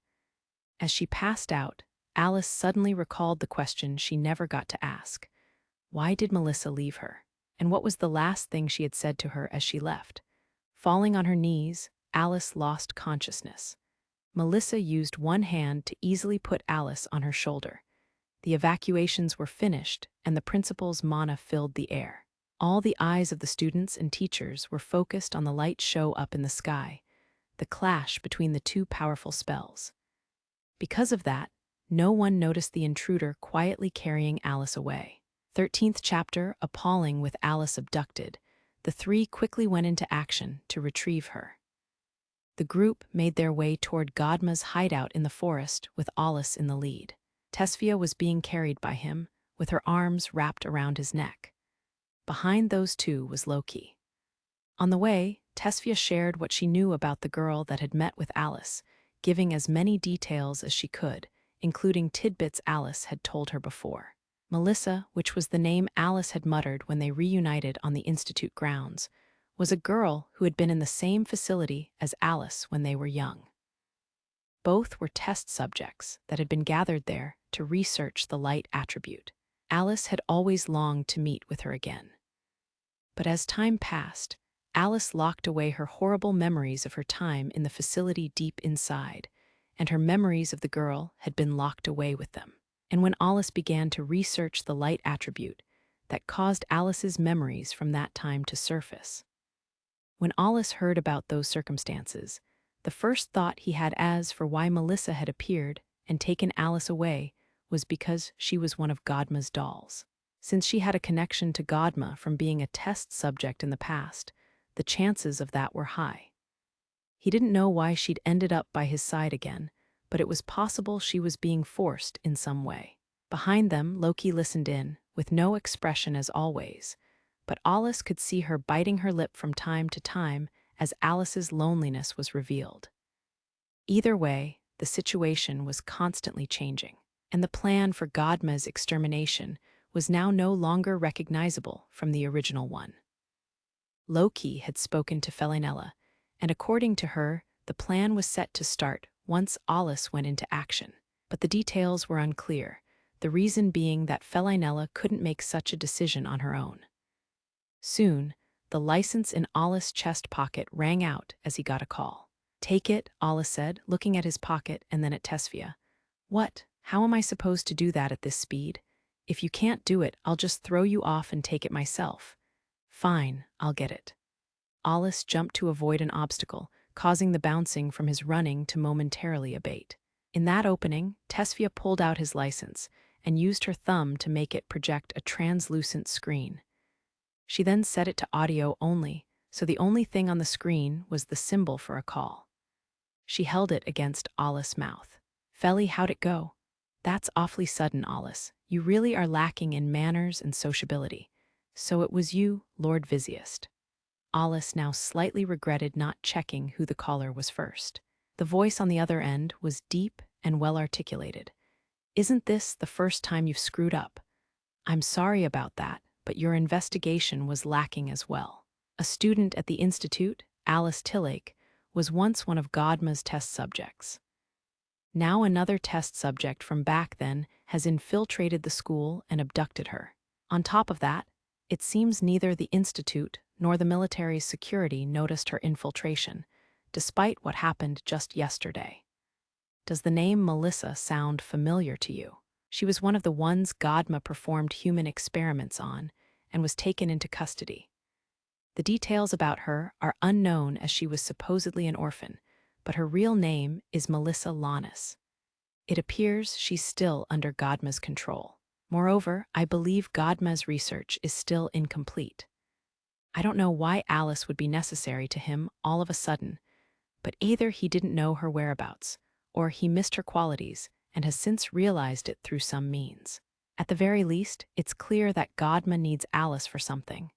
As she passed out, Alice suddenly recalled the question she never got to ask. Why did Melissa leave her? And what was the last thing she had said to her as she left? Falling on her knees, Alice lost consciousness. Melissa used one hand to easily put Alice on her shoulder. The evacuations were finished, and the principal's mana filled the air. All the eyes of the students and teachers were focused on the light show up in the sky, the clash between the 2 powerful spells. Because of that, no one noticed the intruder quietly carrying Alice away. 13th chapter, appalling with Alice abducted, the 3 quickly went into action to retrieve her. The group made their way toward Godma's hideout in the forest with Alus in the lead. Tesfia was being carried by him, with her arms wrapped around his neck. Behind those 2 was Loki. On the way, Tesfia shared what she knew about the girl that had met with Alice, giving as many details as she could, including tidbits Alice had told her before. Melissa, which was the name Alice had muttered when they reunited on the Institute grounds, was a girl who had been in the same facility as Alice when they were young. Both were test subjects that had been gathered there to research the light attribute. Alice had always longed to meet with her again. But as time passed, Alice locked away her horrible memories of her time in the facility deep inside, and her memories of the girl had been locked away with them. And when Alice began to research the light attribute, that caused Alice's memories from that time to surface. When Alice heard about those circumstances, the first thought he had as for why Melissa had appeared and taken Alice away was because she was one of Godma's dolls. Since she had a connection to Godma from being a test subject in the past, the chances of that were high. He didn't know why she'd ended up by his side again, but it was possible she was being forced in some way. Behind them, Loki listened in, with no expression as always, but Alice could see her biting her lip from time to time as Alice's loneliness was revealed. Either way, the situation was constantly changing, and the plan for Godma's extermination was now no longer recognizable from the original one. Loki had spoken to Felinella, and according to her, the plan was set to start once Alice went into action. But the details were unclear, the reason being that Felinella couldn't make such a decision on her own. Soon, the license in Alice's chest pocket rang out as he got a call. "Take it," Alice said, looking at his pocket and then at Tesfia. "What? How am I supposed to do that at this speed? If you can't do it, I'll just throw you off and take it myself." "Fine, I'll get it." Alice jumped to avoid an obstacle, causing the bouncing from his running to momentarily abate. In that opening, Tesfia pulled out his license and used her thumb to make it project a translucent screen. She then set it to audio only, so the only thing on the screen was the symbol for a call. She held it against Alice's mouth. "Feli, how'd it go?" "That's awfully sudden, Alice. You really are lacking in manners and sociability. So it was you, Lord Visiest." Alice now slightly regretted not checking who the caller was first. The voice on the other end was deep and well-articulated. "Isn't this the first time you've screwed up? I'm sorry about that, but your investigation was lacking as well. A student at the Institute, Alice Tillake, was once one of Godma's test subjects. Now another test subject from back then has infiltrated the school and abducted her. On top of that, it seems neither the Institute nor the military's security noticed her infiltration, despite what happened just yesterday. Does the name Melissa sound familiar to you? She was one of the ones Godma performed human experiments on and was taken into custody. The details about her are unknown as she was supposedly an orphan, but her real name is Melissa Lannis. It appears she's still under Godma's control. Moreover, I believe Godma's research is still incomplete. I don't know why Alice would be necessary to him all of a sudden, but either he didn't know her whereabouts, or he missed her qualities and has since realized it through some means. At the very least, it's clear that Godma needs Alice for something.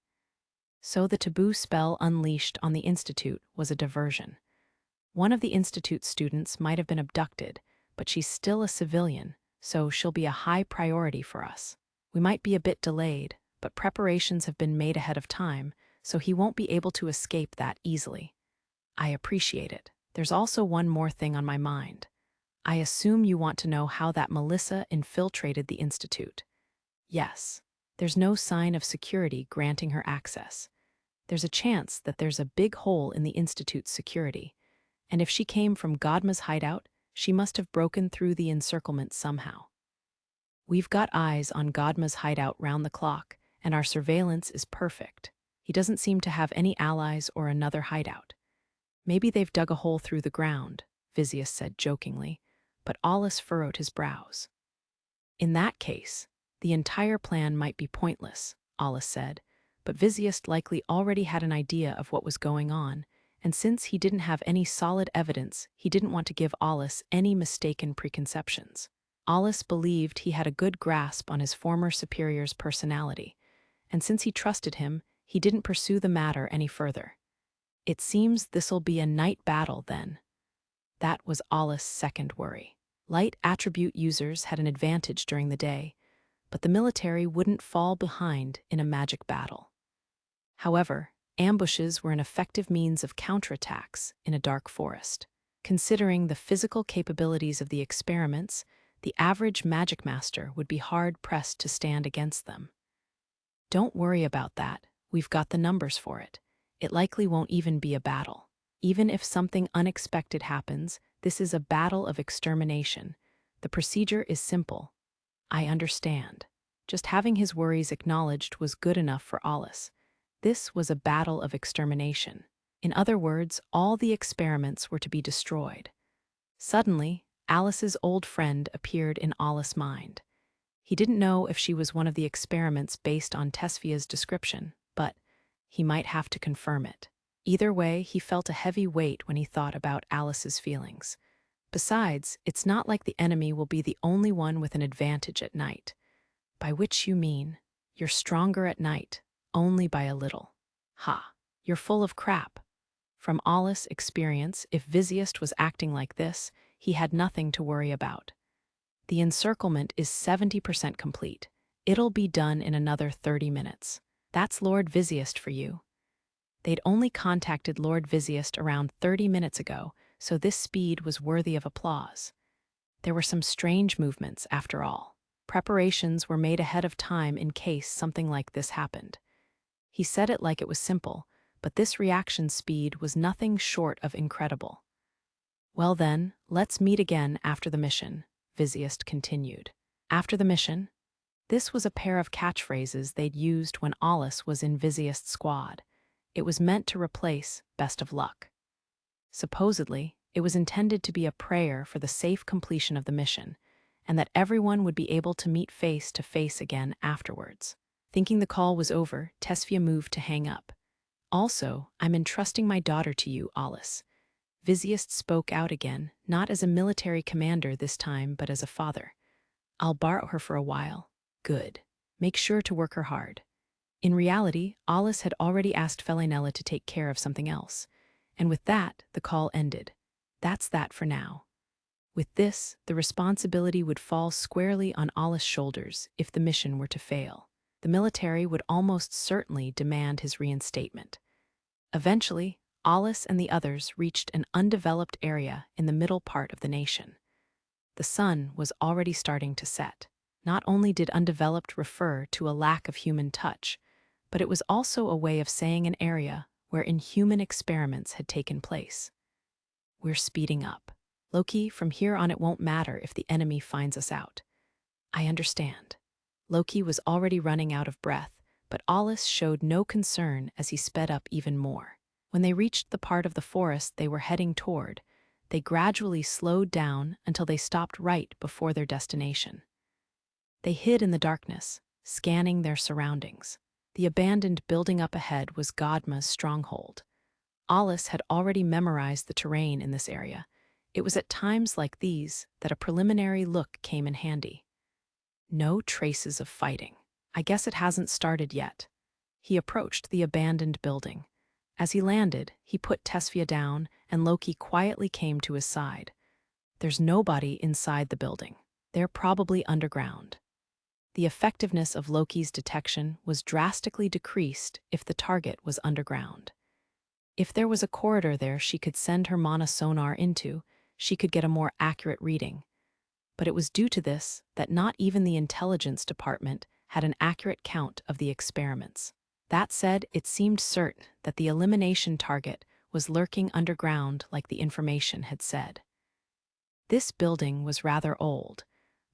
So the taboo spell unleashed on the Institute was a diversion. One of the Institute's students might have been abducted, but she's still a civilian, so she'll be a high priority for us. We might be a bit delayed, but preparations have been made ahead of time, so he won't be able to escape that easily. I appreciate it. There's also one more thing on my mind. I assume you want to know how that Melissa infiltrated the Institute. Yes, there's no sign of security granting her access. There's a chance that there's a big hole in the Institute's security, and if she came from Godma's hideout, she must have broken through the encirclement somehow. We've got eyes on Godma's hideout round the clock, and our surveillance is perfect. He doesn't seem to have any allies or another hideout. Maybe they've dug a hole through the ground, Visius said jokingly, but Alus furrowed his brows. In that case, the entire plan might be pointless, Alus said, but Visius likely already had an idea of what was going on, and since he didn't have any solid evidence, he didn't want to give Alus any mistaken preconceptions. Alus believed he had a good grasp on his former superior's personality, and since he trusted him, he didn't pursue the matter any further. It seems this'll be a night battle, then. That was Alus' second worry. Light attribute users had an advantage during the day, but the military wouldn't fall behind in a magic battle. However, ambushes were an effective means of counterattacks in a dark forest. Considering the physical capabilities of the experiments, the average Magicmaster would be hard-pressed to stand against them. Don't worry about that, we've got the numbers for it. It likely won't even be a battle. Even if something unexpected happens, this is a battle of extermination. The procedure is simple. I understand. Just having his worries acknowledged was good enough for Alus. This was a battle of extermination. In other words, all the experiments were to be destroyed. Suddenly, Alice's old friend appeared in Alus' mind. He didn't know if she was one of the experiments based on Tesfia's description, but he might have to confirm it. Either way, he felt a heavy weight when he thought about Alice's feelings. Besides, it's not like the enemy will be the only one with an advantage at night. By which you mean, you're stronger at night, only by a little. Ha, you're full of crap. From Alus' experience, if Visius was acting like this, he had nothing to worry about. The encirclement is 70% complete. It'll be done in another 30 minutes. That's Lord Visius for you. They'd only contacted Lord Visius around 30 minutes ago, so this speed was worthy of applause. There were some strange movements, after all. Preparations were made ahead of time in case something like this happened. He said it like it was simple, but this reaction speed was nothing short of incredible. Well then, let's meet again after the mission, Visius continued. After the mission? This was a pair of catchphrases they'd used when Alus was in Visius' squad. It was meant to replace best of luck. Supposedly, it was intended to be a prayer for the safe completion of the mission, and that everyone would be able to meet face to face again afterwards. Thinking the call was over, Tesfia moved to hang up. Also, I'm entrusting my daughter to you, Alus. Visius spoke out again, not as a military commander this time, but as a father. I'll borrow her for a while. Good. Make sure to work her hard. In reality, Alus had already asked Felinella to take care of something else, and with that, the call ended. That's that for now. With this, the responsibility would fall squarely on Alus' shoulders if the mission were to fail. The military would almost certainly demand his reinstatement. Eventually, Alus and the others reached an undeveloped area in the middle part of the nation. The sun was already starting to set. Not only did undeveloped refer to a lack of human touch, but it was also a way of saying an area where inhuman experiments had taken place. We're speeding up. Loki, from here on it won't matter if the enemy finds us out. I understand. Loki was already running out of breath, but Alus showed no concern as he sped up even more. When they reached the part of the forest they were heading toward, they gradually slowed down until they stopped right before their destination. They hid in the darkness, scanning their surroundings. The abandoned building up ahead was Godma's stronghold. Alus had already memorized the terrain in this area. It was at times like these that a preliminary look came in handy. No traces of fighting. I guess it hasn't started yet. He approached the abandoned building. As he landed, he put Tesfia down, and Loki quietly came to his side. There's nobody inside the building. They're probably underground. The effectiveness of Loki's detection was drastically decreased if the target was underground. If there was a corridor there she could send her mana sonar into, she could get a more accurate reading. But it was due to this that not even the intelligence department had an accurate count of the experiments. That said, it seemed certain that the elimination target was lurking underground like the information had said. This building was rather old,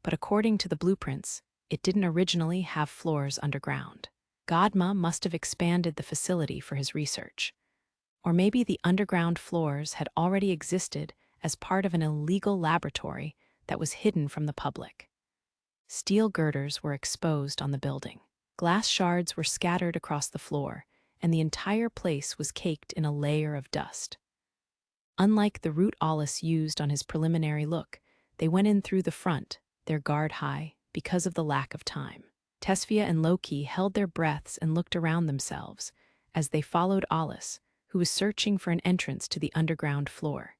but according to the blueprints, it didn't originally have floors underground. Godma must have expanded the facility for his research. Or maybe the underground floors had already existed as part of an illegal laboratory that was hidden from the public. Steel girders were exposed on the building. Glass shards were scattered across the floor, and the entire place was caked in a layer of dust. Unlike the route Alus used on his preliminary look, they went in through the front, their guard high, because of the lack of time. Tesfia and Loki held their breaths and looked around themselves as they followed Alus, who was searching for an entrance to the underground floor.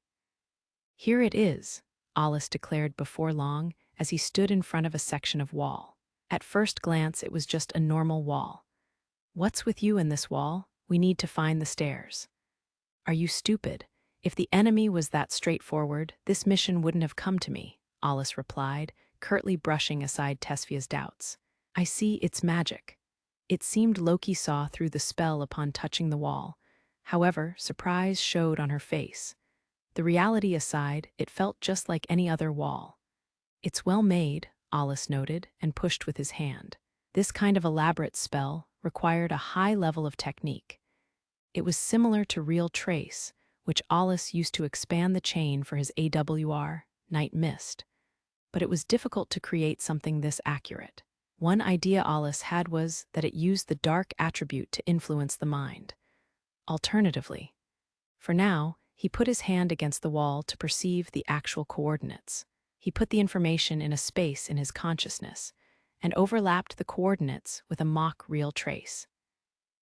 Here it is, Alus declared before long as he stood in front of a section of wall. At first glance, it was just a normal wall. What's with you in this wall? We need to find the stairs. Are you stupid? If the enemy was that straightforward, this mission wouldn't have come to me, Alus replied, curtly brushing aside Tesfia's doubts. I see, it's magic. It seemed Loki saw through the spell upon touching the wall. However, surprise showed on her face. The reality aside, it felt just like any other wall. It's well made, Alus noted, and pushed with his hand. This kind of elaborate spell required a high level of technique. It was similar to real trace, which Alus used to expand the chain for his AWR, Night Mist. But it was difficult to create something this accurate. One idea Alus had was that it used the dark attribute to influence the mind. Alternatively, for now, he put his hand against the wall to perceive the actual coordinates. He put the information in a space in his consciousness and overlapped the coordinates with a mock real trace.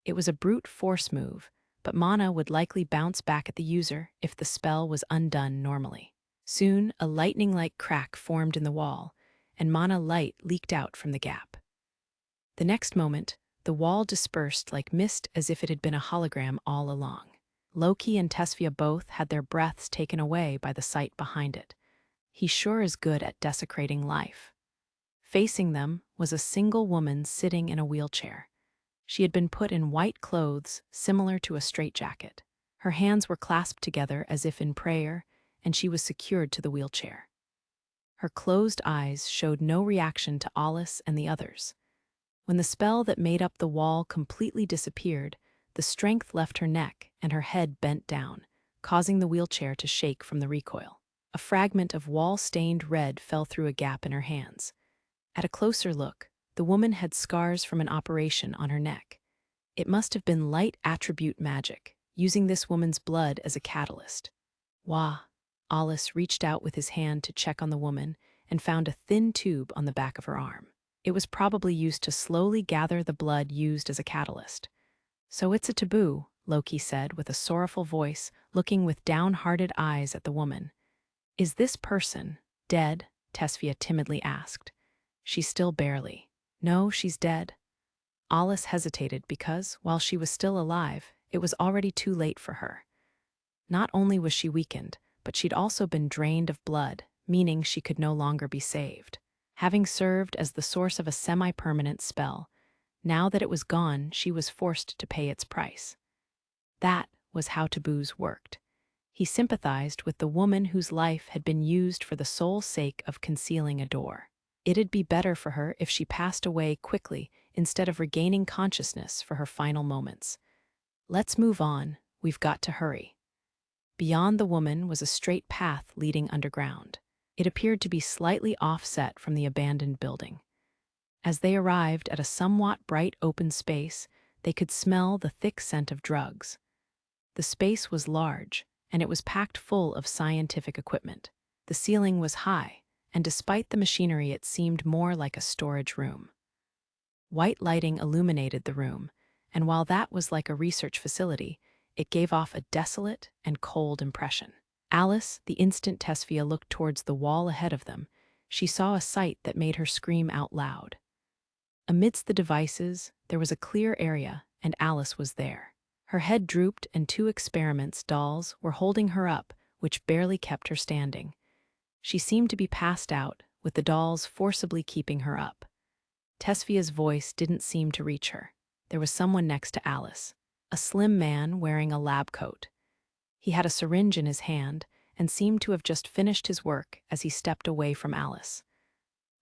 It was a brute force move, but mana would likely bounce back at the user if the spell was undone normally. Soon, a lightning-like crack formed in the wall, and mana light leaked out from the gap. The next moment, the wall dispersed like mist as if it had been a hologram all along. Loki and Tesfia both had their breaths taken away by the sight behind it. He sure is good at desecrating life. Facing them was a single woman sitting in a wheelchair. She had been put in white clothes similar to a straitjacket. Her hands were clasped together as if in prayer, and she was secured to the wheelchair. Her closed eyes showed no reaction to Alus and the others. When the spell that made up the wall completely disappeared, the strength left her neck and her head bent down, causing the wheelchair to shake from the recoil. A fragment of wall-stained red fell through a gap in her hands. At a closer look, the woman had scars from an operation on her neck. It must have been light attribute magic, using this woman's blood as a catalyst. Wah! Alus reached out with his hand to check on the woman and found a thin tube on the back of her arm. It was probably used to slowly gather the blood used as a catalyst. So it's a taboo, Loki said with a sorrowful voice, looking with downhearted eyes at the woman. Is this person dead? Tesfia timidly asked. She's still barely. No, she's dead. Alus hesitated because, while she was still alive, it was already too late for her. Not only was she weakened, but she'd also been drained of blood, meaning she could no longer be saved. Having served as the source of a semi-permanent spell, Now that it was gone, she was forced to pay its price. That was how taboos worked. He sympathized with the woman whose life had been used for the sole sake of concealing a door. It'd be better for her if she passed away quickly instead of regaining consciousness for her final moments. Let's move on, we've got to hurry. Beyond the woman was a straight path leading underground. It appeared to be slightly offset from the abandoned building. As they arrived at a somewhat bright open space, they could smell the thick scent of drugs. The space was large, and it was packed full of scientific equipment. The ceiling was high, and despite the machinery, it seemed more like a storage room. White lighting illuminated the room, and while that was like a research facility, it gave off a desolate and cold impression. Alice, the instant Tesfia looked towards the wall ahead of them, she saw a sight that made her scream out loud. Amidst the devices, there was a clear area, and Alice was there. Her head drooped, and two experiments dolls were holding her up, which barely kept her standing. She seemed to be passed out, with the dolls forcibly keeping her up. Tesfia's voice didn't seem to reach her. There was someone next to Alice, a slim man wearing a lab coat. He had a syringe in his hand and seemed to have just finished his work as he stepped away from Alice.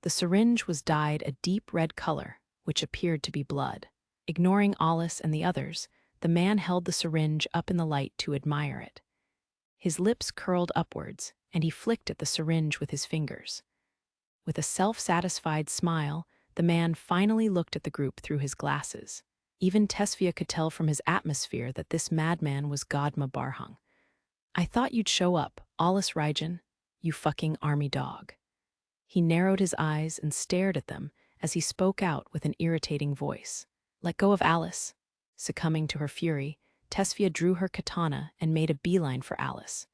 The syringe was dyed a deep red color, which appeared to be blood. Ignoring Alice and the others, the man held the syringe up in the light to admire it. His lips curled upwards, and he flicked at the syringe with his fingers. With a self-satisfied smile, the man finally looked at the group through his glasses. Even Tesfia could tell from his atmosphere that this madman was Godma Barhong. "I thought you'd show up, Alus Ryjan, you fucking army dog." He narrowed his eyes and stared at them as he spoke out with an irritating voice. "Let go of Alice." Succumbing to her fury, Tesfia drew her katana and made a beeline for Alice.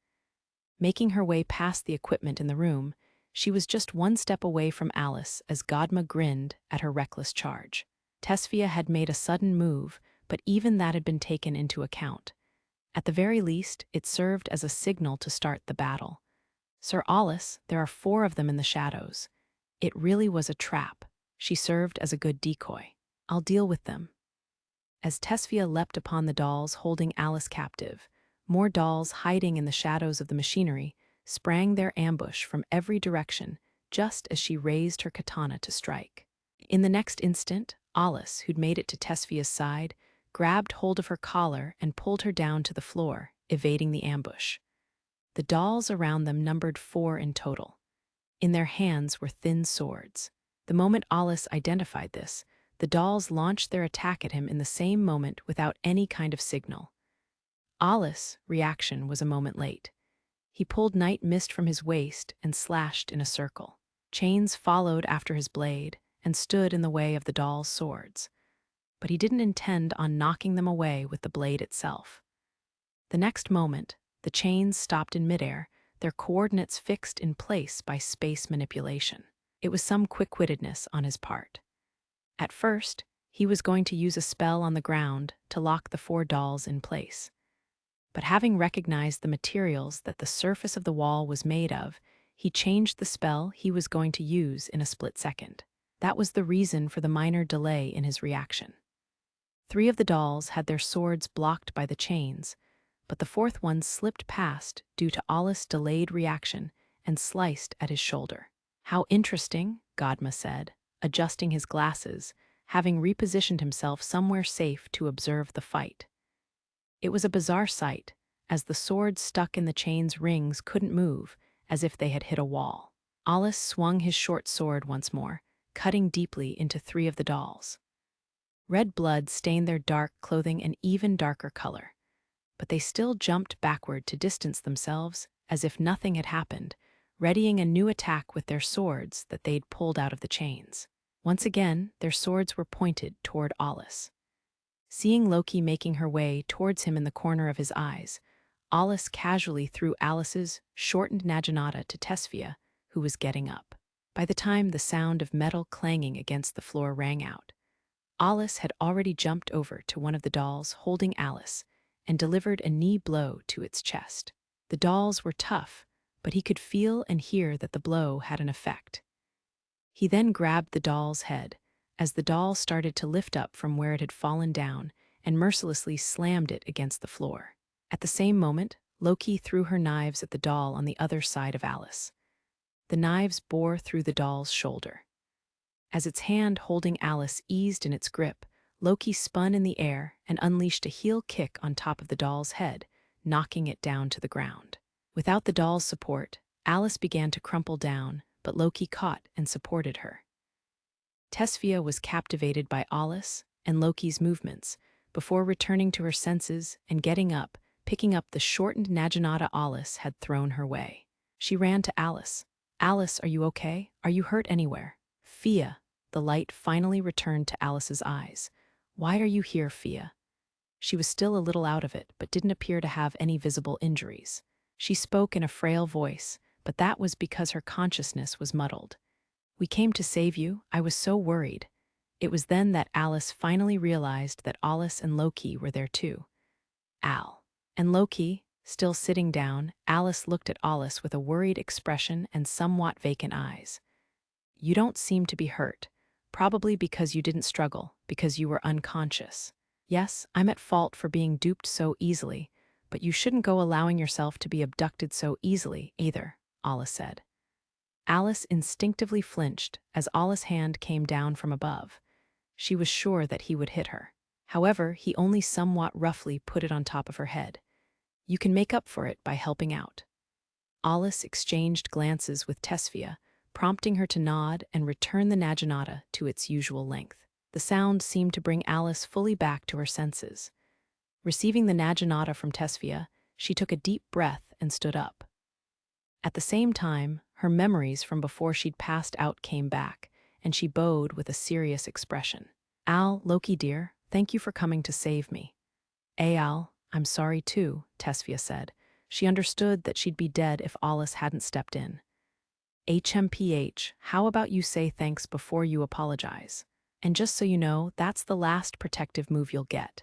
Making her way past the equipment in the room, she was just one step away from Alice as Godma grinned at her reckless charge. Tesfia had made a sudden move, but even that had been taken into account. At the very least, it served as a signal to start the battle. "Sir Alus, there are 4 of them in the shadows." It really was a trap. She served as a good decoy. "I'll deal with them." As Tesfia leapt upon the dolls holding Alice captive, more dolls hiding in the shadows of the machinery sprang their ambush from every direction just as she raised her katana to strike. In the next instant, Alice, who'd made it to Tesfia's side, grabbed hold of her collar and pulled her down to the floor, evading the ambush. The dolls around them numbered 4 in total. In their hands were thin swords. The moment Alice identified this, the dolls launched their attack at him in the same moment without any kind of signal. Alice's reaction was a moment late. He pulled night mist from his waist and slashed in a circle. Chains followed after his blade and stood in the way of the dolls' swords. But he didn't intend on knocking them away with the blade itself. The next moment, the chains stopped in midair, their coordinates fixed in place by space manipulation. It was some quick-wittedness on his part. At first, he was going to use a spell on the ground to lock the 4 dolls in place. But having recognized the materials that the surface of the wall was made of, he changed the spell he was going to use in a split second. That was the reason for the minor delay in his reaction. 3 of the dolls had their swords blocked by the chains, but the 4th one slipped past due to Alice's delayed reaction and sliced at his shoulder. "How interesting," Godma said, adjusting his glasses, having repositioned himself somewhere safe to observe the fight. It was a bizarre sight, as the swords stuck in the chain's rings couldn't move, as if they had hit a wall. Alice swung his short sword once more, cutting deeply into 3 of the dolls. Red blood stained their dark clothing an even darker color, but they still jumped backward to distance themselves as if nothing had happened, readying a new attack with their swords that they'd pulled out of the chains. Once again, their swords were pointed toward Alice. Seeing Loki making her way towards him in the corner of his eyes, Alice casually threw Alice's shortened naginata to Tesfia, who was getting up. By the time the sound of metal clanging against the floor rang out, Alice had already jumped over to one of the dolls holding Alice and delivered a knee blow to its chest. The dolls were tough, but he could feel and hear that the blow had an effect. He then grabbed the doll's head, as the doll started to lift up from where it had fallen down and mercilessly slammed it against the floor. At the same moment, Loki threw her knives at the doll on the other side of Alice. The knives bore through the doll's shoulder. As its hand holding Alice eased in its grip, Loki spun in the air and unleashed a heel kick on top of the doll's head, knocking it down to the ground. Without the doll's support, Alice began to crumple down, but Loki caught and supported her. Tesfia was captivated by Alus and Loki's movements before returning to her senses and getting up, picking up the shortened naginata Alus had thrown her way. She ran to Alice. "Alice, are you okay? Are you hurt anywhere?" "Fia." The light finally returned to Alice's eyes. "Why are you here, Fia?" She was still a little out of it, but didn't appear to have any visible injuries. She spoke in a frail voice, but that was because her consciousness was muddled. "We came to save you. I was so worried." It was then that Alice finally realized that Alus and Loki were there too. Al. And Loki, still sitting down, Alice looked at Alus with a worried expression and somewhat vacant eyes. "You don't seem to be hurt. Probably because you didn't struggle, because you were unconscious. Yes, I'm at fault for being duped so easily, but you shouldn't go allowing yourself to be abducted so easily either," Alice said. Alice instinctively flinched as Alice's hand came down from above. She was sure that he would hit her. However, he only somewhat roughly put it on top of her head. "You can make up for it by helping out." Alice exchanged glances with Tesfia, prompting her to nod and return the naginata to its usual length. The sound seemed to bring Alice fully back to her senses. Receiving the naginata from Tesfia, she took a deep breath and stood up. At the same time, her memories from before she'd passed out came back, and she bowed with a serious expression. "Al, Loki dear, thank you for coming to save me." "Al, I'm sorry too," Tesfia said. She understood that she'd be dead if Alice hadn't stepped in. "HMPH, how about you say thanks before you apologize? And just so you know, that's the last protective move you'll get.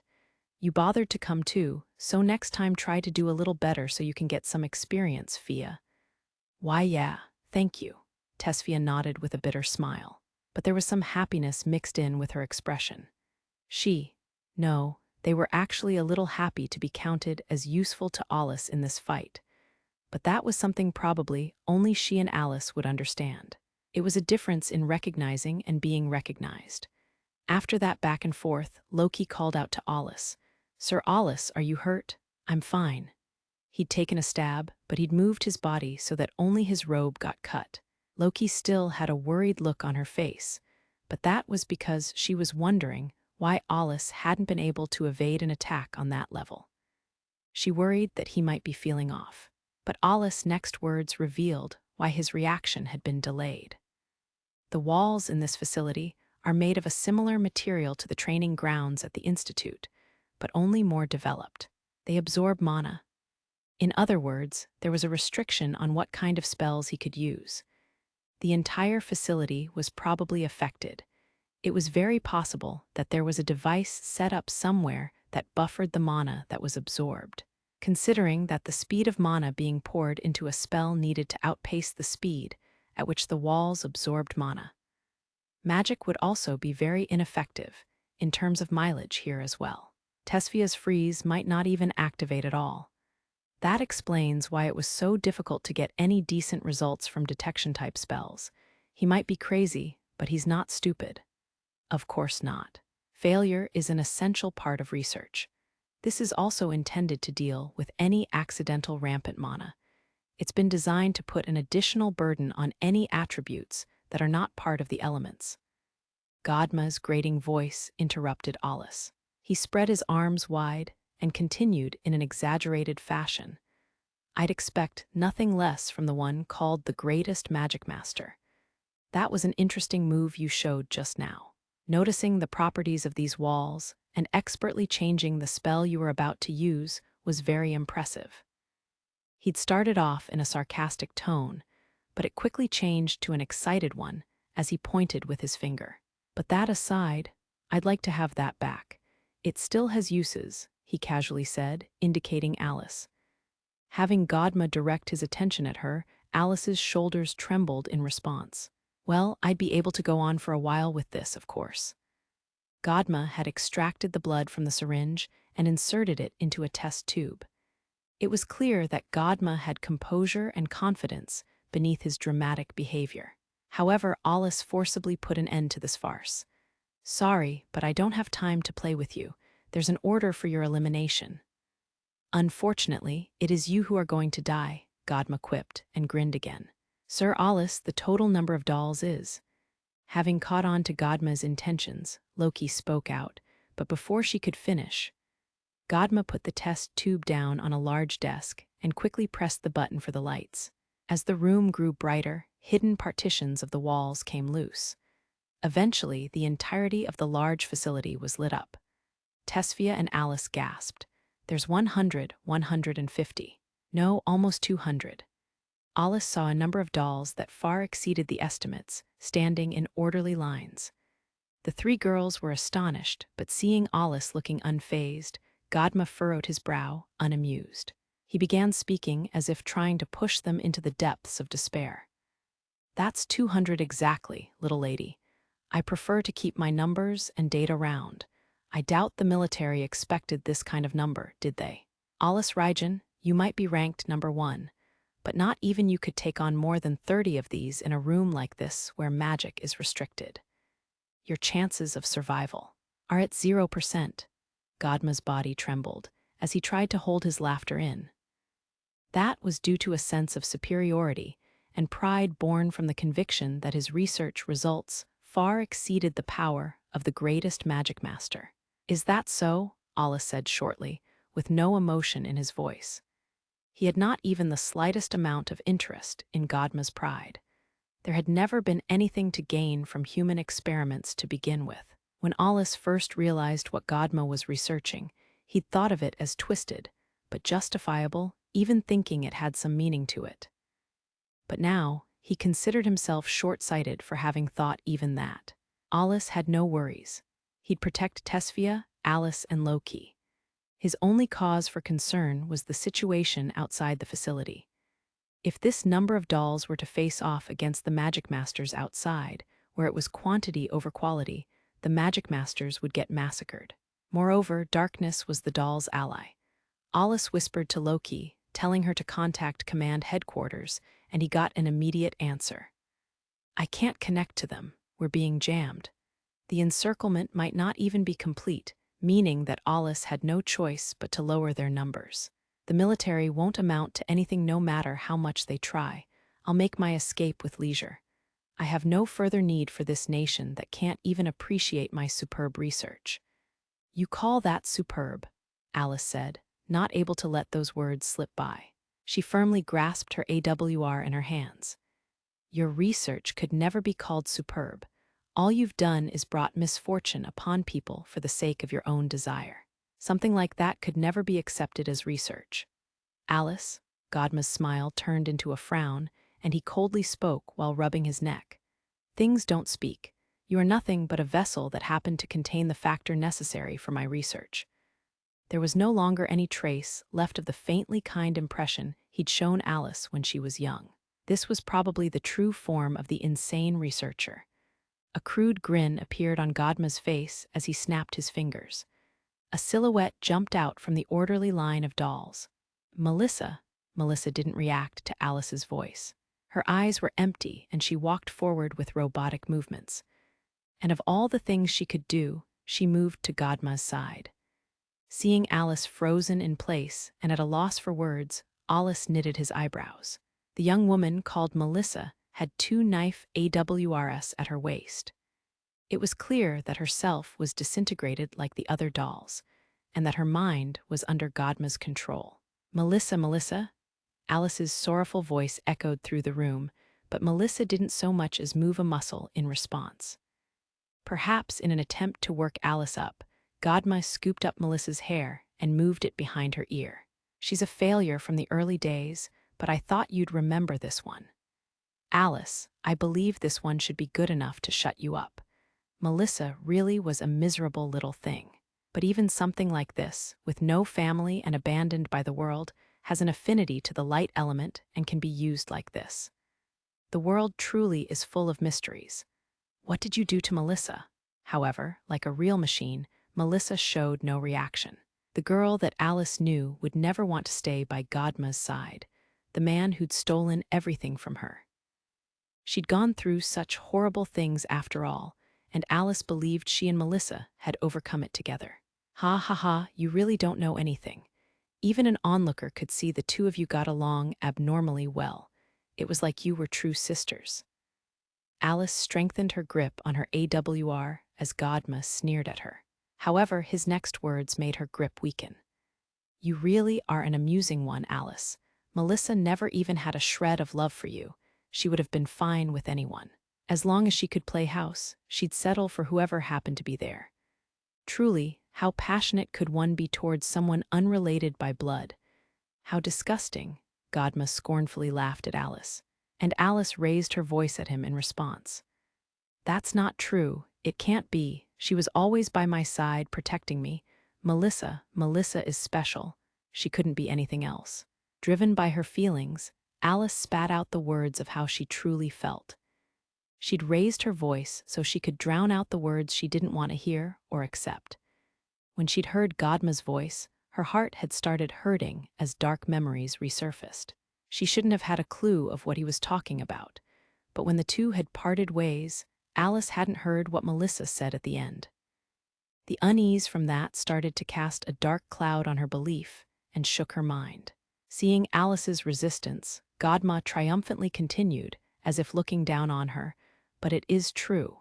You bothered to come too, so next time try to do a little better so you can get some experience, Fia." "Why yeah, thank you." Tesfia nodded with a bitter smile, but there was some happiness mixed in with her expression. No, they were actually a little happy to be counted as useful to Alice in this fight. But that was something probably only she and Alice would understand. It was a difference in recognizing and being recognized. After that back and forth, Loki called out to Alice. "Sir Alice, are you hurt?" "I'm fine." He'd taken a stab, but he'd moved his body so that only his robe got cut. Loki still had a worried look on her face, but that was because she was wondering why Alice hadn't been able to evade an attack on that level. She worried that he might be feeling off, but Alice's next words revealed why his reaction had been delayed. "The walls in this facility are made of a similar material to the training grounds at the Institute, but only more developed. They absorb mana. In other words, there was a restriction on what kind of spells he could use. The entire facility was probably affected. It was very possible that there was a device set up somewhere that buffered the mana that was absorbed. Considering that the speed of mana being poured into a spell needed to outpace the speed at which the walls absorbed mana. Magic would also be very ineffective in terms of mileage here as well. Tesfia's freeze might not even activate at all. That explains why it was so difficult to get any decent results from detection-type spells. He might be crazy, but he's not stupid. Of course not. Failure is an essential part of research. This is also intended to deal with any accidental rampant mana. It's been designed to put an additional burden on any attributes that are not part of the elements. Godma's grating voice interrupted Alice. He spread his arms wide and continued in an exaggerated fashion. "I'd expect nothing less from the one called the greatest Magicmaster. That was an interesting move you showed just now. Noticing the properties of these walls and expertly changing the spell you were about to use was very impressive." He'd started off in a sarcastic tone, but it quickly changed to an excited one as he pointed with his finger. "But that aside, I'd like to have that back. It still has uses," he casually said, indicating Alice. Having Godma direct his attention at her, Alice's shoulders trembled in response. Well, I'd be able to go on for a while with this, of course. Godma had extracted the blood from the syringe and inserted it into a test tube. It was clear that Godma had composure and confidence beneath his dramatic behavior. However, Alus forcibly put an end to this farce. "Sorry, but I don't have time to play with you. There's an order for your elimination." "Unfortunately, it is you who are going to die," Godma quipped and grinned again. "Sir Alus, the total number of dolls is—" Having caught on to Godma's intentions, Loki spoke out, but before she could finish, Godma put the test tube down on a large desk and quickly pressed the button for the lights. As the room grew brighter, hidden partitions of the walls came loose. Eventually, the entirety of the large facility was lit up. Tesfia and Alus gasped. "There's 100, 150. No, almost 200. Alus saw a number of dolls that far exceeded the estimates, standing in orderly lines. The three girls were astonished, but seeing Alus looking unfazed, Godma furrowed his brow, unamused. He began speaking as if trying to push them into the depths of despair. "That's 200 exactly, little lady. I prefer to keep my numbers and data round. I doubt the military expected this kind of number, did they? Alus Rygen, you might be ranked number 1, but not even you could take on more than 30 of these in a room like this where magic is restricted. Your chances of survival are at 0%. Godma's body trembled as he tried to hold his laughter in. That was due to a sense of superiority and pride born from the conviction that his research results far exceeded the power of the greatest Magicmaster. "Is that so?" Alus said shortly, with no emotion in his voice. He had not even the slightest amount of interest in Godma's pride. There had never been anything to gain from human experiments to begin with. When Alus first realized what Godma was researching, he'd thought of it as twisted, but justifiable, even thinking it had some meaning to it. But now, he considered himself short-sighted for having thought even that. Alus had no worries. He'd protect Tesfia, Alus, and Loki. His only cause for concern was the situation outside the facility. If this number of dolls were to face off against the Magicmasters outside, where it was quantity over quality, the Magicmasters would get massacred. Moreover, darkness was the dolls' ally. Alus whispered to Loki, telling her to contact command headquarters, and he got an immediate answer. "I can't connect to them. We're being jammed." The encirclement might not even be complete, meaning that Alus had no choice but to lower their numbers. "The military won't amount to anything no matter how much they try. I'll make my escape with leisure. I have no further need for this nation that can't even appreciate my superb research." "You call that superb?" Alus said, not able to let those words slip by. She firmly grasped her AWR in her hands. "Your research could never be called superb. All you've done is brought misfortune upon people for the sake of your own desire. Something like that could never be accepted as research." "Alus," Godma's smile turned into a frown, and he coldly spoke while rubbing his neck. "Things don't speak. You are nothing but a vessel that happened to contain the factor necessary for my research." There was no longer any trace left of the faintly kind impression he'd shown Alus when she was young. This was probably the true form of the insane researcher. A crude grin appeared on Godma's face as he snapped his fingers. A silhouette jumped out from the orderly line of dolls. "Melissa." Melissa didn't react to Alus's voice. Her eyes were empty, and she walked forward with robotic movements. And of all the things she could do, she moved to Godma's side. Seeing Alus frozen in place and at a loss for words, Alus knitted his eyebrows. The young woman called Melissa had 2 knife AWRs at her waist. It was clear that herself was disintegrated like the other dolls, and that her mind was under Godma's control. "Melissa, Melissa?" Alus's sorrowful voice echoed through the room, but Melissa didn't so much as move a muscle in response. Perhaps in an attempt to work Alus up, Godma scooped up Melissa's hair and moved it behind her ear. "She's a failure from the early days, but I thought you'd remember this one. Alus, I believe this one should be good enough to shut you up. Melissa really was a miserable little thing. But even something like this, with no family and abandoned by the world, has an affinity to the light element and can be used like this." The world truly is full of mysteries. What did you do to Melissa? However, like a real machine, Melissa showed no reaction. The girl that Alice knew would never want to stay by Godma's side, the man who'd stolen everything from her. She'd gone through such horrible things after all, and Alice believed she and Melissa had overcome it together. Ha ha ha, you really don't know anything. Even an onlooker could see the two of you got along abnormally well. It was like you were true sisters. Alice strengthened her grip on her AWR as Godma sneered at her. However, his next words made her grip weaken. You really are an amusing one, Alice. Melissa never even had a shred of love for you. She would have been fine with anyone. As long as she could play house, she'd settle for whoever happened to be there. Truly, how passionate could one be towards someone unrelated by blood? How disgusting, Godma scornfully laughed at Alice, and Alice raised her voice at him in response. That's not true. It can't be. She was always by my side, protecting me. Melissa is special. She couldn't be anything else. Driven by her feelings, Alice spat out the words of how she truly felt. She'd raised her voice so she could drown out the words she didn't want to hear or accept. When she'd heard Godma's voice, her heart had started hurting as dark memories resurfaced. She shouldn't have had a clue of what he was talking about, but when the two had parted ways, Alice hadn't heard what Melissa said at the end. The unease from that started to cast a dark cloud on her belief and shook her mind. Seeing Alice's resistance, Godma triumphantly continued, as if looking down on her, but it is true.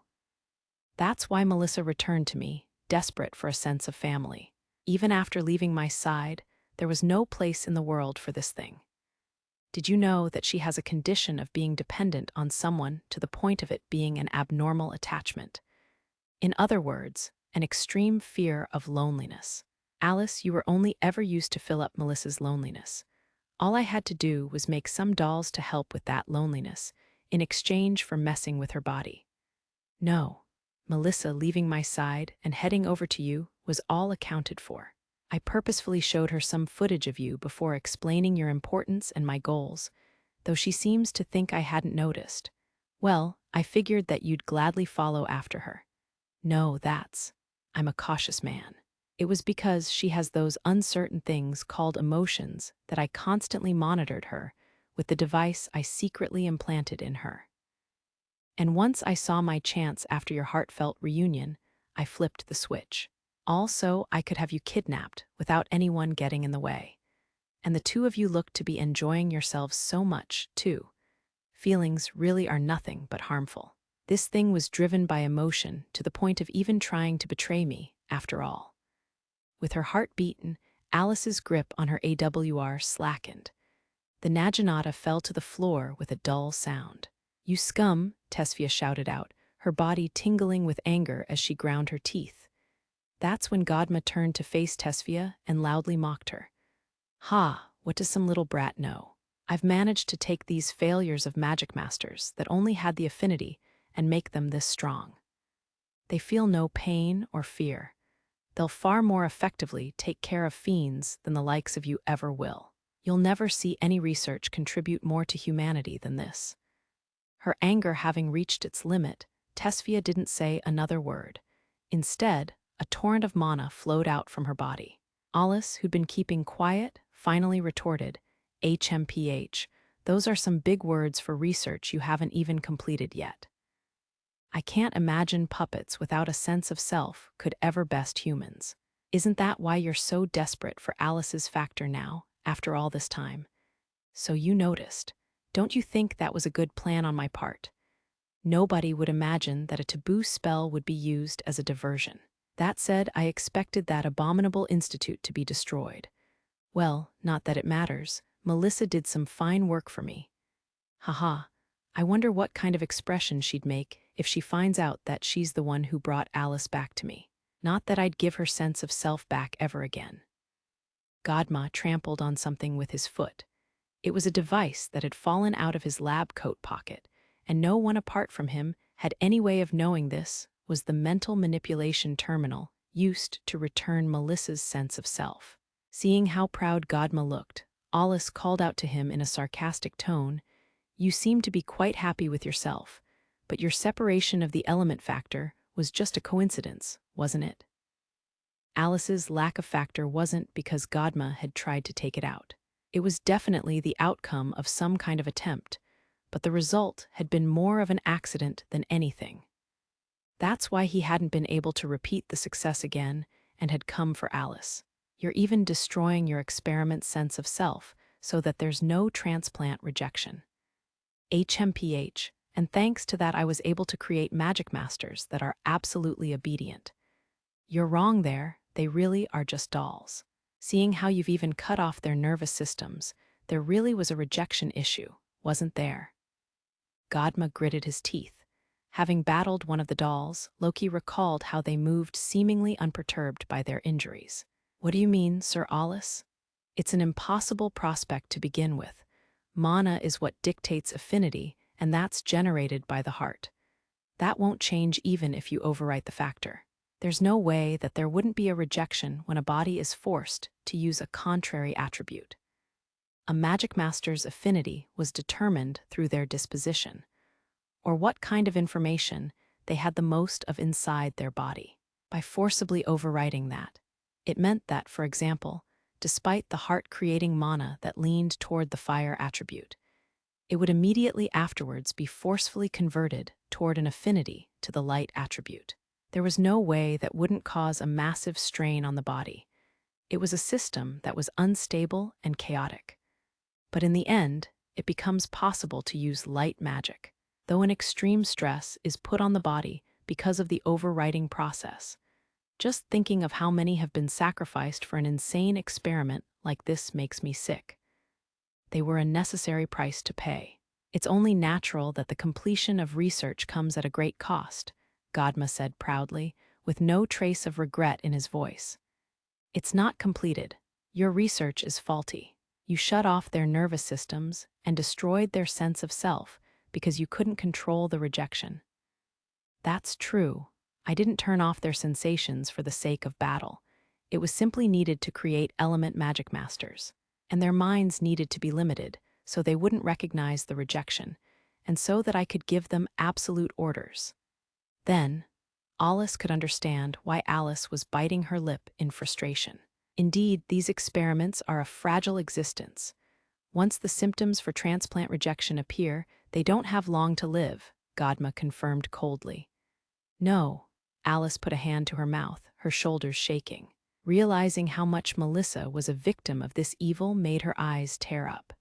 That's why Melissa returned to me, desperate for a sense of family. Even after leaving my side, there was no place in the world for this thing. Did you know that she has a condition of being dependent on someone to the point of it being an abnormal attachment? In other words, an extreme fear of loneliness. Alice, you were only ever used to fill up Melissa's loneliness. All I had to do was make some dolls to help with that loneliness, in exchange for messing with her body. No, Melissa leaving my side and heading over to you was all accounted for. I purposefully showed her some footage of you before explaining your importance and my goals, though she seems to think I hadn't noticed. Well, I figured that you'd gladly follow after her. No, I'm a cautious man. It was because she has those uncertain things called emotions that I constantly monitored her with the device I secretly implanted in her. And once I saw my chance after your heartfelt reunion, I flipped the switch. Also, I could have you kidnapped without anyone getting in the way. And the two of you looked to be enjoying yourselves so much, too. Feelings really are nothing but harmful. This thing was driven by emotion to the point of even trying to betray me, after all. With her heart beaten, Alice's grip on her AWR slackened. The Naginata fell to the floor with a dull sound. You scum, Tesfia shouted out, her body tingling with anger as she ground her teeth. That's when Godma turned to face Tesfia and loudly mocked her. Ha, what does some little brat know? I've managed to take these failures of Magicmasters that only had the affinity and make them this strong. They feel no pain or fear. They'll far more effectively take care of fiends than the likes of you ever will. You'll never see any research contribute more to humanity than this. Her anger having reached its limit, Tesfia didn't say another word. Instead, a torrent of mana flowed out from her body. Alus, who'd been keeping quiet, finally retorted, HMPH, those are some big words for research you haven't even completed yet. I can't imagine puppets without a sense of self could ever best humans. Isn't that why you're so desperate for Alice's factor now, after all this time? So you noticed. Don't you think that was a good plan on my part? Nobody would imagine that a taboo spell would be used as a diversion. That said, I expected that abominable institute to be destroyed. Well, not that it matters. Melissa did some fine work for me. Haha, I wonder what kind of expression she'd make if she finds out that she's the one who brought Alice back to me. Not that I'd give her sense of self back ever again. Godma trampled on something with his foot. It was a device that had fallen out of his lab coat pocket, and no one apart from him had any way of knowing this was the mental manipulation terminal used to return Melissa's sense of self. Seeing how proud Godma looked, Alus called out to him in a sarcastic tone, You seem to be quite happy with yourself, but your separation of the element factor was just a coincidence, wasn't it? Alice's lack of factor wasn't because Godma had tried to take it out. It was definitely the outcome of some kind of attempt, but the result had been more of an accident than anything. That's why he hadn't been able to repeat the success again and had come for Alice. You're even destroying your experiment's sense of self so that there's no transplant rejection. HMPH, and thanks to that I was able to create Magicmasters that are absolutely obedient. You're wrong there, they really are just dolls. Seeing how you've even cut off their nervous systems, there really was a rejection issue, wasn't there? Godma gritted his teeth. Having battled one of the dolls, Loki recalled how they moved seemingly unperturbed by their injuries. What do you mean, Sir Alus? It's an impossible prospect to begin with. Mana is what dictates affinity, and that's generated by the heart. That won't change even if you overwrite the factor. There's no way that there wouldn't be a rejection when a body is forced to use a contrary attribute. A Magicmaster's affinity was determined through their disposition, or what kind of information they had the most of inside their body. By forcibly overriding that, it meant that, for example, despite the heart creating mana that leaned toward the fire attribute, it would immediately afterwards be forcefully converted toward an affinity to the light attribute. There was no way that wouldn't cause a massive strain on the body. It was a system that was unstable and chaotic. But in the end, it becomes possible to use light magic, though an extreme stress is put on the body because of the overriding process. Just thinking of how many have been sacrificed for an insane experiment like this makes me sick. They were a necessary price to pay. It's only natural that the completion of research comes at a great cost, Godma said proudly, with no trace of regret in his voice. It's not completed. Your research is faulty. You shut off their nervous systems and destroyed their sense of self because you couldn't control the rejection. That's true. I didn't turn off their sensations for the sake of battle. It was simply needed to create element Magicmasters, and their minds needed to be limited so they wouldn't recognize the rejection, and so that I could give them absolute orders. Then, Alice could understand why Alice was biting her lip in frustration. Indeed, these experiments are a fragile existence. Once the symptoms for transplant rejection appear, they don't have long to live, Godma confirmed coldly. No, Alice put a hand to her mouth, her shoulders shaking. Realizing how much Melissa was a victim of this evil made her eyes tear up.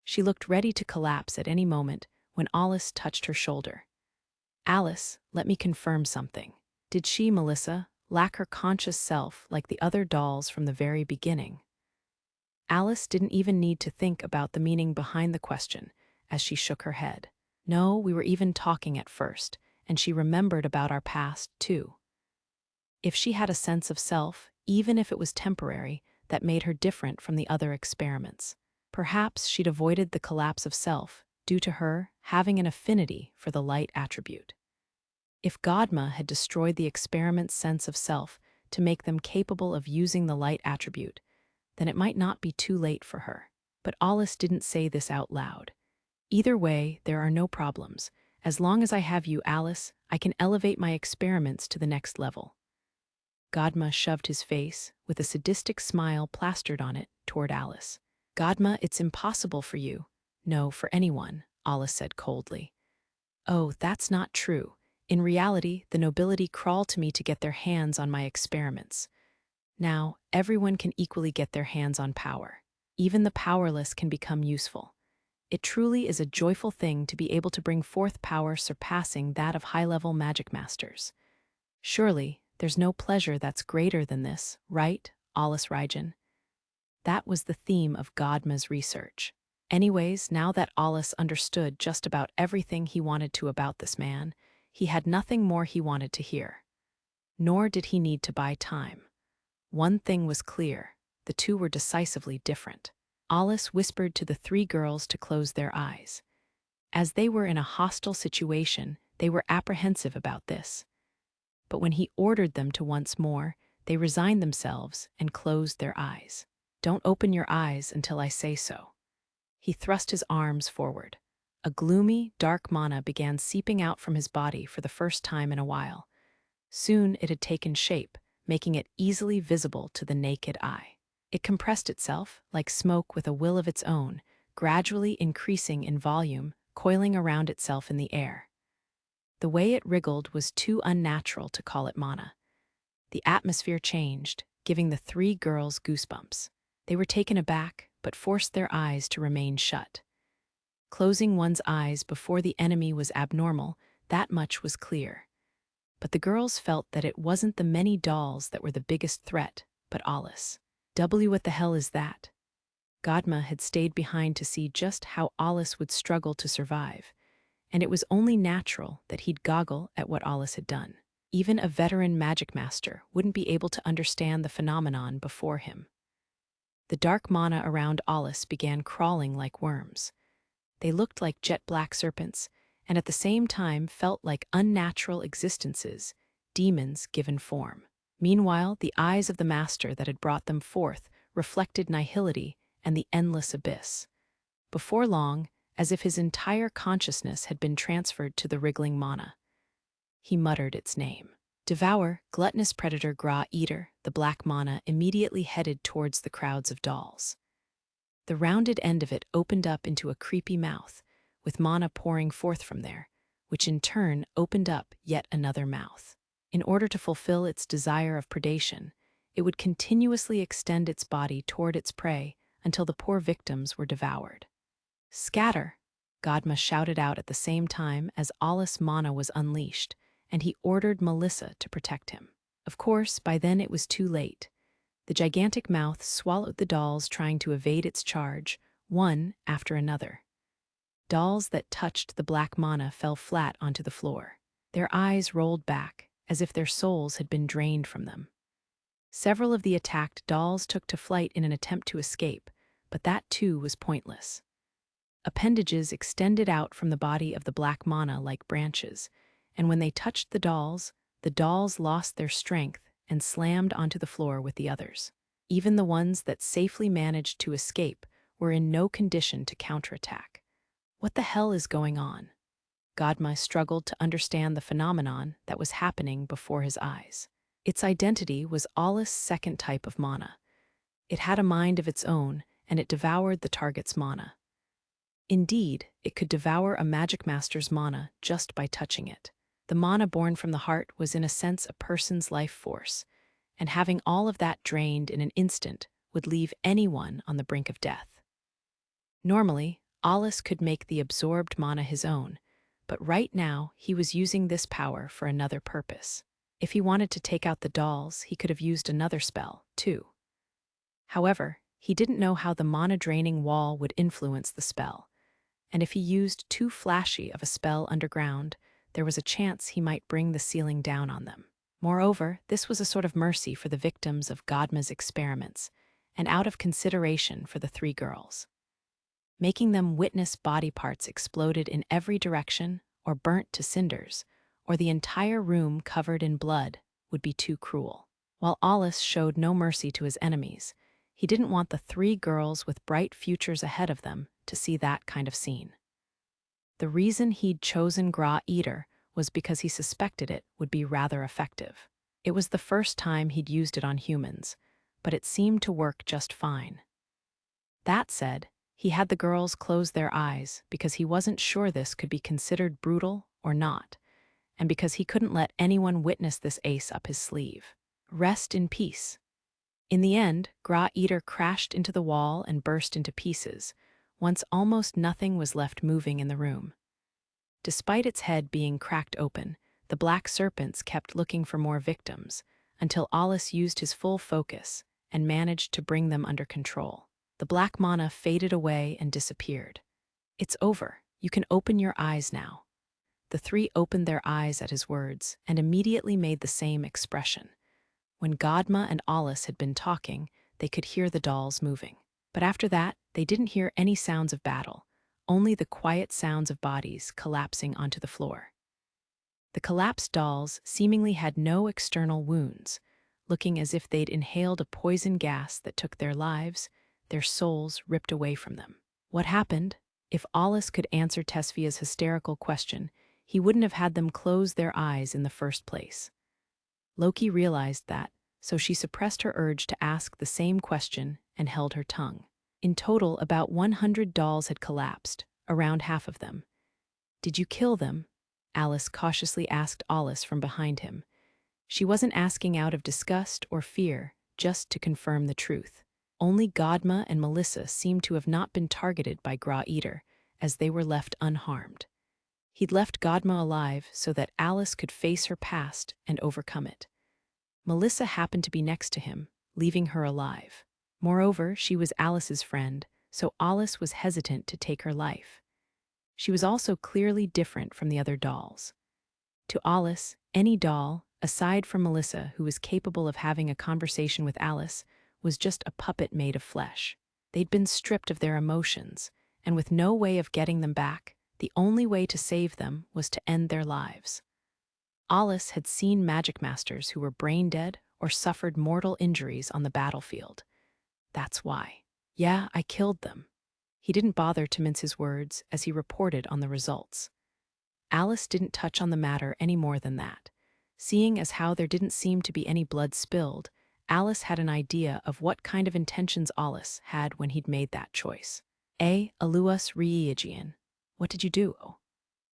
She looked ready to collapse at any moment when Alice touched her shoulder. Alice, let me confirm something. Did she, Melissa, lack her conscious self like the other dolls from the very beginning? Alice didn't even need to think about the meaning behind the question as she shook her head. No, we were even talking at first, and she remembered about our past, too. If she had a sense of self, even if it was temporary, that made her different from the other experiments. Perhaps she'd avoided the collapse of self due to her having an affinity for the light attribute. If Godma had destroyed the experiment's sense of self to make them capable of using the light attribute, then it might not be too late for her. But Alice didn't say this out loud. Either way, there are no problems. As long as I have you, Alice, I can elevate my experiments to the next level. Godma shoved his face, with a sadistic smile plastered on it, toward Alice. Godma, it's impossible for you. No, for anyone, Alice said coldly. Oh, that's not true. In reality, the nobility crawl to me to get their hands on my experiments. Now, everyone can equally get their hands on power. Even the powerless can become useful. It truly is a joyful thing to be able to bring forth power surpassing that of high-level Magicmasters. Surely, there's no pleasure that's greater than this, right, Alice Rygen? That was the theme of Godma's research. Anyways, now that Alice understood just about everything he wanted to about this man, he had nothing more he wanted to hear. Nor did he need to buy time. One thing was clear, the two were decisively different. Alice whispered to the three girls to close their eyes. As they were in a hostile situation, they were apprehensive about this. But when he ordered them to once more, they resigned themselves and closed their eyes. Don't open your eyes until I say so. He thrust his arms forward. A gloomy, dark mana began seeping out from his body for the first time in a while. Soon it had taken shape, making it easily visible to the naked eye. It compressed itself, like smoke with a will of its own, gradually increasing in volume, coiling around itself in the air. The way it wriggled was too unnatural to call it mana. The atmosphere changed, giving the three girls goosebumps. They were taken aback, but forced their eyes to remain shut. Closing one's eyes before the enemy was abnormal, that much was clear. But the girls felt that it wasn't the many dolls that were the biggest threat, but Alus. What the hell is that? Godma had stayed behind to see just how Alus would struggle to survive, and it was only natural that he'd goggle at what Alus had done. Even a veteran Magicmaster wouldn't be able to understand the phenomenon before him. The dark mana around Alus began crawling like worms. They looked like jet-black serpents, and at the same time felt like unnatural existences, demons given form. Meanwhile, the eyes of the master that had brought them forth reflected nihility and the endless abyss. Before long, as if his entire consciousness had been transferred to the wriggling mana, he muttered its name. Devour, gluttonous predator Gra Eater, the black mana immediately headed towards the crowds of dolls. The rounded end of it opened up into a creepy mouth, with mana pouring forth from there, which in turn opened up yet another mouth. In order to fulfill its desire of predation, it would continuously extend its body toward its prey until the poor victims were devoured. "Scatter!" Godma shouted out at the same time as Alus mana was unleashed, and he ordered Melissa to protect him. Of course, by then it was too late. The gigantic mouth swallowed the dolls trying to evade its charge, one after another. Dolls that touched the black mana fell flat onto the floor. Their eyes rolled back, as if their souls had been drained from them. Several of the attacked dolls took to flight in an attempt to escape, but that too was pointless. Appendages extended out from the body of the black mana like branches, and when they touched the dolls lost their strength and slammed onto the floor with the others. Even the ones that safely managed to escape were in no condition to counterattack. What the hell is going on? Godma struggled to understand the phenomenon that was happening before his eyes. Its identity was Alus' second type of mana. It had a mind of its own, and it devoured the target's mana. Indeed, it could devour a Magicmaster's mana just by touching it. The mana born from the heart was in a sense a person's life force, and having all of that drained in an instant would leave anyone on the brink of death. Normally, Alus could make the absorbed mana his own, but right now he was using this power for another purpose. If he wanted to take out the dolls, he could have used another spell, too. However, he didn't know how the mana-draining wall would influence the spell, and if he used too flashy of a spell underground, there was a chance he might bring the ceiling down on them. Moreover, this was a sort of mercy for the victims of Godma's experiments, and out of consideration for the three girls. Making them witness body parts exploded in every direction, or burnt to cinders, or the entire room covered in blood would be too cruel. While Alus showed no mercy to his enemies, he didn't want the three girls with bright futures ahead of them to see that kind of scene. The reason he'd chosen Gra Eater was because he suspected it would be rather effective. It was the first time he'd used it on humans, but it seemed to work just fine. That said, he had the girls close their eyes because he wasn't sure this could be considered brutal or not, and because he couldn't let anyone witness this ace up his sleeve. Rest in peace. In the end, Gra Eater crashed into the wall and burst into pieces, once almost nothing was left moving in the room. Despite its head being cracked open, the black serpents kept looking for more victims, until Alus used his full focus and managed to bring them under control. The black mana faded away and disappeared. "It's over. You can open your eyes now." The three opened their eyes at his words and immediately made the same expression. When Godma and Alus had been talking, they could hear the dolls moving. But after that, they didn't hear any sounds of battle, only the quiet sounds of bodies collapsing onto the floor. The collapsed dolls seemingly had no external wounds, looking as if they'd inhaled a poison gas that took their lives, their souls ripped away from them. "What happened?" If Alus could answer Tesfia's hysterical question, he wouldn't have had them close their eyes in the first place. Loki realized that, so she suppressed her urge to ask the same question and held her tongue. In total, about 100 dolls had collapsed, around half of them. "Did you kill them?" Alice cautiously asked Alus from behind him. She wasn't asking out of disgust or fear, just to confirm the truth. Only Godma and Melissa seemed to have not been targeted by Gra Eater, as they were left unharmed. He'd left Godma alive so that Alice could face her past and overcome it. Melissa happened to be next to him, leaving her alive. Moreover, she was Alice's friend, so Alice was hesitant to take her life. She was also clearly different from the other dolls. To Alice, any doll, aside from Melissa, who was capable of having a conversation with Alice, was just a puppet made of flesh. They'd been stripped of their emotions, and with no way of getting them back, the only way to save them was to end their lives. Alice had seen Magicmasters who were brain dead or suffered mortal injuries on the battlefield. That's why. "Yeah, I killed them." He didn't bother to mince his words as he reported on the results. Alice didn't touch on the matter any more than that. Seeing as how there didn't seem to be any blood spilled, Alice had an idea of what kind of intentions Alice had when he'd made that choice. Alus Reigian. "What did you do?"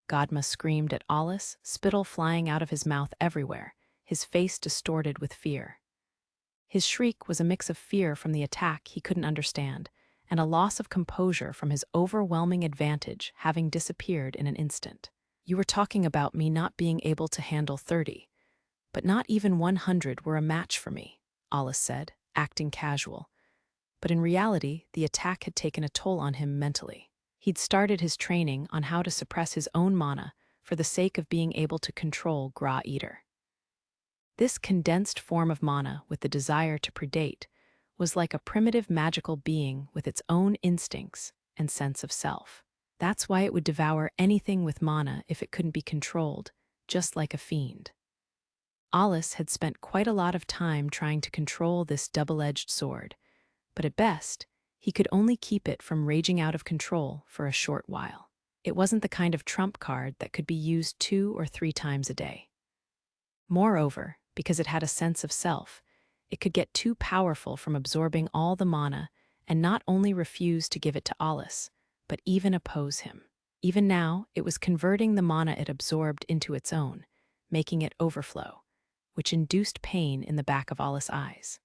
Godma screamed at Alice, spittle flying out of his mouth everywhere, his face distorted with fear. His shriek was a mix of fear from the attack he couldn't understand, and a loss of composure from his overwhelming advantage having disappeared in an instant. "You were talking about me not being able to handle 30, but not even 100 were a match for me," Alice said, acting casual. But in reality, the attack had taken a toll on him mentally. He'd started his training on how to suppress his own mana for the sake of being able to control Gra Eater. This condensed form of mana with the desire to predate was like a primitive magical being with its own instincts and sense of self. That's why it would devour anything with mana if it couldn't be controlled, just like a fiend. Alice had spent quite a lot of time trying to control this double-edged sword, but at best, he could only keep it from raging out of control for a short while. It wasn't the kind of trump card that could be used 2 or 3 times a day. Moreover, because it had a sense of self, it could get too powerful from absorbing all the mana and not only refuse to give it to Alice, but even oppose him. Even now, it was converting the mana it absorbed into its own, making it overflow, which induced pain in the back of Alice's eyes.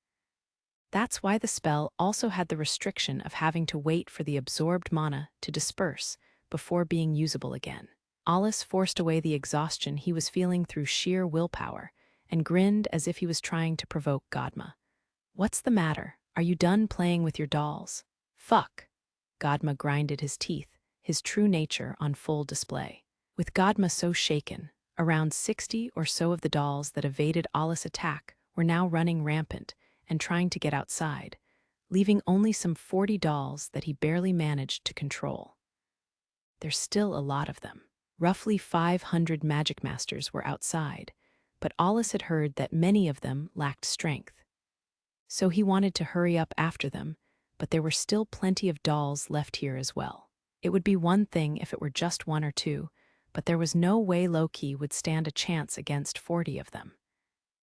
That's why the spell also had the restriction of having to wait for the absorbed mana to disperse before being usable again. Alice forced away the exhaustion he was feeling through sheer willpower and grinned as if he was trying to provoke Godma. "What's the matter? Are you done playing with your dolls?" "Fuck." Godma grinded his teeth, his true nature on full display. With Godma so shaken, around 60 or so of the dolls that evaded Alice's attack were now running rampant and trying to get outside, leaving only some 40 dolls that he barely managed to control. There's still a lot of them. Roughly 500 Magicmasters were outside, but Alice had heard that many of them lacked strength. So he wanted to hurry up after them, but there were still plenty of dolls left here as well. It would be one thing if it were just 1 or 2, but there was no way Loki would stand a chance against 40 of them.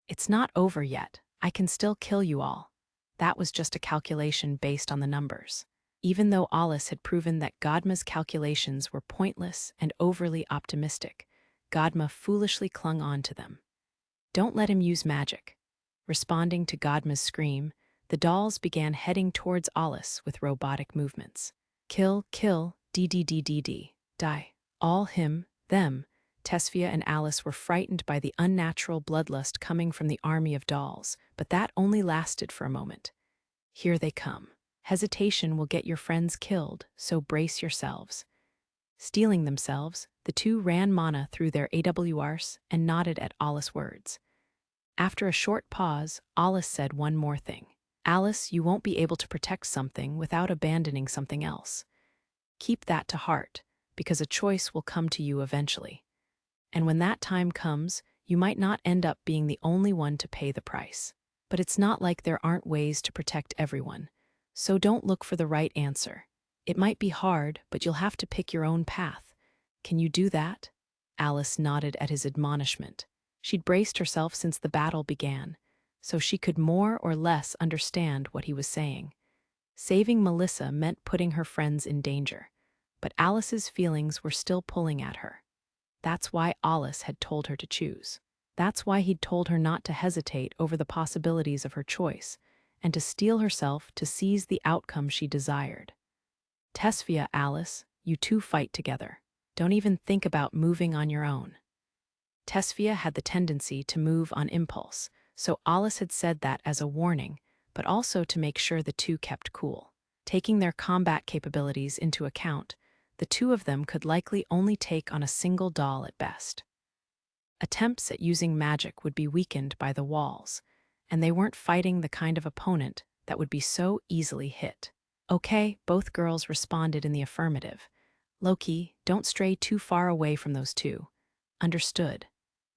"It's not over yet. I can still kill you all." That was just a calculation based on the numbers. Even though Alice had proven that Godma's calculations were pointless and overly optimistic, Godma foolishly clung on to them. "Don't let him use magic." Responding to Godma's scream, the dolls began heading towards Alice with robotic movements. "Kill, kill, d, die. All him, them." Tesfia and Alice were frightened by the unnatural bloodlust coming from the army of dolls, but that only lasted for a moment. "Here they come. Hesitation will get your friends killed, so brace yourselves." Steeling themselves, the two ran mana through their AWRs and nodded at Alice's words. After a short pause, Alice said one more thing. "Alice, you won't be able to protect something without abandoning something else. Keep that to heart, because a choice will come to you eventually. And when that time comes, you might not end up being the only one to pay the price. But it's not like there aren't ways to protect everyone, so don't look for the right answer. It might be hard, but you'll have to pick your own path. Can you do that? Alice nodded at his admonishment. She'd braced herself since the battle began, so she could more or less understand what he was saying. Saving Melissa meant putting her friends in danger, but Alice's feelings were still pulling at her. That's why Alice had told her to choose. That's why he'd told her not to hesitate over the possibilities of her choice, and to steel herself to seize the outcome she desired. Tesfia, Alice, you two fight together. Don't even think about moving on your own. Tesfia had the tendency to move on impulse, so Alice had said that as a warning, but also to make sure the two kept cool. Taking their combat capabilities into account, the two of them could likely only take on a single doll at best. Attempts at using magic would be weakened by the walls, and they weren't fighting the kind of opponent that would be so easily hit. Okay, both girls responded in the affirmative. Loki, don't stray too far away from those two. Understood.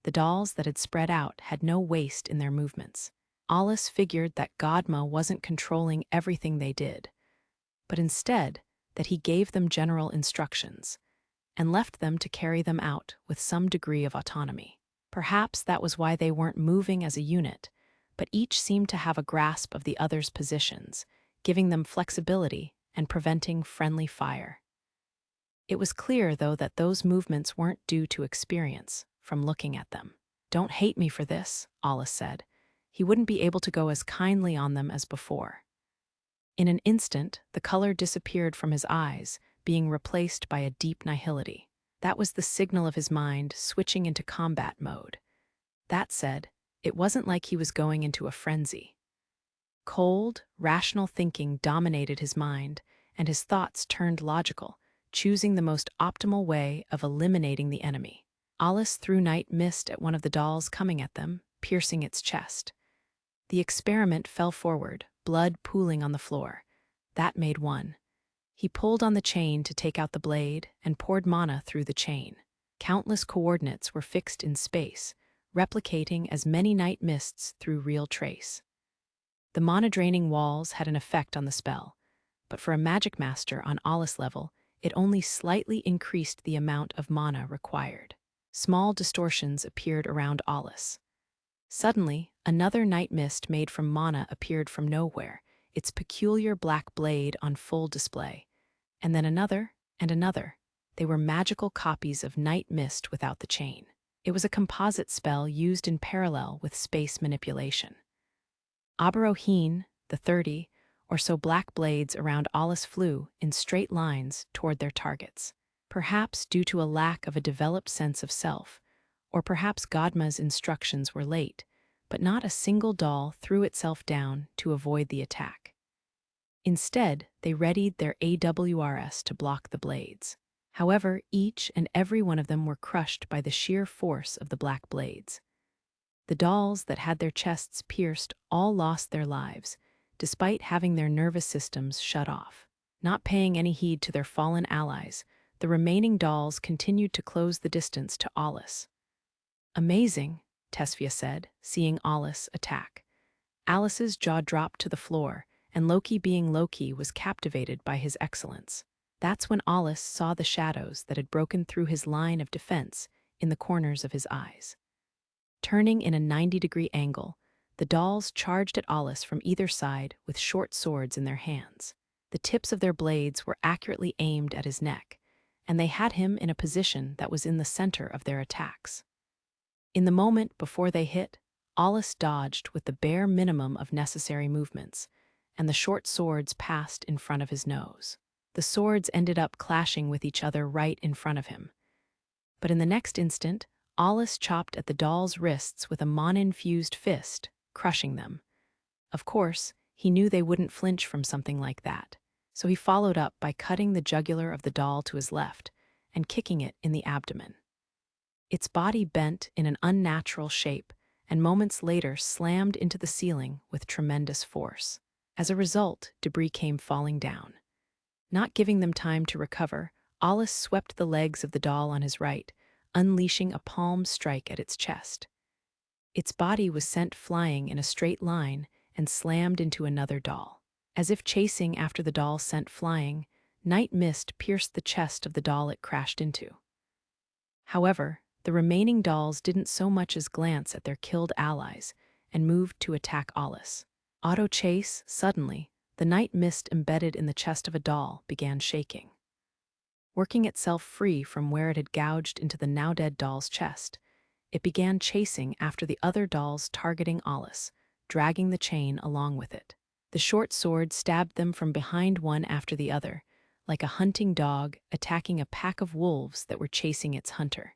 The dolls that had spread out had no waste in their movements. Alice figured that Godma wasn't controlling everything they did, but instead that he gave them general instructions and left them to carry them out with some degree of autonomy. Perhaps that was why they weren't moving as a unit, but each seemed to have a grasp of the other's positions, giving them flexibility and preventing friendly fire. It was clear, though, that those movements weren't due to experience from looking at them. Don't hate me for this, Alice said. He wouldn't be able to go as kindly on them as before. In an instant, the color disappeared from his eyes, being replaced by a deep nihility. That was the signal of his mind switching into combat mode. That said, it wasn't like he was going into a frenzy. Cold, rational thinking dominated his mind, and his thoughts turned logical, choosing the most optimal way of eliminating the enemy. Alice threw night mist at one of the dolls coming at them, piercing its chest. The experiment fell forward, blood pooling on the floor. That made one. He pulled on the chain to take out the blade and poured mana through the chain. Countless coordinates were fixed in space, replicating as many night mists through real trace. The mana-draining walls had an effect on the spell, but for a Magicmaster on Alice level, it only slightly increased the amount of mana required. Small distortions appeared around Alice. Suddenly, another night mist made from mana appeared from nowhere, its peculiar black blade on full display. And then another, and another. They were magical copies of night mist without the chain. It was a composite spell used in parallel with space manipulation. Abaroheen, the 30 or so black blades around Alice flew in straight lines toward their targets. Perhaps due to a lack of a developed sense of self, or perhaps Godma's instructions were late, but not a single doll threw itself down to avoid the attack. Instead, they readied their AWRs to block the blades. However, each and every one of them were crushed by the sheer force of the black blades. The dolls that had their chests pierced all lost their lives, despite having their nervous systems shut off. Not paying any heed to their fallen allies, the remaining dolls continued to close the distance to Alice. Amazing, Tesfia said, seeing Alice attack. Alice's jaw dropped to the floor, and Loki, being Loki, was captivated by his excellence. That's when Alice saw the shadows that had broken through his line of defense in the corners of his eyes. Turning in a 90-degree angle, the dolls charged at Alice from either side with short swords in their hands. The tips of their blades were accurately aimed at his neck, and they had him in a position that was in the center of their attacks. In the moment before they hit, Alice dodged with the bare minimum of necessary movements, and the short swords passed in front of his nose. The swords ended up clashing with each other right in front of him. But in the next instant, Alice chopped at the doll's wrists with a mana-infused fist, crushing them. Of course, he knew they wouldn't flinch from something like that, so he followed up by cutting the jugular of the doll to his left and kicking it in the abdomen. Its body bent in an unnatural shape and moments later slammed into the ceiling with tremendous force. As a result, debris came falling down. Not giving them time to recover, Alice swept the legs of the doll on his right, unleashing a palm strike at its chest. Its body was sent flying in a straight line and slammed into another doll. As if chasing after the doll sent flying, night mist pierced the chest of the doll it crashed into. However, the remaining dolls didn't so much as glance at their killed allies and moved to attack Alus. Auto-chase, suddenly, the night mist embedded in the chest of a doll began shaking. Working itself free from where it had gouged into the now-dead doll's chest, it began chasing after the other dolls targeting Alus, dragging the chain along with it. The short sword stabbed them from behind one after the other, like a hunting dog attacking a pack of wolves that were chasing its hunter.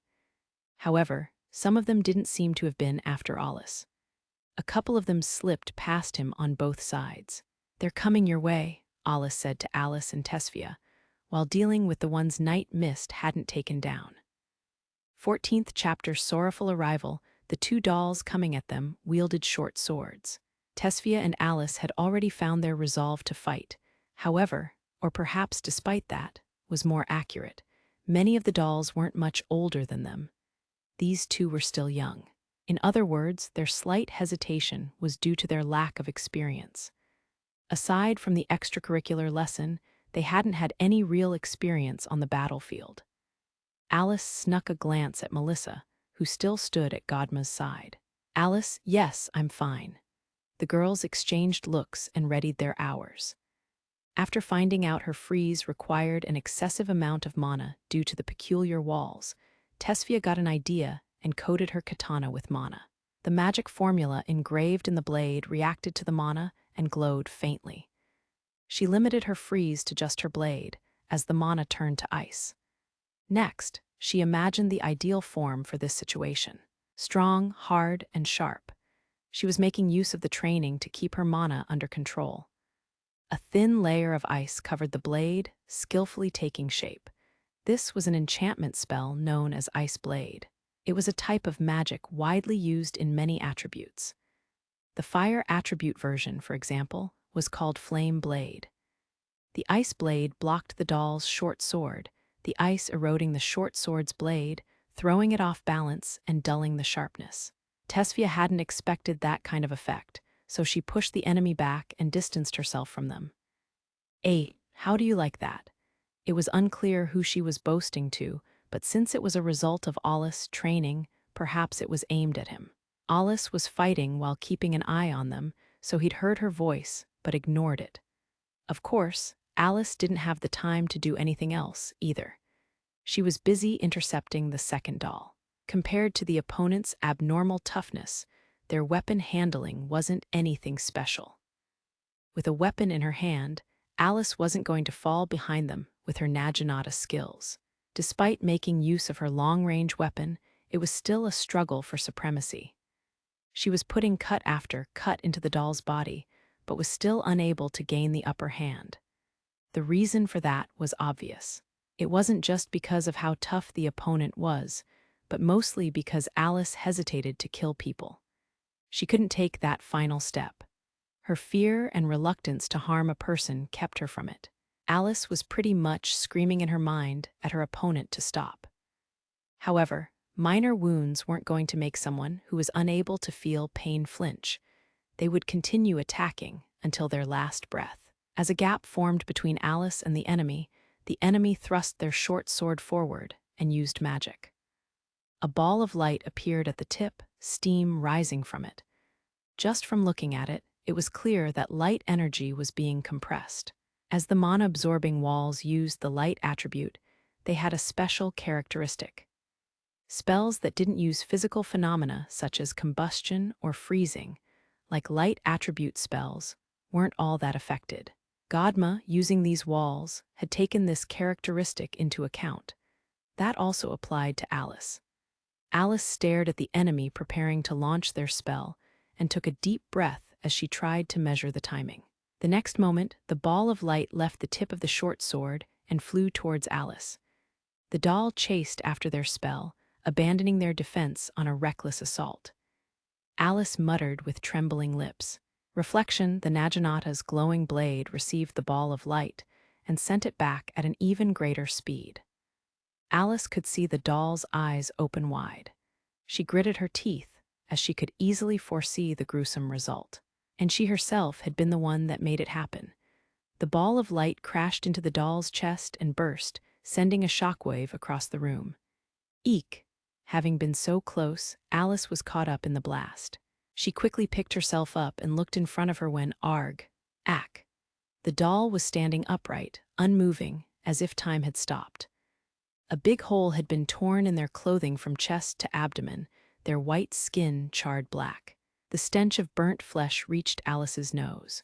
However, some of them didn't seem to have been after Alus. A couple of them slipped past him on both sides. "They're coming your way," Alus said to Alus and Tesfia, while dealing with the ones night mist hadn't taken down. 14th chapter Sorrowful Arrival. The two dolls coming at them wielded short swords. Tesfia and Alus had already found their resolve to fight. However, or perhaps despite that, was more accurate, many of the dolls weren't much older than them. These two were still young. In other words, their slight hesitation was due to their lack of experience. Aside from the extracurricular lesson, they hadn't had any real experience on the battlefield. Alus snuck a glance at Melissa, who still stood at Godma's side. "Alus, yes, I'm fine." The girls exchanged looks and readied their hours. After finding out her freeze required an excessive amount of mana due to the peculiar walls, Tesfia got an idea and coated her katana with mana. The magic formula engraved in the blade reacted to the mana and glowed faintly. She limited her freeze to just her blade, as the mana turned to ice. Next, she imagined the ideal form for this situation. Strong, hard, and sharp. She was making use of the training to keep her mana under control. A thin layer of ice covered the blade, skillfully taking shape. This was an enchantment spell known as Ice Blade. It was a type of magic widely used in many attributes. The fire attribute version, for example, was called Flame Blade. The Ice Blade blocked the doll's short sword, the ice eroding the short sword's blade, throwing it off balance and dulling the sharpness. Tesfia hadn't expected that kind of effect, so she pushed the enemy back and distanced herself from them. How do you like that?" It was unclear who she was boasting to, but since it was a result of Alus training, perhaps it was aimed at him. Alus was fighting while keeping an eye on them, so he'd heard her voice, but ignored it. Of course, Alus didn't have the time to do anything else, either. She was busy intercepting the second doll. Compared to the opponent's abnormal toughness, their weapon handling wasn't anything special. With a weapon in her hand, Alus wasn't going to fall behind them with her Naginata skills. Despite making use of her long-range weapon, it was still a struggle for supremacy. She was putting cut after cut into the doll's body, but was still unable to gain the upper hand. The reason for that was obvious. It wasn't just because of how tough the opponent was, but mostly because Alus hesitated to kill people. She couldn't take that final step. Her fear and reluctance to harm a person kept her from it. Alus was pretty much screaming in her mind at her opponent to stop. However, minor wounds weren't going to make someone who was unable to feel pain flinch. They would continue attacking until their last breath. As a gap formed between Alus and the enemy thrust their short sword forward and used magic. A ball of light appeared at the tip, steam rising from it. Just from looking at it, it was clear that light energy was being compressed. As the mana-absorbing walls used the light attribute, they had a special characteristic. Spells that didn't use physical phenomena such as combustion or freezing, like light attribute spells, weren't all that affected. Godma, using these walls, had taken this characteristic into account. That also applied to Alus. Alus stared at the enemy preparing to launch their spell and took a deep breath as she tried to measure the timing. The next moment, the ball of light left the tip of the short sword and flew towards Alus. The doll chased after their spell, abandoning their defense on a reckless assault. Alus muttered with trembling lips. Reflection, the Naginata's glowing blade received the ball of light and sent it back at an even greater speed. Alus could see the doll's eyes open wide. She gritted her teeth, as she could easily foresee the gruesome result. And she herself had been the one that made it happen. The ball of light crashed into the doll's chest and burst, sending a shockwave across the room. Eek! Having been so close, Alice was caught up in the blast. She quickly picked herself up and looked in front of her when arg! Ack! The doll was standing upright, unmoving, as if time had stopped. A big hole had been torn in their clothing from chest to abdomen, their white skin charred black. The stench of burnt flesh reached Alice's nose.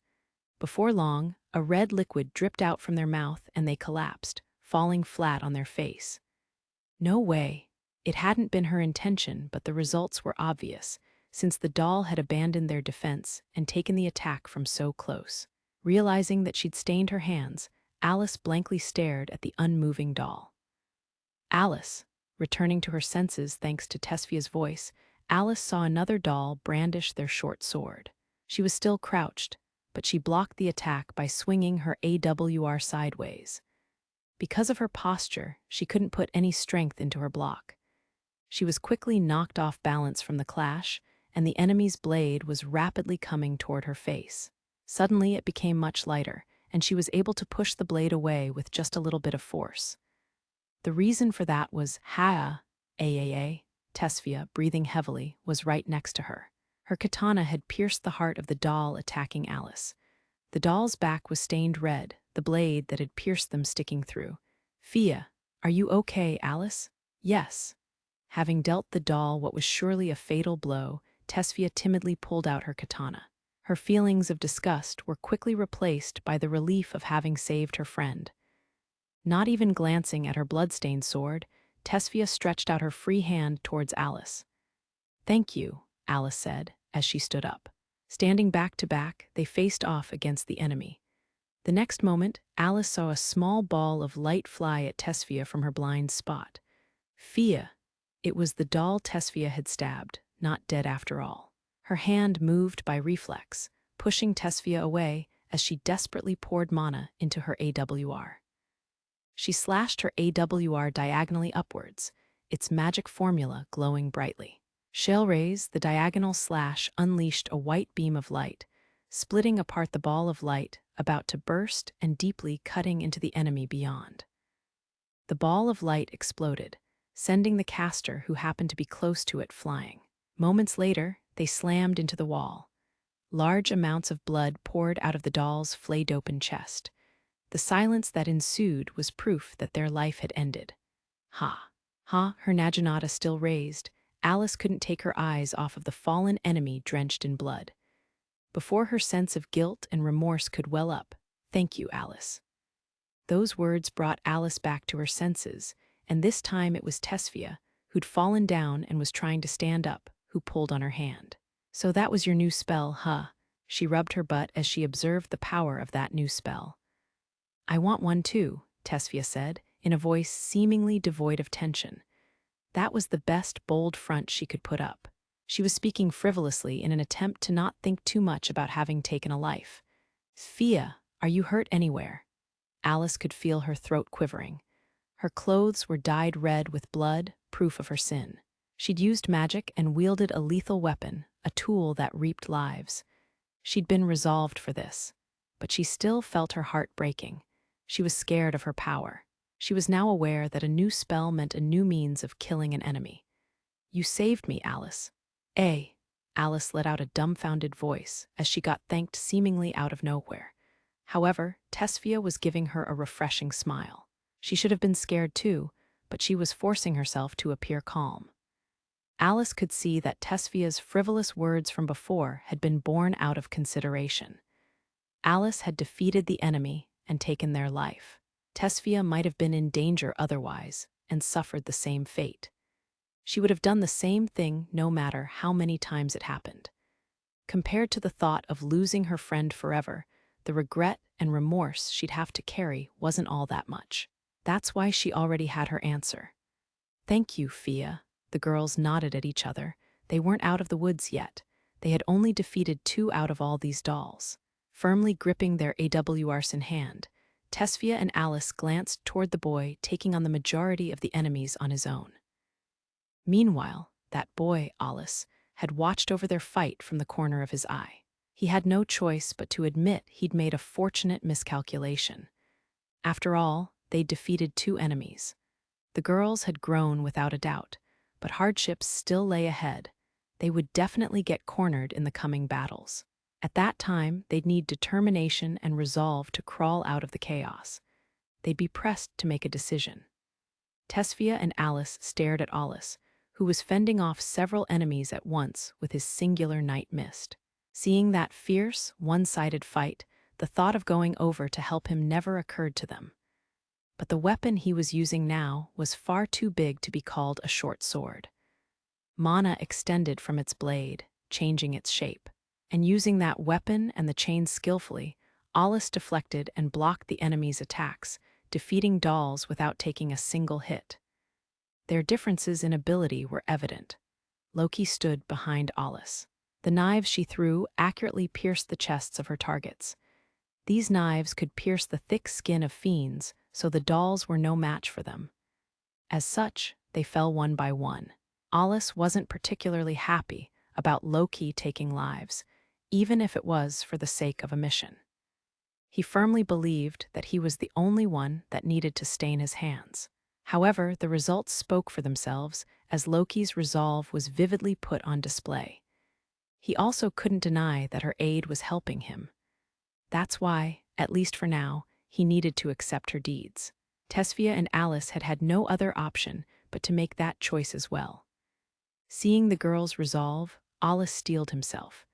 Before long, a red liquid dripped out from their mouth and they collapsed, falling flat on their face. No way. It hadn't been her intention, but the results were obvious, since the doll had abandoned their defense and taken the attack from so close. Realizing that she'd stained her hands, Alice blankly stared at the unmoving doll. Alice, returning to her senses thanks to Tesfia's voice, Alice saw another doll brandish their short sword. She was still crouched, but she blocked the attack by swinging her AWR sideways. Because of her posture, she couldn't put any strength into her block. She was quickly knocked off balance from the clash, and the enemy's blade was rapidly coming toward her face. Suddenly it became much lighter, and she was able to push the blade away with just a little bit of force. The reason for that was Tesfia, breathing heavily, was right next to her. Her katana had pierced the heart of the doll attacking Alice. The doll's back was stained red, the blade that had pierced them sticking through. "Fia, are you okay, Alice?" "Yes." Having dealt the doll what was surely a fatal blow, Tesfia timidly pulled out her katana. Her feelings of disgust were quickly replaced by the relief of having saved her friend. Not even glancing at her blood-stained sword, Tesfia stretched out her free hand towards Alice. "Thank you," Alice said, as she stood up. Standing back to back, they faced off against the enemy. The next moment, Alice saw a small ball of light fly at Tesfia from her blind spot. Fia! It was the doll Tesfia had stabbed, not dead after all. Her hand moved by reflex, pushing Tesfia away as she desperately poured mana into her AWR. She slashed her AWR diagonally upwards, its magic formula glowing brightly. Shell rays, the diagonal slash unleashed a white beam of light, splitting apart the ball of light, about to burst and deeply cutting into the enemy beyond. The ball of light exploded, sending the caster who happened to be close to it flying. Moments later, they slammed into the wall. Large amounts of blood poured out of the doll's flayed-open chest. The silence that ensued was proof that their life had ended. Ha! Her naginata still raised. Alice couldn't take her eyes off of the fallen enemy drenched in blood. Before her sense of guilt and remorse could well up, "Thank you, Alice." Those words brought Alice back to her senses, and this time it was Tesfia, who'd fallen down and was trying to stand up, who pulled on her hand. "So that was your new spell, huh?" She rubbed her butt as she observed the power of that new spell. "I want one too," Tesfia said, in a voice seemingly devoid of tension. That was the best bold front she could put up. She was speaking frivolously in an attempt to not think too much about having taken a life. "Fia, are you hurt anywhere?" Alice could feel her throat quivering. Her clothes were dyed red with blood, proof of her sin. She'd used magic and wielded a lethal weapon, a tool that reaped lives. She'd been resolved for this, but she still felt her heart breaking. She was scared of her power. She was now aware that a new spell meant a new means of killing an enemy. "You saved me, Alice." Alice let out a dumbfounded voice as she got thanked seemingly out of nowhere. However, Tesfia was giving her a refreshing smile. She should have been scared too, but she was forcing herself to appear calm. Alice could see that Tesfia's frivolous words from before had been born out of consideration. Alice had defeated the enemy and taken their life. Tesfia might have been in danger otherwise and suffered the same fate. She would have done the same thing no matter how many times it happened. Compared to the thought of losing her friend forever, the regret and remorse she'd have to carry wasn't all that much. That's why she already had her answer. "Thank you, Fia." The girls nodded at each other. They weren't out of the woods yet. They had only defeated 2 out of all these dolls. Firmly gripping their AWRs in hand, Tesfia and Alice glanced toward the boy taking on the majority of the enemies on his own. Meanwhile, that boy, Alice, had watched over their fight from the corner of his eye. He had no choice but to admit he'd made a fortunate miscalculation. After all, they'd defeated two enemies. The girls had grown without a doubt, but hardships still lay ahead. They would definitely get cornered in the coming battles. At that time, they'd need determination and resolve to crawl out of the chaos. They'd be pressed to make a decision. Tesfia and Alus stared at Alus, who was fending off several enemies at once with his singular night mist. Seeing that fierce, one-sided fight, the thought of going over to help him never occurred to them. But the weapon he was using now was far too big to be called a short sword. Mana extended from its blade, changing its shape. And using that weapon and the chain skillfully, Alus deflected and blocked the enemy's attacks, defeating dolls without taking a single hit. Their differences in ability were evident. Loki stood behind Alus. The knives she threw accurately pierced the chests of her targets. These knives could pierce the thick skin of fiends, so the dolls were no match for them. As such, they fell one by one. Alus wasn't particularly happy about Loki taking lives, even if it was for the sake of a mission. He firmly believed that he was the only one that needed to stain his hands. However, the results spoke for themselves, as Loki's resolve was vividly put on display. He also couldn't deny that her aid was helping him. That's why, at least for now, he needed to accept her deeds. Tesfia and Alus had had no other option but to make that choice as well. Seeing the girl's resolve, Alus steeled himself.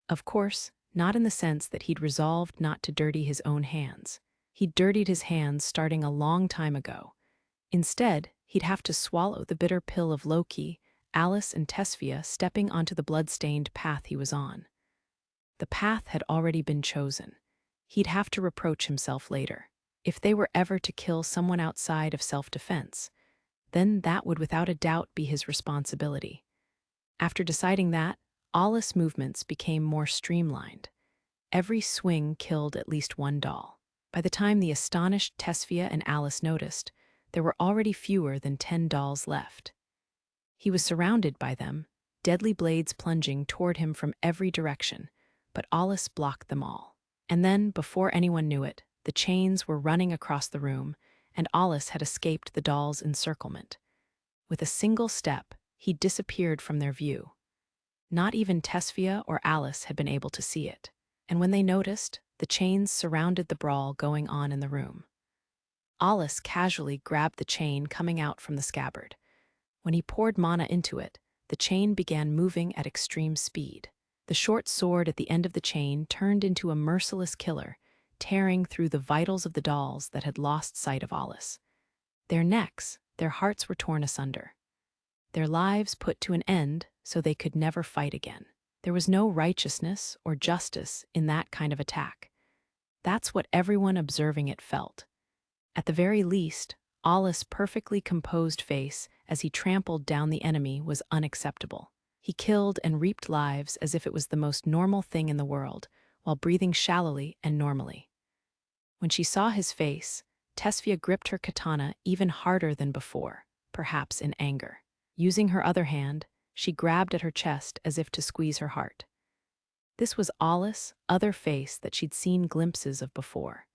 Of course, not in the sense that he'd resolved not to dirty his own hands. He'd dirtied his hands starting a long time ago. Instead, he'd have to swallow the bitter pill of Loki, Alus and Tesfia stepping onto the blood-stained path he was on. The path had already been chosen. He'd have to reproach himself later. If they were ever to kill someone outside of self-defense, then that would without a doubt be his responsibility. After deciding that, Alus' movements became more streamlined. Every swing killed at least one doll. By the time the astonished Tesfia and Alus noticed, there were already fewer than 10 dolls left. He was surrounded by them, deadly blades plunging toward him from every direction, but Alus blocked them all. And then, before anyone knew it, the chains were running across the room, and Alus had escaped the dolls' encirclement. With a single step, he disappeared from their view. Not even Tesfia or Alus had been able to see it, and when they noticed, the chains surrounded the brawl going on in the room. Alus casually grabbed the chain coming out from the scabbard. When he poured mana into it, the chain began moving at extreme speed. The short sword at the end of the chain turned into a merciless killer, tearing through the vitals of the dolls that had lost sight of Alus. Their necks, their hearts were torn asunder. Their lives put to an end so they could never fight again. There was no righteousness or justice in that kind of attack. That's what everyone observing it felt. At the very least, Alus' perfectly composed face as he trampled down the enemy was unacceptable. He killed and reaped lives as if it was the most normal thing in the world, while breathing shallowly and normally. When she saw his face, Tesfia gripped her katana even harder than before, perhaps in anger. Using her other hand, she grabbed at her chest as if to squeeze her heart. This was Alus' other face that she'd seen glimpses of before.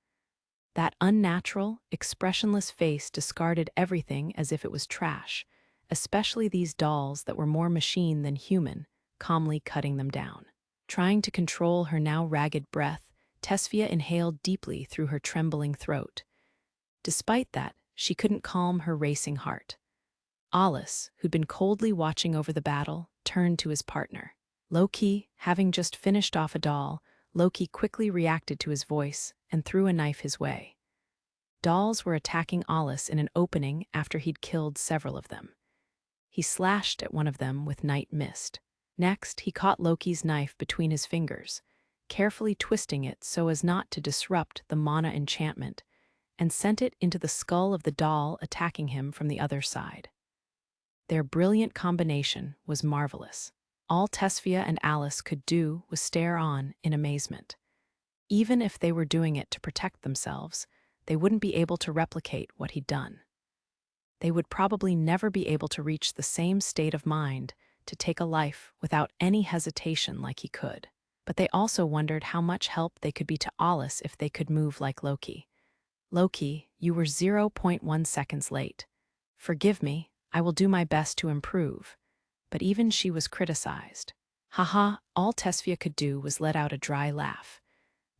That unnatural, expressionless face discarded everything as if it was trash, especially these dolls that were more machine than human, calmly cutting them down. Trying to control her now ragged breath, Tesfia inhaled deeply through her trembling throat. Despite that, she couldn't calm her racing heart. Alus, who'd been coldly watching over the battle, turned to his partner. Loki, having just finished off a doll, Loki quickly reacted to his voice and threw a knife his way. Dolls were attacking Alus in an opening after he'd killed several of them. He slashed at one of them with night mist. Next, he caught Loki's knife between his fingers, carefully twisting it so as not to disrupt the mana enchantment, and sent it into the skull of the doll attacking him from the other side. Their brilliant combination was marvelous. All Tesfia and Alus could do was stare on in amazement. Even if they were doing it to protect themselves, they wouldn't be able to replicate what he'd done. They would probably never be able to reach the same state of mind to take a life without any hesitation like he could. but they also wondered how much help they could be to Alus if they could move like Loki. Loki, you were zero point 0.1 seconds late. Forgive me, I will do my best to improve. But even she was criticized. Haha, all Tesfia could do was let out a dry laugh.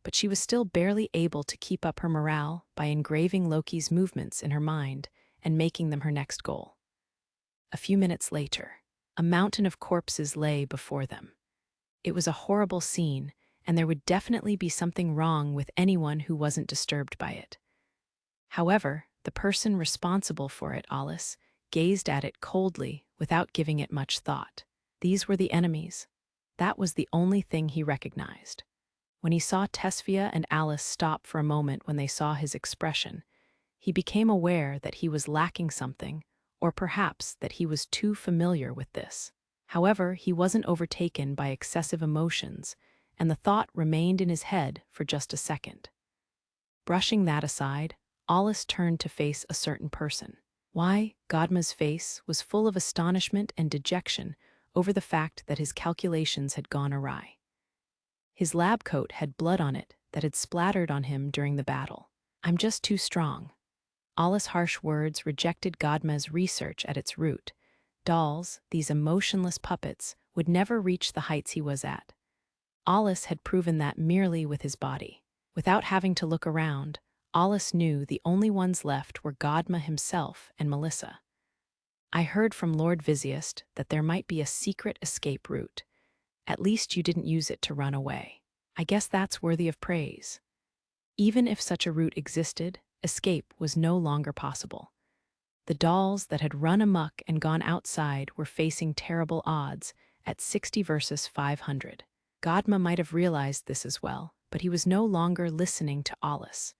But she was still barely able to keep up her morale by engraving Loki's movements in her mind and making them her next goal. A few minutes later, a mountain of corpses lay before them. It was a horrible scene, and there would definitely be something wrong with anyone who wasn't disturbed by it. However, the person responsible for it, Alus, gazed at it coldly without giving it much thought. These were the enemies. That was the only thing he recognized. When he saw Tesfia and Alus stop for a moment when they saw his expression, he became aware that he was lacking something, or perhaps that he was too familiar with this. However, he wasn't overtaken by excessive emotions, and the thought remained in his head for just a second. Brushing that aside, Alus turned to face a certain person. Why, Godma's face was full of astonishment and dejection over the fact that his calculations had gone awry. His lab coat had blood on it that had splattered on him during the battle. I'm just too strong. Alus' harsh words rejected Godma's research at its root. Dolls, these emotionless puppets, would never reach the heights he was at. Alus had proven that merely with his body. Without having to look around, Alus knew the only ones left were Godma himself and Melissa. I heard from Lord Vizziest that there might be a secret escape route. At least you didn't use it to run away. I guess that's worthy of praise. Even if such a route existed, escape was no longer possible. The dolls that had run amok and gone outside were facing terrible odds at 60 versus 500. Godma might have realized this as well, but he was no longer listening to Alus.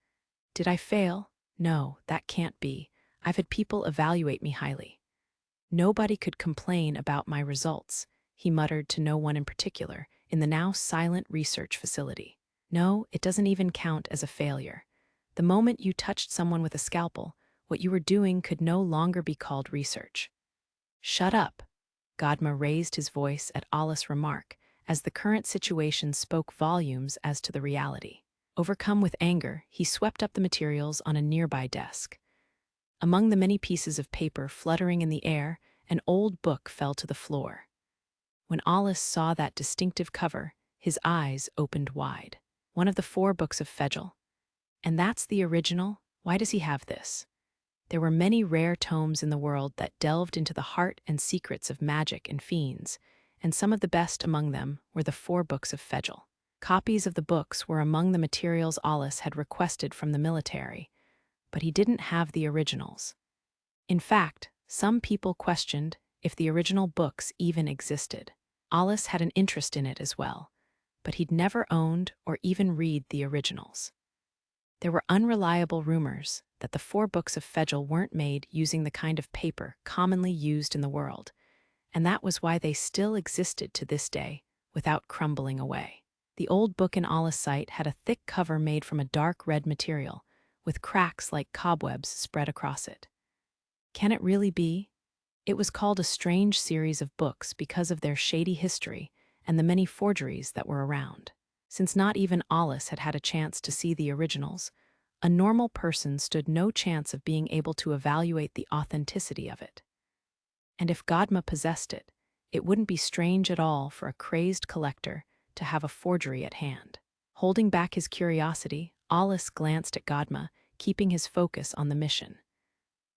Did I fail? No, that can't be. I've had people evaluate me highly. Nobody could complain about my results, he muttered to no one in particular, in the now silent research facility. No, it doesn't even count as a failure. The moment you touched someone with a scalpel, what you were doing could no longer be called research. Shut up. Godma raised his voice at Alus' remark, as the current situation spoke volumes as to the reality. Overcome with anger, he swept up the materials on a nearby desk. Among the many pieces of paper fluttering in the air, an old book fell to the floor. When Alus saw that distinctive cover, his eyes opened wide. One of the 4 books of Fegel. And that's the original? Why does he have this? There were many rare tomes in the world that delved into the heart and secrets of magic and fiends, and some of the best among them were the 4 books of Fegel. Copies of the books were among the materials Alus had requested from the military, but he didn't have the originals. In fact, some people questioned if the original books even existed. Alus had an interest in it as well, but he'd never owned or even read the originals. There were unreliable rumors that the 4 books of Fegel weren't made using the kind of paper commonly used in the world, and that was why they still existed to this day without crumbling away. The old book in Alus' sight had a thick cover made from a dark red material, with cracks like cobwebs spread across it. Can it really be? It was called a strange series of books because of their shady history and the many forgeries that were around. Since not even Alus had had a chance to see the originals, a normal person stood no chance of being able to evaluate the authenticity of it. And if Godma possessed it, it wouldn't be strange at all for a crazed collector to have a forgery at hand. Holding back his curiosity, Alus glanced at Godma, keeping his focus on the mission.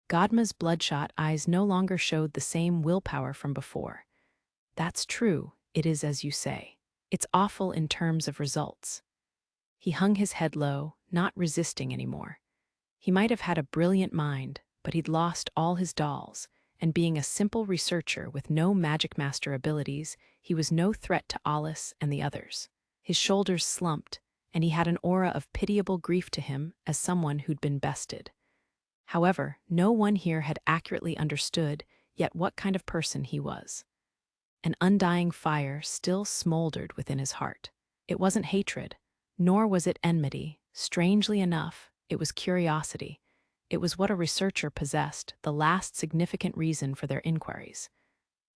Godma's bloodshot eyes no longer showed the same willpower from before. That's true, it is as you say. It's awful in terms of results. He hung his head low, not resisting anymore. He might have had a brilliant mind, but he'd lost all his dolls, and being a simple researcher with no Magicmaster abilities, he was no threat to Alus and the others. His shoulders slumped, and he had an aura of pitiable grief to him as someone who'd been bested. However, no one here had accurately understood yet what kind of person he was. An undying fire still smoldered within his heart. It wasn't hatred, nor was it enmity. Strangely enough, it was curiosity. It was what a researcher possessed, the last significant reason for their inquiries.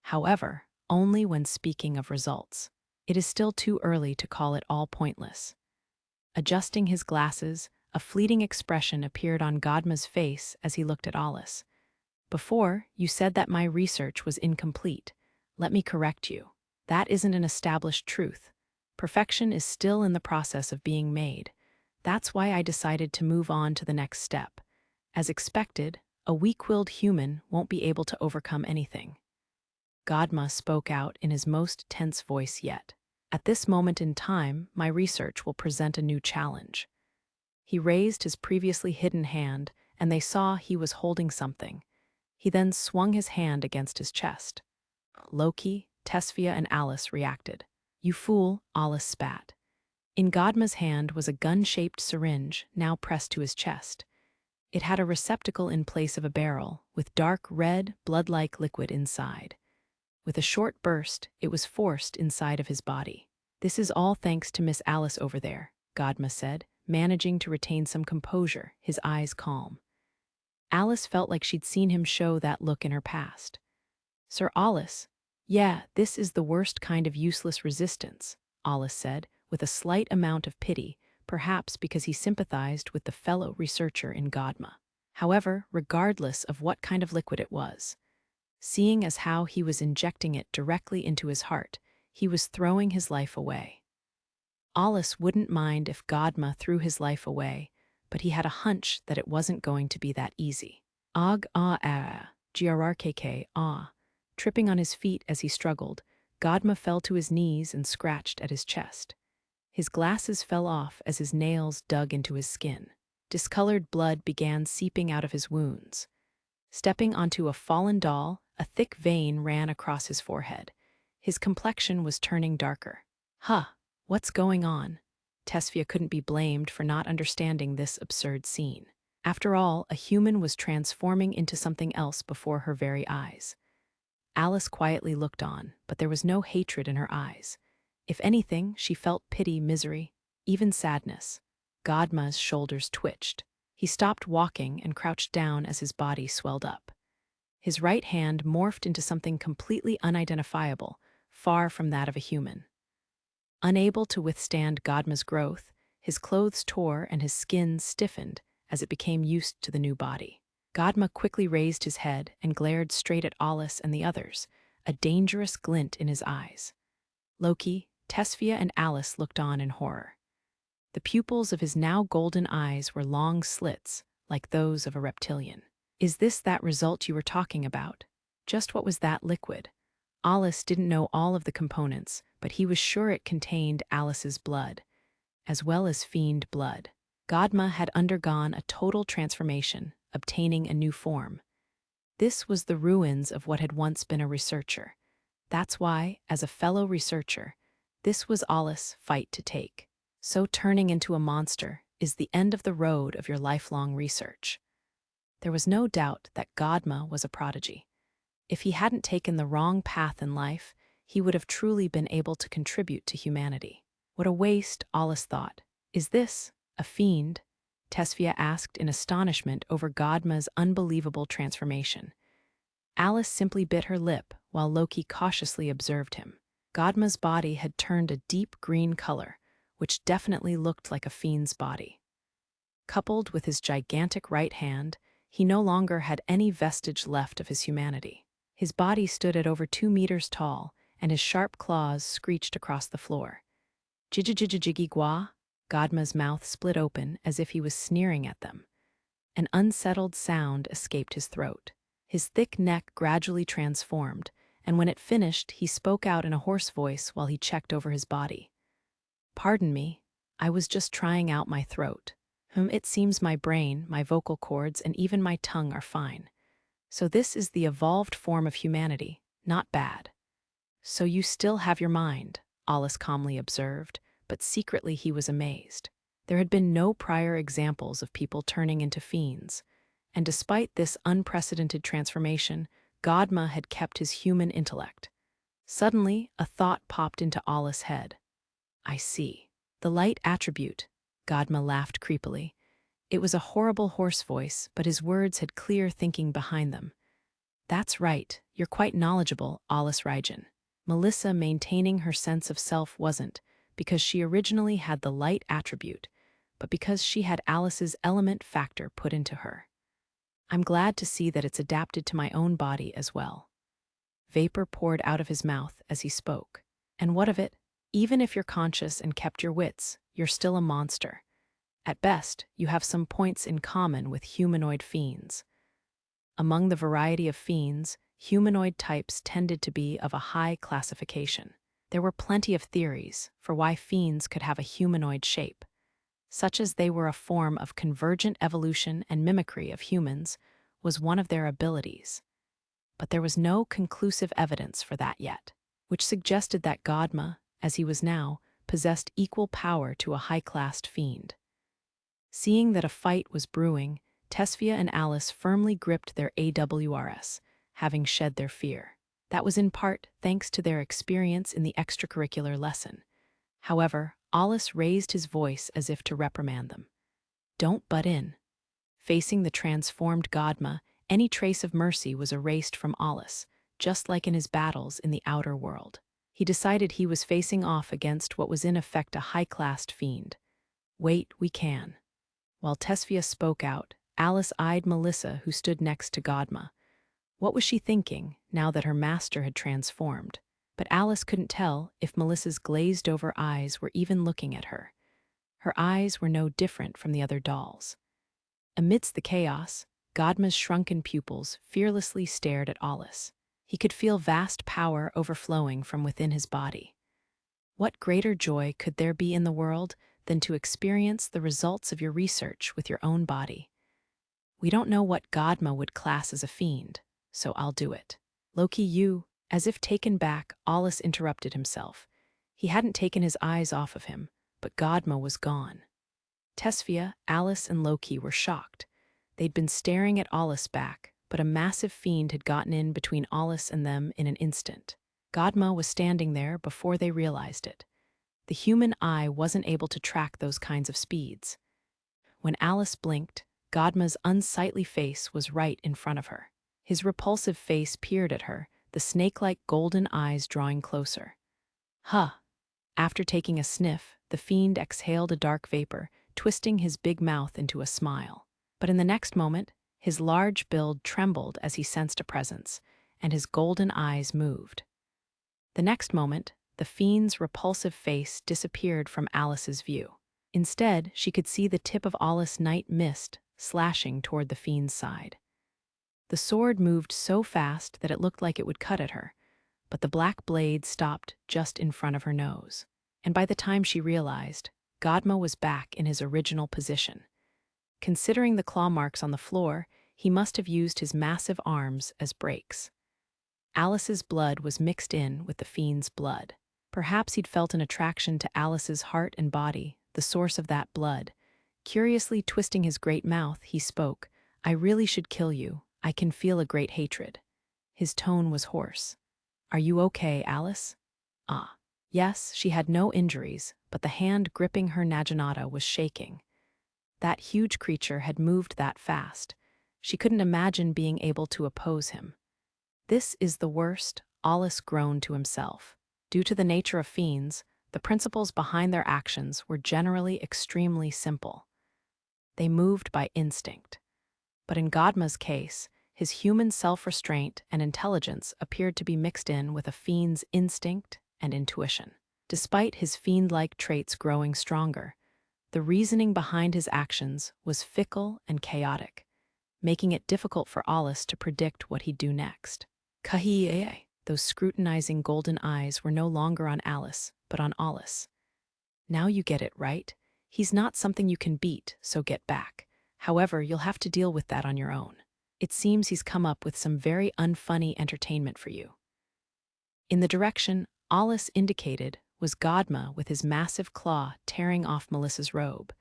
However, only when speaking of results. It is still too early to call it all pointless. Adjusting his glasses, a fleeting expression appeared on Godma's face as he looked at Alus. Before, you said that my research was incomplete. Let me correct you. That isn't an established truth. Perfection is still in the process of being made. That's why I decided to move on to the next step. As expected, a weak-willed human won't be able to overcome anything. Godma spoke out in his most tense voice yet. At this moment in time, my research will present a new challenge. He raised his previously hidden hand, and they saw he was holding something. He then swung his hand against his chest. Loki, Tesfia, and Alus reacted. "You fool," Alus spat. In Godma's hand was a gun-shaped syringe, now pressed to his chest. It had a receptacle in place of a barrel, with dark red, blood-like liquid inside. With a short burst, it was forced inside of his body. "This is all thanks to Miss Alice over there," Godma said, managing to retain some composure, his eyes calm. Alice felt like she'd seen him show that look in her past. "Sir Alus, yeah, this is the worst kind of useless resistance," Alus said, with a slight amount of pity, perhaps because he sympathized with the fellow researcher in Godma. However, regardless of what kind of liquid it was, seeing as how he was injecting it directly into his heart, he was throwing his life away. Alus wouldn't mind if Godma threw his life away, but he had a hunch that it wasn't going to be that easy. Grrkk, Tripping on his feet as he struggled, Godma fell to his knees and scratched at his chest. His glasses fell off as his nails dug into his skin. Discolored blood began seeping out of his wounds. Stepping onto a fallen doll, a thick vein ran across his forehead. His complexion was turning darker. What's going on? Tesfia couldn't be blamed for not understanding this absurd scene. After all, a human was transforming into something else before her very eyes. Alice quietly looked on, but there was no hatred in her eyes. If anything, she felt pity, misery, even sadness. Godma's shoulders twitched. He stopped walking and crouched down as his body swelled up. His right hand morphed into something completely unidentifiable, far from that of a human. Unable to withstand Godma's growth, his clothes tore and his skin stiffened as it became used to the new body. Godma quickly raised his head and glared straight at Alus and the others, a dangerous glint in his eyes. Loki, Tesfia, and Alus looked on in horror. The pupils of his now golden eyes were long slits, like those of a reptilian. "Is this that result you were talking about? Just what was that liquid?" Alus didn't know all of the components, but he was sure it contained Alice's blood, as well as fiend blood. Godma had undergone a total transformation, obtaining a new form. This was the ruins of what had once been a researcher. That's why, as a fellow researcher, this was Alus' fight to take. So turning into a monster is the end of the road of your lifelong research. There was no doubt that Godma was a prodigy. If he hadn't taken the wrong path in life, he would have truly been able to contribute to humanity. What a waste, Alus thought. "Is this a fiend?" Tesfia asked in astonishment over Godma's unbelievable transformation. Alus simply bit her lip while Loki cautiously observed him. Godma's body had turned a deep green color, which definitely looked like a fiend's body. Coupled with his gigantic right hand, he no longer had any vestige left of his humanity. His body stood at over 2 meters tall, and his sharp claws screeched across the floor. "Jiggy gwa?" Godma's mouth split open as if he was sneering at them. An unsettled sound escaped his throat. His thick neck gradually transformed, and when it finished, he spoke out in a hoarse voice while he checked over his body. "Pardon me, I was just trying out my throat. It seems my brain, my vocal cords, and even my tongue are fine. So this is the evolved form of humanity, not bad." "So you still have your mind," Alus calmly observed, but secretly he was amazed. There had been no prior examples of people turning into fiends, and despite this unprecedented transformation, Godma had kept his human intellect. Suddenly, a thought popped into Alus' head. "I see. The light attribute," Godma laughed creepily. It was a horrible hoarse voice, but his words had clear thinking behind them. "That's right, you're quite knowledgeable, Alus Raijin. Melissa maintaining her sense of self wasn't because she originally had the light attribute, but because she had Alice's element factor put into her. I'm glad to see that it's adapted to my own body as well. Vapor poured out of his mouth as he spoke. And what of it? Even if you're conscious and kept your wits, you're still a monster. At best, you have some points in common with humanoid fiends. Among the variety of fiends, humanoid types tended to be of a high classification. There were plenty of theories for why fiends could have a humanoid shape, such as they were a form of convergent evolution and mimicry of humans was one of their abilities. But there was no conclusive evidence for that yet, which suggested that Godma, as he was now, possessed equal power to a high-classed fiend. Seeing that a fight was brewing, Tesfia and Alus firmly gripped their AWRs, having shed their fear. That was in part thanks to their experience in the extracurricular lesson. However, Alus raised his voice as if to reprimand them. Don't butt in. Facing the transformed Godma, any trace of mercy was erased from Alus, just like in his battles in the outer world. He decided he was facing off against what was in effect a high-classed fiend. Wait, we can. While Tesfia spoke out, Alus eyed Melissa, who stood next to Godma. What was she thinking, now that her master had transformed? But Alus couldn't tell if Melissa's glazed-over eyes were even looking at her. Her eyes were no different from the other dolls. Amidst the chaos, Godma's shrunken pupils fearlessly stared at Alus. He could feel vast power overflowing from within his body. What greater joy could there be in the world than to experience the results of your research with your own body? We don't know what Godma would class as a fiend, so I'll do it. Loki, you, as if taken back, Alus interrupted himself. He hadn't taken his eyes off of him, but Godma was gone. Tesfia, Alus, and Loki were shocked. They'd been staring at Alus back, but a massive fiend had gotten in between Alus and them in an instant. Godma was standing there before they realized it. The human eye wasn't able to track those kinds of speeds. When Alus blinked, Godma's unsightly face was right in front of her. His repulsive face peered at her, the snake-like golden eyes drawing closer. Huh! After taking a sniff, the fiend exhaled a dark vapor, twisting his big mouth into a smile. But in the next moment, his large build trembled as he sensed a presence, and his golden eyes moved. The next moment, the fiend's repulsive face disappeared from Alice's view. Instead, she could see the tip of Alus' night mist slashing toward the fiend's side. The sword moved so fast that it looked like it would cut at her, but the black blade stopped just in front of her nose. And by the time she realized, Godma was back in his original position. Considering the claw marks on the floor, he must have used his massive arms as brakes. Alice's blood was mixed in with the fiend's blood. Perhaps he'd felt an attraction to Alice's heart and body, the source of that blood. Curiously twisting his great mouth, he spoke, "I really should kill you. I can feel a great hatred." His tone was hoarse. "Are you okay, Alus?" Ah. Yes, she had no injuries, but the hand gripping her naginata was shaking. That huge creature had moved that fast. She couldn't imagine being able to oppose him. This is the worst, Alus groaned to himself. Due to the nature of fiends, the principles behind their actions were generally extremely simple. They moved by instinct. But in Godma's case, his human self-restraint and intelligence appeared to be mixed in with a fiend's instinct and intuition. Despite his fiend-like traits growing stronger, the reasoning behind his actions was fickle and chaotic, making it difficult for Alus to predict what he'd do next. Kahi'e. Those scrutinizing golden eyes were no longer on Alus, but on Alus. Now you get it, right? He's not something you can beat, so get back. However, you'll have to deal with that on your own. It seems he's come up with some very unfunny entertainment for you. In the direction Alus indicated was Godma with his massive claw tearing off Melissa's robe,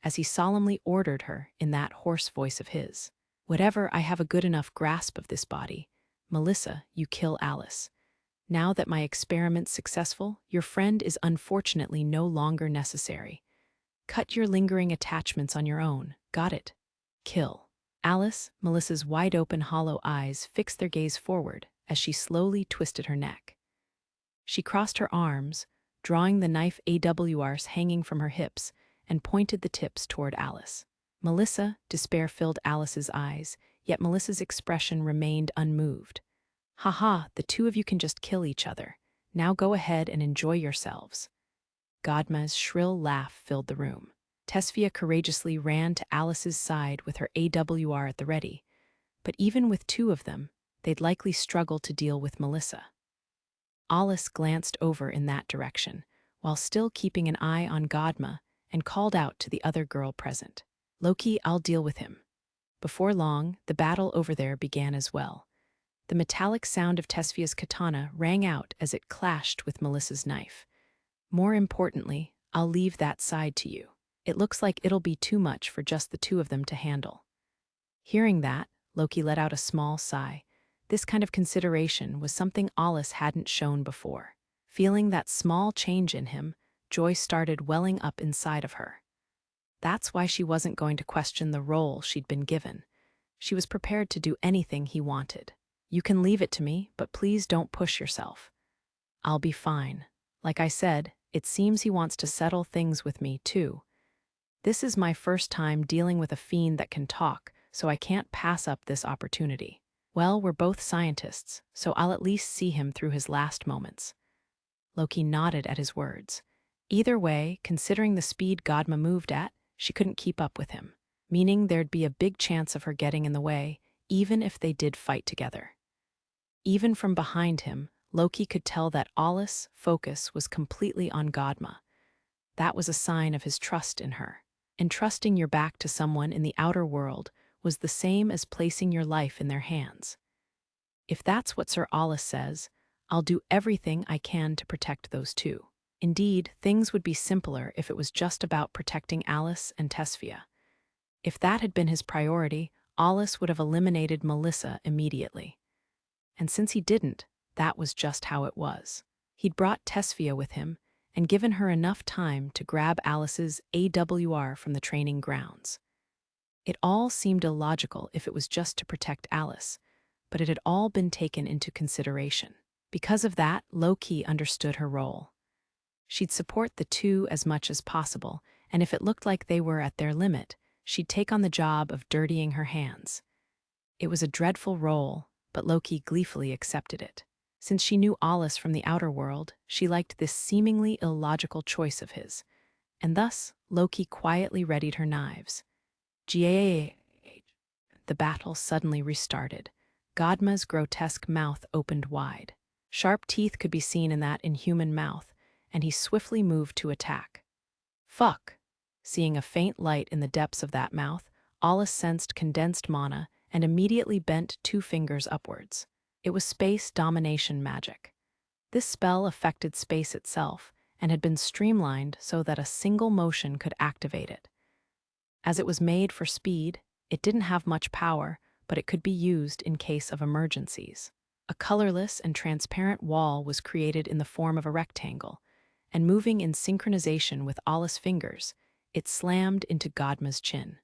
as he solemnly ordered her in that hoarse voice of his. Whatever, I have a good enough grasp of this body. Melissa, you kill Alus. Now that my experiment's successful, your friend is unfortunately no longer necessary. Cut your lingering attachments on your own. Got it? Kill. Alus, Melissa's wide-open hollow eyes fixed their gaze forward as she slowly twisted her neck. She crossed her arms, drawing the knife AWRs hanging from her hips, and pointed the tips toward Alice. Despair filled Alice's eyes, yet Melissa's expression remained unmoved. "Haha, the two of you can just kill each other. Now go ahead and enjoy yourselves." Godma's shrill laugh filled the room. Tesfia courageously ran to Alice's side with her AWR at the ready, but even with two of them, they'd likely struggle to deal with Melissa. Alice glanced over in that direction, while still keeping an eye on Godma, and called out to the other girl present. "Loki, I'll deal with him." Before long, the battle over there began as well. The metallic sound of Tesfia's katana rang out as it clashed with Melissa's knife. "More importantly, I'll leave that side to you. It looks like it'll be too much for just the two of them to handle." Hearing that, Loki let out a small sigh. This kind of consideration was something Alice hadn't shown before. Feeling that small change in him, joy started welling up inside of her. That's why she wasn't going to question the role she'd been given. She was prepared to do anything he wanted. "You can leave it to me, but please don't push yourself." "I'll be fine. Like I said, it seems he wants to settle things with me, too. This is my first time dealing with a fiend that can talk, so I can't pass up this opportunity. Well, we're both scientists, so I'll at least see him through his last moments." Loki nodded at his words. Either way, considering the speed Godma moved at, she couldn't keep up with him, meaning there'd be a big chance of her getting in the way, even if they did fight together. Even from behind him, Loki could tell that Alice's focus was completely on Godma. That was a sign of his trust in her. Entrusting your back to someone in the outer world was the same as placing your life in their hands. If that's what Sir Alice says, I'll do everything I can to protect those two. Indeed, things would be simpler if it was just about protecting Alice and Tesfia. If that had been his priority, Alice would have eliminated Melissa immediately. And since he didn't, that was just how it was. He'd brought Tesfia with him and given her enough time to grab Alice's AWR from the training grounds. It all seemed illogical if it was just to protect Alice, but it had all been taken into consideration. Because of that, Loki understood her role. She'd support the two as much as possible, and if it looked like they were at their limit, she'd take on the job of dirtying her hands. It was a dreadful role, but Loki gleefully accepted it. Since she knew Alice from the outer world, she liked this seemingly illogical choice of his, and thus Loki quietly readied her knives. The battle suddenly restarted. Godma's grotesque mouth opened wide. Sharp teeth could be seen in that inhuman mouth, and he swiftly moved to attack. "Fuck!" Seeing a faint light in the depths of that mouth, Alice sensed condensed mana and immediately bent two fingers upwards. It was space domination magic. This spell affected space itself and had been streamlined so that a single motion could activate it. As it was made for speed, it didn't have much power, but it could be used in case of emergencies. A colorless and transparent wall was created in the form of a rectangle, and moving in synchronization with Alice's fingers, it slammed into Godma's chin.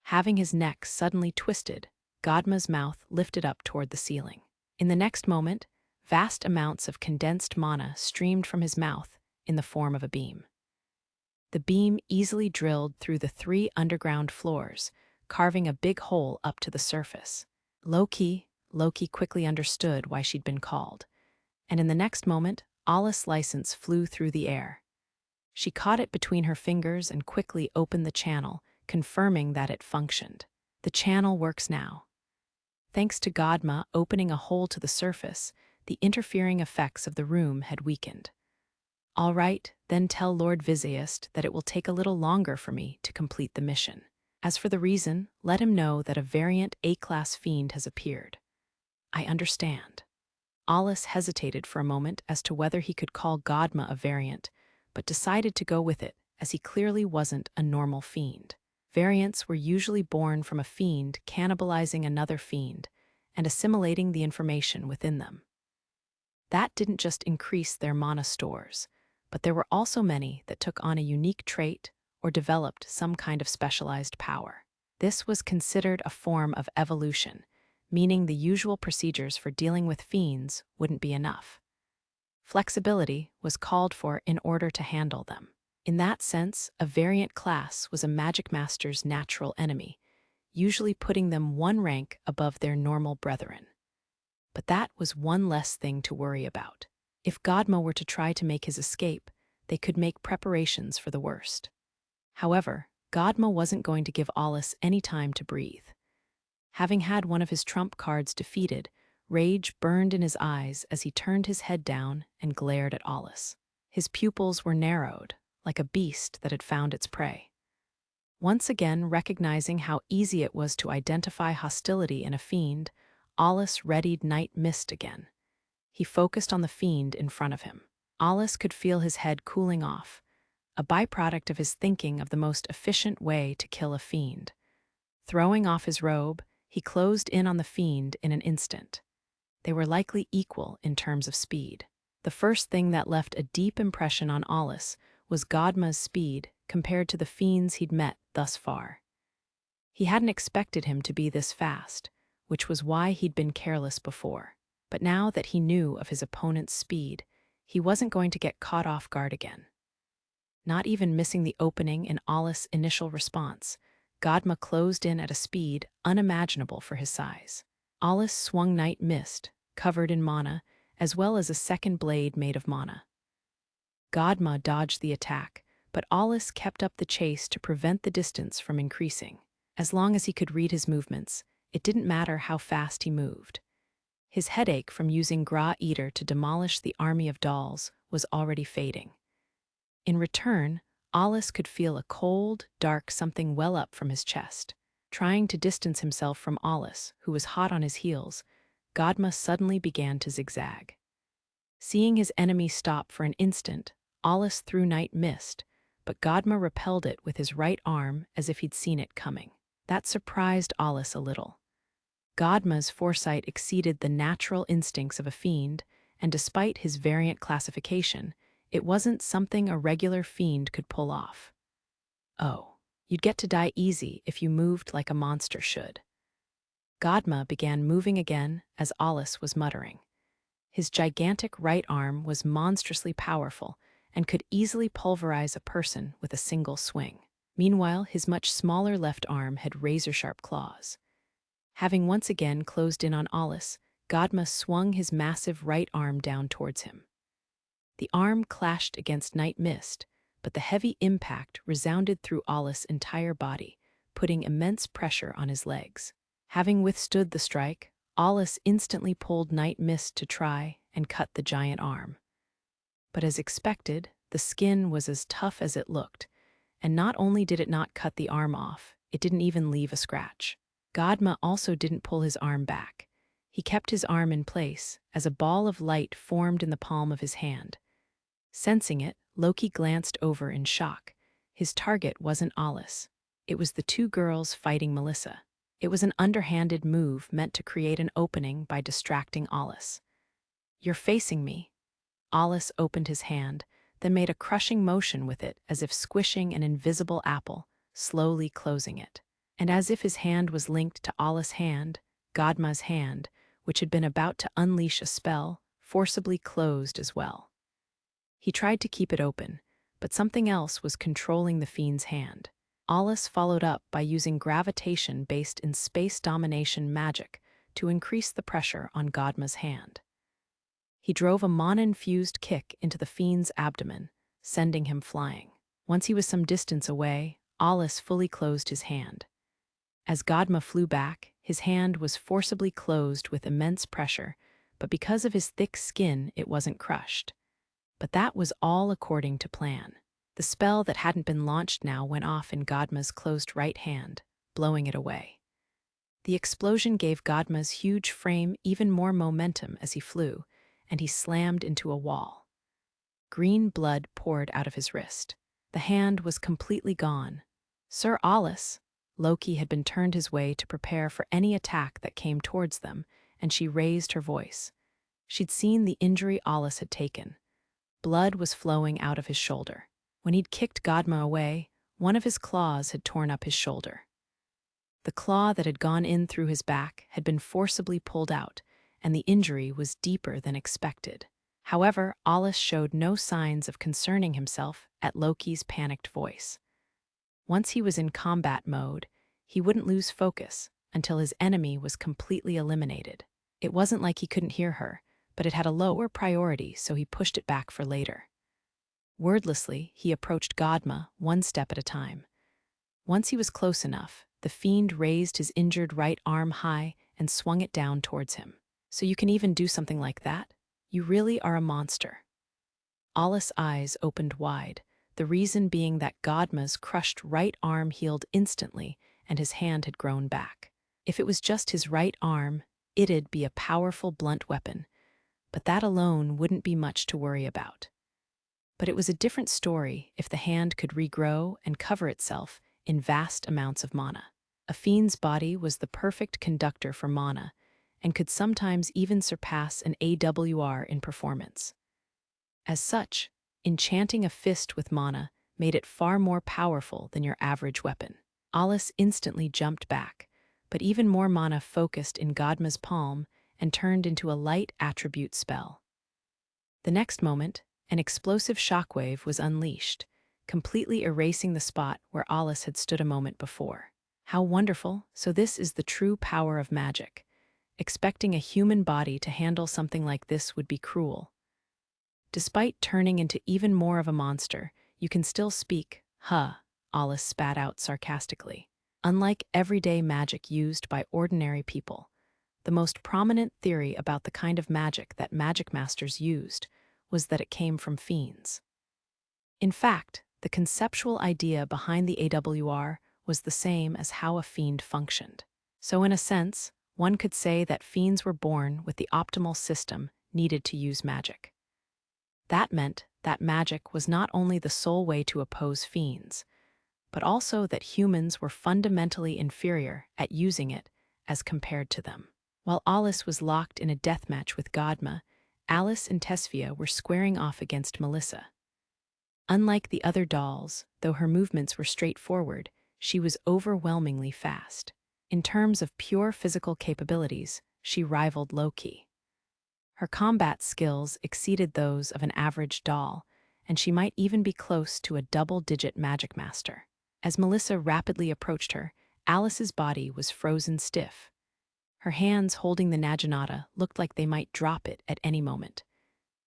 Having his neck suddenly twisted, Godma's mouth lifted up toward the ceiling. In the next moment, vast amounts of condensed mana streamed from his mouth in the form of a beam. The beam easily drilled through the 3 underground floors, carving a big hole up to the surface. Loki quickly understood why she'd been called, and in the next moment, Alice's license flew through the air. She caught it between her fingers and quickly opened the channel, confirming that it functioned. The channel works now. Thanks to Godma opening a hole to the surface, the interfering effects of the room had weakened. "All right, then tell Lord Vizayist that it will take a little longer for me to complete the mission. As for the reason, let him know that a variant A-class fiend has appeared." "I understand." Alice hesitated for a moment as to whether he could call Godma a variant, but decided to go with it, as he clearly wasn't a normal fiend. Variants were usually born from a fiend cannibalizing another fiend and assimilating the information within them. That didn't just increase their mana stores, but there were also many that took on a unique trait or developed some kind of specialized power. This was considered a form of evolution, meaning the usual procedures for dealing with fiends wouldn't be enough. Flexibility was called for in order to handle them. In that sense, a variant class was a Magicmaster's natural enemy, usually putting them one rank above their normal brethren. But that was one less thing to worry about. If Godma were to try to make his escape, they could make preparations for the worst. However, Godma wasn't going to give Alus any time to breathe. Having had one of his trump cards defeated, rage burned in his eyes as he turned his head down and glared at Alus. His pupils were narrowed, like a beast that had found its prey. Once again recognizing how easy it was to identify hostility in a fiend, Alus readied Night Mist again. He focused on the fiend in front of him. Alus could feel his head cooling off, a byproduct of his thinking of the most efficient way to kill a fiend. Throwing off his robe, he closed in on the fiend in an instant. They were likely equal in terms of speed. The first thing that left a deep impression on Alus was Godma's speed compared to the fiends he'd met thus far. He hadn't expected him to be this fast, which was why he'd been careless before. But now that he knew of his opponent's speed, he wasn't going to get caught off guard again. Not even missing the opening in Alus' initial response, Godma closed in at a speed unimaginable for his size. Alus swung Night Mist, covered in mana, as well as a second blade made of mana. Godma dodged the attack, but Alus kept up the chase to prevent the distance from increasing. As long as he could read his movements, it didn't matter how fast he moved. His headache from using Gra Eater to demolish the army of dolls was already fading. In return, Alus could feel a cold, dark something well up from his chest. Trying to distance himself from Alus, who was hot on his heels, Godma suddenly began to zigzag. Seeing his enemy stop for an instant, Alus threw Night Mist, but Godma repelled it with his right arm as if he'd seen it coming. That surprised Alus a little. Godma's foresight exceeded the natural instincts of a fiend, and despite his variant classification, it wasn't something a regular fiend could pull off. Oh, you'd get to die easy if you moved like a monster should. Godma began moving again as Alus was muttering. His gigantic right arm was monstrously powerful and could easily pulverize a person with a single swing. Meanwhile, his much smaller left arm had razor-sharp claws. Having once again closed in on Alus, Godma swung his massive right arm down towards him. The arm clashed against Night Mist, but the heavy impact resounded through Alus' entire body, putting immense pressure on his legs. Having withstood the strike, Alus instantly pulled Night Mist to try and cut the giant arm. But as expected, the skin was as tough as it looked, and not only did it not cut the arm off, it didn't even leave a scratch. Godma also didn't pull his arm back. He kept his arm in place as a ball of light formed in the palm of his hand. Sensing it, Loki glanced over in shock. His target wasn't Alus. It was the two girls fighting Melissa. It was an underhanded move meant to create an opening by distracting Alus. "You're facing me." Alus opened his hand, then made a crushing motion with it as if squishing an invisible apple, slowly closing it. And as if his hand was linked to Alus' hand, Godma's hand, which had been about to unleash a spell, forcibly closed as well. He tried to keep it open, but something else was controlling the fiend's hand. Alus followed up by using gravitation based in space domination magic to increase the pressure on Godma's hand. He drove a mana-infused kick into the fiend's abdomen, sending him flying. Once he was some distance away, Alus fully closed his hand. As Godma flew back, his hand was forcibly closed with immense pressure, but because of his thick skin, it wasn't crushed. But that was all according to plan. The spell that hadn't been launched now went off in Godma's closed right hand, blowing it away. The explosion gave Godma's huge frame even more momentum as he flew, and he slammed into a wall. Green blood poured out of his wrist. The hand was completely gone. Sir Alus! Loki had been turned his way to prepare for any attack that came towards them, and she raised her voice. She'd seen the injury Alus had taken. Blood was flowing out of his shoulder. When he'd kicked Godma away, one of his claws had torn up his shoulder. The claw that had gone in through his back had been forcibly pulled out, and the injury was deeper than expected. However, Alus showed no signs of concerning himself at Loki's panicked voice. Once he was in combat mode, he wouldn't lose focus until his enemy was completely eliminated. It wasn't like he couldn't hear her, but it had a lower priority, so he pushed it back for later. Wordlessly, he approached Godma one step at a time. Once he was close enough, the fiend raised his injured right arm high and swung it down towards him. "So you can even do something like that? You really are a monster." Alus' eyes opened wide, the reason being that Godma's crushed right arm healed instantly and his hand had grown back. If it was just his right arm, it'd be a powerful blunt weapon, but that alone wouldn't be much to worry about. But it was a different story if the hand could regrow and cover itself in vast amounts of mana. A fiend's body was the perfect conductor for mana, and could sometimes even surpass an AWR in performance. As such, enchanting a fist with mana made it far more powerful than your average weapon. Alus instantly jumped back, but even more mana focused in Godma's palm and turned into a light attribute spell. The next moment, an explosive shockwave was unleashed, completely erasing the spot where Alus had stood a moment before. How wonderful! So this is the true power of magic. Expecting a human body to handle something like this would be cruel. Despite turning into even more of a monster, you can still speak, huh? Alus spat out sarcastically. Unlike everyday magic used by ordinary people, the most prominent theory about the kind of magic that Magicmasters used was that it came from fiends. In fact, the conceptual idea behind the AWR was the same as how a fiend functioned. So in a sense, one could say that fiends were born with the optimal system needed to use magic. That meant that magic was not only the sole way to oppose fiends, but also that humans were fundamentally inferior at using it as compared to them. While Alus was locked in a deathmatch with Godma, Alus and Tesfia were squaring off against Melissa. Unlike the other dolls, though her movements were straightforward, she was overwhelmingly fast. In terms of pure physical capabilities, she rivaled Loki. Her combat skills exceeded those of an average doll, and she might even be close to a double-digit Magicmaster. As Melissa rapidly approached her, Alus's body was frozen stiff. Her hands holding the naginata looked like they might drop it at any moment.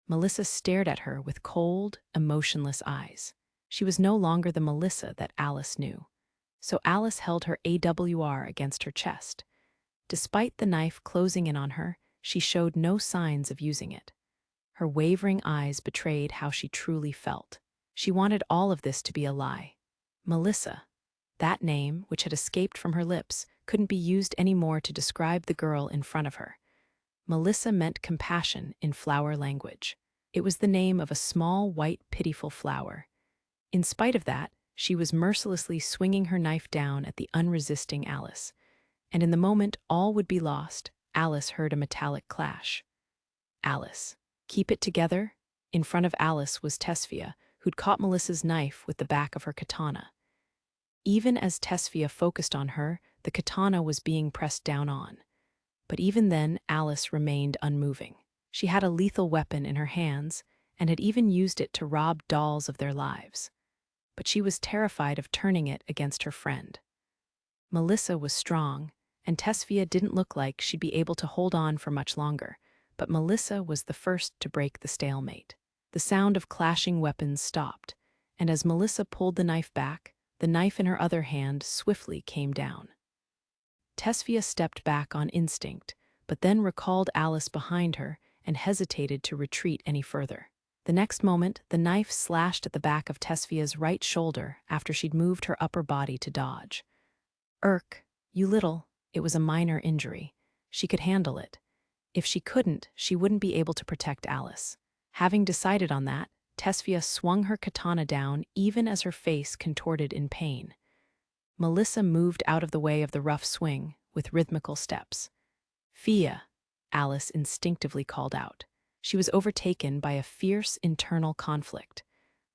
Melissa stared at her with cold, emotionless eyes. She was no longer the Melissa that Alus knew. So Alus held her AWR against her chest. Despite the knife closing in on her, she showed no signs of using it. Her wavering eyes betrayed how she truly felt. She wanted all of this to be a lie. Melissa, that name, which had escaped from her lips, couldn't be used anymore to describe the girl in front of her. Melissa meant compassion in flower language. It was the name of a small, white, pitiful flower. In spite of that, she was mercilessly swinging her knife down at the unresisting Alus. And in the moment all would be lost, Alus heard a metallic clash. Alus. Keep it together? In front of Alus was Tesfia, who'd caught Melissa's knife with the back of her katana. Even as Tesfia focused on her, the katana was being pressed down on. But even then, Alus remained unmoving. She had a lethal weapon in her hands, and had even used it to rob dolls of their lives. But she was terrified of turning it against her friend. Melissa was strong, and Tesfia didn't look like she'd be able to hold on for much longer, but Melissa was the first to break the stalemate. The sound of clashing weapons stopped, and as Melissa pulled the knife back, the knife in her other hand swiftly came down. Tesfia stepped back on instinct, but then recalled Alus behind her and hesitated to retreat any further. The next moment, the knife slashed at the back of Tesfia's right shoulder after she'd moved her upper body to dodge. You little. It was a minor injury. She could handle it. If she couldn't, she wouldn't be able to protect Alus. Having decided on that, Tesfia swung her katana down even as her face contorted in pain. Melissa moved out of the way of the rough swing with rhythmical steps. "Fia," Alus instinctively called out. She was overtaken by a fierce internal conflict.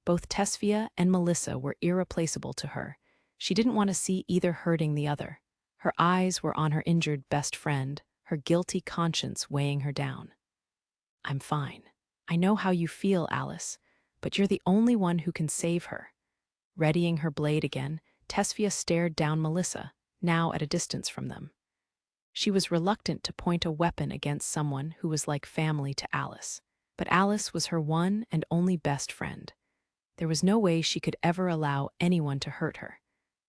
Both Tesfia and Melissa were irreplaceable to her. She didn't want to see either hurting the other. Her eyes were on her injured best friend, her guilty conscience weighing her down. "I'm fine." I know how you feel, Alice, but you're the only one who can save her. Readying her blade again, Tesfia stared down Melissa, now at a distance from them. She was reluctant to point a weapon against someone who was like family to Alice. But Alice was her one and only best friend. There was no way she could ever allow anyone to hurt her.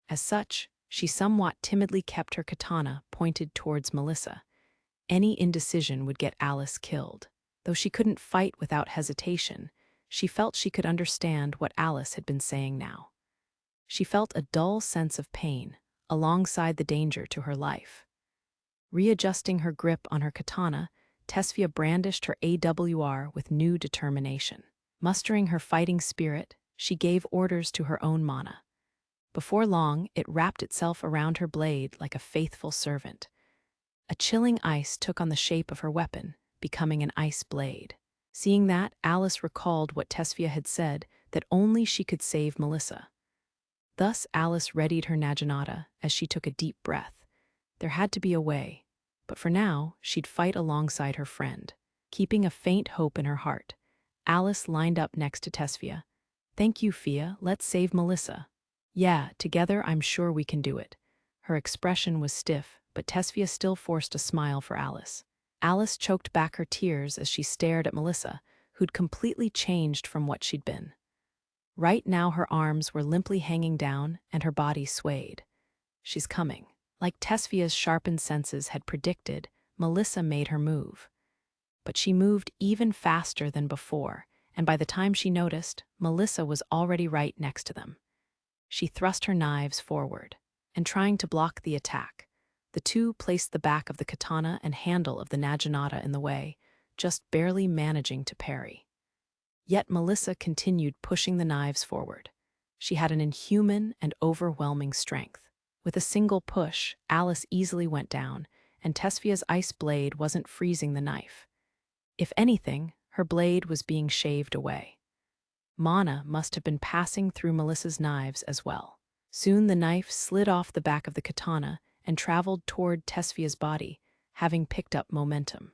As such, she somewhat timidly kept her katana pointed towards Melissa. Any indecision would get Alice killed. Though she couldn't fight without hesitation, she felt she could understand what Alice had been saying now. She felt a dull sense of pain, alongside the danger to her life. Readjusting her grip on her katana, Tesfia brandished her AWR with new determination. Mustering her fighting spirit, she gave orders to her own mana. Before long, it wrapped itself around her blade like a faithful servant. A chilling ice took on the shape of her weapon, becoming an ice blade. Seeing that, Alice recalled what Tesfia had said, that only she could save Melissa. Thus Alice readied her naginata as she took a deep breath. There had to be a way, but for now, she'd fight alongside her friend. Keeping a faint hope in her heart, Alice lined up next to Tesfia. "Thank you, Fia. Let's save Melissa." "Yeah, together I'm sure we can do it." Her expression was stiff, but Tesfia still forced a smile for Alice. Alice choked back her tears as she stared at Melissa, who'd completely changed from what she'd been. Right now her arms were limply hanging down and her body swayed. She's coming. Like Tesfia's sharpened senses had predicted, Melissa made her move. But she moved even faster than before, and by the time she noticed, Melissa was already right next to them. She thrust her knives forward, and trying to block the attack, the two placed the back of the katana and handle of the naginata in the way, just barely managing to parry. Yet Melissa continued pushing the knives forward. She had an inhuman and overwhelming strength. With a single push, Alice easily went down, and Tesfia's ice blade wasn't freezing the knife. If anything, her blade was being shaved away. Mana must have been passing through Melissa's knives as well. Soon the knife slid off the back of the katana and traveled toward Tesfia's body, having picked up momentum.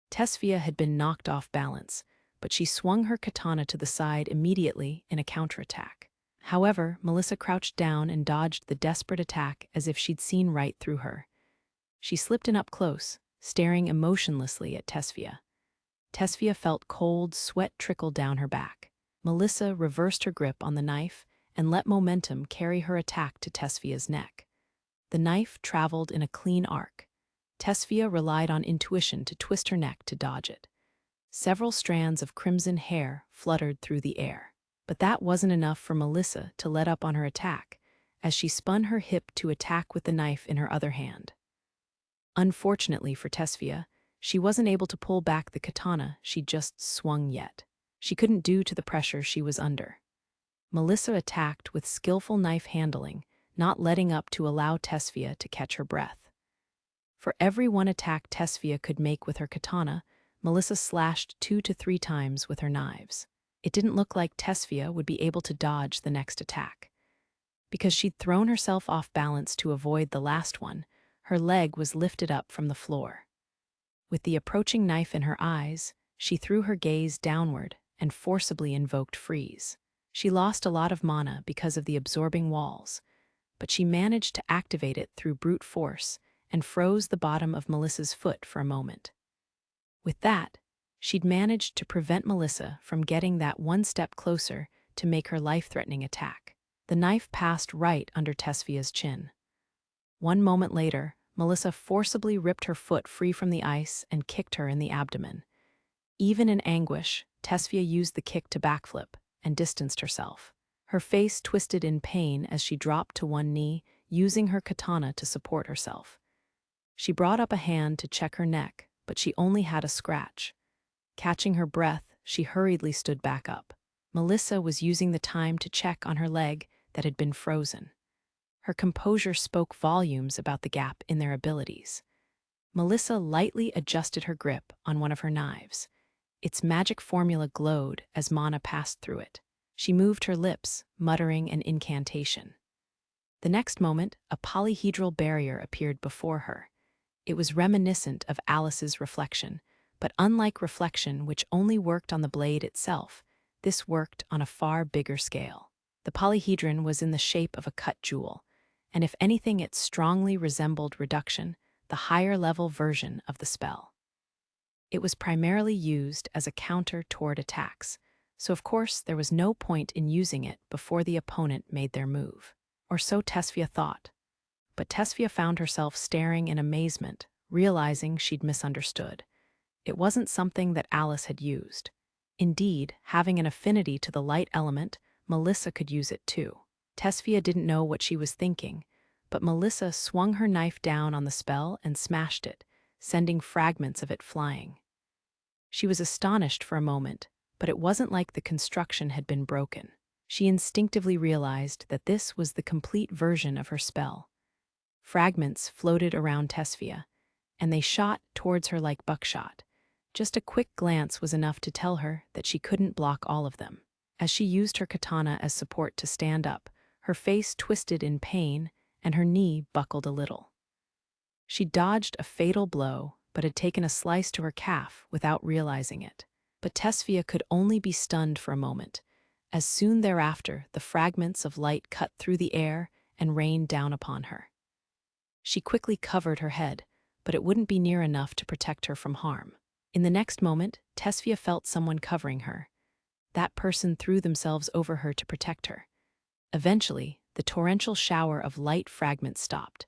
Tesfia had been knocked off balance, but she swung her katana to the side immediately in a counterattack. However, Melissa crouched down and dodged the desperate attack as if she'd seen right through her. She slipped in up close, staring emotionlessly at Tesfia. Tesfia felt cold sweat trickle down her back. Melissa reversed her grip on the knife and let momentum carry her attack to Tesfia's neck. The knife traveled in a clean arc. Tesfia relied on intuition to twist her neck to dodge it. Several strands of crimson hair fluttered through the air. But that wasn't enough for Melissa to let up on her attack, as she spun her hip to attack with the knife in her other hand. Unfortunately for Tesfia, she wasn't able to pull back the katana she'd just swung yet. She couldn't due to the pressure she was under. Melissa attacked with skillful knife handling, not letting up to allow Tesfia to catch her breath. For every one attack Tesfia could make with her katana, Melissa slashed 2 to 3 times with her knives. It didn't look like Tesfia would be able to dodge the next attack. Because she'd thrown herself off balance to avoid the last one, her leg was lifted up from the floor. With the approaching knife in her eyes, she threw her gaze downward and forcibly invoked freeze. She lost a lot of mana because of the absorbing walls, but she managed to activate it through brute force and froze the bottom of Melissa's foot for a moment. With that, she'd managed to prevent Melissa from getting that one step closer to make her life-threatening attack. The knife passed right under Tesfia's chin. One moment later, Melissa forcibly ripped her foot free from the ice and kicked her in the abdomen. Even in anguish, Tesfia used the kick to backflip and distanced herself. Her face twisted in pain as she dropped to one knee, using her katana to support herself. She brought up a hand to check her neck, but she only had a scratch. Catching her breath, she hurriedly stood back up. Melissa was using the time to check on her leg that had been frozen. Her composure spoke volumes about the gap in their abilities. Melissa lightly adjusted her grip on one of her knives. Its magic formula glowed as mana passed through it. She moved her lips, muttering an incantation. The next moment, a polyhedral barrier appeared before her. It was reminiscent of Alice's reflection, But unlike reflection, which only worked on the blade itself, this worked on a far bigger scale. The polyhedron was in the shape of a cut jewel, and if anything it strongly resembled reduction, the higher-level version of the spell. It was primarily used as a counter toward attacks, so of course there was no point in using it before the opponent made their move. Or so Tesfia thought. But Tesfia found herself staring in amazement, realizing she'd misunderstood. It wasn't something that Alus had used. Indeed, having an affinity to the light element, Melissa could use it too. Tesfia didn't know what she was thinking, but Melissa swung her knife down on the spell and smashed it, sending fragments of it flying. She was astonished for a moment, but it wasn't like the construction had been broken. She instinctively realized that this was the complete version of her spell. Fragments floated around Tesfia, and they shot towards her like buckshot. Just a quick glance was enough to tell her that she couldn't block all of them. As she used her katana as support to stand up, her face twisted in pain and her knee buckled a little. She dodged a fatal blow, but had taken a slice to her calf without realizing it. But Tesfia could only be stunned for a moment, as soon thereafter the fragments of light cut through the air and rained down upon her. She quickly covered her head, but it wouldn't be near enough to protect her from harm. In the next moment, Tesfia felt someone covering her. That person threw themselves over her to protect her. Eventually, the torrential shower of light fragments stopped.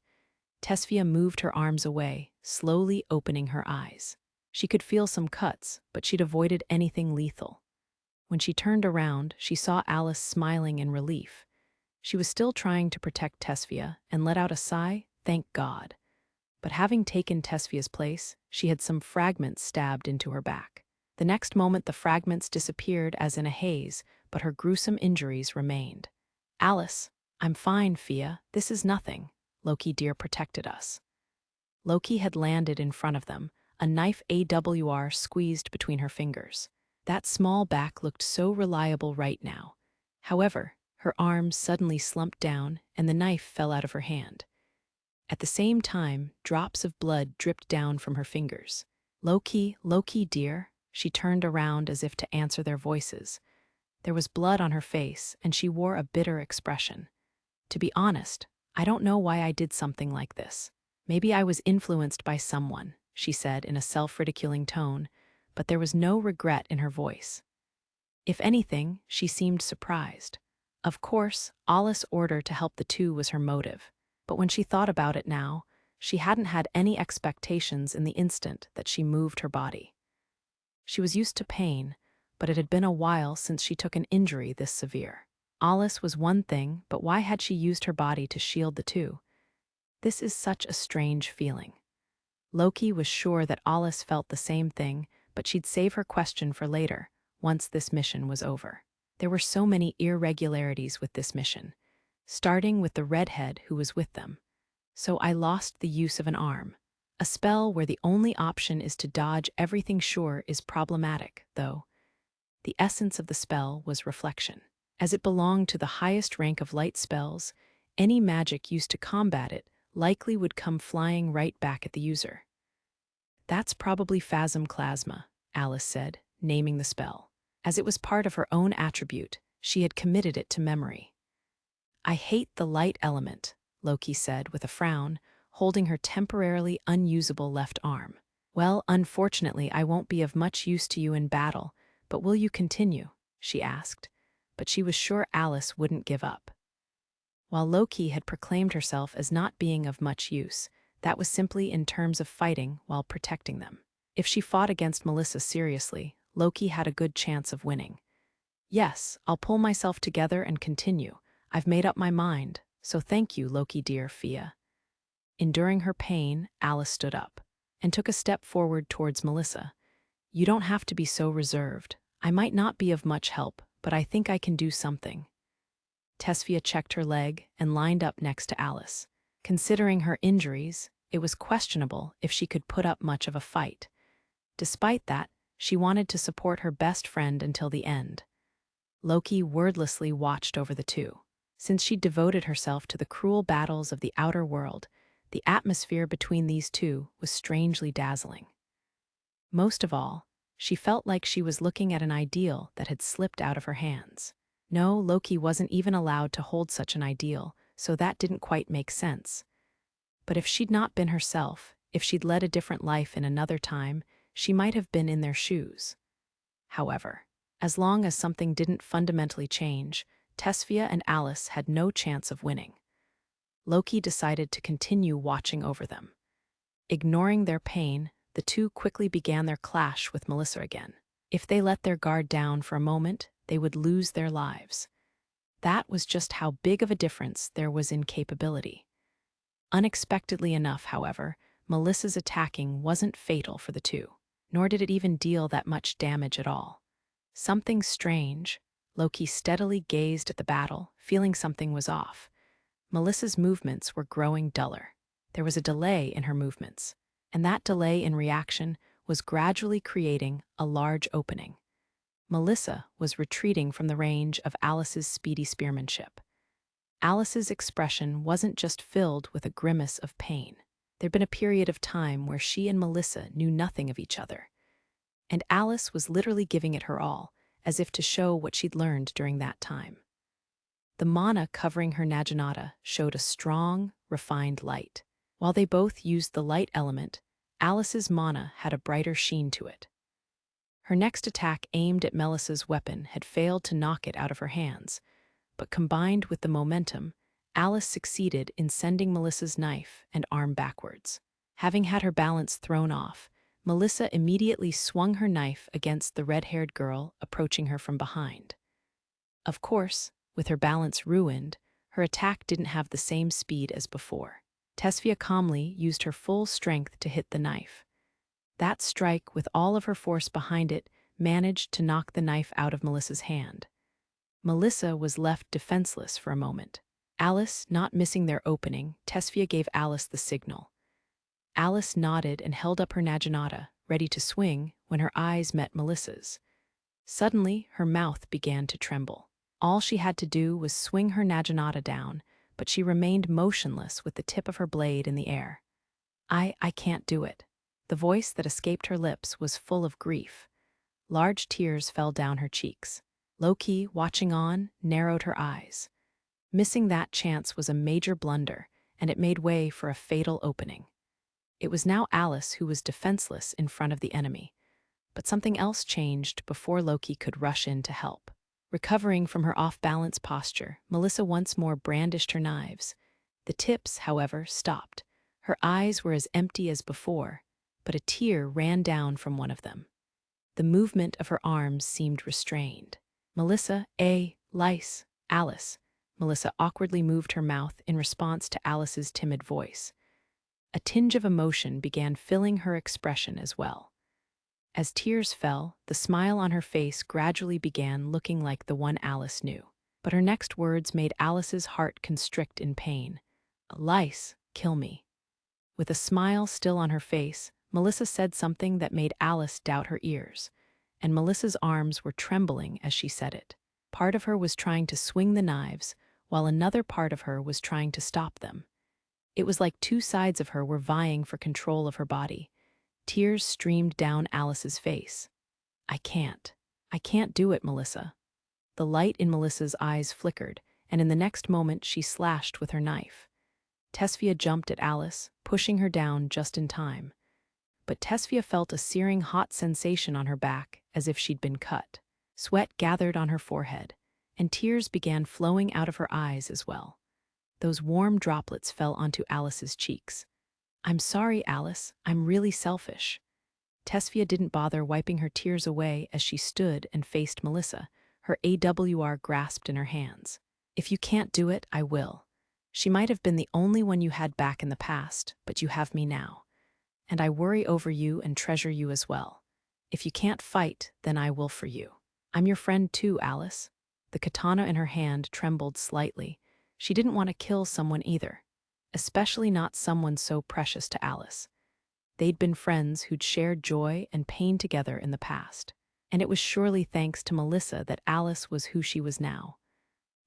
Tesfia moved her arms away, slowly opening her eyes. She could feel some cuts, but she'd avoided anything lethal. When she turned around, she saw Alus smiling in relief. She was still trying to protect Tesfia and let out a sigh, thank God. But having taken Tesfia's place, she had some fragments stabbed into her back. The next moment the fragments disappeared as in a haze, but her gruesome injuries remained. "Alus, I'm fine, Fia. This is nothing. Loki dear protected us." Loki had landed in front of them, a knife AWR squeezed between her fingers. That small back looked so reliable right now. However, her arms suddenly slumped down and the knife fell out of her hand. At the same time, drops of blood dripped down from her fingers. "Loki, Loki dear," she turned around as if to answer their voices. There was blood on her face, and she wore a bitter expression. "To be honest, I don't know why I did something like this. Maybe I was influenced by someone," she said in a self-ridiculing tone, but there was no regret in her voice. If anything, she seemed surprised. Of course, Alus' order to help the two was her motive, but when she thought about it now, she hadn't had any expectations in the instant that she moved her body. She was used to pain, but it had been a while since she took an injury this severe. Alus was one thing, but why had she used her body to shield the two? This is such a strange feeling. Loki was sure that Alus felt the same thing, but she'd save her question for later, once this mission was over. There were so many irregularities with this mission, starting with the redhead who was with them. "So I lost the use of an arm. A spell where the only option is to dodge everything sure is problematic, though." The essence of the spell was reflection. As it belonged to the highest rank of light spells, any magic used to combat it likely would come flying right back at the user. "That's probably phasm-clasma," Alus said, naming the spell. As it was part of her own attribute, she had committed it to memory. "I hate the light element," Loki said with a frown, holding her temporarily unusable left arm. "Well, unfortunately, I won't be of much use to you in battle, but will you continue?" she asked, but she was sure Alus wouldn't give up. While Loki had proclaimed herself as not being of much use, that was simply in terms of fighting while protecting them. If she fought against Melissa seriously, Loki had a good chance of winning. "Yes, I'll pull myself together and continue. I've made up my mind, so thank you, Loki dear Fia." Enduring her pain, Alus stood up and took a step forward towards Melissa. "You don't have to be so reserved. I might not be of much help, but I think I can do something." Tesfia checked her leg and lined up next to Alus. Considering her injuries, it was questionable if she could put up much of a fight. Despite that, she wanted to support her best friend until the end. Loki wordlessly watched over the two. Since she devoted herself to the cruel battles of the outer world, the atmosphere between these two was strangely dazzling. Most of all, she felt like she was looking at an ideal that had slipped out of her hands. No, Loki wasn't even allowed to hold such an ideal, so that didn't quite make sense. But if she'd not been herself, if she'd led a different life in another time, she might have been in their shoes. However, as long as something didn't fundamentally change, Tesfia and Alus had no chance of winning. Loki decided to continue watching over them. Ignoring their pain, the two quickly began their clash with Melissa again. If they let their guard down for a moment, they would lose their lives. That was just how big of a difference there was in capability. Unexpectedly enough, however, Melissa's attacking wasn't fatal for the two, nor did it even deal that much damage at all. Something strange. Loki steadily gazed at the battle, feeling something was off. Melissa's movements were growing duller. There was a delay in her movements, and that delay in reaction was gradually creating a large opening. Melissa was retreating from the range of Alice's speedy spearmanship. Alice's expression wasn't just filled with a grimace of pain. There'd been a period of time where she and Melissa knew nothing of each other, and Alice was literally giving it her all, as if to show what she'd learned during that time. The mana covering her Naginata showed a strong, refined light. While they both used the light element, Alice's mana had a brighter sheen to it. Her next attack aimed at Melissa's weapon had failed to knock it out of her hands, but combined with the momentum, Alice succeeded in sending Melissa's knife and arm backwards. Having had her balance thrown off, Melissa immediately swung her knife against the red-haired girl approaching her from behind. Of course, with her balance ruined, her attack didn't have the same speed as before. Tesfia calmly used her full strength to hit the knife. That strike, with all of her force behind it, managed to knock the knife out of Melissa's hand. Melissa was left defenseless for a moment. Alice not missing their opening, Tesfia gave Alice the signal. Alice nodded and held up her Naginata, ready to swing, when her eyes met Melissa's. Suddenly, her mouth began to tremble. All she had to do was swing her Naginata down, but she remained motionless with the tip of her blade in the air. I can't do it." The voice that escaped her lips was full of grief. Large tears fell down her cheeks. Loki, watching on, narrowed her eyes. Missing that chance was a major blunder, and it made way for a fatal opening. It was now Alice who was defenseless in front of the enemy. But something else changed before Loki could rush in to help. Recovering from her off-balance posture, Melissa once more brandished her knives. The tips, however, stopped. Her eyes were as empty as before, but a tear ran down from one of them. The movement of her arms seemed restrained. "Melissa, lice, Alice." Melissa awkwardly moved her mouth in response to Alice's timid voice. A tinge of emotion began filling her expression as well. As tears fell, the smile on her face gradually began looking like the one Alice knew. But her next words made Alice's heart constrict in pain. "Lice, kill me." With a smile still on her face, Melissa said something that made Alice doubt her ears, and Melissa's arms were trembling as she said it. Part of her was trying to swing the knives, while another part of her was trying to stop them. It was like two sides of her were vying for control of her body. Tears streamed down Alice's face. I can't do it, Melissa." The light in Melissa's eyes flickered, and in the next moment she slashed with her knife. Tesfia jumped at Alice, pushing her down just in time. But Tesfia felt a searing hot sensation on her back, as if she'd been cut. Sweat gathered on her forehead, and tears began flowing out of her eyes as well. Those warm droplets fell onto Alice's cheeks. "I'm sorry, Alice. I'm really selfish." Tesfia didn't bother wiping her tears away as she stood and faced Melissa, her AWR grasped in her hands. "If you can't do it, I will. She might have been the only one you had back in the past, but you have me now. And I worry over you and treasure you as well. If you can't fight, then I will for you. I'm your friend too, Alice." The katana in her hand trembled slightly. She didn't want to kill someone either, especially not someone so precious to Alice. They'd been friends who'd shared joy and pain together in the past, and it was surely thanks to Melissa that Alice was who she was now.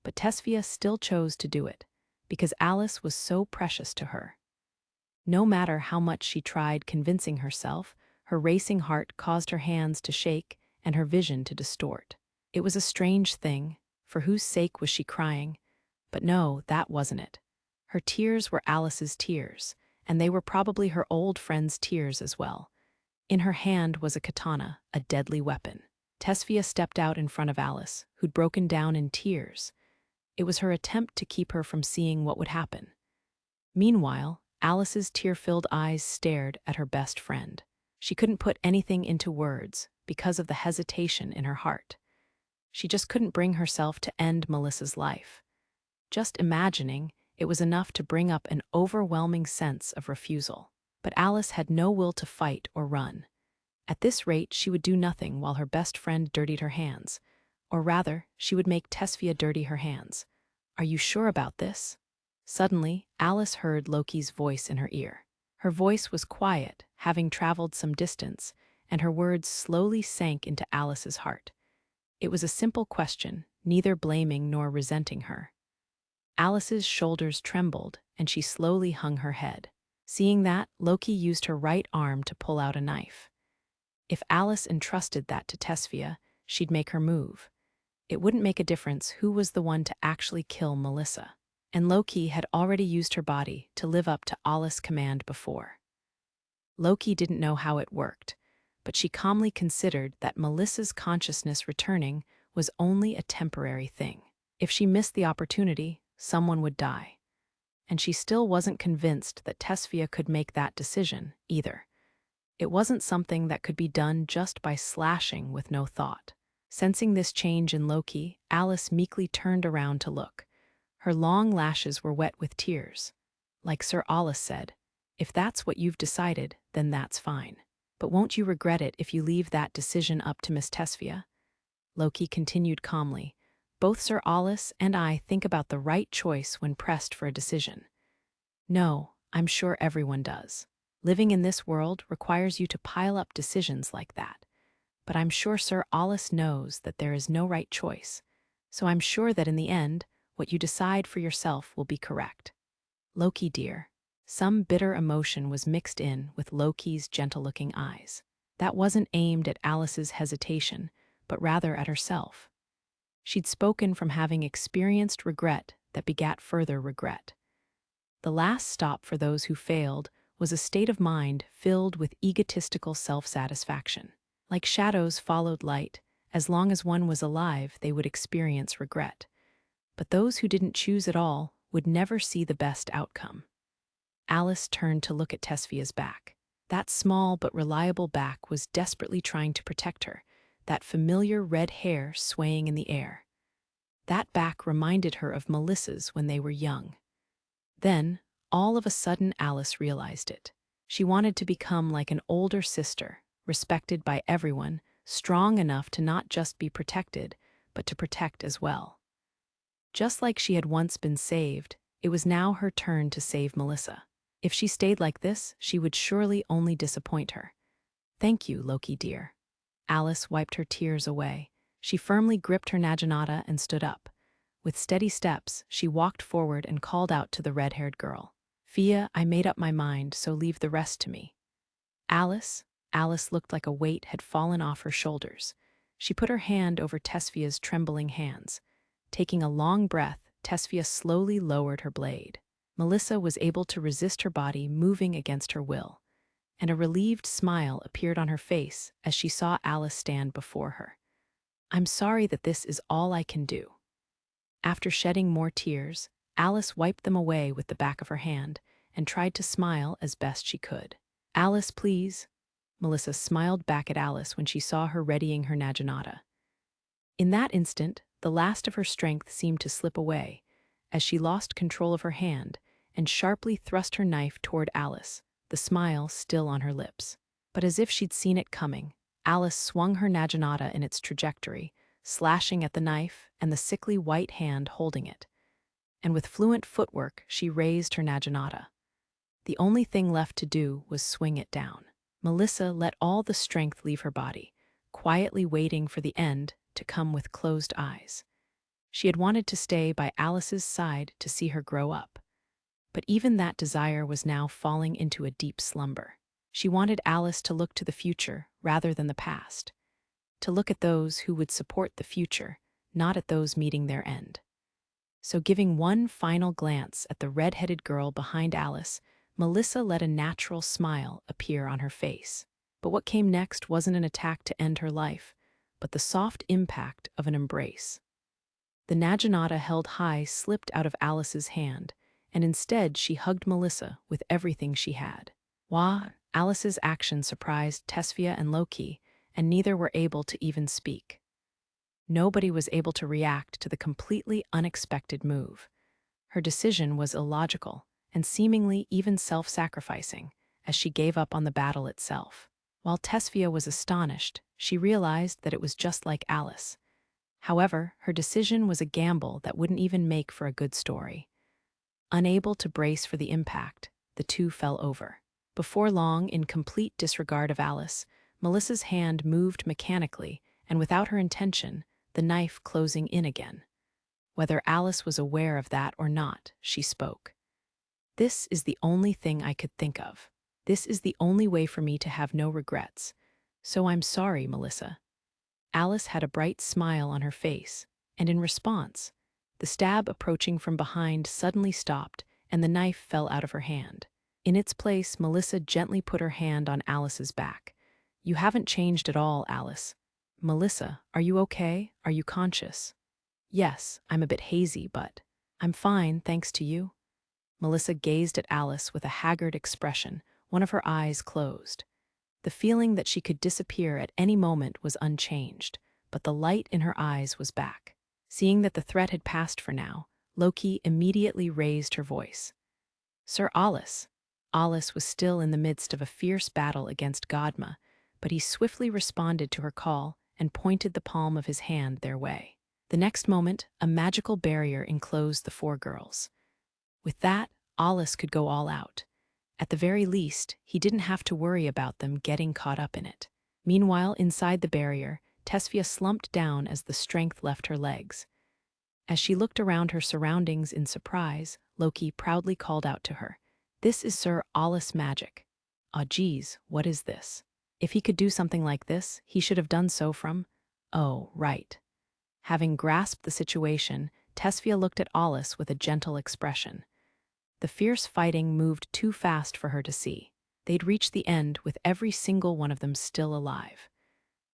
But Tesfia still chose to do it, because Alice was so precious to her. No matter how much she tried convincing herself, Her racing heart caused her hands to shake and her vision to distort. It was a strange thing. For whose sake was she crying? But no, that wasn't it. Her tears were Alice's tears, and they were probably her old friend's tears as well. In her hand was a katana, a deadly weapon. Tesfia stepped out in front of Alice, who'd broken down in tears. It was her attempt to keep her from seeing what would happen. Meanwhile, Alice's tear-filled eyes stared at her best friend. She couldn't put anything into words because of the hesitation in her heart. She just couldn't bring herself to end Melissa's life. Just imagining, it was enough to bring up an overwhelming sense of refusal. But Alice had no will to fight or run. At this rate, she would do nothing while her best friend dirtied her hands. Or rather, she would make Tesfia dirty her hands. Are you sure about this? Suddenly, Alice heard Loki's voice in her ear. Her voice was quiet, having traveled some distance, and her words slowly sank into Alice's heart. It was a simple question, neither blaming nor resenting her. Alice's shoulders trembled, and she slowly hung her head. Seeing that, Loki used her right arm to pull out a knife. If Alice entrusted that to Tesfia, she'd make her move. It wouldn't make a difference who was the one to actually kill Melissa. And Loki had already used her body to live up to Alus' command before. Loki didn't know how it worked, but she calmly considered that Melissa's consciousness returning was only a temporary thing. If she missed the opportunity, someone would die. And she still wasn't convinced that Tesfia could make that decision, either. It wasn't something that could be done just by slashing with no thought. Sensing this change in Loki, Alice meekly turned around to look. Her long lashes were wet with tears. Like Sir Alus said, if that's what you've decided, then that's fine. But won't you regret it if you leave that decision up to Miss Tesfia? Loki continued calmly. Both Sir Alus and I think about the right choice when pressed for a decision. No, I'm sure everyone does. Living in this world requires you to pile up decisions like that. But I'm sure Sir Alus knows that there is no right choice. So I'm sure that in the end, what you decide for yourself will be correct. Loki, dear. Some bitter emotion was mixed in with Loki's gentle-looking eyes. That wasn't aimed at Alice's hesitation, but rather at herself. She'd spoken from having experienced regret that begat further regret. The last stop for those who failed was a state of mind filled with egotistical self-satisfaction. Like shadows followed light, as long as one was alive, they would experience regret. But those who didn't choose at all would never see the best outcome. Alice turned to look at Tesfia's back. That small but reliable back was desperately trying to protect her, that familiar red hair swaying in the air. That back reminded her of Melissa's when they were young. Then, all of a sudden, Alice realized it. She wanted to become like an older sister, respected by everyone, strong enough to not just be protected, but to protect as well. Just like she had once been saved, it was now her turn to save Melissa. If she stayed like this, she would surely only disappoint her. Thank you, Loki dear. Alice wiped her tears away. She firmly gripped her naginata and stood up. With steady steps, she walked forward and called out to the red-haired girl. Fia, I made up my mind, so leave the rest to me. Alice looked like a weight had fallen off her shoulders. She put her hand over Tesfia's trembling hands. Taking a long breath, Tesfia slowly lowered her blade. Melissa was able to resist her body moving against her will, and a relieved smile appeared on her face as she saw Alice stand before her. I'm sorry that this is all I can do. After shedding more tears, Alice wiped them away with the back of her hand and tried to smile as best she could. Alice, please. Melissa smiled back at Alice when she saw her readying her naginata. In that instant, the last of her strength seemed to slip away, as she lost control of her hand and sharply thrust her knife toward Alice, the smile still on her lips. But as if she'd seen it coming, Alice swung her naginata in its trajectory, slashing at the knife and the sickly white hand holding it. And with fluent footwork, she raised her naginata. The only thing left to do was swing it down. Melissa let all the strength leave her body, quietly waiting for the end to come with closed eyes. She had wanted to stay by Alice's side to see her grow up. But even that desire was now falling into a deep slumber. She wanted Alice to look to the future rather than the past, to look at those who would support the future, not at those meeting their end. So giving one final glance at the red-headed girl behind Alice, Melissa let a natural smile appear on her face. But what came next wasn't an attack to end her life, but the soft impact of an embrace. The naginata held high slipped out of Alice's hand, and instead she hugged Melissa with everything she had. Wah! Alice's action surprised Tesfia and Loki, and neither were able to even speak. Nobody was able to react to the completely unexpected move. Her decision was illogical and seemingly even self-sacrificing, as she gave up on the battle itself. While Tesfia was astonished, she realized that it was just like Alice. However, her decision was a gamble that wouldn't even make for a good story. Unable to brace for the impact, the two fell over. Before long, in complete disregard of Alice, Melissa's hand moved mechanically, and without her intention, the knife closing in again. Whether Alice was aware of that or not, she spoke. "This is the only thing I could think of. This is the only way for me to have no regrets. So I'm sorry, Melissa." Alice had a bright smile on her face, and in response, the stab approaching from behind suddenly stopped and the knife fell out of her hand. In its place, Melissa gently put her hand on Alice's back. "You haven't changed at all, Alice. Melissa, are you okay? Are you conscious?" "Yes, I'm a bit hazy, but I'm fine, thanks to you." Melissa gazed at Alice with a haggard expression, one of her eyes closed. The feeling that she could disappear at any moment was unchanged, but the light in her eyes was back. Seeing that the threat had passed for now, Loki immediately raised her voice. "Sir Alus." Alus was still in the midst of a fierce battle against Godma, but he swiftly responded to her call and pointed the palm of his hand their way. The next moment, a magical barrier enclosed the four girls. With that, Alus could go all out. At the very least, he didn't have to worry about them getting caught up in it. Meanwhile, inside the barrier, Tesfia slumped down as the strength left her legs. As she looked around her surroundings in surprise, Loki proudly called out to her, "This is Sir Alus' magic." "Ah, geez, what is this?" If he could do something like this, he should have done so from... Oh, right. Having grasped the situation, Tesfia looked at Alus with a gentle expression. The fierce fighting moved too fast for her to see. They'd reached the end with every single one of them still alive.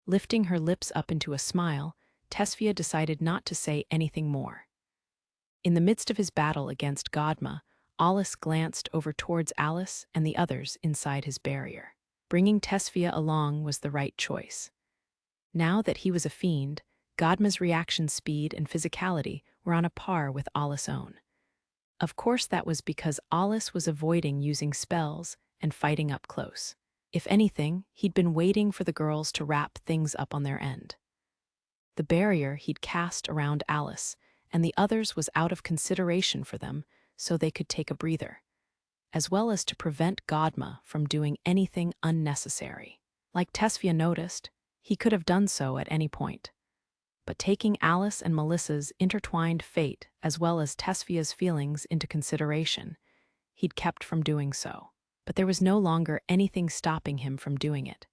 Lifting her lips up into a smile, Tesfia decided not to say anything more. In the midst of his battle against Godma, Alus glanced over towards Alice and the others inside his barrier. Bringing Tesfia along was the right choice. Now that he was a fiend, Godma's reaction speed and physicality were on a par with Alus' own. Of course that was because Alus was avoiding using spells and fighting up close. If anything, he'd been waiting for the girls to wrap things up on their end. The barrier he'd cast around Alice and the others was out of consideration for them, so they could take a breather, as well as to prevent Godma from doing anything unnecessary. Like Tesfia noticed, he could have done so at any point. But taking Alice and Melissa's intertwined fate as well as Tesfia's feelings into consideration, he'd kept from doing so. But there was no longer anything stopping him from doing it.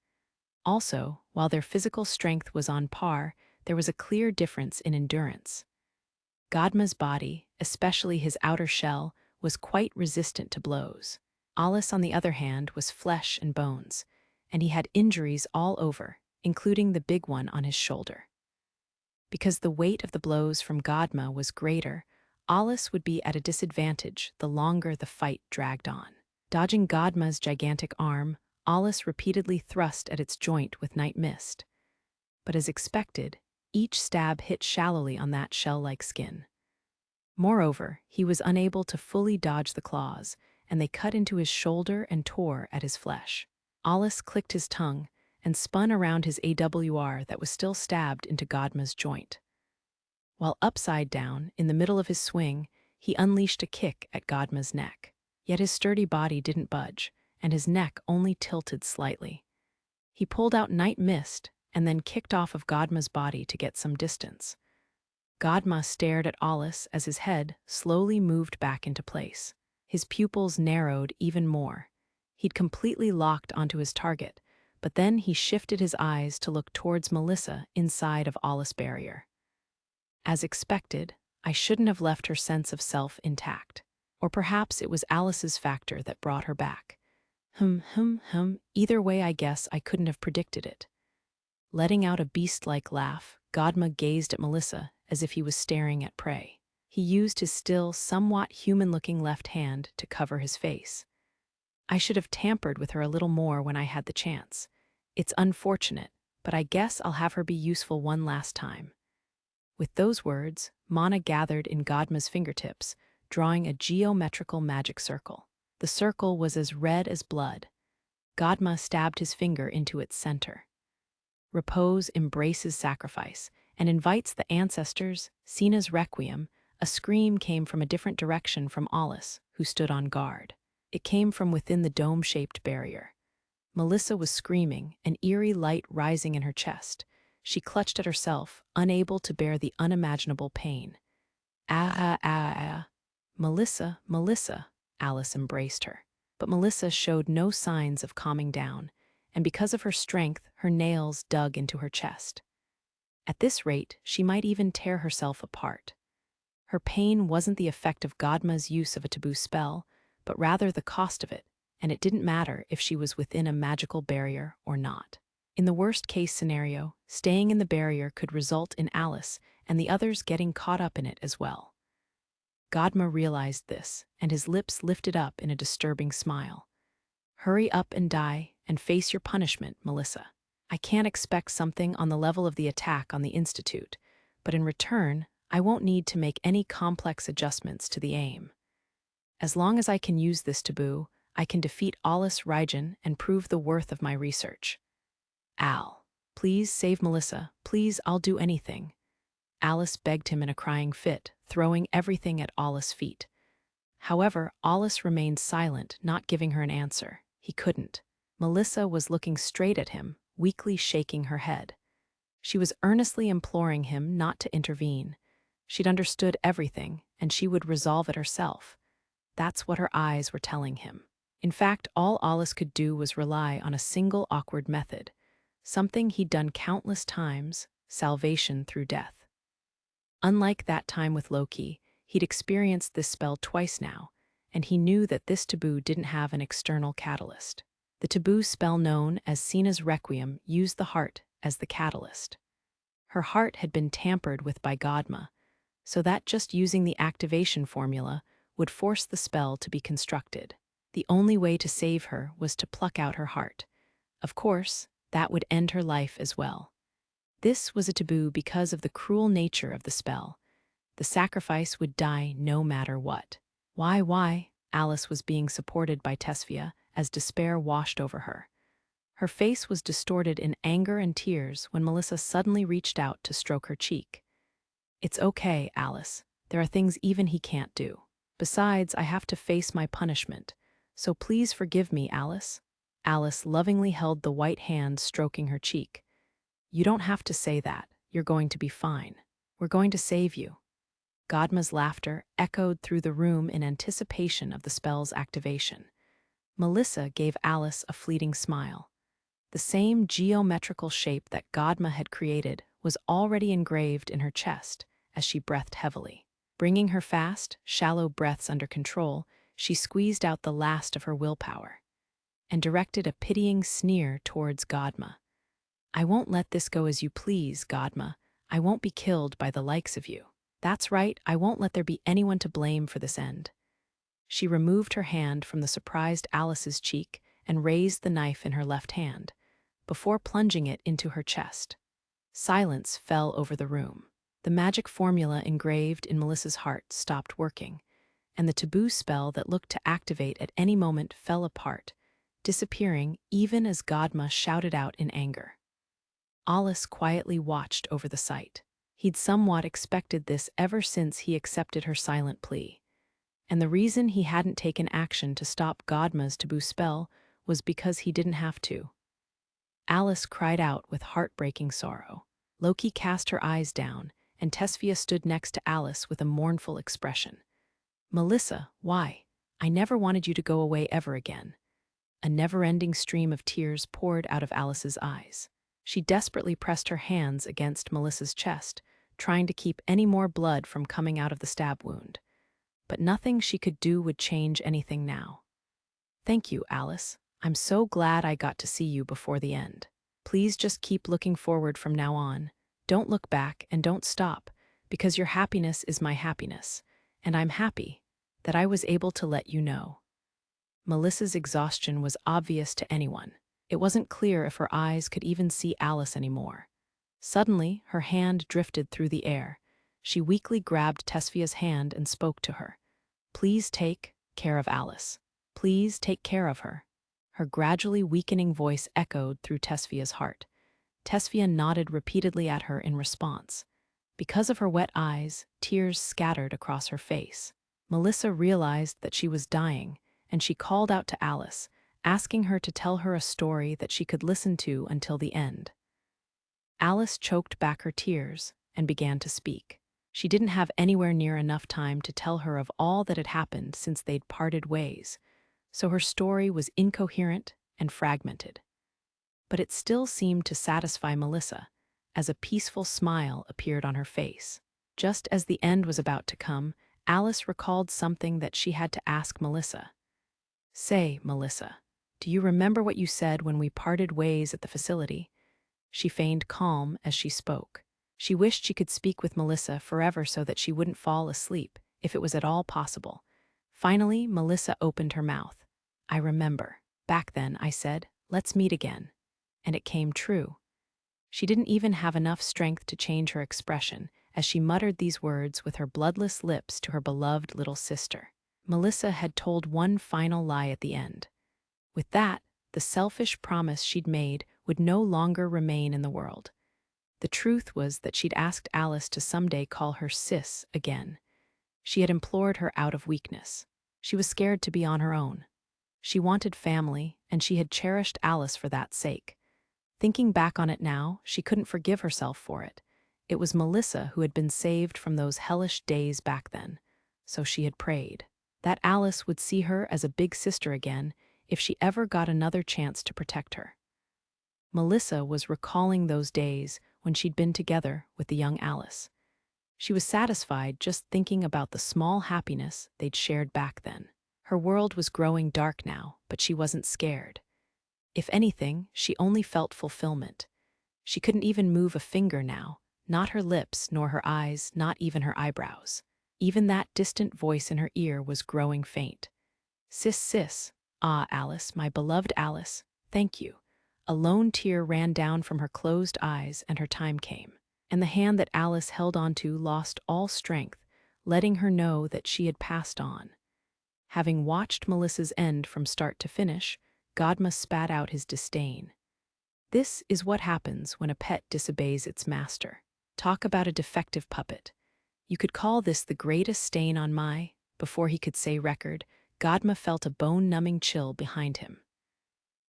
Also, while their physical strength was on par, there was a clear difference in endurance. Godma's body, especially his outer shell, was quite resistant to blows. Alus, on the other hand, was flesh and bones, and he had injuries all over, including the big one on his shoulder. Because the weight of the blows from Godma was greater, Alus would be at a disadvantage the longer the fight dragged on. Dodging Godma's gigantic arm, Alus repeatedly thrust at its joint with night mist. But as expected, each stab hit shallowly on that shell-like skin. Moreover, he was unable to fully dodge the claws, and they cut into his shoulder and tore at his flesh. Alus clicked his tongue and spun around his AWR that was still stabbed into Godma's joint. While upside down, in the middle of his swing, he unleashed a kick at Godma's neck. Yet his sturdy body didn't budge, and his neck only tilted slightly. He pulled out night mist and then kicked off of Godma's body to get some distance. Godma stared at Alus as his head slowly moved back into place. His pupils narrowed even more. He'd completely locked onto his target, but then he shifted his eyes to look towards Melissa inside of Alus' barrier. As expected, I shouldn't have left her sense of self intact. Or perhaps it was Alice's factor that brought her back. Either way, I guess I couldn't have predicted it. Letting out a beast-like laugh, Godma gazed at Melissa as if he was staring at prey. He used his still, somewhat human-looking left hand to cover his face. I should have tampered with her a little more when I had the chance. It's unfortunate, but I guess I'll have her be useful one last time. With those words, Mana gathered in Godma's fingertips, drawing a geometrical magic circle. The circle was as red as blood. Godma stabbed his finger into its center. Repose embraces sacrifice and invites the ancestors. Sina's requiem. A scream came from a different direction from Alus, who stood on guard. It came from within the dome-shaped barrier. Melissa was screaming, an eerie light rising in her chest. She clutched at herself, unable to bear the unimaginable pain. Melissa, Melissa, Alus embraced her. But Melissa showed no signs of calming down, and because of her strength, her nails dug into her chest. At this rate, she might even tear herself apart. Her pain wasn't the effect of Godma's use of a taboo spell, but rather the cost of it, and it didn't matter if she was within a magical barrier or not. In the worst-case scenario, staying in the barrier could result in Alus and the others getting caught up in it as well. Godma realized this, and his lips lifted up in a disturbing smile. Hurry up and die, and face your punishment, Melissa. I can't expect something on the level of the attack on the Institute, but in return, I won't need to make any complex adjustments to the aim. As long as I can use this taboo, I can defeat Alus Raijin and prove the worth of my research. Al, please save Melissa. Please, I'll do anything. Alus begged him in a crying fit, throwing everything at Alus' feet. However, Alus remained silent, not giving her an answer. He couldn't. Melissa was looking straight at him, weakly shaking her head. She was earnestly imploring him not to intervene. She'd understood everything, and she would resolve it herself. That's what her eyes were telling him. In fact, all Alus could do was rely on a single awkward method, something he'd done countless times: salvation through death. Unlike that time with Loki, he'd experienced this spell twice now, and he knew that this taboo didn't have an external catalyst. The taboo spell known as Sina's Requiem used the heart as the catalyst. Her heart had been tampered with by Godma, so that just using the activation formula would force the spell to be constructed. The only way to save her was to pluck out her heart. Of course, that would end her life as well. This was a taboo because of the cruel nature of the spell. The sacrifice would die no matter what. Why? Alus was being supported by Tesfia as despair washed over her. Her face was distorted in anger and tears when Melissa suddenly reached out to stroke her cheek. It's okay, Alus. There are things even he can't do. Besides, I have to face my punishment. So please forgive me, Alus. Alus lovingly held the white hand stroking her cheek. You don't have to say that. You're going to be fine. We're going to save you. Godma's laughter echoed through the room in anticipation of the spell's activation. Melissa gave Alus a fleeting smile. The same geometrical shape that Godma had created was already engraved in her chest as she breathed heavily. Bringing her fast, shallow breaths under control, she squeezed out the last of her willpower and directed a pitying sneer towards Godma. I won't let this go as you please, Godma. I won't be killed by the likes of you. That's right, I won't let there be anyone to blame for this end. She removed her hand from the surprised Alus's cheek and raised the knife in her left hand, before plunging it into her chest. Silence fell over the room. The magic formula engraved in Melissa's heart stopped working, and the taboo spell that looked to activate at any moment fell apart, disappearing even as Godma shouted out in anger. Alus quietly watched over the sight. He'd somewhat expected this ever since he accepted her silent plea, and the reason he hadn't taken action to stop Godma's taboo spell was because he didn't have to. Alus cried out with heartbreaking sorrow. Loki cast her eyes down, and Tesfia stood next to Alus with a mournful expression. Melissa, why? I never wanted you to go away ever again. A never-ending stream of tears poured out of Alice's eyes. She desperately pressed her hands against Melissa's chest, trying to keep any more blood from coming out of the stab wound. But nothing she could do would change anything now. "Thank you, Alice. I'm so glad I got to see you before the end. Please just keep looking forward from now on. Don't look back and don't stop, because your happiness is my happiness, and I'm happy that I was able to let you know." Melissa's exhaustion was obvious to anyone. It wasn't clear if her eyes could even see Alice anymore. Suddenly, her hand drifted through the air. She weakly grabbed Tesfia's hand and spoke to her. "Please take care of Alice. Please take care of her." Her gradually weakening voice echoed through Tesfia's heart. Tesfia nodded repeatedly at her in response. Because of her wet eyes, tears scattered across her face. Melissa realized that she was dying, and she called out to Alice, asking her to tell her a story that she could listen to until the end. Alice choked back her tears and began to speak. She didn't have anywhere near enough time to tell her of all that had happened since they'd parted ways, so her story was incoherent and fragmented. But it still seemed to satisfy Melissa, as a peaceful smile appeared on her face. Just as the end was about to come, Alice recalled something that she had to ask Melissa. "Say, Melissa, do you remember what you said when we parted ways at the facility?" She feigned calm as she spoke. She wished she could speak with Melissa forever so that she wouldn't fall asleep, if it was at all possible. Finally, Melissa opened her mouth. "I remember. Back then, I said, 'Let's meet again.' And it came true." She didn't even have enough strength to change her expression as she muttered these words with her bloodless lips to her beloved little sister. Melissa had told one final lie at the end. With that, the selfish promise she'd made would no longer remain in the world. The truth was that she'd asked Alice to someday call her sis again. She had implored her out of weakness. She was scared to be on her own. She wanted family, and she had cherished Alice for that sake. Thinking back on it now, she couldn't forgive herself for it. It was Melissa who had been saved from those hellish days back then, so she had prayed that Alice would see her as a big sister again if she ever got another chance to protect her. Melissa was recalling those days when she'd been together with the young Alice. She was satisfied just thinking about the small happiness they'd shared back then. Her world was growing dark now, but she wasn't scared. If anything, she only felt fulfillment. She couldn't even move a finger now, not her lips, nor her eyes, not even her eyebrows. Even that distant voice in her ear was growing faint. "Sis, sis, ah, Alice, my beloved Alice, thank you." A lone tear ran down from her closed eyes, and her time came. And the hand that Alice held onto lost all strength, letting her know that she had passed on. Having watched Melissa's end from start to finish, Godma spat out his disdain. This is what happens when a pet disobeys its master. Talk about a defective puppet. You could call this the greatest stain on my, before he could say record, Godma felt a bone-numbing chill behind him.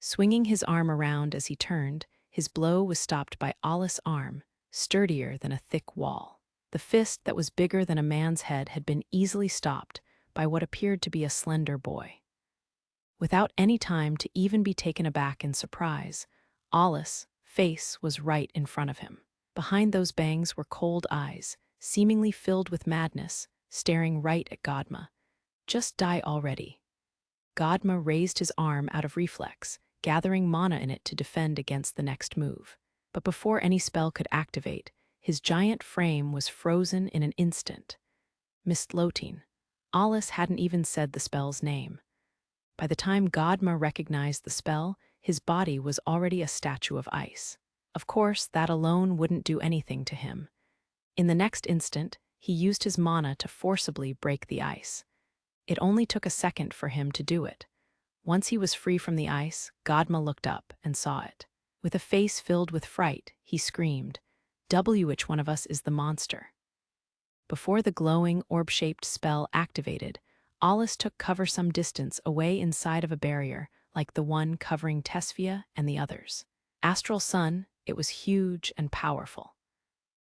Swinging his arm around as he turned, his blow was stopped by Alus' arm, sturdier than a thick wall. The fist that was bigger than a man's head had been easily stopped by what appeared to be a slender boy. Without any time to even be taken aback in surprise, Alus' face was right in front of him. Behind those bangs were cold eyes, seemingly filled with madness, staring right at Godma. "Just die already." Godma raised his arm out of reflex, gathering mana in it to defend against the next move. But before any spell could activate, his giant frame was frozen in an instant. Mistlotin. Alus hadn't even said the spell's name. By the time Godma recognized the spell, his body was already a statue of ice. Of course, that alone wouldn't do anything to him. In the next instant, he used his mana to forcibly break the ice. It only took a second for him to do it. Once he was free from the ice, Godma looked up and saw it. With a face filled with fright, he screamed, "Which one of us is the monster?" Before the glowing, orb-shaped spell activated, Alus took cover some distance away inside of a barrier like the one covering Tesfia and the others. Astral Sun, it was huge and powerful.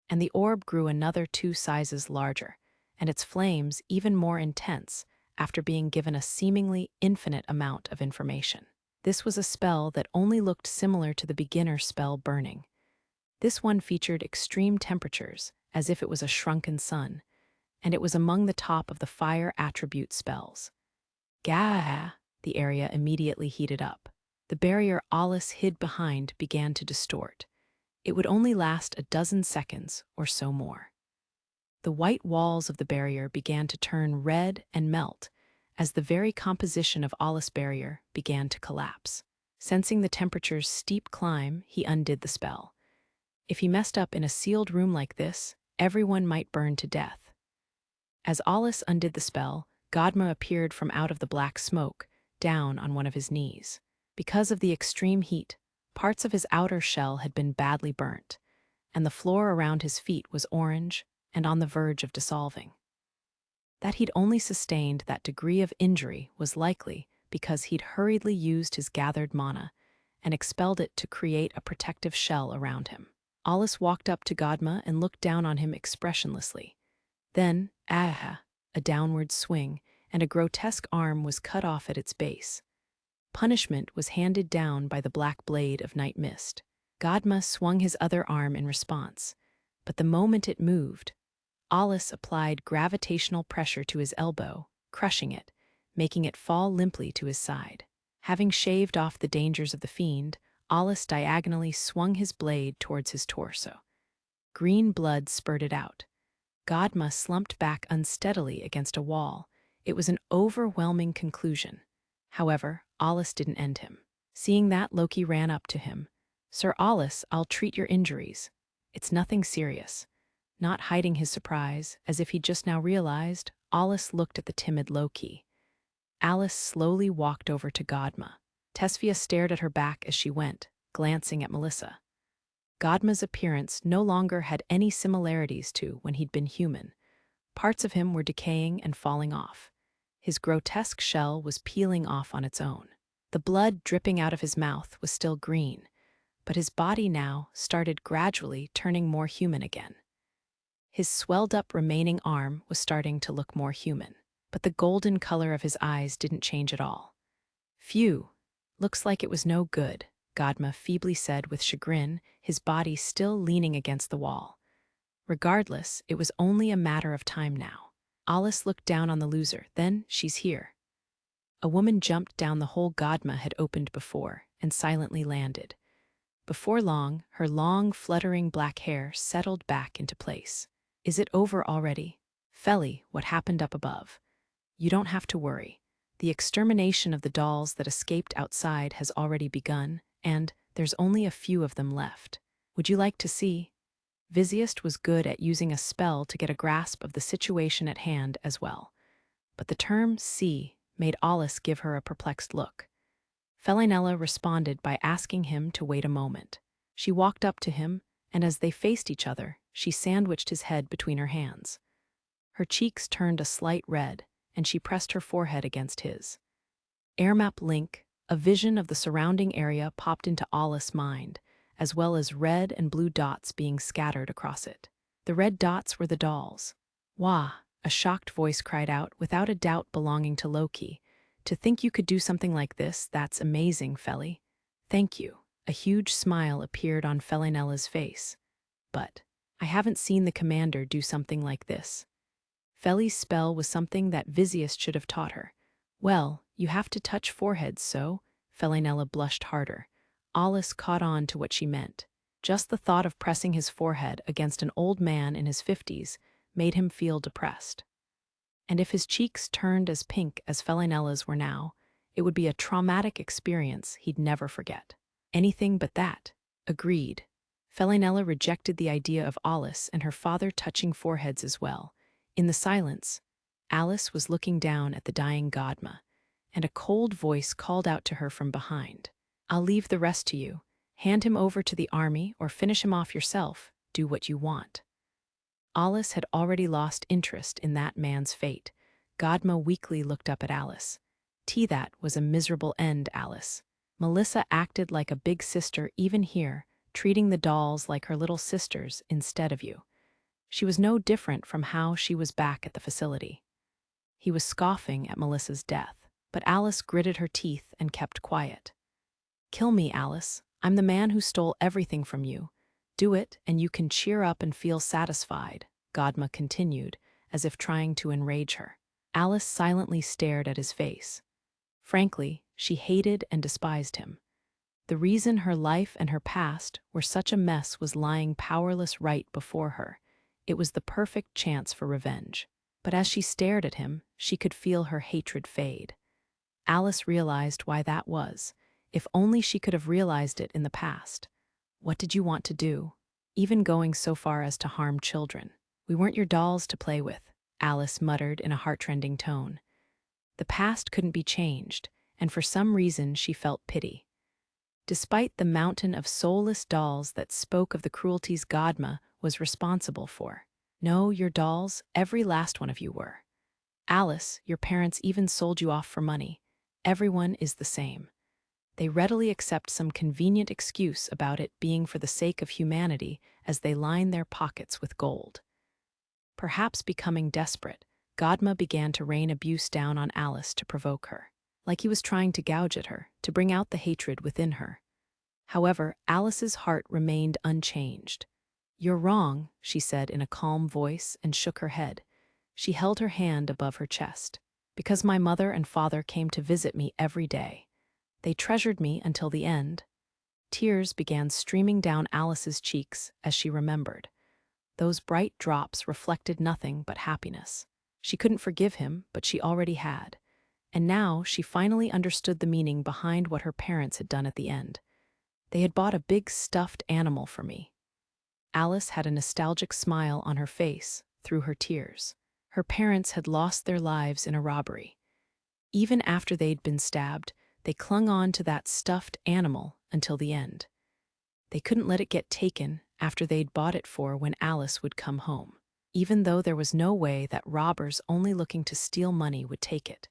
And the orb grew another 2 sizes larger, and its flames even more intense after being given a seemingly infinite amount of information. This was a spell that only looked similar to the beginner spell burning. This one featured extreme temperatures, as if it was a shrunken sun, and it was among the top of the fire attribute spells. Gah! The area immediately heated up. The barrier Alus hid behind began to distort. It would only last a dozen seconds or so more. The white walls of the barrier began to turn red and melt as the very composition of Alus' barrier began to collapse. Sensing the temperature's steep climb, he undid the spell. If he messed up in a sealed room like this, everyone might burn to death. As Alus undid the spell, Godma appeared from out of the black smoke, down on one of his knees. Because of the extreme heat, parts of his outer shell had been badly burnt, and the floor around his feet was orange and on the verge of dissolving. That he'd only sustained that degree of injury was likely because he'd hurriedly used his gathered mana and expelled it to create a protective shell around him. Alus walked up to Godma and looked down on him expressionlessly. Then, a downward swing, and a grotesque arm was cut off at its base. Punishment was handed down by the black blade of night mist. Godma swung his other arm in response, but the moment it moved, Alus applied gravitational pressure to his elbow, crushing it, making it fall limply to his side. Having shaved off the dangers of the fiend, Alus diagonally swung his blade towards his torso. Green blood spurted out. Godma slumped back unsteadily against a wall. It was an overwhelming conclusion. However, Alus didn't end him. Seeing that, Loki ran up to him. "Sir Alus, I'll treat your injuries. It's nothing serious." Not hiding his surprise, as if he'd just now realized, Alus looked at the timid Loki. Alus slowly walked over to Godma. Tesfia stared at her back as she went, glancing at Melissa. Godma's appearance no longer had any similarities to when he'd been human. Parts of him were decaying and falling off. His grotesque shell was peeling off on its own. The blood dripping out of his mouth was still green, but his body now started gradually turning more human again. His swelled-up remaining arm was starting to look more human, but the golden color of his eyes didn't change at all. "Phew, looks like it was no good," Godma feebly said with chagrin, his body still leaning against the wall. Regardless, it was only a matter of time now. Alus looked down on the loser. "Then, she's here." A woman jumped down the hole Godma had opened before and silently landed. Before long, her long, fluttering black hair settled back into place. "Is it over already? Feli, what happened up above? You don't have to worry. The extermination of the dolls that escaped outside has already begun, and there's only a few of them left. Would you like to see?" Visiest was good at using a spell to get a grasp of the situation at hand as well. But the term "see" made Alus give her a perplexed look. Felinella responded by asking him to wait a moment. She walked up to him, and as they faced each other, she sandwiched his head between her hands. Her cheeks turned a slight red, and she pressed her forehead against his. Airmap Link, a vision of the surrounding area popped into Alus' mind, as well as red and blue dots being scattered across it. The red dots were the dolls. "Wah!" A shocked voice cried out, without a doubt belonging to Loki. "To think you could do something like this, that's amazing, Feli." "Thank you." A huge smile appeared on Felinella's face. "But I haven't seen the commander do something like this." Feli's spell was something that Visiest should have taught her. "Well, you have to touch foreheads, so..." Felinella blushed harder. Alus caught on to what she meant. Just the thought of pressing his forehead against an old man in his 50s made him feel depressed. And if his cheeks turned as pink as Felinella's were now, it would be a traumatic experience he'd never forget. Anything but that. Agreed. Felinella rejected the idea of Alus and her father touching foreheads as well. In the silence, Alus was looking down at the dying Godma, and a cold voice called out to her from behind. "I'll leave the rest to you. Hand him over to the army or finish him off yourself. Do what you want." Alus had already lost interest in that man's fate. Godma weakly looked up at Alus. That was a miserable end, Alus. Melissa acted like a big sister even here, treating the dolls like her little sisters instead of you. She was no different from how she was back at the facility. He was scoffing at Melissa's death, but Alus gritted her teeth and kept quiet. Kill me, Alice. I'm the man who stole everything from you. Do it, and you can cheer up and feel satisfied, Godma continued, as if trying to enrage her. Alice silently stared at his face. Frankly, she hated and despised him. The reason her life and her past were such a mess was lying powerless right before her. It was the perfect chance for revenge. But as she stared at him, she could feel her hatred fade. Alice realized why that was. If only she could have realized it in the past. What did you want to do? Even going so far as to harm children. We weren't your dolls to play with, Alice muttered in a heartrending tone. The past couldn't be changed, and for some reason she felt pity. Despite the mountain of soulless dolls that spoke of the cruelties Godma was responsible for. No, your dolls, every last one of you were. Alice, your parents even sold you off for money. Everyone is the same. They readily accept some convenient excuse about it being for the sake of humanity as they line their pockets with gold. Perhaps becoming desperate, Godma began to rain abuse down on Alice to provoke her, like he was trying to gouge at her, to bring out the hatred within her. However, Alice's heart remained unchanged. "You're wrong," she said in a calm voice and shook her head. She held her hand above her chest. "Because my mother and father came to visit me every day. They treasured me until the end." Tears began streaming down Alice's cheeks as she remembered. Those bright drops reflected nothing but happiness. She couldn't forgive him, but she already had. And now she finally understood the meaning behind what her parents had done at the end. They had bought a big stuffed animal for me. Alice had a nostalgic smile on her face through her tears. Her parents had lost their lives in a robbery. Even after they'd been stabbed, they clung on to that stuffed animal until the end. They couldn't let it get taken after they'd bought it for when Alice would come home, even though there was no way that robbers only looking to steal money would take it.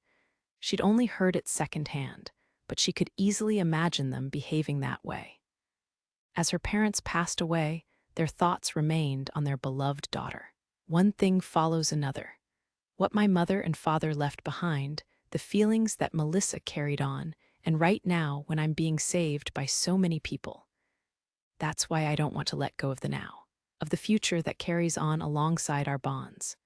She'd only heard it secondhand, but she could easily imagine them behaving that way. As her parents passed away, their thoughts remained on their beloved daughter. One thing follows another. What my mother and father left behind, the feelings that Melissa carried on, and right now when I'm being saved by so many people. That's why I don't want to let go of the now, of the future that carries on alongside our bonds.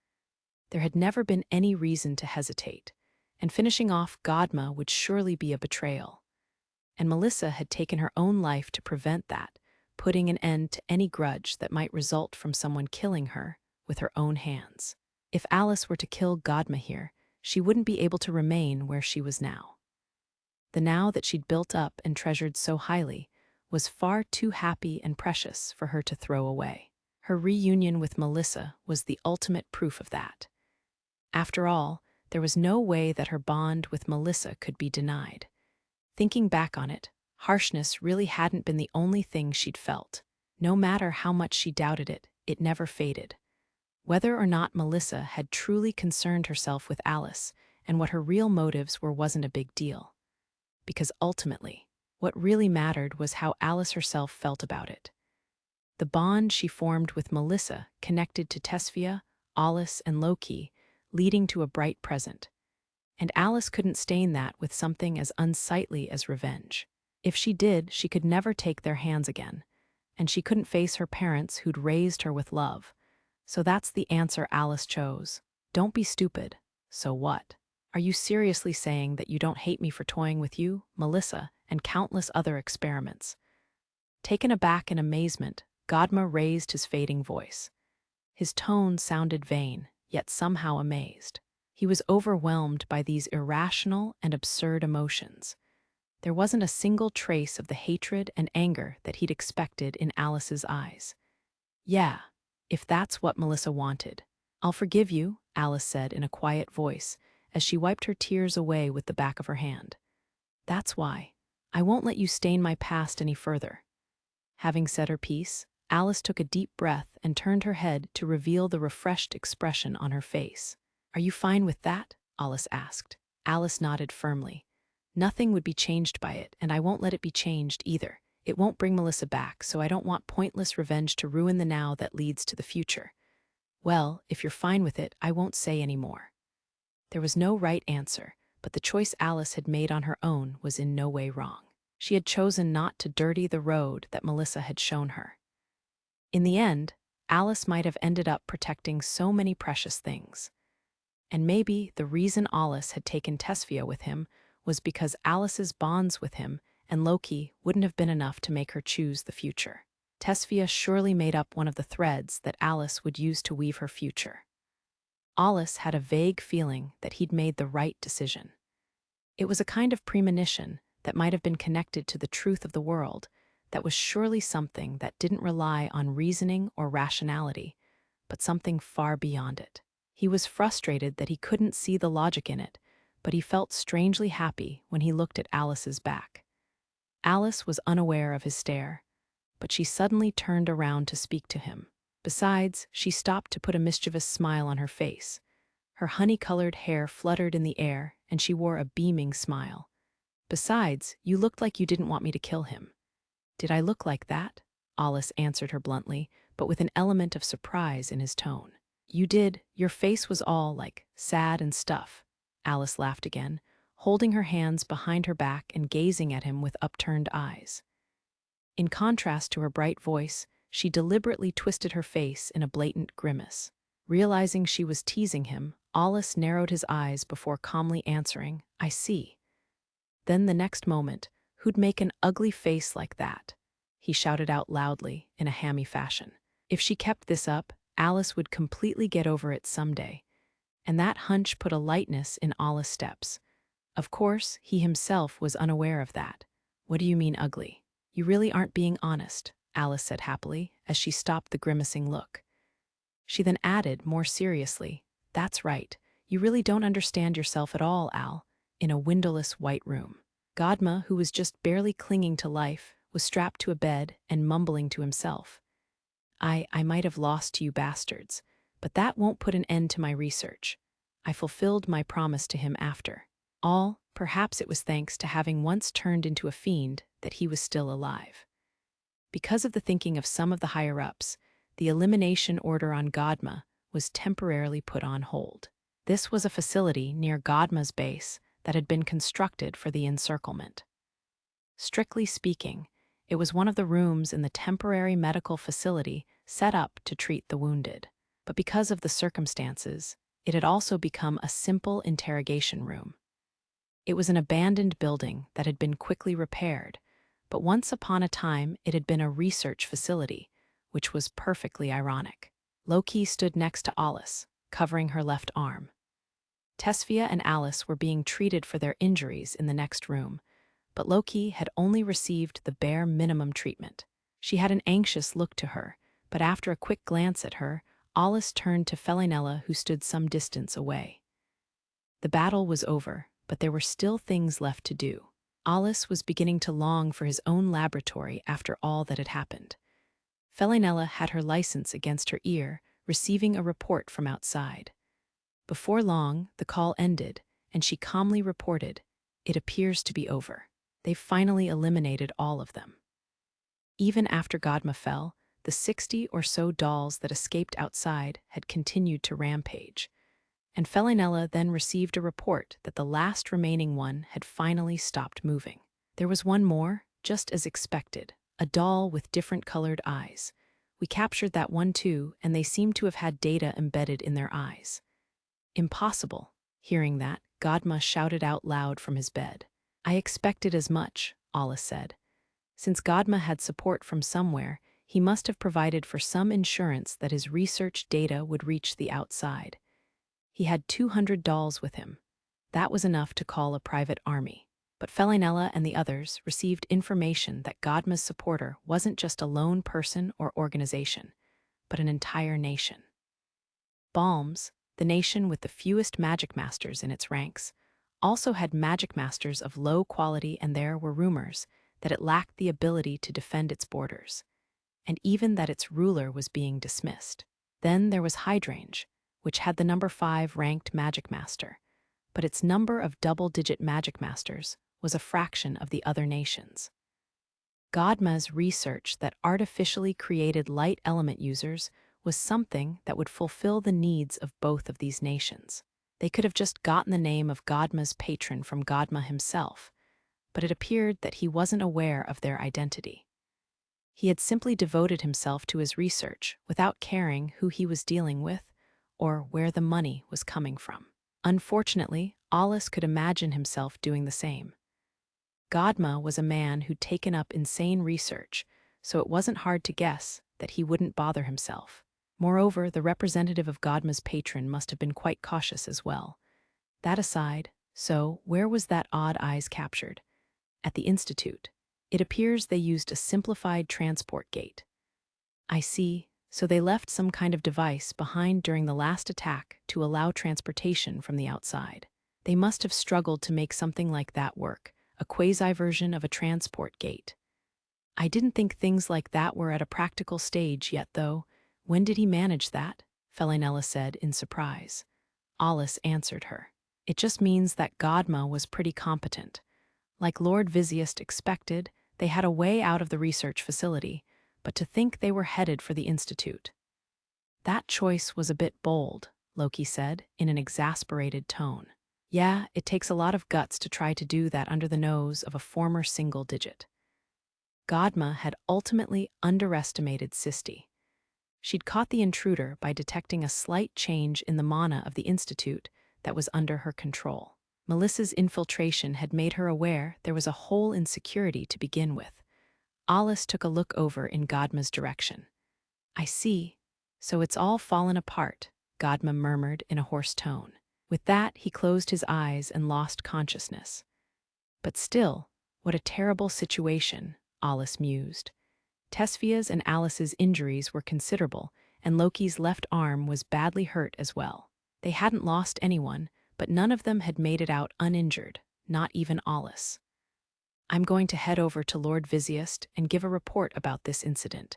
There had never been any reason to hesitate, and finishing off Godma would surely be a betrayal. And Melissa had taken her own life to prevent that, putting an end to any grudge that might result from someone killing her with her own hands. If Alice were to kill Godma here, she wouldn't be able to remain where she was now. The now that she'd built up and treasured so highly was far too happy and precious for her to throw away. Her reunion with Melissa was the ultimate proof of that. After all, there was no way that her bond with Melissa could be denied. Thinking back on it, harshness really hadn't been the only thing she'd felt. No matter how much she doubted it, it never faded. Whether or not Melissa had truly concerned herself with Alice and what her real motives were wasn't a big deal. Because ultimately, what really mattered was how Alice herself felt about it. The bond she formed with Melissa connected to Tesfia, Alus and Loki, leading to a bright present. And Alice couldn't stain that with something as unsightly as revenge. If she did, she could never take their hands again, and she couldn't face her parents who'd raised her with love. So that's the answer Alice chose. Don't be stupid. So what? Are you seriously saying that you don't hate me for toying with you, Melissa, and countless other experiments? Taken aback in amazement, Godma raised his fading voice. His tone sounded vain, yet somehow amazed. He was overwhelmed by these irrational and absurd emotions. There wasn't a single trace of the hatred and anger that he'd expected in Alice's eyes. "Yeah, if that's what Melissa wanted. I'll forgive you," Alice said in a quiet voice, as she wiped her tears away with the back of her hand. "That's why. I won't let you stain my past any further." Having said her piece, Alice took a deep breath and turned her head to reveal the refreshed expression on her face. "Are you fine with that?" Alice asked. Alice nodded firmly. "Nothing would be changed by it, and I won't let it be changed either. It won't bring Melissa back, so I don't want pointless revenge to ruin the now that leads to the future." "Well, if you're fine with it, I won't say any more." There was no right answer, but the choice Alice had made on her own was in no way wrong. She had chosen not to dirty the road that Melissa had shown her. In the end, Alice might have ended up protecting so many precious things. And maybe the reason Alus had taken Tesfia with him was because Alice's bonds with him and Loki wouldn't have been enough to make her choose the future. Tesfia surely made up one of the threads that Alice would use to weave her future. Alus had a vague feeling that he'd made the right decision. It was a kind of premonition that might have been connected to the truth of the world, that was surely something that didn't rely on reasoning or rationality, but something far beyond it. He was frustrated that he couldn't see the logic in it, but he felt strangely happy when he looked at Alice's back. Alice was unaware of his stare, but she suddenly turned around to speak to him. Besides, she stopped to put a mischievous smile on her face. Her honey-colored hair fluttered in the air, and she wore a beaming smile. Besides, you looked like you didn't want me to kill him. Did I look like that? Alice answered her bluntly, but with an element of surprise in his tone. You did. Your face was all, like, sad and stuff. Alice laughed again, holding her hands behind her back and gazing at him with upturned eyes. In contrast to her bright voice, she deliberately twisted her face in a blatant grimace. Realizing she was teasing him, Alice narrowed his eyes before calmly answering, I see. Then the next moment, who'd make an ugly face like that? He shouted out loudly, in a hammy fashion. If she kept this up, Alice would completely get over it someday. And that hunch put a lightness in Alice's steps. Of course, he himself was unaware of that. What do you mean ugly? You really aren't being honest, Alice said happily, as she stopped the grimacing look. She then added, more seriously, that's right, you really don't understand yourself at all, Al, in a windowless white room. Godma, who was just barely clinging to life, was strapped to a bed and mumbling to himself. I might have lost to you bastards, but that won't put an end to my research. I fulfilled my promise to him after. All, perhaps it was thanks to having once turned into a fiend that he was still alive. Because of the thinking of some of the higher-ups, the elimination order on Godma was temporarily put on hold. This was a facility near Godma's base that had been constructed for the encirclement. Strictly speaking, it was one of the rooms in the temporary medical facility set up to treat the wounded. But because of the circumstances, it had also become a simple interrogation room. It was an abandoned building that had been quickly repaired, but once upon a time it had been a research facility, which was perfectly ironic. Loki stood next to Alice, covering her left arm. Tesfia and Alice were being treated for their injuries in the next room, but Loki had only received the bare minimum treatment. She had an anxious look to her, but after a quick glance at her, Alice turned to Felinella, who stood some distance away. The battle was over, but there were still things left to do. Alice was beginning to long for his own laboratory after all that had happened. Felinella had her license against her ear, receiving a report from outside. Before long, the call ended, and she calmly reported, "It appears to be over. They've finally eliminated all of them." Even after Godma fell, the 60 or so dolls that escaped outside had continued to rampage, and Felinella then received a report that the last remaining one had finally stopped moving. There was one more, just as expected, a doll with different colored eyes. We captured that one too, and they seem to have had data embedded in their eyes. Impossible. Hearing that, Godma shouted out loud from his bed. I expected as much, Alice said. Since Godma had support from somewhere, he must have provided for some insurance that his research data would reach the outside. He had 200 dolls with him. That was enough to call a private army. But Felinella and the others received information that Godma's supporter wasn't just a lone person or organization, but an entire nation. Balms, the nation with the fewest Magicmasters in its ranks, also had Magicmasters of low quality, and there were rumors that it lacked the ability to defend its borders, and even that its ruler was being dismissed. Then there was Hydrangea, which had the number 5 ranked Magicmaster, but its number of double-digit Magicmasters was a fraction of the other nations. Godma's research that artificially created light element users was something that would fulfill the needs of both of these nations. They could have just gotten the name of Godma's patron from Godma himself, but it appeared that he wasn't aware of their identity. He had simply devoted himself to his research without caring who he was dealing with or where the money was coming from. Unfortunately, Alus could imagine himself doing the same. Godma was a man who'd taken up insane research, so it wasn't hard to guess that he wouldn't bother himself. Moreover, the representative of Godma's patron must have been quite cautious as well. That aside, so where was that odd eyes captured? At the Institute. It appears they used a simplified transport gate. I see, so they left some kind of device behind during the last attack to allow transportation from the outside. They must have struggled to make something like that work, a quasi-version of a transport gate. I didn't think things like that were at a practical stage yet, though. When did he manage that? Felinella said in surprise. Alus answered her. It just means that Godma was pretty competent. Like Lord Visiest expected, they had a way out of the research facility, but to think they were headed for the Institute. That choice was a bit bold, Loki said in an exasperated tone. Yeah, it takes a lot of guts to try to do that under the nose of a former single digit. Godma had ultimately underestimated Sisti. She'd caught the intruder by detecting a slight change in the mana of the Institute that was under her control. Melissa's infiltration had made her aware there was a hole in security to begin with. Alus took a look over in Godma's direction. I see. So it's all fallen apart, Godma murmured in a hoarse tone. With that, he closed his eyes and lost consciousness. But still, what a terrible situation, Alus mused. Tesfia's and Alice's injuries were considerable, and Loki's left arm was badly hurt as well. They hadn't lost anyone, but none of them had made it out uninjured, not even Alus. I'm going to head over to Lord Visiest and give a report about this incident.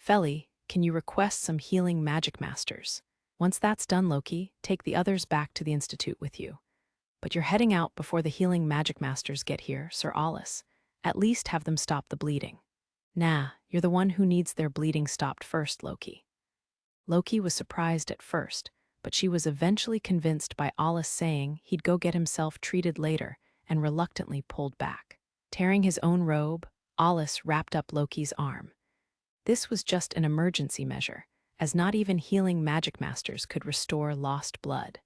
Feli, can you request some healing Magicmasters? Once that's done, Loki, take the others back to the Institute with you. But you're heading out before the healing Magicmasters get here, Sir Alus. At least have them stop the bleeding. Nah, you're the one who needs their bleeding stopped first, Loki. Loki was surprised at first, but she was eventually convinced by Alus saying he'd go get himself treated later and reluctantly pulled back. Tearing his own robe, Alus wrapped up Loki's arm. This was just an emergency measure, as not even healing Magicmasters could restore lost blood.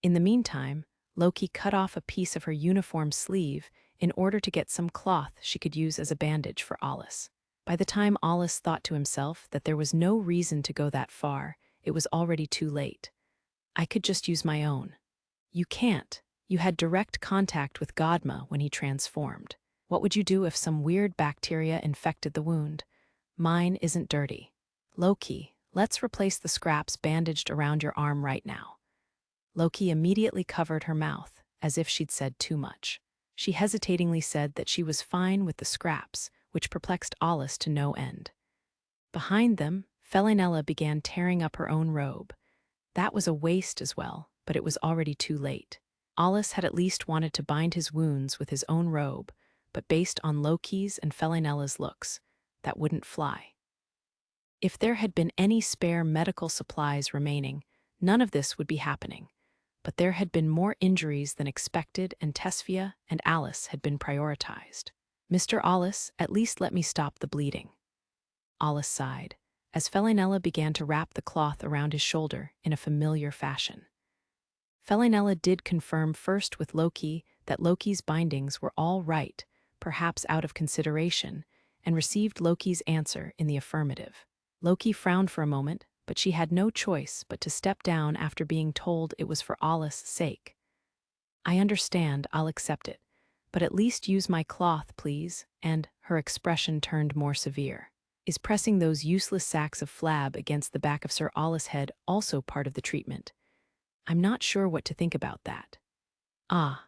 In the meantime, Loki cut off a piece of her uniform sleeve in order to get some cloth she could use as a bandage for Alus. By the time Alus thought to himself that there was no reason to go that far, it was already too late. I could just use my own. You can't. You had direct contact with Godma when he transformed. What would you do if some weird bacteria infected the wound? Mine isn't dirty. Loki, let's replace the scraps bandaged around your arm right now. Loki immediately covered her mouth, as if she'd said too much. She hesitatingly said that she was fine with the scraps, which perplexed Alus to no end. Behind them, Felinella began tearing up her own robe. That was a waste as well, but it was already too late. Alus had at least wanted to bind his wounds with his own robe, but based on Loki's and Felinella's looks, that wouldn't fly. If there had been any spare medical supplies remaining, none of this would be happening. But there had been more injuries than expected, and Tesfia and Alus had been prioritized. Mr. Alus, at least let me stop the bleeding. Alus sighed, as Felinella began to wrap the cloth around his shoulder in a familiar fashion. Felinella did confirm first with Loki that Loki's bindings were all right, perhaps out of consideration, and received Loki's answer in the affirmative. Loki frowned for a moment, but she had no choice but to step down after being told it was for Alus' sake. I understand, I'll accept it, but at least use my cloth, please, and her expression turned more severe. Is pressing those useless sacks of flab against the back of Sir Alus' head also part of the treatment? I'm not sure what to think about that. Ah,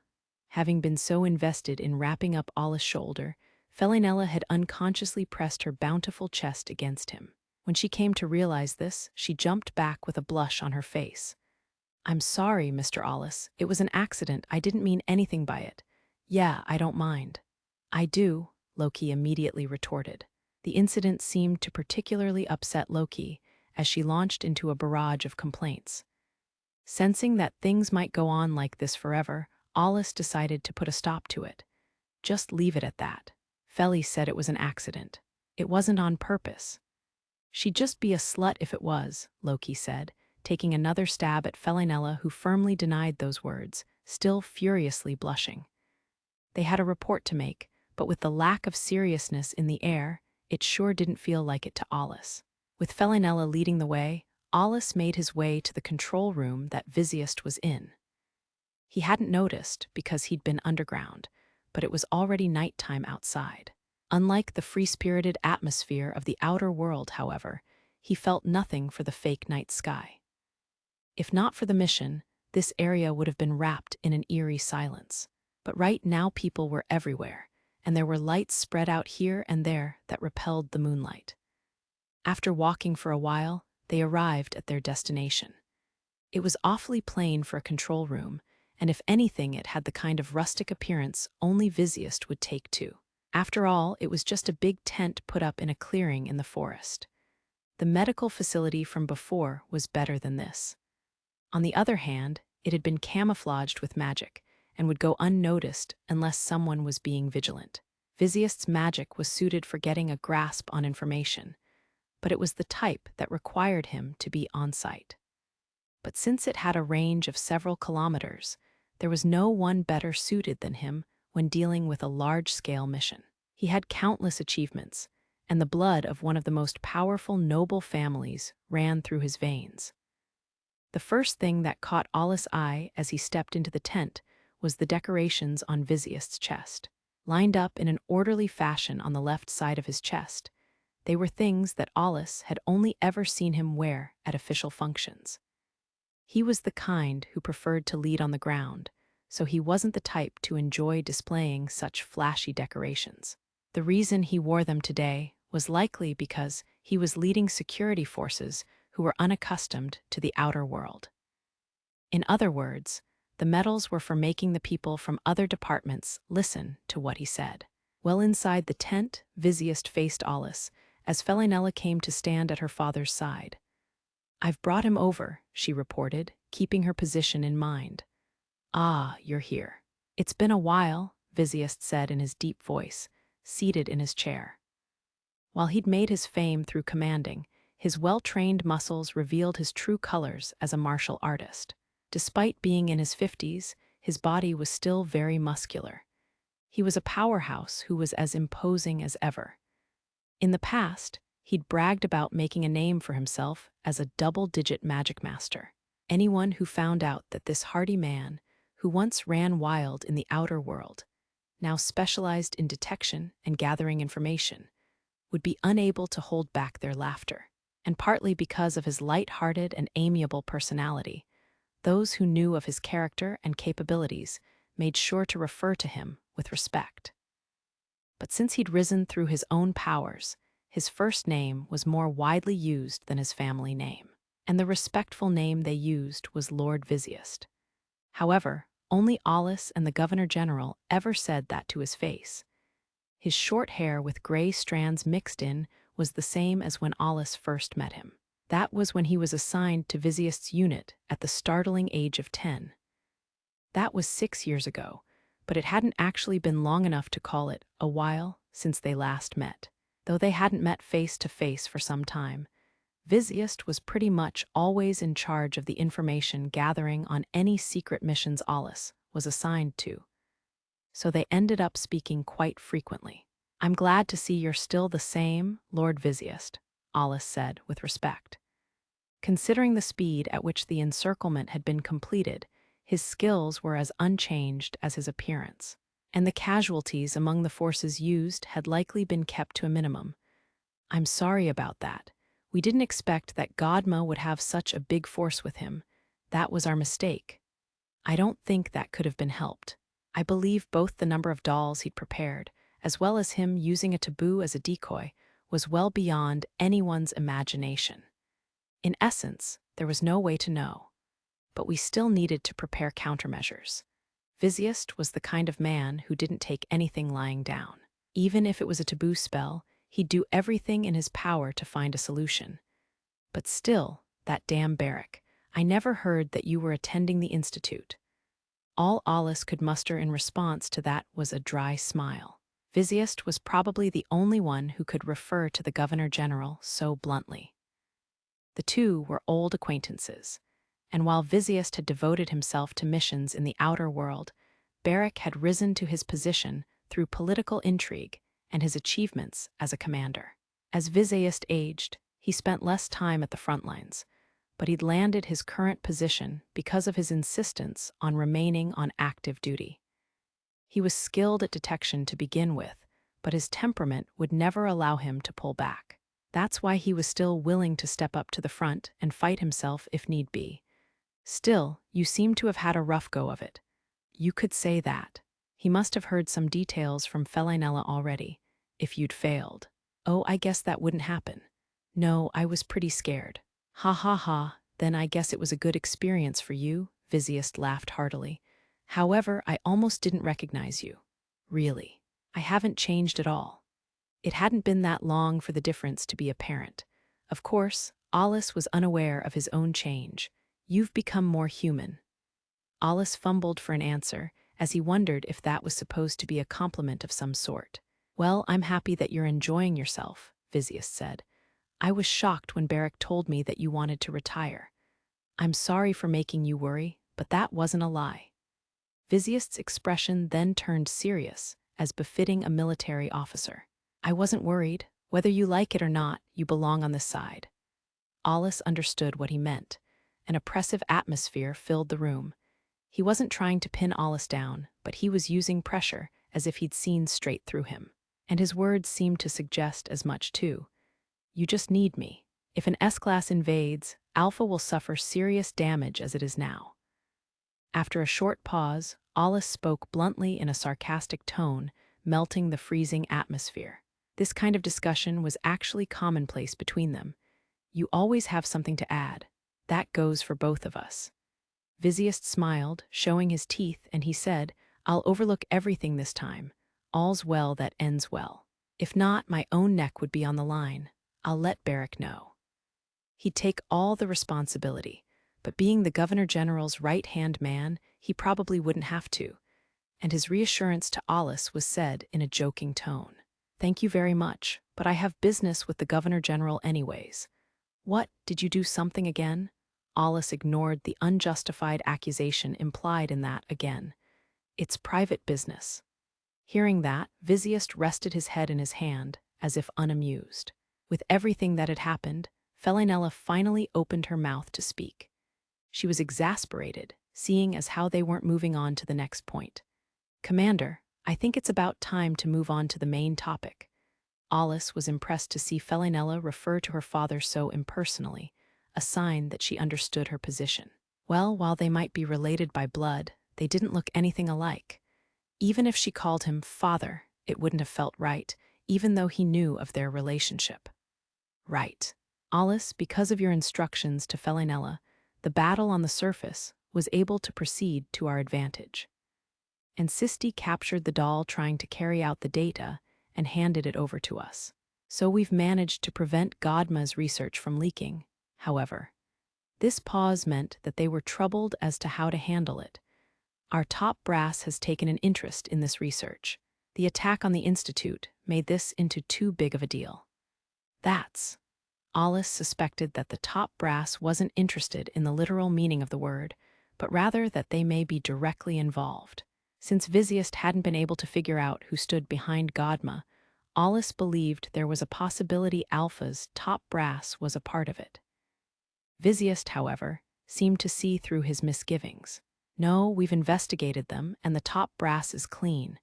having been so invested in wrapping up Alus' shoulder, Felinella had unconsciously pressed her bountiful chest against him. When she came to realize this, she jumped back with a blush on her face. I'm sorry, Mr. Alus. It was an accident. I didn't mean anything by it. Yeah, I don't mind. I do, Loki immediately retorted. The incident seemed to particularly upset Loki, as she launched into a barrage of complaints. Sensing that things might go on like this forever, Alus decided to put a stop to it. Just leave it at that. Feli said it was an accident. It wasn't on purpose. She'd just be a slut if it was, Loki said, taking another stab at Felinella, who firmly denied those words, still furiously blushing. They had a report to make, but with the lack of seriousness in the air, it sure didn't feel like it to Alus. With Felinella leading the way, Alus made his way to the control room that Visiest was in. He hadn't noticed because he'd been underground, but it was already nighttime outside. Unlike the free-spirited atmosphere of the outer world, however, he felt nothing for the fake night sky. If not for the mission, this area would have been wrapped in an eerie silence. But right now people were everywhere, and there were lights spread out here and there that repelled the moonlight. After walking for a while, they arrived at their destination. It was awfully plain for a control room, and if anything it had the kind of rustic appearance only Visiest would take to. After all, it was just a big tent put up in a clearing in the forest. The medical facility from before was better than this. On the other hand, it had been camouflaged with magic, and would go unnoticed unless someone was being vigilant. Visiest's magic was suited for getting a grasp on information, but it was the type that required him to be on site. But since it had a range of several kilometers, there was no one better suited than him when dealing with a large-scale mission. He had countless achievements, and the blood of one of the most powerful noble families ran through his veins. The first thing that caught Alus' eye as he stepped into the tent was the decorations on Visiest's chest. Lined up in an orderly fashion on the left side of his chest, they were things that Alus had only ever seen him wear at official functions. He was the kind who preferred to lead on the ground, so he wasn't the type to enjoy displaying such flashy decorations. The reason he wore them today was likely because he was leading security forces who were unaccustomed to the outer world. In other words, the medals were for making the people from other departments listen to what he said. Well inside the tent, Visiest faced Alus, as Felinella came to stand at her father's side. "I've brought him over," she reported, keeping her position in mind. "Ah, you're here. It's been a while," Visiest said in his deep voice, seated in his chair. While he'd made his fame through commanding, his well-trained muscles revealed his true colors as a martial artist. Despite being in his 50s, his body was still very muscular. He was a powerhouse who was as imposing as ever. In the past, he'd bragged about making a name for himself as a double-digit Magicmaster. Anyone who found out that this hardy man, who once ran wild in the outer world, now specialized in detection and gathering information, would be unable to hold back their laughter. And partly because of his light-hearted and amiable personality, those who knew of his character and capabilities made sure to refer to him with respect. But since he'd risen through his own powers, his first name was more widely used than his family name, and the respectful name they used was Lord Visiest. However, only Alus and the Governor-General ever said that to his face. His short hair with gray strands mixed in was the same as when Alus first met him. That was when he was assigned to Visiest's unit at the startling age of 10. That was 6 years ago, but it hadn't actually been long enough to call it a while since they last met. Though they hadn't met face to face for some time, Visiest was pretty much always in charge of the information gathering on any secret missions Alus was assigned to, so they ended up speaking quite frequently. "I'm glad to see you're still the same, Lord Visiest," Alus said with respect. Considering the speed at which the encirclement had been completed, his skills were as unchanged as his appearance, and the casualties among the forces used had likely been kept to a minimum. "I'm sorry about that. We didn't expect that Godma would have such a big force with him. That was our mistake. I don't think that could have been helped. I believe both the number of dolls he'd prepared, as well as him using a taboo as a decoy, was well beyond anyone's imagination. In essence, there was no way to know, but we still needed to prepare countermeasures. Visiest was the kind of man who didn't take anything lying down. Even if it was a taboo spell, he'd do everything in his power to find a solution. But still, that damn barrack. I never heard that you were attending the institute." All Alus could muster in response to that was a dry smile. Vizient was probably the only one who could refer to the Governor General so bluntly. The two were old acquaintances, and while Vizient had devoted himself to missions in the outer world, Barrick had risen to his position through political intrigue and his achievements as a commander. As Vizient aged, he spent less time at the front lines, but he'd landed his current position because of his insistence on remaining on active duty. He was skilled at detection to begin with, but his temperament would never allow him to pull back. That's why he was still willing to step up to the front and fight himself if need be. Still, you seem to have had a rough go of it. You could say that. He must have heard some details from Felinella already, if you'd failed. Oh, I guess that wouldn't happen. No, I was pretty scared. Ha ha ha, then I guess it was a good experience for you, Vizient laughed heartily. However, I almost didn't recognize you. Really, I haven't changed at all. It hadn't been that long for the difference to be apparent. Of course, Alus was unaware of his own change. You've become more human. Alus fumbled for an answer, as he wondered if that was supposed to be a compliment of some sort. Well, I'm happy that you're enjoying yourself, Vizient said. I was shocked when Barrick told me that you wanted to retire. I'm sorry for making you worry, but that wasn't a lie. Vizient's expression then turned serious, as befitting a military officer. I wasn't worried. Whether you like it or not, you belong on this side. Alus understood what he meant. An oppressive atmosphere filled the room. He wasn't trying to pin Alus down, but he was using pressure as if he'd seen straight through him. And his words seemed to suggest as much too. You just need me. If an S-class invades, Alpha will suffer serious damage as it is now. After a short pause, Alus spoke bluntly in a sarcastic tone, melting the freezing atmosphere. This kind of discussion was actually commonplace between them. You always have something to add. That goes for both of us. Vizient smiled, showing his teeth, and he said, I'll overlook everything this time. All's well that ends well. If not, my own neck would be on the line. I'll let Barrick know. He'd take all the responsibility, but being the Governor General's right-hand man, he probably wouldn't have to, and his reassurance to Alus was said in a joking tone. Thank you very much, but I have business with the Governor General anyways. What, did you do something again? Alus ignored the unjustified accusation implied in that again. It's private business. Hearing that, Vizient rested his head in his hand, as if unamused. With everything that had happened, Felinella finally opened her mouth to speak. She was exasperated, seeing as how they weren't moving on to the next point. Commander, I think it's about time to move on to the main topic. Alus was impressed to see Felinella refer to her father so impersonally, a sign that she understood her position. Well, while they might be related by blood, they didn't look anything alike. Even if she called him father, it wouldn't have felt right, even though he knew of their relationship. Right. Alus, because of your instructions to Felinella, the battle on the surface was able to proceed to our advantage. And Sisti captured the doll trying to carry out the data and handed it over to us. So we've managed to prevent Godma's research from leaking. However, this pause meant that they were troubled as to how to handle it. Our top brass has taken an interest in this research. The attack on the Institute made this into too big of a deal. Alus suspected that the top brass wasn't interested in the literal meaning of the word, but rather that they may be directly involved. Since Vizient hadn't been able to figure out who stood behind Godma, Alus believed there was a possibility Alpha's top brass was a part of it. Vizient, however, seemed to see through his misgivings. No, we've investigated them, and the top brass is clean.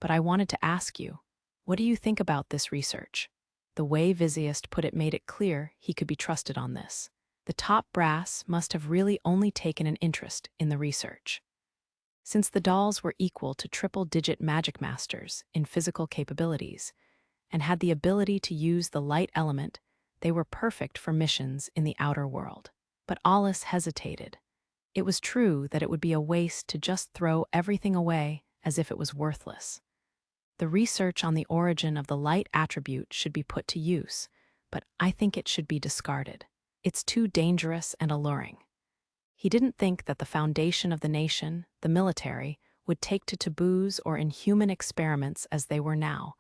But I wanted to ask you, what do you think about this research? The way Vizient put it made it clear he could be trusted on this. The top brass must have really only taken an interest in the research. Since the dolls were equal to triple-digit Magicmasters in physical capabilities, and had the ability to use the light element, they were perfect for missions in the outer world. But Alus hesitated. It was true that it would be a waste to just throw everything away as if it was worthless. The research on the origin of the light attribute should be put to use, but I think it should be discarded. It's too dangerous and alluring. He didn't think that the foundation of the nation, the military, would take to taboos or inhuman experiments as they were now,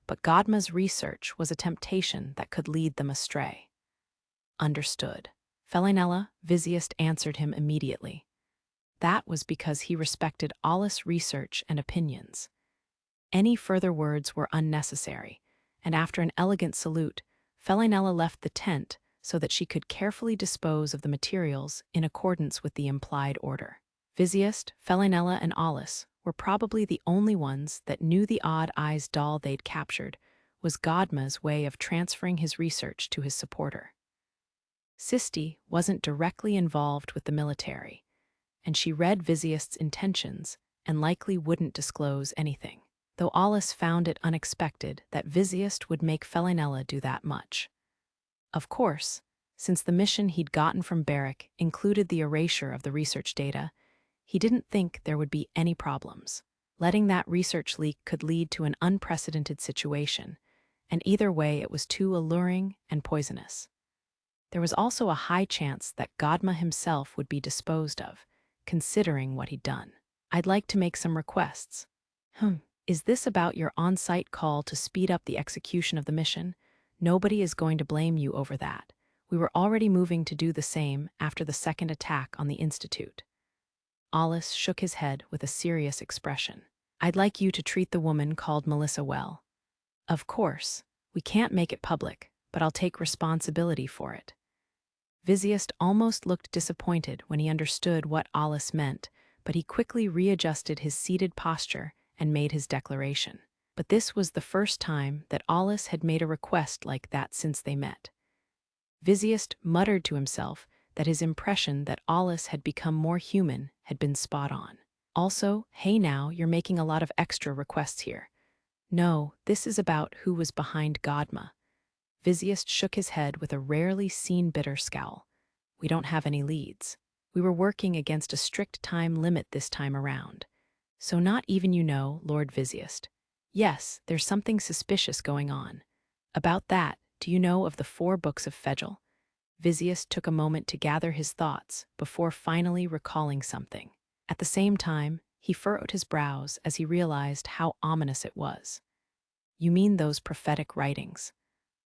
but Godma's research was a temptation that could lead them astray. Understood. Felinella, Vizziest answered him immediately. That was because he respected Alus' research and opinions. Any further words were unnecessary, and after an elegant salute, Felinella left the tent so that she could carefully dispose of the materials in accordance with the implied order. Vizziest, Felinella, and Alus were probably the only ones that knew the odd-eyes doll they'd captured was Godma's way of transferring his research to his supporter. Sisti wasn't directly involved with the military, and she read Vizziest's intentions and likely wouldn't disclose anything, though Alus found it unexpected that Vizziest would make Felinella do that much. Of course, since the mission he'd gotten from Barrick included the erasure of the research data, he didn't think there would be any problems. Letting that research leak could lead to an unprecedented situation, and either way it was too alluring and poisonous. There was also a high chance that Godma himself would be disposed of, considering what he'd done. I'd like to make some requests. Is this about your on-site call to speed up the execution of the mission? Nobody is going to blame you over that. We were already moving to do the same after the second attack on the Institute. Alus shook his head with a serious expression. I'd like you to treat the woman called Melissa well. Of course, we can't make it public, but I'll take responsibility for it. Vizziest almost looked disappointed when he understood what Alus meant, but he quickly readjusted his seated posture and made his declaration. But this was the first time that Alus had made a request like that since they met. Vizziest muttered to himself that his impression that Alus had become more human had been spot on. Also, hey now, you're making a lot of extra requests here. No, this is about who was behind Godma. Vizziest shook his head with a rarely seen bitter scowl. We don't have any leads. We were working against a strict time limit this time around. So not even you know, Lord Vizziest. Yes, there's something suspicious going on. About that, do you know of the 4 books of Fegel? Vizziest took a moment to gather his thoughts before finally recalling something. At the same time, he furrowed his brows as he realized how ominous it was. You mean those prophetic writings?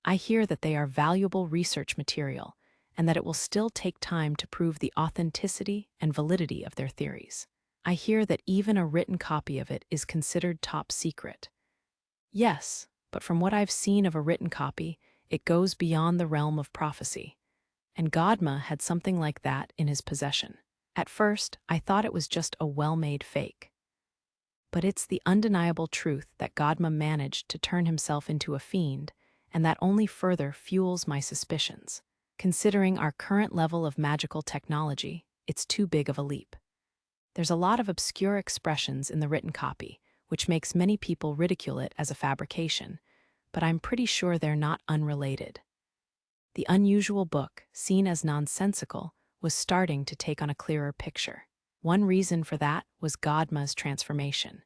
I hear that they are valuable research material, and that it will still take time to prove the authenticity and validity of their theories. I hear that even a written copy of it is considered top secret. Yes, but from what I've seen of a written copy, it goes beyond the realm of prophecy. And Godma had something like that in his possession. At first, I thought it was just a well-made fake. But it's the undeniable truth that Godma managed to turn himself into a fiend, and that only further fuels my suspicions. Considering our current level of magical technology, it's too big of a leap. There's a lot of obscure expressions in the written copy, which makes many people ridicule it as a fabrication, but I'm pretty sure they're not unrelated. The unusual book, seen as nonsensical, was starting to take on a clearer picture. One reason for that was Godma's transformation.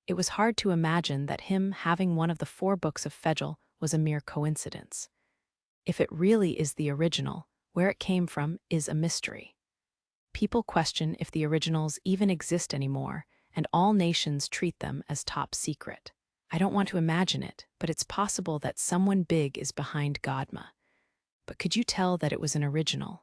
It was hard to imagine that him having one of the 4 books of Fegel was a mere coincidence. If it really is the original, where it came from is a mystery. People question if the originals even exist anymore, and all nations treat them as top secret. I don't want to imagine it, but it's possible that someone big is behind Godma. But could you tell that it was an original?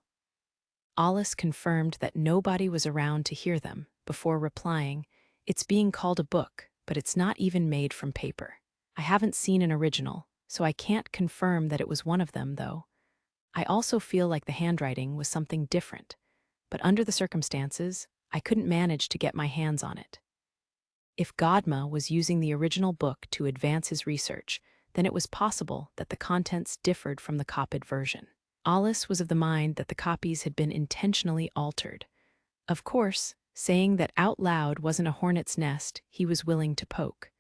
Alus confirmed that nobody was around to hear them, before replying, it's being called a book, but it's not even made from paper. I haven't seen an original, so I can't confirm that it was one of them, though. I also feel like the handwriting was something different, but under the circumstances, I couldn't manage to get my hands on it. If Godma was using the original book to advance his research, then it was possible that the contents differed from the copied version. Alus was of the mind that the copies had been intentionally altered. Of course, saying that out loud wasn't a hornet's nest he was willing to poke.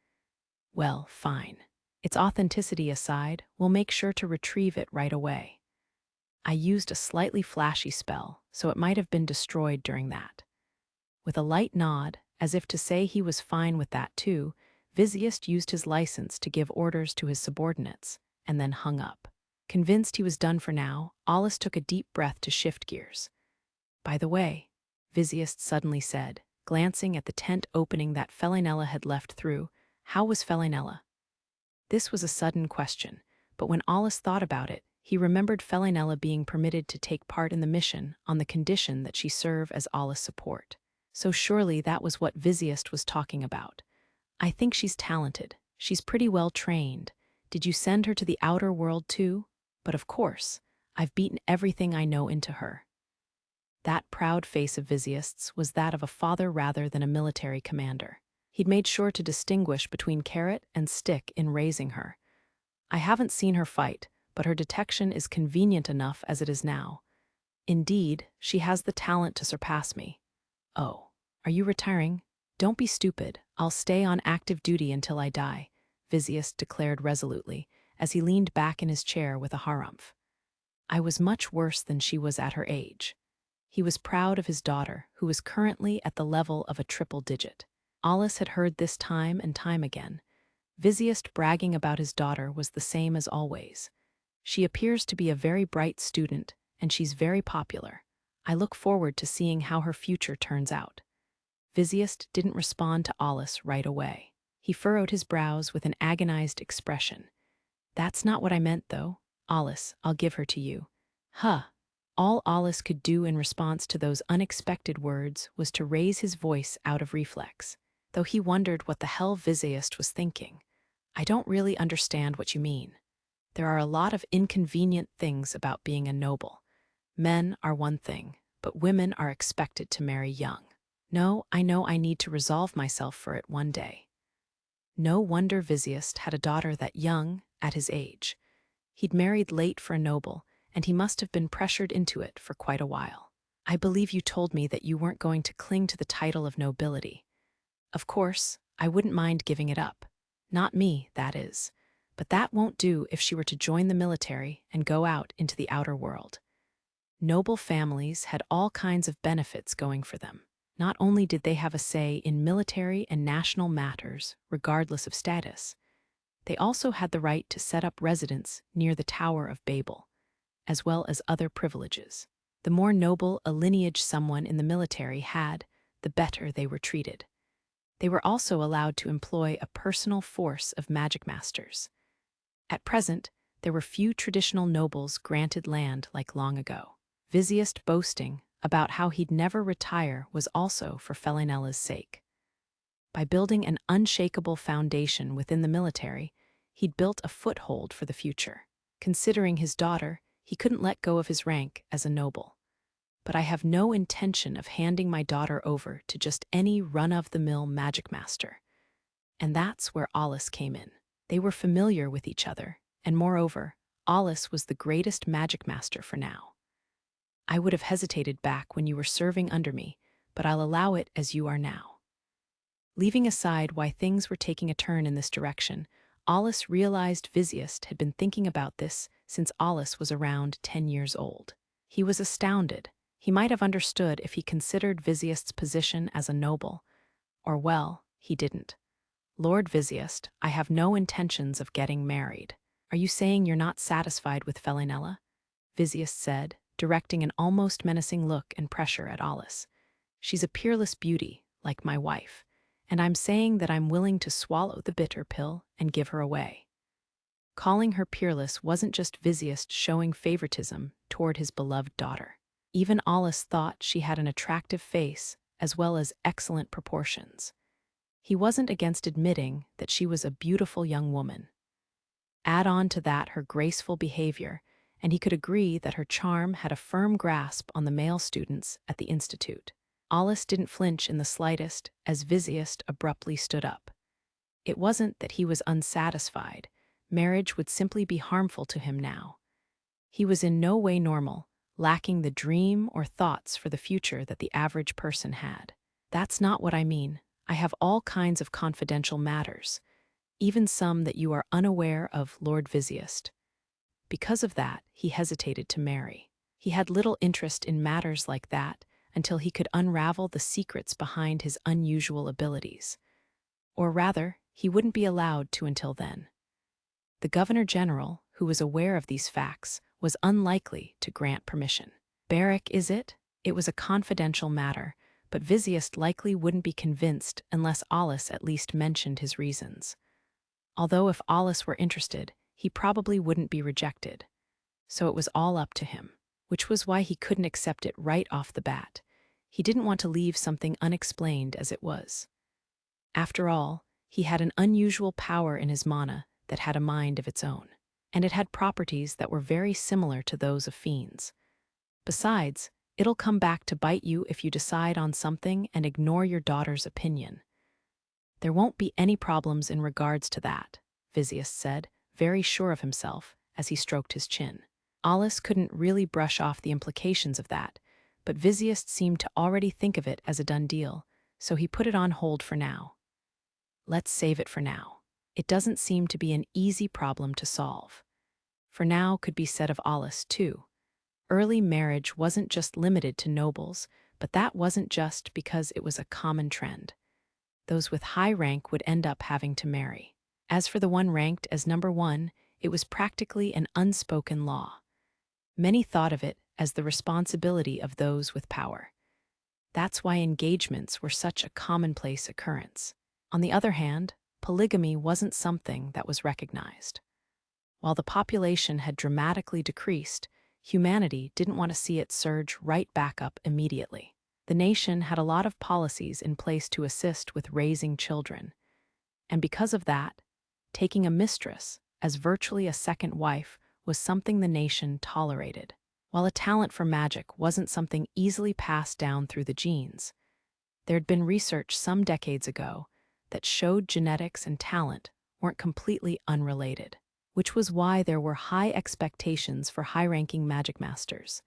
Well, fine. Its authenticity aside, we'll make sure to retrieve it right away. I used a slightly flashy spell, so it might have been destroyed during that. With a light nod, as if to say he was fine with that too, Vizziest used his license to give orders to his subordinates, and then hung up. Convinced he was done for now, Alus took a deep breath to shift gears. By the way, Vizziest suddenly said, glancing at the tent opening that Felinella had left through. How was Felinella? This was a sudden question, but when Alus thought about it, he remembered Felinella being permitted to take part in the mission on the condition that she serve as Alus' support. So surely that was what Vizziest was talking about. I think she's talented. She's pretty well trained. Did you send her to the outer world too? But of course, I've beaten everything I know into her. That proud face of Vizziest's was that of a father rather than a military commander. He'd made sure to distinguish between carrot and stick in raising her. I haven't seen her fight, but her detection is convenient enough as it is now. Indeed, she has the talent to surpass me. Oh, are you retiring? Don't be stupid. I'll stay on active duty until I die, Vizziest declared resolutely, as he leaned back in his chair with a harumph. I was much worse than she was at her age. He was proud of his daughter, who was currently at the level of a triple digit. Alus had heard this time and time again. Vizziest bragging about his daughter was the same as always. She appears to be a very bright student, and she's very popular. I look forward to seeing how her future turns out. Vizziest didn't respond to Alus right away. He furrowed his brows with an agonized expression. That's not what I meant, though. Alus, I'll give her to you. Huh. All Alus could do in response to those unexpected words was to raise his voice out of reflex, though he wondered what the hell Vizziest was thinking. I don't really understand what you mean. There are a lot of inconvenient things about being a noble. Men are one thing, but women are expected to marry young. No, I know I need to resolve myself for it one day. No wonder Vizziest had a daughter that young, at his age. He'd married late for a noble, and he must have been pressured into it for quite a while. I believe you told me that you weren't going to cling to the title of nobility. Of course, I wouldn't mind giving it up. Not me, that is. But that won't do if she were to join the military and go out into the outer world. Noble families had all kinds of benefits going for them. Not only did they have a say in military and national matters, regardless of status, they also had the right to set up residence near the Tower of Babel, as well as other privileges. The more noble a lineage someone in the military had, the better they were treated. They were also allowed to employ a personal force of Magicmasters. At present, there were few traditional nobles granted land like long ago. Vizziest boasting about how he'd never retire was also for Felinella's sake. By building an unshakable foundation within the military, he'd built a foothold for the future. Considering his daughter, he couldn't let go of his rank as a noble. But I have no intention of handing my daughter over to just any run-of-the-mill Magicmaster. And that's where Alus came in. They were familiar with each other, and moreover, Alus was the greatest Magicmaster for now. I would have hesitated back when you were serving under me, but I'll allow it as you are now. Leaving aside why things were taking a turn in this direction, Alus realized Vizziest had been thinking about this since Alus was around 10 years old. He was astounded. He might have understood if he considered Vizziest's position as a noble. Or well, he didn't. Lord Vizziest, I have no intentions of getting married. Are you saying you're not satisfied with Felinella? Vizziest said, directing an almost menacing look and pressure at Alus. She's a peerless beauty, like my wife, and I'm saying that I'm willing to swallow the bitter pill and give her away. Calling her peerless wasn't just Vizziest showing favoritism toward his beloved daughter. Even Alus thought she had an attractive face as well as excellent proportions. He wasn't against admitting that she was a beautiful young woman. Add on to that her graceful behavior, and he could agree that her charm had a firm grasp on the male students at the institute. Alus didn't flinch in the slightest as Vizziest abruptly stood up. It wasn't that he was unsatisfied. Marriage would simply be harmful to him now. He was in no way normal, lacking the dream or thoughts for the future that the average person had. That's not what I mean. I have all kinds of confidential matters, even some that you are unaware of, Lord Vizziest. Because of that, he hesitated to marry. He had little interest in matters like that until he could unravel the secrets behind his unusual abilities. Or rather, he wouldn't be allowed to until then. The Governor-General, who was aware of these facts, was unlikely to grant permission. Barrack, is it? It was a confidential matter, but Vizziest likely wouldn't be convinced unless Alus at least mentioned his reasons. Although if Alus were interested, he probably wouldn't be rejected. So it was all up to him, which was why he couldn't accept it right off the bat. He didn't want to leave something unexplained as it was. After all, he had an unusual power in his mana that had a mind of its own, and it had properties that were very similar to those of fiends. Besides, it'll come back to bite you if you decide on something and ignore your daughter's opinion. There won't be any problems in regards to that, Vizziest said, very sure of himself, as he stroked his chin. Alus couldn't really brush off the implications of that, but Vizziest seemed to already think of it as a done deal, so he put it on hold for now. Let's save it for now. It doesn't seem to be an easy problem to solve. For now could be said of Alus, too. Early marriage wasn't just limited to nobles, but that wasn't just because it was a common trend. Those with high rank would end up having to marry. As for the one ranked as number 1, it was practically an unspoken law. Many thought of it as the responsibility of those with power. That's why engagements were such a commonplace occurrence. On the other hand, polygamy wasn't something that was recognized. While the population had dramatically decreased, humanity didn't want to see it surge right back up immediately. The nation had a lot of policies in place to assist with raising children. And because of that, taking a mistress as virtually a second wife was something the nation tolerated. While a talent for magic wasn't something easily passed down through the genes, there'd been research some decades ago that showed genetics and talent weren't completely unrelated, which was why there were high expectations for high-ranking Magicmasters.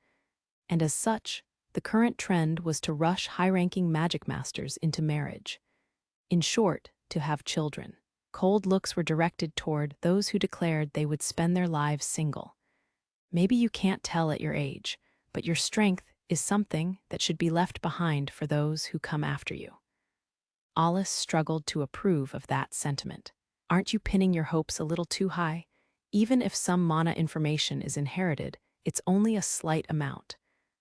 And as such, the current trend was to rush high-ranking Magicmasters into marriage. In short, to have children. Cold looks were directed toward those who declared they would spend their lives single. Maybe you can't tell at your age, but your strength is something that should be left behind for those who come after you. Alus struggled to approve of that sentiment. Aren't you pinning your hopes a little too high? Even if some mana information is inherited, it's only a slight amount.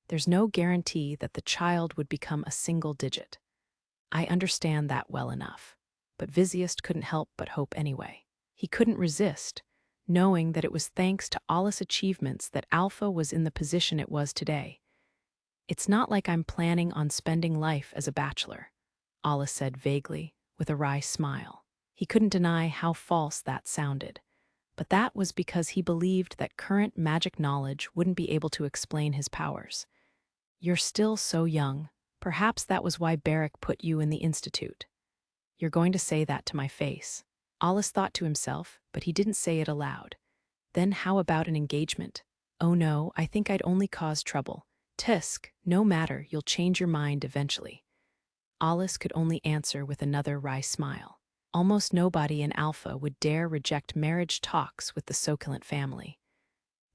There's no guarantee that the child would become a single digit. I understand that well enough. But Vizziest couldn't help but hope anyway. He couldn't resist, knowing that it was thanks to Alus' achievements that Alpha was in the position it was today. It's not like I'm planning on spending life as a bachelor, Alus said vaguely, with a wry smile. He couldn't deny how false that sounded, but that was because he believed that current magic knowledge wouldn't be able to explain his powers. You're still so young. Perhaps that was why Barrick put you in the Institute. You're going to say that to my face. Alus thought to himself, but he didn't say it aloud. Then how about an engagement? Oh no, I think I'd only cause trouble. Tisk, no matter, you'll change your mind eventually. Alus could only answer with another wry smile. Almost nobody in Alpha would dare reject marriage talks with the succulent family.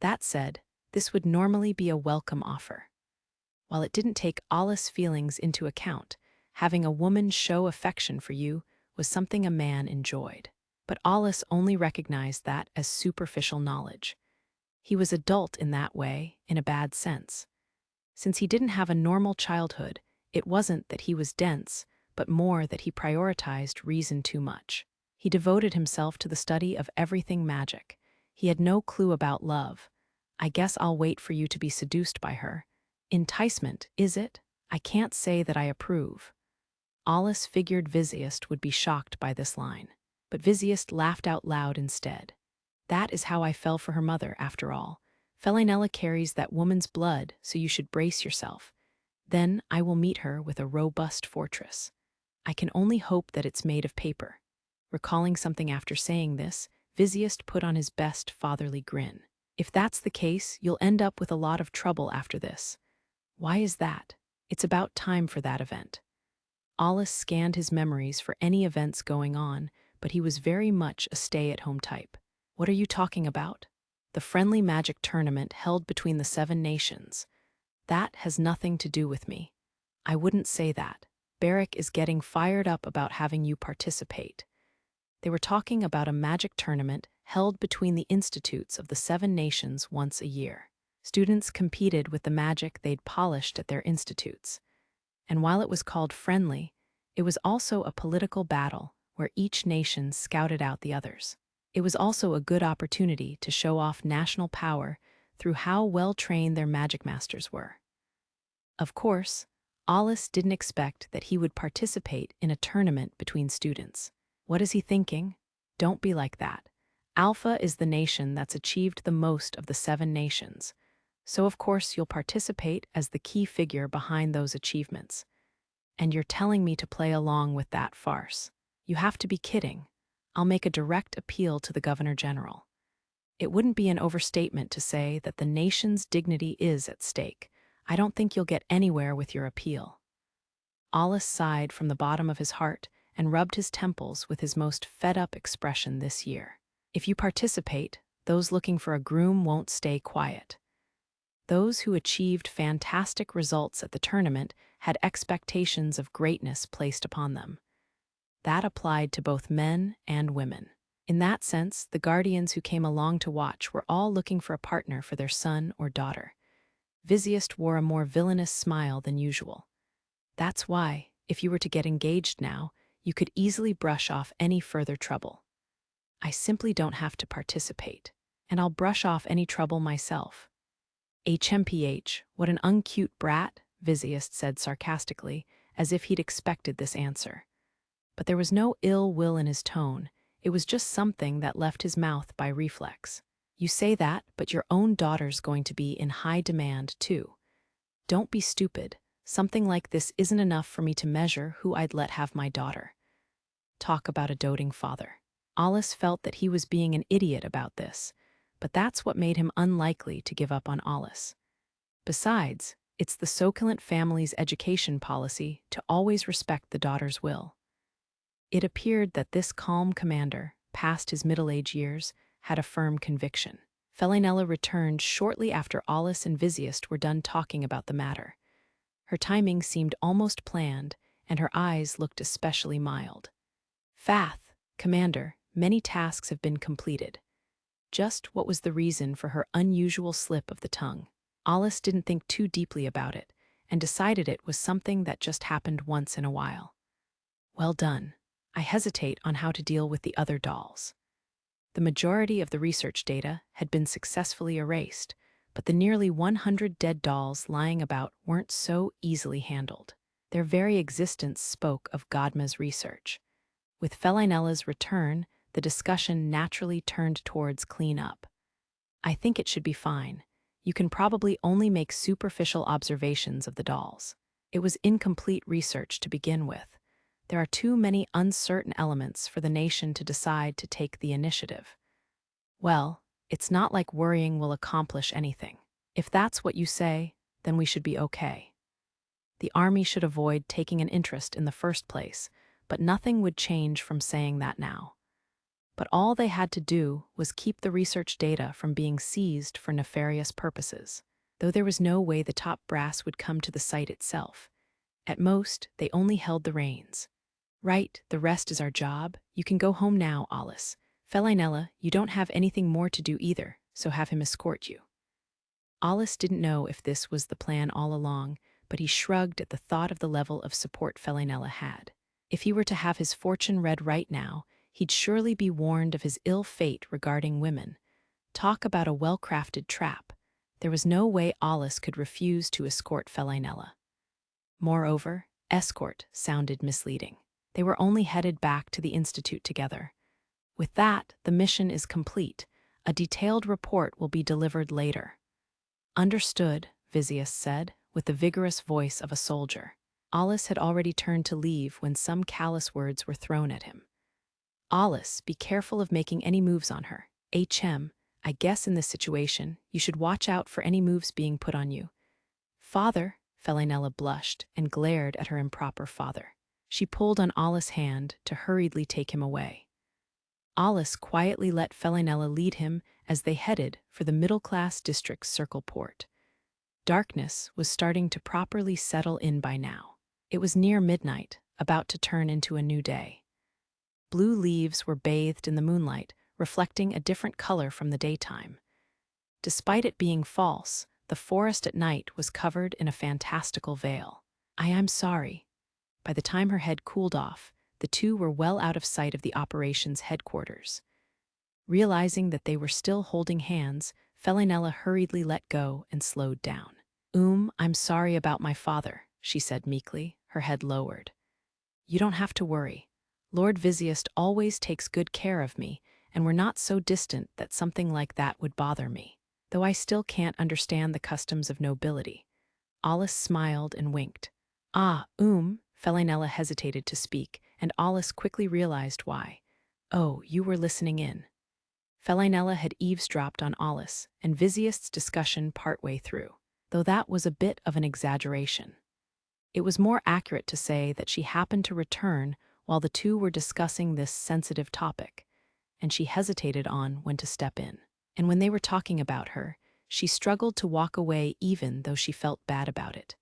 That said, this would normally be a welcome offer. While it didn't take Alus' feelings into account, having a woman show affection for you was something a man enjoyed. But Alus only recognized that as superficial knowledge. He was adult in that way, in a bad sense. Since he didn't have a normal childhood, it wasn't that he was dense, but more that he prioritized reason too much. He devoted himself to the study of everything magic. He had no clue about love. I guess I'll wait for you to be seduced by her. Enticement, is it? I can't say that I approve. Alus figured Vizziest would be shocked by this line, but Vizziest laughed out loud instead. That is how I fell for her mother, after all. Felinella carries that woman's blood, so you should brace yourself. Then I will meet her with a robust fortress. I can only hope that it's made of paper. Recalling something after saying this, Vizziest put on his best fatherly grin. If that's the case, you'll end up with a lot of trouble after this. Why is that? It's about time for that event. Alus scanned his memories for any events going on, but he was very much a stay-at-home type. What are you talking about? The friendly magic tournament held between the 7 nations. That has nothing to do with me. I wouldn't say that. Barrick is getting fired up about having you participate. They were talking about a magic tournament held between the institutes of the 7 nations once a year. Students competed with the magic they'd polished at their institutes. And while it was called friendly, it was also a political battle where each nation scouted out the others. It was also a good opportunity to show off national power through how well-trained their magic masters were. Of course, Alus didn't expect that he would participate in a tournament between students. What is he thinking? Don't be like that. Alpha is the nation that's achieved the most of the 7 nations, so of course you'll participate as the key figure behind those achievements. And you're telling me to play along with that farce. You have to be kidding. I'll make a direct appeal to the Governor General. It wouldn't be an overstatement to say that the nation's dignity is at stake. I don't think you'll get anywhere with your appeal. Alus sighed from the bottom of his heart and rubbed his temples with his most fed-up expression this year. If you participate, those looking for a groom won't stay quiet. Those who achieved fantastic results at the tournament had expectations of greatness placed upon them. That applied to both men and women. In that sense, the guardians who came along to watch were all looking for a partner for their son or daughter. Vizziest wore a more villainous smile than usual. That's why, if you were to get engaged now, you could easily brush off any further trouble. I simply don't have to participate, and I'll brush off any trouble myself. HMPH, what an uncute brat, Vizziest said sarcastically, as if he'd expected this answer. But there was no ill will in his tone, it was just something that left his mouth by reflex. You say that, but your own daughter's going to be in high demand, too. Don't be stupid. Something like this isn't enough for me to measure who I'd let have my daughter. Talk about a doting father. Alus felt that he was being an idiot about this, but that's what made him unlikely to give up on Alus. Besides, it's the Succulent family's education policy to always respect the daughter's will. It appeared that this calm commander, past his middle-age years, had a firm conviction. Felinella returned shortly after Alus and Vizziest were done talking about the matter. Her timing seemed almost planned, and her eyes looked especially mild. Fath, Commander, many tasks have been completed. Just what was the reason for her unusual slip of the tongue? Alus didn't think too deeply about it, and decided it was something that just happened once in a while. Well done. I hesitate on how to deal with the other dolls. The majority of the research data had been successfully erased, but the nearly 100 dead dolls lying about weren't so easily handled. Their very existence spoke of Godma's research. With Felinella's return, the discussion naturally turned towards cleanup. I think it should be fine. You can probably only make superficial observations of the dolls. It was incomplete research to begin with. There are too many uncertain elements for the nation to decide to take the initiative. Well, it's not like worrying will accomplish anything. If that's what you say, then we should be okay. The army should avoid taking an interest in the first place, but nothing would change from saying that now. But all they had to do was keep the research data from being seized for nefarious purposes, though there was no way the top brass would come to the site itself. At most, they only held the reins. Right, the rest is our job. You can go home now, Alus. Felinella, you don't have anything more to do either, so have him escort you. Alus didn't know if this was the plan all along, but he shrugged at the thought of the level of support Felinella had. If he were to have his fortune read right now, he'd surely be warned of his ill fate regarding women. Talk about a well-crafted trap. There was no way Alus could refuse to escort Felinella. Moreover, escort sounded misleading. They were only headed back to the Institute together. With that, the mission is complete. A detailed report will be delivered later. Understood, Vizziest said, with the vigorous voice of a soldier. Alus had already turned to leave when some callous words were thrown at him. Alus, be careful of making any moves on her. I guess in this situation, you should watch out for any moves being put on you. Father, Felinella blushed and glared at her improper father. She pulled on Alus' hand to hurriedly take him away. Alus quietly let Felinella lead him as they headed for the middle-class district's circle port. Darkness was starting to properly settle in by now. It was near midnight, about to turn into a new day. Blue leaves were bathed in the moonlight, reflecting a different color from the daytime. Despite it being false, the forest at night was covered in a fantastical veil. I am sorry. By the time her head cooled off, the two were well out of sight of the operations headquarters. Realizing that they were still holding hands, Felinella hurriedly let go and slowed down. I'm sorry about my father, she said meekly, her head lowered. You don't have to worry. Lord Visiest always takes good care of me, and we're not so distant that something like that would bother me, though I still can't understand the customs of nobility. Alice smiled and winked. Felinella hesitated to speak, and Alice quickly realized why. Oh, you were listening in. Felinella had eavesdropped on Alice and Visiest's discussion partway through, though that was a bit of an exaggeration. It was more accurate to say that she happened to return while the two were discussing this sensitive topic, and she hesitated on when to step in. And when they were talking about her, she struggled to walk away even though she felt bad about it.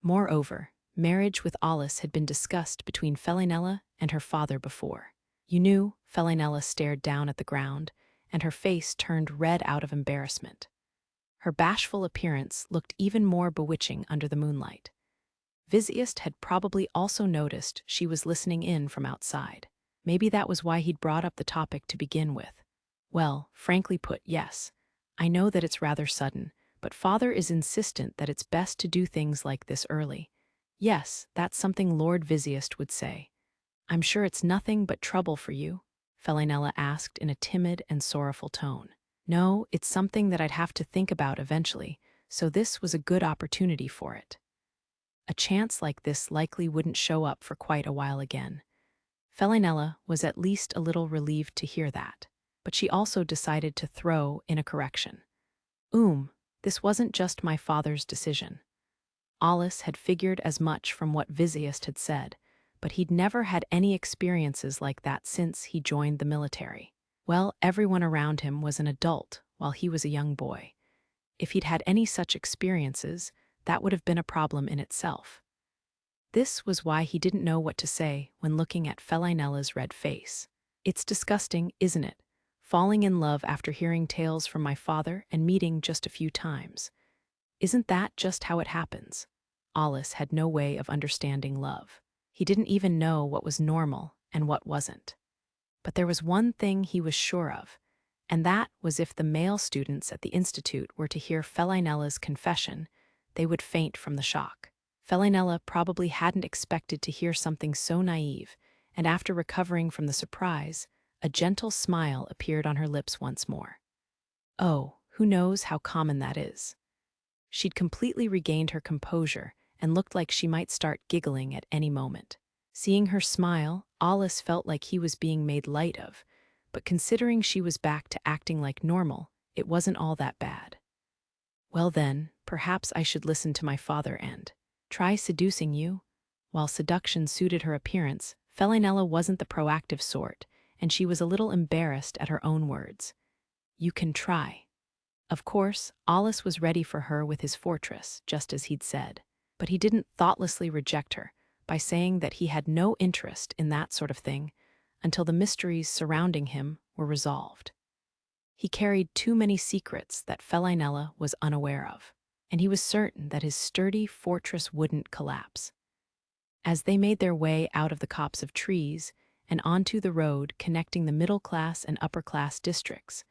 Moreover, marriage with Alice had been discussed between Felinella and her father before. You knew, Felinella stared down at the ground, and her face turned red out of embarrassment. Her bashful appearance looked even more bewitching under the moonlight. Visiest had probably also noticed she was listening in from outside. Maybe that was why he'd brought up the topic to begin with. Well, frankly put, yes. I know that it's rather sudden, but father is insistent that it's best to do things like this early. Yes, that's something Lord Visiest would say. I'm sure it's nothing but trouble for you, Felinella asked in a timid and sorrowful tone. No, it's something that I'd have to think about eventually, so this was a good opportunity for it. A chance like this likely wouldn't show up for quite a while again. Felinella was at least a little relieved to hear that, but she also decided to throw in a correction. This wasn't just my father's decision. Alice had figured as much from what Visiest had said, but he'd never had any experiences like that since he joined the military. Well, everyone around him was an adult while he was a young boy. If he'd had any such experiences, that would have been a problem in itself. This was why he didn't know what to say when looking at Felinella's red face. It's disgusting, isn't it? Falling in love after hearing tales from my father and meeting just a few times. Isn't that just how it happens? Alice had no way of understanding love. He didn't even know what was normal and what wasn't. But there was one thing he was sure of, and that was if the male students at the institute were to hear Felinella's confession, they would faint from the shock. Felinella probably hadn't expected to hear something so naive, and after recovering from the surprise, a gentle smile appeared on her lips once more. Oh, who knows how common that is. She'd completely regained her composure and looked like she might start giggling at any moment. Seeing her smile, Alice felt like he was being made light of, but considering she was back to acting like normal, it wasn't all that bad. Well then, perhaps I should listen to my father and try seducing you. While seduction suited her appearance, Felinella wasn't the proactive sort, and she was a little embarrassed at her own words. You can try. Of course, Alice was ready for her with his fortress, just as he'd said, but he didn't thoughtlessly reject her by saying that he had no interest in that sort of thing until the mysteries surrounding him were resolved. He carried too many secrets that Felinella was unaware of, and he was certain that his sturdy fortress wouldn't collapse. As they made their way out of the copse of trees and onto the road connecting the middle-class and upper-class districts,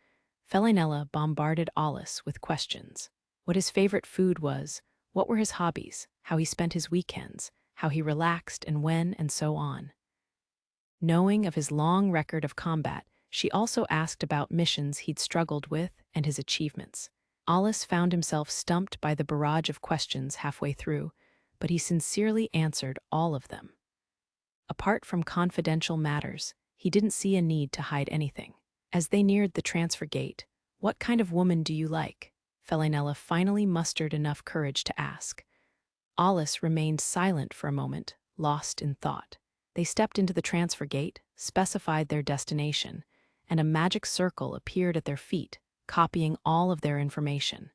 Felinella bombarded Alice with questions. What his favorite food was, what were his hobbies, how he spent his weekends, how he relaxed and when, and so on. Knowing of his long record of combat, she also asked about missions he'd struggled with and his achievements. Alice found himself stumped by the barrage of questions halfway through, but he sincerely answered all of them. Apart from confidential matters, he didn't see a need to hide anything. As they neared the transfer gate, "What kind of woman do you like?" Felinella finally mustered enough courage to ask. Alice remained silent for a moment, lost in thought. They stepped into the transfer gate, specified their destination, and a magic circle appeared at their feet, copying all of their information.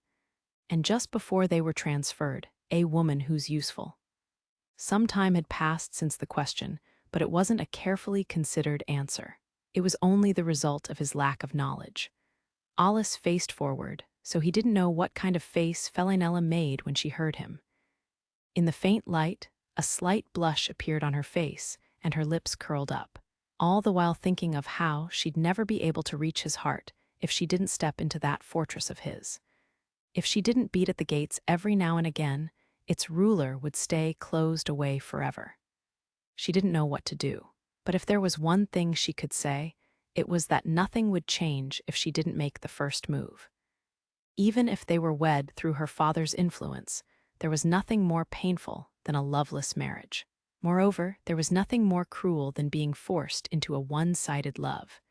And just before they were transferred, a woman who's useful. Some time had passed since the question, but it wasn't a carefully considered answer. It was only the result of his lack of knowledge. Alice faced forward, so he didn't know what kind of face Felinella made when she heard him. In the faint light, a slight blush appeared on her face, and her lips curled up, all the while thinking of how she'd never be able to reach his heart if she didn't step into that fortress of his. If she didn't beat at the gates every now and again, its ruler would stay closed away forever. She didn't know what to do, but if there was one thing she could say, it was that nothing would change if she didn't make the first move. Even if they were wed through her father's influence, there was nothing more painful than a loveless marriage. Moreover, there was nothing more cruel than being forced into a one-sided love,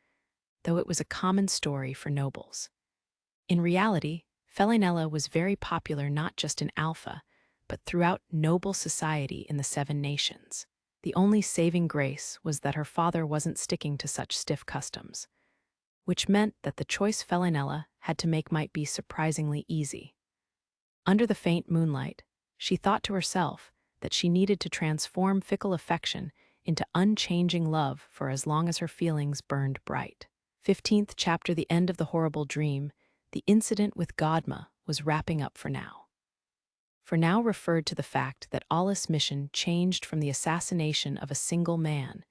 though it was a common story for nobles. In reality, Felinella was very popular not just in Alpha, but throughout noble society in the Seven Nations. The only saving grace was that her father wasn't sticking to such stiff customs, which meant that the choice Felinella had to make might be surprisingly easy. Under the faint moonlight, she thought to herself that she needed to transform fickle affection into unchanging love for as long as her feelings burned bright. 15th chapter. The end of the horrible dream. The incident with Godma was wrapping up for now. For now referred to the fact that Alus' mission changed from the assassination of a single man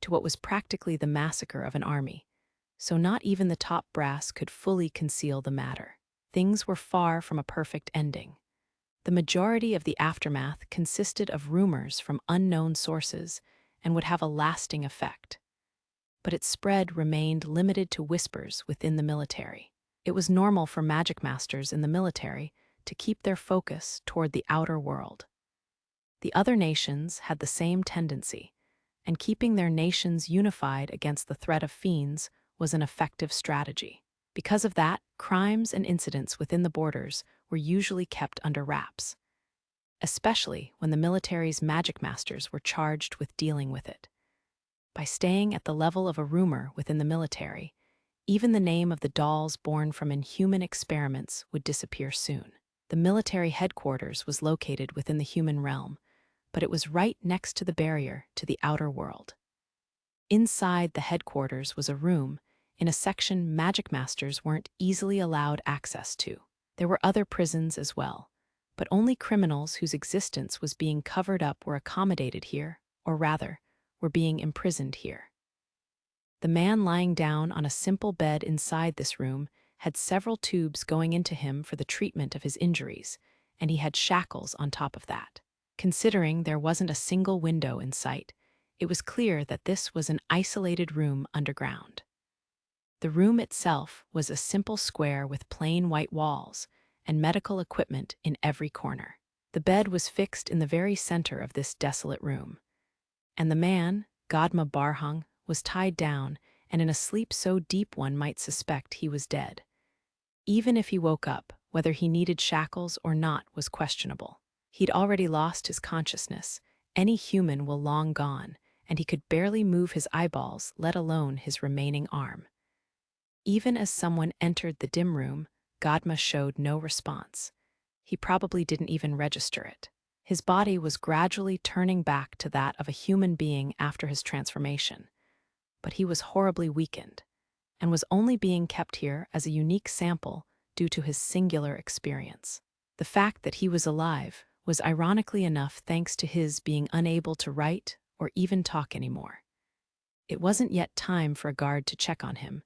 to what was practically the massacre of an army, so not even the top brass could fully conceal the matter. Things were far from a perfect ending. The majority of the aftermath consisted of rumors from unknown sources and would have a lasting effect. But its spread remained limited to whispers within the military. It was normal for Magicmasters in the military to keep their focus toward the outer world. The other nations had the same tendency, and keeping their nations unified against the threat of fiends was an effective strategy. Because of that, crimes and incidents within the borders were usually kept under wraps, especially when the military's Magicmasters were charged with dealing with it. By staying at the level of a rumor within the military, even the name of the dolls born from inhuman experiments would disappear soon. The military headquarters was located within the human realm, but it was right next to the barrier to the outer world. Inside the headquarters was a room in a section Magicmasters weren't easily allowed access to. There were other prisons as well, but only criminals whose existence was being covered up were accommodated here, or rather, were being imprisoned here. The man lying down on a simple bed inside this room had several tubes going into him for the treatment of his injuries, and he had shackles on top of that. Considering there wasn't a single window in sight, it was clear that this was an isolated room underground. The room itself was a simple square with plain white walls and medical equipment in every corner. The bed was fixed in the very center of this desolate room, and the man, Godma Barhong, was tied down and in a sleep so deep one might suspect he was dead. Even if he woke up, whether he needed shackles or not was questionable. He'd already lost his consciousness, any human will long gone, and he could barely move his eyeballs, let alone his remaining arm. Even as someone entered the dim room, Godma showed no response. He probably didn't even register it. His body was gradually turning back to that of a human being after his transformation, but he was horribly weakened, and was only being kept here as a unique sample due to his singular experience. The fact that he was alive was ironically enough thanks to his being unable to write or even talk anymore. It wasn't yet time for a guard to check on him,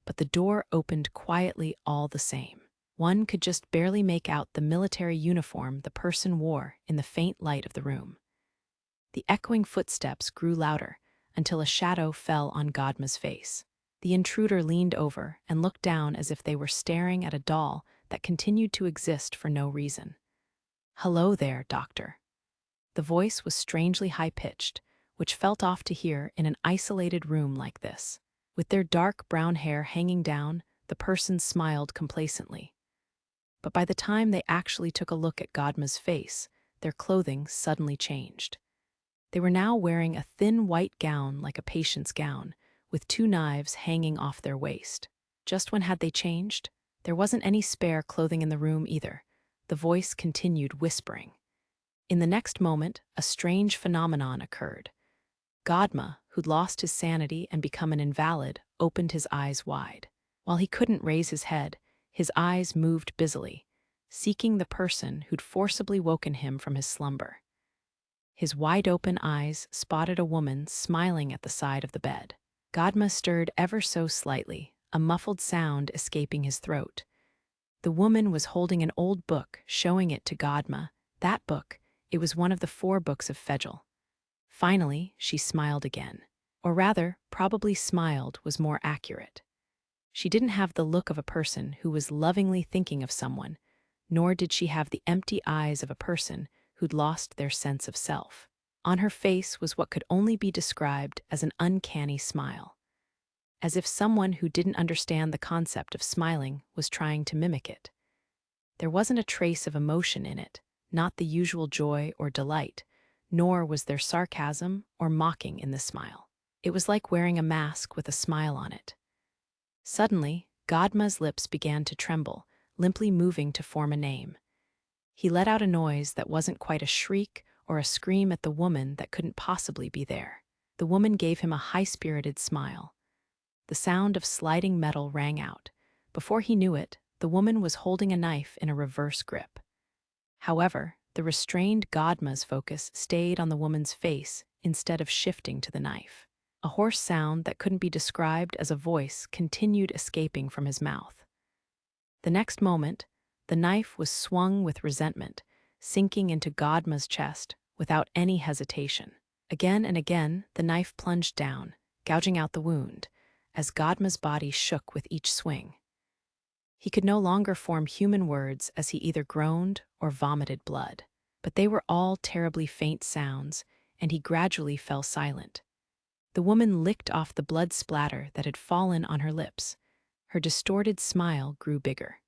but the door opened quietly all the same. One could just barely make out the military uniform the person wore in the faint light of the room. The echoing footsteps grew louder until a shadow fell on Godma's face. The intruder leaned over and looked down as if they were staring at a doll that continued to exist for no reason. "Hello there, doctor." The voice was strangely high-pitched, which felt off to hear in an isolated room like this. With their dark brown hair hanging down, the person smiled complacently. But by the time they actually took a look at Godma's face, their clothing suddenly changed. They were now wearing a thin white gown like a patient's gown, with 2 knives hanging off their waist. Just when had they changed? There wasn't any spare clothing in the room either. The voice continued whispering. In the next moment, a strange phenomenon occurred. Godma, who'd lost his sanity and become an invalid, opened his eyes wide. While he couldn't raise his head, his eyes moved busily, seeking the person who'd forcibly woken him from his slumber. His wide-open eyes spotted a woman smiling at the side of the bed. Godma stirred ever so slightly, a muffled sound escaping his throat. The woman was holding an old book, showing it to Godma. That book, it was one of the 4 books of Fejl. Finally, she smiled again. Or rather, probably smiled was more accurate. She didn't have the look of a person who was lovingly thinking of someone, nor did she have the empty eyes of a person who'd lost their sense of self. On her face was what could only be described as an uncanny smile, as if someone who didn't understand the concept of smiling was trying to mimic it. There wasn't a trace of emotion in it, not the usual joy or delight, nor was there sarcasm or mocking in the smile. It was like wearing a mask with a smile on it. Suddenly, Godma's lips began to tremble, limply moving to form a name. He let out a noise that wasn't quite a shriek or a scream at the woman that couldn't possibly be there. The woman gave him a high-spirited smile. The sound of sliding metal rang out. Before he knew it, the woman was holding a knife in a reverse grip. However, the restrained Godma's focus stayed on the woman's face instead of shifting to the knife. A hoarse sound that couldn't be described as a voice continued escaping from his mouth. The next moment, the knife was swung with resentment, sinking into Godma's chest without any hesitation. Again and again, the knife plunged down, gouging out the wound, as Godma's body shook with each swing. He could no longer form human words as he either groaned or vomited blood. But they were all terribly faint sounds, and he gradually fell silent. The woman licked off the blood splatter that had fallen on her lips. Her distorted smile grew bigger.